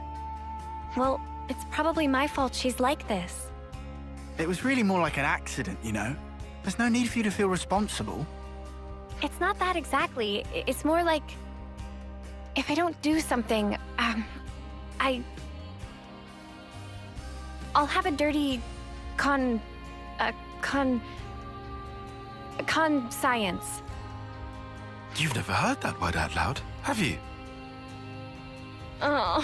Well, it's probably my fault she's like this. It was really more like an accident, you know? There's no need for you to feel responsible. It's not that exactly. It's more like... if I don't do something, I'll have a dirty... science. You've never heard that word out loud, have you? Oh.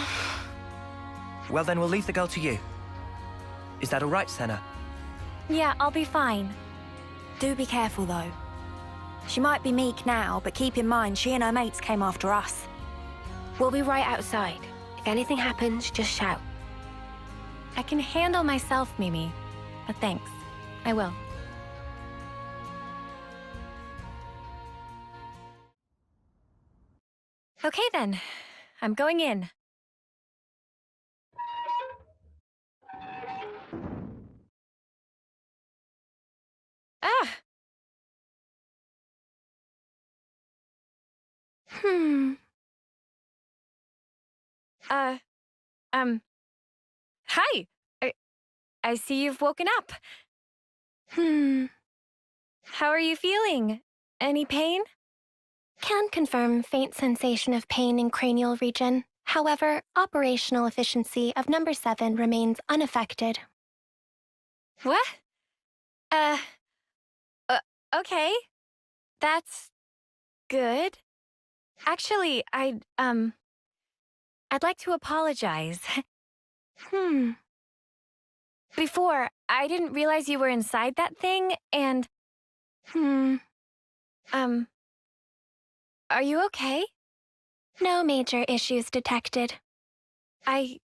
Well, then we'll leave the girl to you. Is that all right, Senna? Yeah, I'll be fine. Do be careful, though. She might be meek now, but keep in mind she and her mates came after us. We'll be right outside. If anything happens, just shout. I can handle myself, Mimi. But thanks. I will. Okay, then. I'm going in. Ah! Hi! I see you've woken up. How are you feeling? Any pain? Can confirm faint sensation of pain in cranial region. However, operational efficiency of number 7 remains unaffected. What? Okay. That's good. Actually, I'd like to apologize. Before, I didn't realize you were inside that thing, and... Are you okay? No major issues detected. I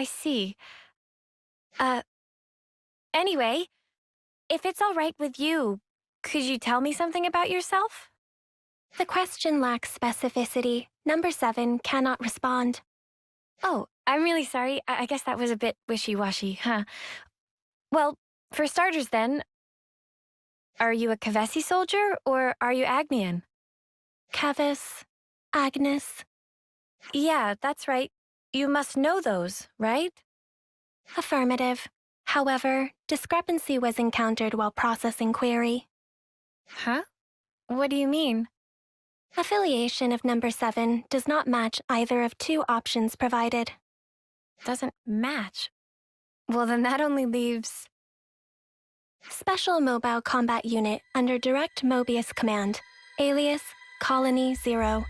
see. Anyway, if it's all right with you, could you tell me something about yourself? The question lacks specificity. Number 7 cannot respond. Oh, I'm really sorry. I guess that was a bit wishy-washy, huh? Well, for starters then, are you a Kevesi soldier or are you Agnian? Kevis, Agnes. Yeah, that's right. You must know those, right? Affirmative. However, discrepancy was encountered while processing query. Huh? What do you mean? Affiliation of number 7 does not match either of 2 options provided. Doesn't match? Well, then that only leaves... Special Mobile Combat Unit under Direct Mobius Command. Alias, Colony 0.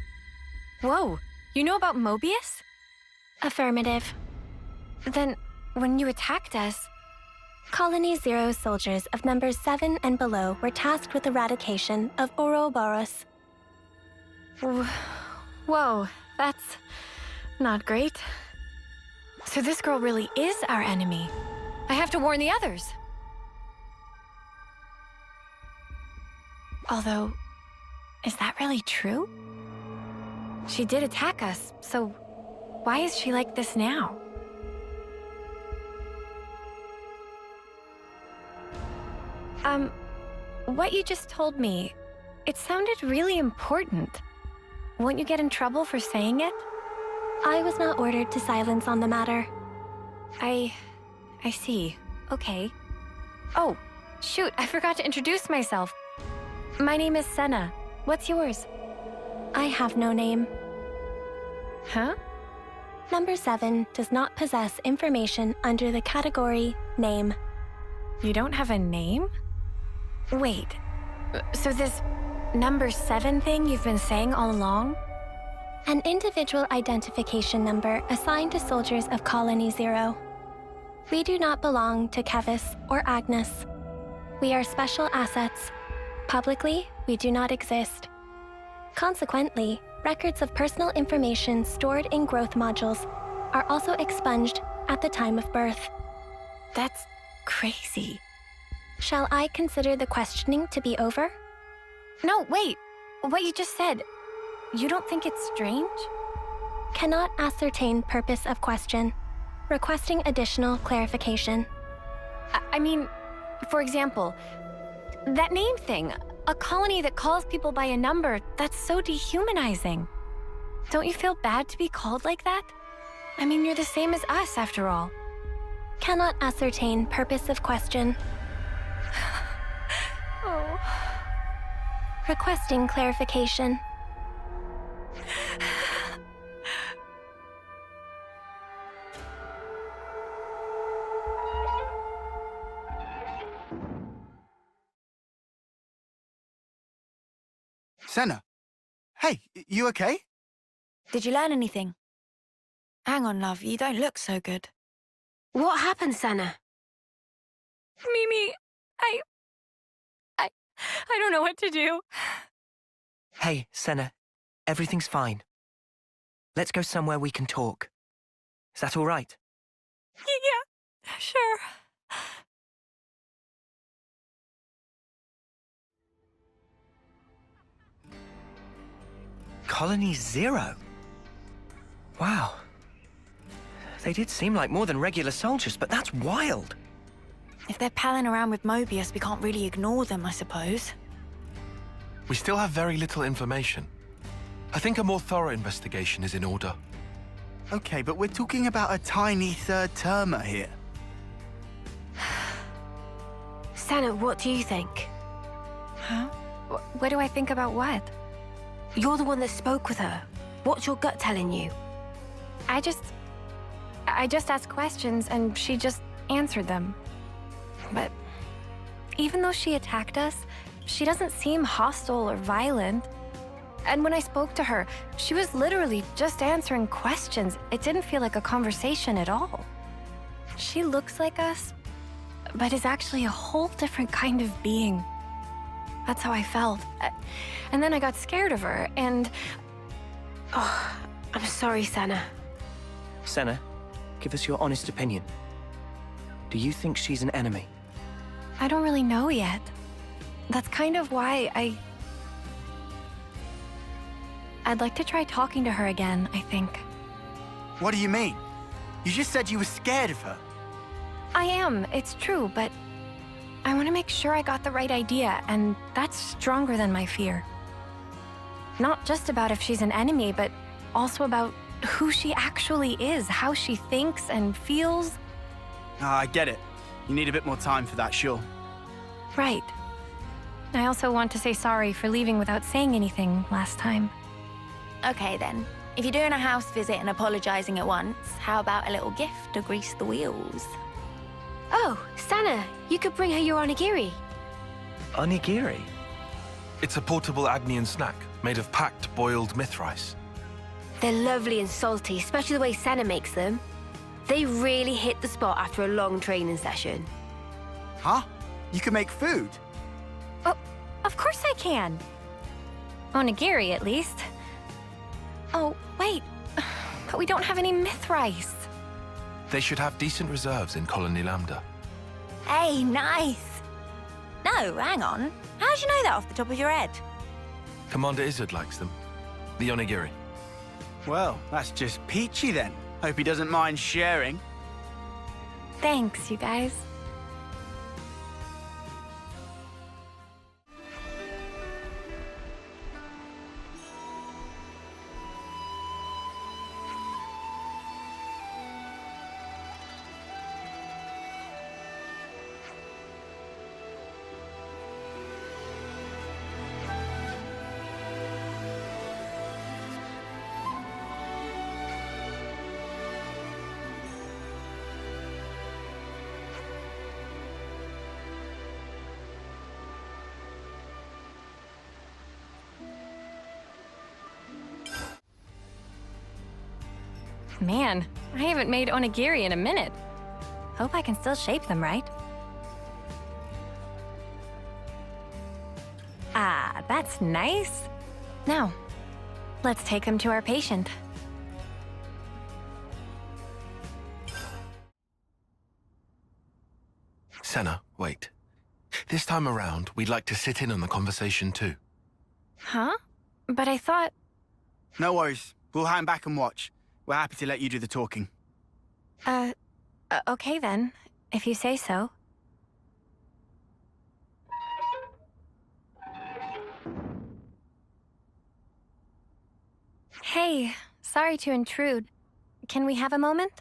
Whoa, you know about Mobius? Affirmative. Then, when you attacked us... Colony 0 soldiers of numbers 7 and below were tasked with eradication of Ouroboros. Whoa, that's not great. So this girl really is our enemy. I have to warn the others. Although, is that really true? She did attack us, so why is she like this now? What you just told me, it sounded really important. Won't you get in trouble for saying it? I was not ordered to silence on the matter. I see. Okay. Oh, shoot, I forgot to introduce myself. My name is Senna. What's yours? I have no name. Huh? Number 7 does not possess information under the category name. You don't have a name? Wait, so this number 7 thing you've been saying all along? An individual identification number assigned to soldiers of Colony 0. We do not belong to Kevis or Agnes. We are special assets. Publicly, we do not exist. Consequently, records of personal information stored in growth modules are also expunged at the time of birth. That's crazy. Shall I consider the questioning to be over? No, wait. What you just said, you don't think it's strange? Cannot ascertain purpose of question. Requesting additional clarification. I mean, for example, that name thing, a colony that calls people by a number, that's so dehumanizing. Don't you feel bad to be called like that? I mean, you're the same as us, after all. Cannot ascertain purpose of question. Oh. Requesting clarification. Senna. Hey, you okay? Did you learn anything? Hang on, love, you don't look so good. What happened, Senna? Mimi, I don't know what to do. Hey, Senna. Everything's fine. Let's go somewhere we can talk. Is that all right? Yeah, sure. Colony 0? Wow. They did seem like more than regular soldiers, but that's wild. If they're palling around with Mobius, we can't really ignore them, I suppose. We still have very little information. I think a more thorough investigation is in order. Okay, but we're talking about a tiny third-termer here. Senna, what do you think? Huh? What do I think about what? You're the one that spoke with her. What's your gut telling you? I just asked questions and she just answered them. But even though she attacked us, she doesn't seem hostile or violent. And when I spoke to her, she was literally just answering questions. It didn't feel like a conversation at all. She looks like us, but is actually a whole different kind of being. That's how I felt. And then I got scared of her, and... Oh, I'm sorry, Senna. Senna, give us your honest opinion. Do you think she's an enemy? I don't really know yet. That's kind of why I'd like to try talking to her again, I think. What do you mean? You just said you were scared of her. I am, it's true, but I want to make sure I got the right idea, and that's stronger than my fear. Not just about if she's an enemy, but also about who she actually is, how she thinks and feels. I get it. You need a bit more time for that, sure. Right. I also want to say sorry for leaving without saying anything last time. Okay then. If you're doing a house visit and apologizing at once, how about a little gift to grease the wheels? Oh, Senna, you could bring her your onigiri. Onigiri? It's a portable Agnian snack made of packed boiled myth rice. They're lovely and salty, especially the way Senna makes them. They really hit the spot after a long training session. Huh? You can make food? Oh, of course I can. Onigiri, at least. Oh, wait. But we don't have any myth rice. They should have decent reserves in Colony Lambda. Hey, nice. No, hang on. How'd you know that off the top of your head? Commander Izzard likes them. The onigiri. Well, that's just peachy then. Hope he doesn't mind sharing. Thanks, you guys. Man, I haven't made onigiri in a minute. Hope I can still shape them right. Ah, that's nice. Now, let's take them to our patient. Senna, wait. This time around, we'd like to sit in on the conversation too. Huh? But I thought... No worries. We'll hang back and watch. We're happy to let you do the talking. Okay then, if you say so. Hey, sorry to intrude. Can we have a moment?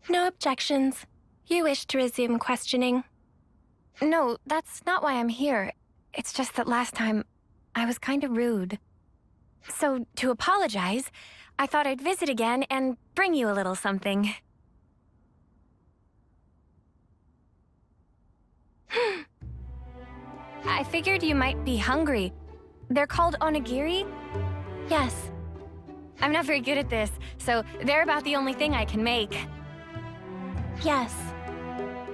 No objections. You wish to resume questioning? No, that's not why I'm here. It's just that last time, I was kind of rude. So, to apologize, I thought I'd visit again and bring you a little something. I figured you might be hungry. They're called onigiri? Yes. I'm not very good at this, so they're about the only thing I can make. Yes.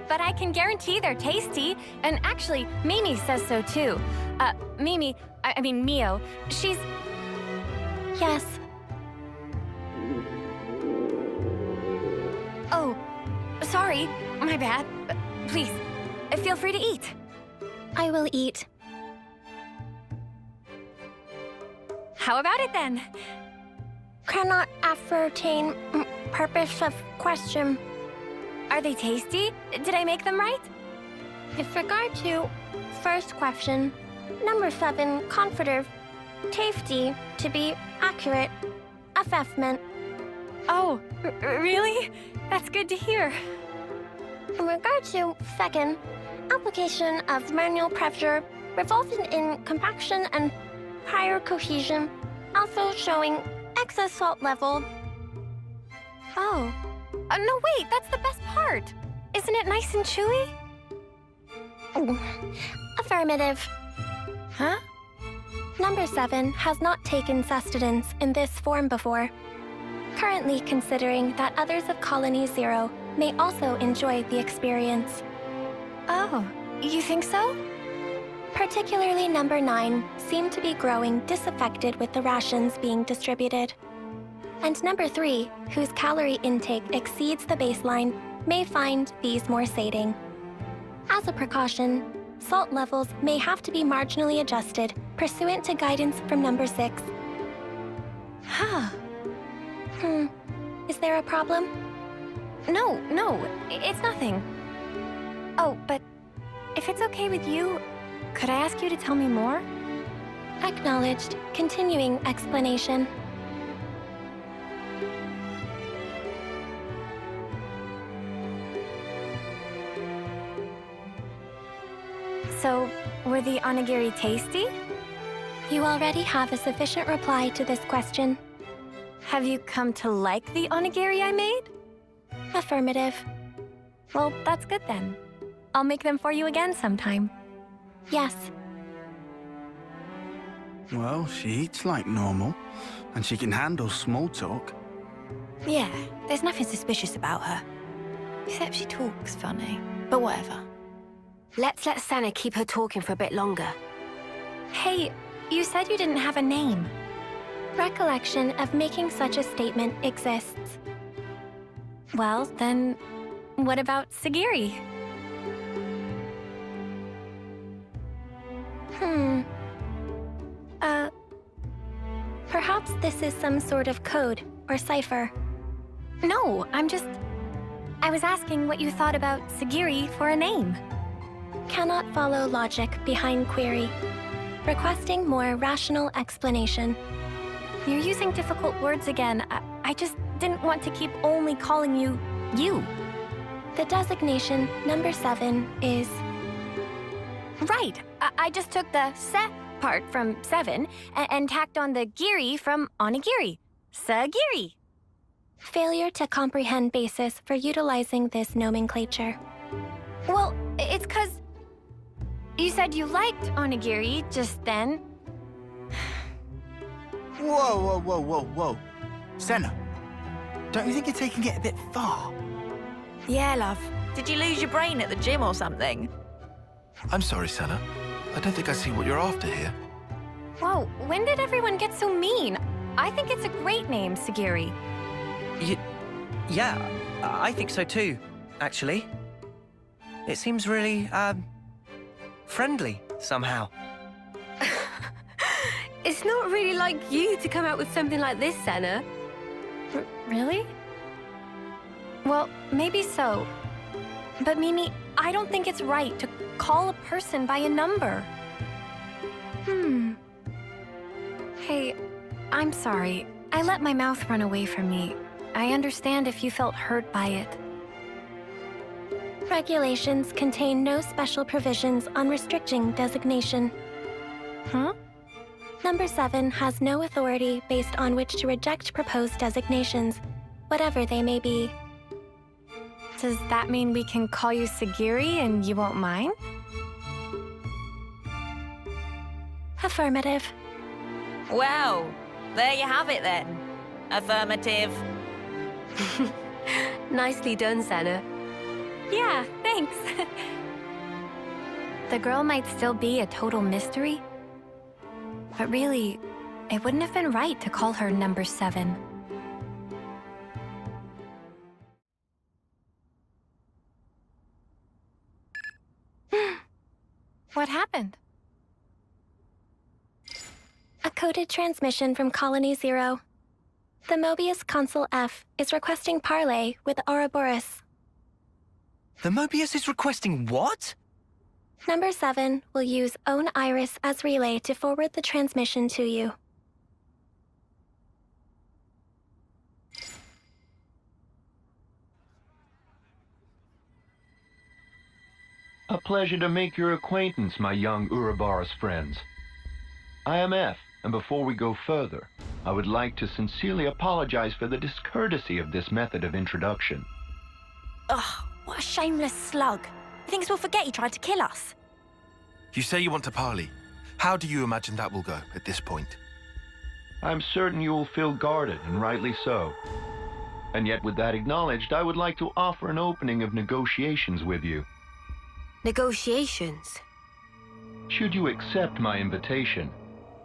But I can guarantee they're tasty, and actually, Mimi says so too. I mean Mio, she's... Yes. Oh, sorry, my bad. Please, feel free to eat. I will eat. How about it then? Cannot ascertain purpose of question. Are they tasty? Did I make them right? With regard to first question, number 7, confident, tasty, to be accurate, assessment. Oh, really? That's good to hear. In regard to second, application of manual pressure resulting in compaction and higher cohesion, also showing excess salt level. Oh. No, wait, that's the best part. Isn't it nice and chewy? Affirmative. Huh? Number 7 has not taken sustenance in this form before. Currently considering that others of Colony 0 may also enjoy the experience. Oh, you think so? Particularly number 9 seem to be growing disaffected with the rations being distributed. And number 3, whose calorie intake exceeds the baseline, may find these more sating. As a precaution, salt levels may have to be marginally adjusted pursuant to guidance from number 6. Huh. Is there a problem? No, it's nothing. Oh, but if it's okay with you, could I ask you to tell me more? Acknowledged. Continuing explanation. So, were the onigiri tasty? You already have a sufficient reply to this question. Have you come to like the onigiri I made? Affirmative. Well, that's good then. I'll make them for you again sometime. Yes. Well, she eats like normal, and she can handle small talk. Yeah, there's nothing suspicious about her. Except she talks funny. But whatever. Let's let Senna keep her talking for a bit longer. Hey, you said you didn't have a name. Recollection of making such a statement exists. Well, then, what about Sagiri? Perhaps this is some sort of code or cipher. No, I was asking what you thought about Sagiri for a name. Cannot follow logic behind query. Requesting more rational explanation. You're using difficult words again. I just didn't want to keep only calling you, you. The designation number 7 is... Right, I just took the se part from 7 and tacked on the giri from onigiri. Sagiri. Failure to comprehend basis for utilizing this nomenclature. Well, it's 'cause you said you liked onigiri just then. Whoa. Senna, Don't you think you're taking it a bit far? Yeah, love. Did you lose your brain at the gym or something? I'm sorry, Senna. I don't think I see what you're after here. Whoa, when did everyone get so mean? I think it's a great name, Sagiri. Yeah, I think so too, actually. It seems really, friendly, somehow. It's not really like you to come out with something like this, Senna. Really? Well, maybe so. But Mimi, I don't think it's right to call a person by a number. Hey, I'm sorry. I let my mouth run away from me. I understand if you felt hurt by it. Regulations contain no special provisions on restricting designation. Huh? Number 7 has no authority based on which to reject proposed designations, whatever they may be. Does that mean we can call you Sagiri and you won't mind? Affirmative. Well, there you have it then. Affirmative. Nicely done, Senna. Yeah, thanks. The girl might still be a total mystery, but really, it wouldn't have been right to call her number 7. What happened? A coded transmission from Colony 0. The Mobius Consul F is requesting parley with Ouroboros. The Mobius is requesting what? Number 7 will use Own Iris as relay to forward the transmission to you. A pleasure to make your acquaintance, my young Ouroboros friends. I am F, and before we go further, I would like to sincerely apologize for the discourtesy of this method of introduction. Ugh, what a shameless slug. He thinks we'll forget he tried to kill us. You say you want to parley. How do you imagine that will go at this point? I'm certain you will feel guarded, and rightly so. And yet, with that acknowledged, I would like to offer an opening of negotiations with you. Negotiations? Should you accept my invitation,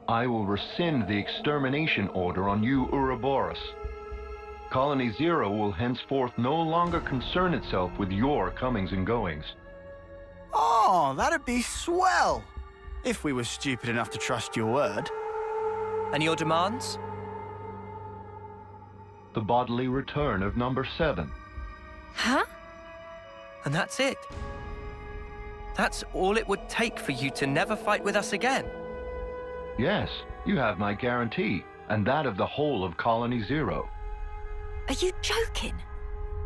I will rescind the extermination order on you, Ouroboros. Colony 0 will henceforth no longer concern itself with your comings and goings. Oh, that'd be swell! If we were stupid enough to trust your word. And your demands? The bodily return of number 7. Huh? And that's it? That's all it would take for you to never fight with us again? Yes, you have my guarantee, and that of the whole of Colony 0. Are you joking?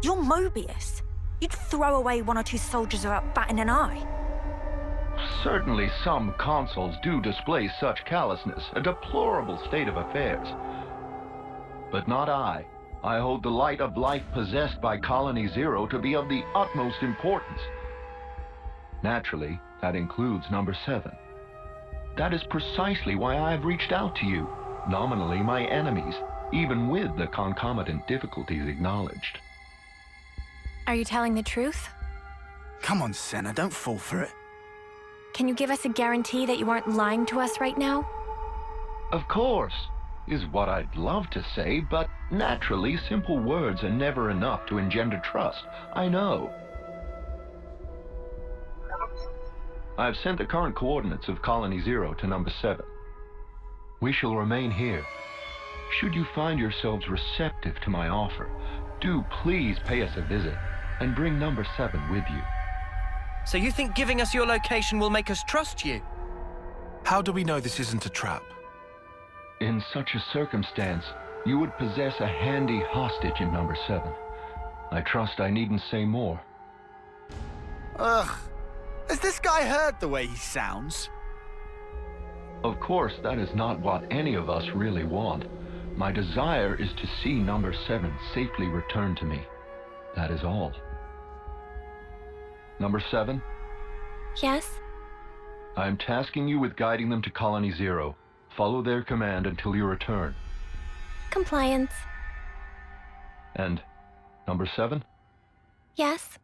You're Mobius. You'd throw away 1 or 2 soldiers without batting an eye. Certainly some consuls do display such callousness, a deplorable state of affairs. But not I. I hold the light of life possessed by Colony 0 to be of the utmost importance. Naturally, that includes number 7. That is precisely why I have reached out to you, nominally my enemies, even with the concomitant difficulties acknowledged. Are you telling the truth? Come on, Senna, don't fall for it. Can you give us a guarantee that you aren't lying to us right now? Of course, is what I'd love to say, but naturally, simple words are never enough to engender trust. I know. I've sent the current coordinates of Colony 0 to number 7. We shall remain here. Should you find yourselves receptive to my offer, do please pay us a visit and bring number 7 with you. So you think giving us your location will make us trust you? How do we know this isn't a trap? In such a circumstance, you would possess a handy hostage in number 7. I trust I needn't say more. Ugh. Has this guy heard the way he sounds? Of course, that is not what any of us really want. My desire is to see number 7 safely returned to me. That is all. Number 7? Yes? I am tasking you with guiding them to Colony 0. Follow their command until you return. Compliance. And number 7? Yes?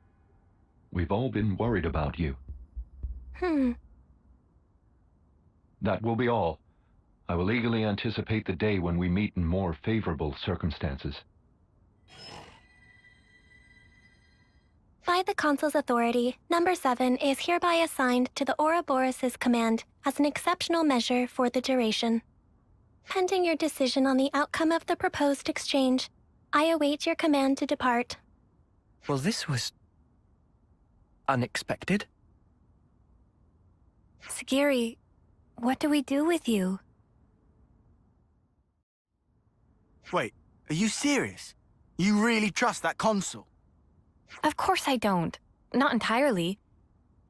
We've all been worried about you. That will be all. I will eagerly anticipate the day when we meet in more favorable circumstances. By the Consul's authority, Number 7 is hereby assigned to the Ouroboros' command as an exceptional measure for the duration. Pending your decision on the outcome of the proposed exchange, I await your command to depart. Well, this was unexpected. Sagiri, what do we do with you? Wait, are you serious? You really trust that Consul? Of course I don't. Not entirely.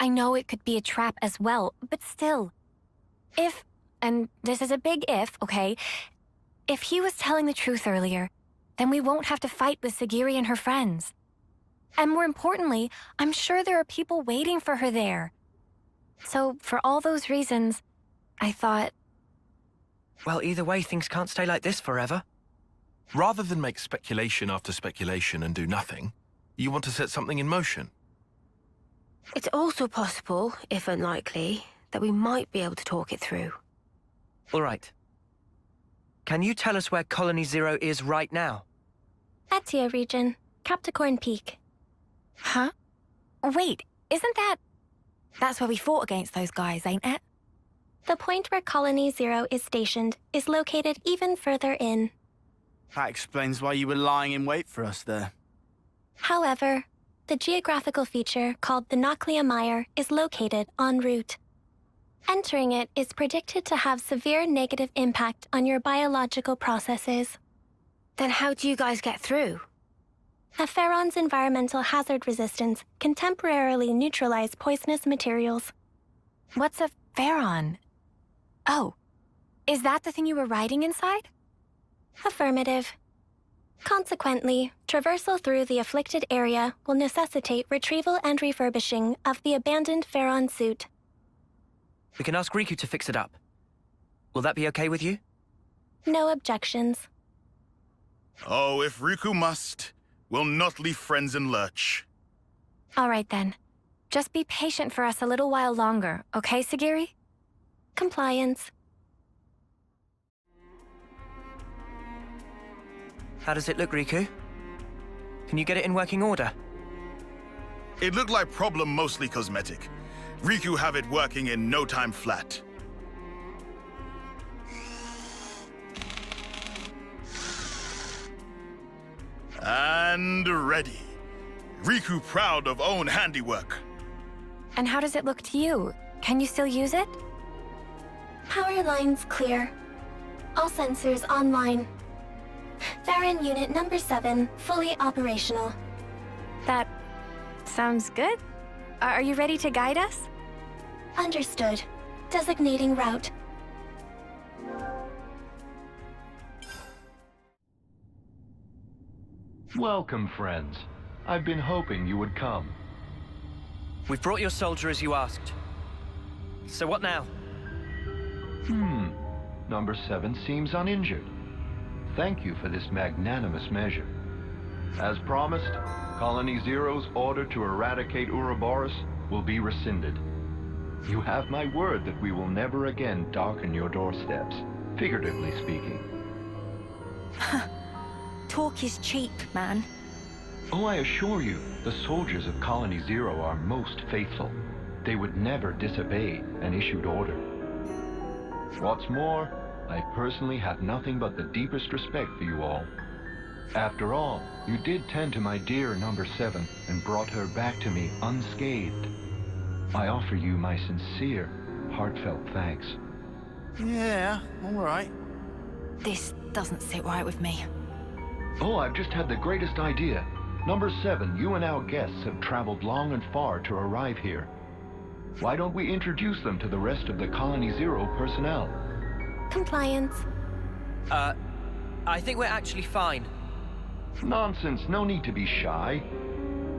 I know it could be a trap as well, but still. If, and this is a big if, okay? If he was telling the truth earlier, then we won't have to fight with Sagiri and her friends. And more importantly, I'm sure there are people waiting for her there. So, for all those reasons, I thought... Well, either way, things can't stay like this forever. Rather than make speculation after speculation and do nothing, you want to set something in motion. It's also possible, if unlikely, that we might be able to talk it through. All right. Can you tell us where Colony Zero is right now? Etia region, Capricorn Peak. Huh? Wait, isn't that... That's where we fought against those guys, ain't it? The point where Colony Zero is stationed is located even further in. That explains why you were lying in wait for us there. However, the geographical feature called the Noclia Mire is located en route. Entering it is predicted to have severe negative impact on your biological processes. Then how do you guys get through? A Pharaon's environmental hazard resistance can temporarily neutralize poisonous materials. What's a Pharaon? Oh, is that the thing you were riding inside? Affirmative. Consequently, traversal through the afflicted area will necessitate retrieval and refurbishing of the abandoned Pharaon suit. We can ask Riku to fix it up. Will that be okay with you? No objections. Oh, if Riku must, we'll not leave friends in lurch. All right then. Just be patient for us a little while longer, okay, Sagiri? Compliance. How does it look, Riku? Can you get it in working order? It looked like problem mostly cosmetic. Riku have it working in no time flat. And ready. Riku proud of own handiwork. And how does it look to you? Can you still use it? Power lines clear. All sensors online. Farron Unit Number 7, fully operational. That sounds good. Are you ready to guide us? Understood. Designating route. Welcome, friends. I've been hoping you would come. We've brought your soldier as you asked. So what now? Number 7 seems uninjured. Thank you for this magnanimous measure. As promised, Colony Zero's order to eradicate Ouroboros will be rescinded. You have my word that we will never again darken your doorsteps, figuratively speaking. Talk is cheap, man. Oh, I assure you, the soldiers of Colony Zero are most faithful. They would never disobey an issued order. What's more, I personally have nothing but the deepest respect for you all. After all, you did tend to my dear Number 7 and brought her back to me unscathed. I offer you my sincere, heartfelt thanks. Yeah, all right. This doesn't sit right with me. Oh, I've just had the greatest idea. Number 7, you and our guests have traveled long and far to arrive here. Why don't we introduce them to the rest of the Colony Zero personnel? Compliance. I think we're actually fine. Nonsense, no need to be shy.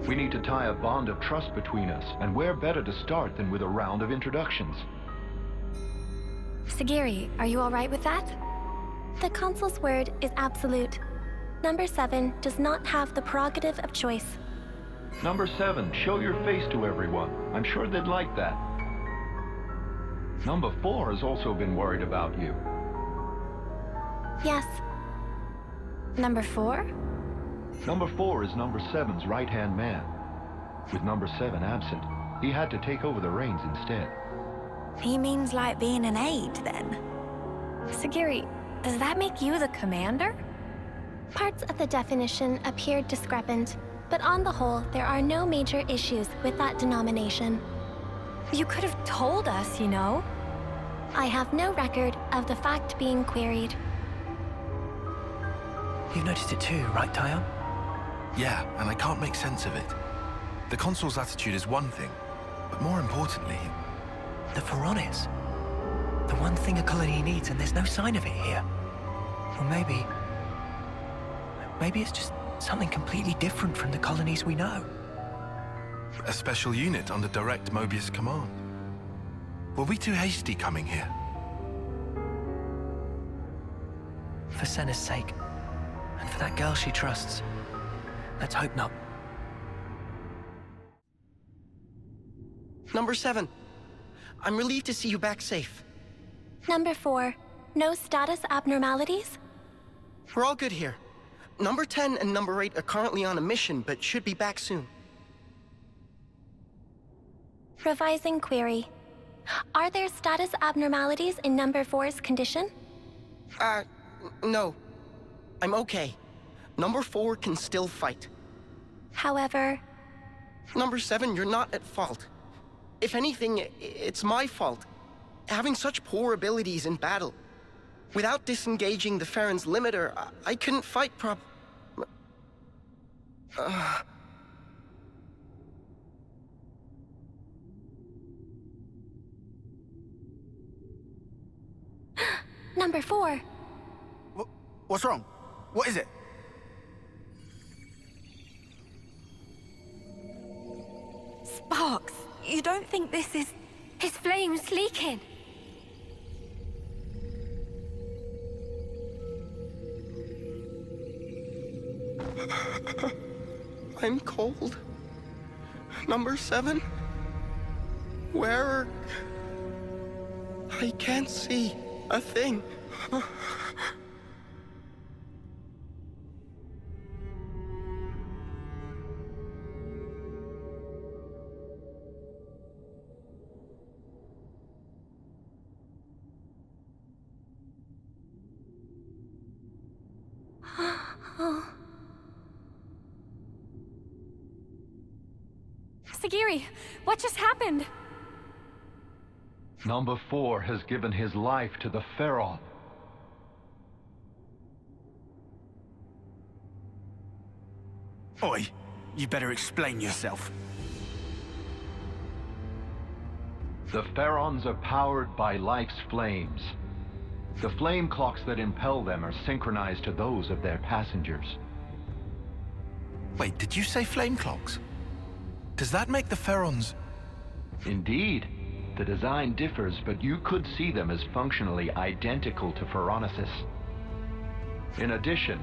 We need to tie a bond of trust between us, and where better to start than with a round of introductions? Sagiri, are you all right with that? The Consul's word is absolute. Number 7 does not have the prerogative of choice. Number 7, show your face to everyone. I'm sure they'd like that. Number 4 has also been worried about you. Yes. Number 4? Number 4 is Number 7's right-hand man. With Number 7 absent, he had to take over the reins instead. He means like being an aide, then? Sagiri, does that make you the commander? Parts of the definition appear discrepant, but on the whole, there are no major issues with that denomination. You could have told us, you know. I have no record of the fact being queried. You've noticed it too, right, Tyon? Yeah, and I can't make sense of it. The Consul's attitude is one thing, but more importantly... The Pharaonis. The one thing a colony needs, and there's no sign of it here. Or maybe it's just something completely different from the colonies we know. A special unit under direct Mobius command. Were we too hasty coming here? For Senna's sake, and for that girl she trusts. Let's hope not. Number 7. I'm relieved to see you back safe. Number 4, no status abnormalities? We're all good here. Number 10 and Number 8 are currently on a mission, but should be back soon. Revising query. Are there status abnormalities in Number 4's condition? No. I'm okay. Number 4 can still fight. However... Number 7, you're not at fault. If anything, it's my fault. Having such poor abilities in battle. Without disengaging the Farron's limiter, I couldn't fight Number 4. What's wrong? What is it? Sparks, you don't think this is... His flame's leaking. I'm cold. Number 7? Where... I can't see a thing. Sagiri, what just happened? Number 4 has given his life to the Pharaon. Oi, you better explain yourself. The Pharaons are powered by life's flames. The flame clocks that impel them are synchronized to those of their passengers. Wait, did you say flame clocks? Does that make the Pharaons... Indeed. The design differs, but you could see them as functionally identical to Pharaonesis. In addition,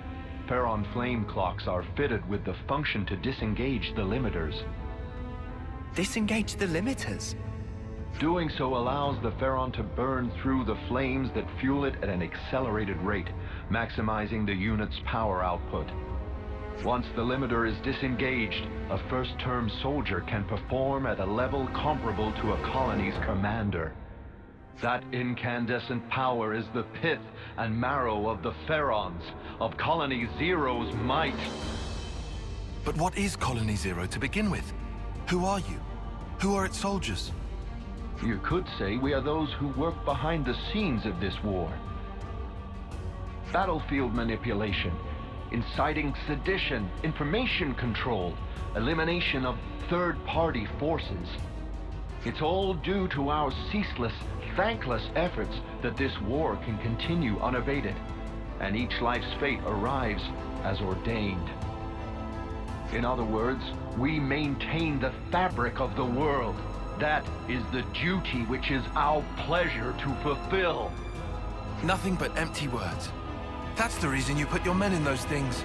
Pharaon flame clocks are fitted with the function to disengage the limiters. Disengage the limiters? Doing so allows the Pharaon to burn through the flames that fuel it at an accelerated rate, maximizing the unit's power output. Once the limiter is disengaged, a first-term soldier can perform at a level comparable to a colony's commander. That incandescent power is the pith and marrow of the Pharaons, of Colony Zero's might. But what is Colony Zero to begin with? Who are you? Who are its soldiers? You could say we are those who work behind the scenes of this war. Battlefield manipulation, inciting sedition, information control, elimination of third-party forces. It's all due to our ceaseless, thankless efforts that this war can continue unabated, and each life's fate arrives as ordained. In other words, we maintain the fabric of the world. That is the duty which is our pleasure to fulfill. Nothing but empty words. That's the reason you put your men in those things.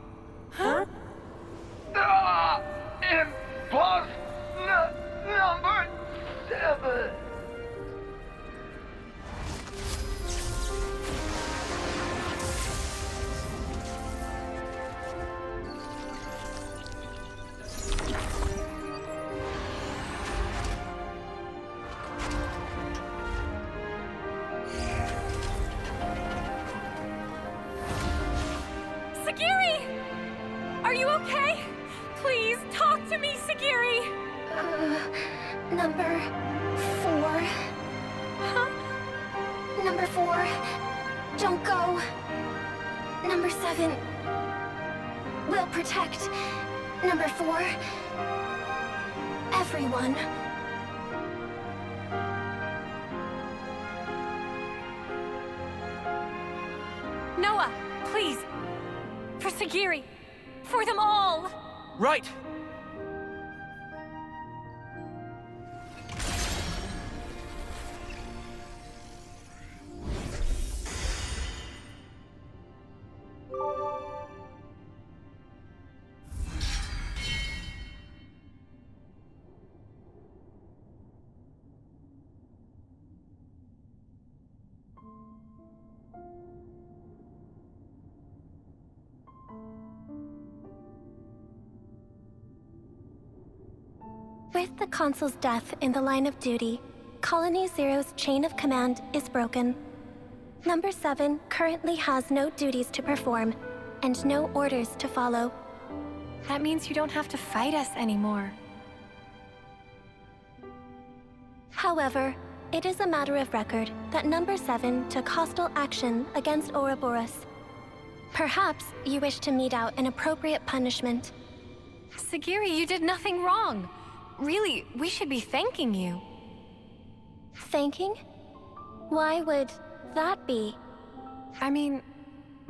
Huh? Number 7. Sagiri! Are you okay? Please, talk to me, Sagiri! Number 4. Huh? Number 4. Don't go. Number 7. We'll protect. Number 4. Everyone. Noah, please. For Sagiri. For them all. Right. With the Consul's death in the line of duty, Colony Zero's chain of command is broken. Number 7 currently has no duties to perform, and no orders to follow. That means you don't have to fight us anymore. However, it is a matter of record that Number 7 took hostile action against Ouroboros. Perhaps you wish to mete out an appropriate punishment. Sagiri, you did nothing wrong. Really, we should be thanking you. Thanking? Why would that be? I mean,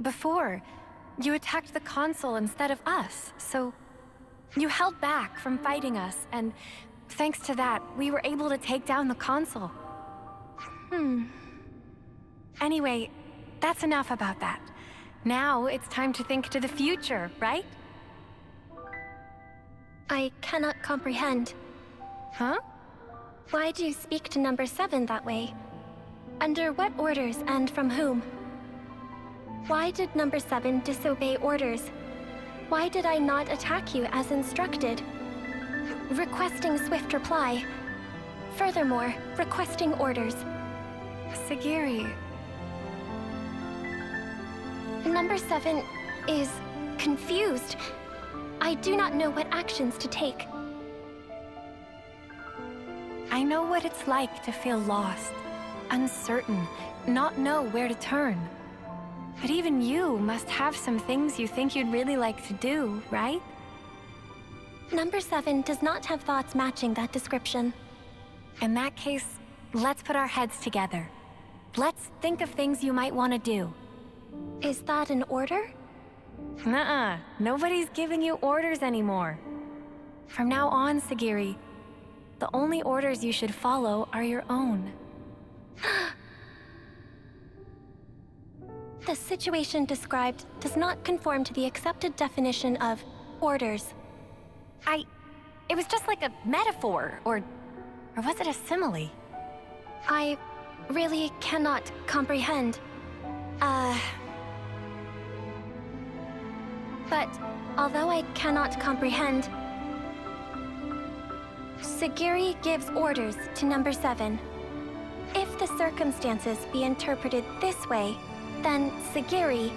before, you attacked the Consul instead of us, so you held back from fighting us, and thanks to that, we were able to take down the Consul. Anyway, that's enough about that. Now it's time to think to the future, right? I cannot comprehend. Huh? Why do you speak to Number 7 that way? Under what orders and from whom? Why did Number 7 disobey orders? Why did I not attack you as instructed? Requesting swift reply. Furthermore, requesting orders. Sagiri. Number 7 is confused. I do not know what actions to take. I know what it's like to feel lost, uncertain, not know where to turn. But even you must have some things you think you'd really like to do, right? Number 7 does not have thoughts matching that description. In that case, let's put our heads together. Let's think of things you might want to do. Is that an order? Nuh-uh. Nobody's giving you orders anymore. From now on, Sagiri, the only orders you should follow are your own. The situation described does not conform to the accepted definition of orders. It was just like a metaphor, or was it a simile? I really cannot comprehend. But although I cannot comprehend, Sagiri gives orders to Number 7. If the circumstances be interpreted this way, then Sagiri,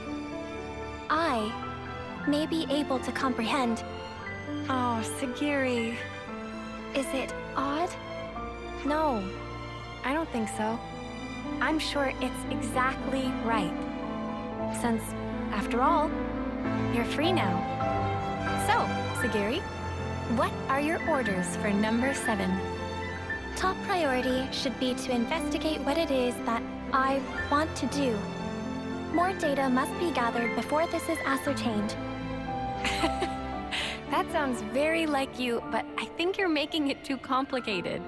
I, may be able to comprehend. Oh, Sagiri. Is it odd? No, I don't think so. I'm sure it's exactly right. Since, after all, you're free now. So, Sagiri, what are your orders for Number 7? Top priority should be to investigate what it is that I want to do. More data must be gathered before this is ascertained. That sounds very like you, but I think you're making it too complicated.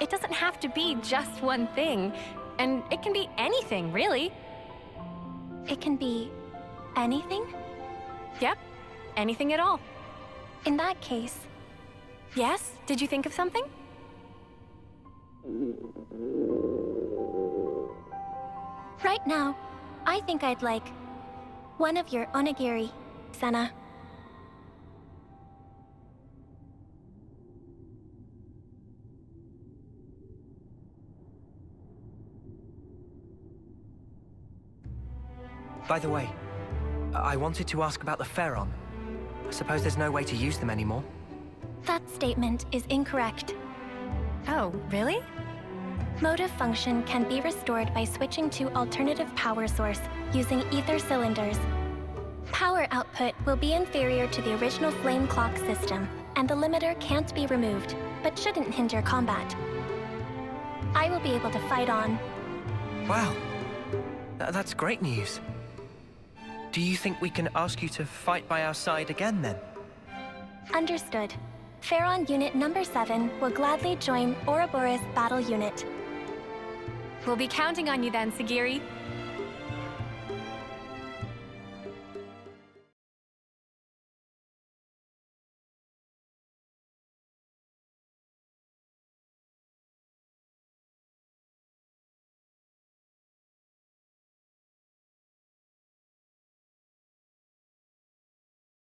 It doesn't have to be just one thing, and it can be anything, really. It can be anything? Yep. anything at all. In that case... Yes? Did you think of something? Right now, I think I'd like one of your onigiri, Senna. By the way, I wanted to ask about the Pharaon. I suppose there's no way to use them anymore. That statement is incorrect. Oh, really? Motive function can be restored by switching to alternative power source using ether cylinders. Power output will be inferior to the original flame clock system, and the limiter can't be removed, but shouldn't hinder combat. I will be able to fight on. Wow. That's great news. Do you think we can ask you to fight by our side again, then? Understood. Pharaon Unit Number 7 will gladly join Ouroboros Battle Unit. We'll be counting on you then, Sagiri.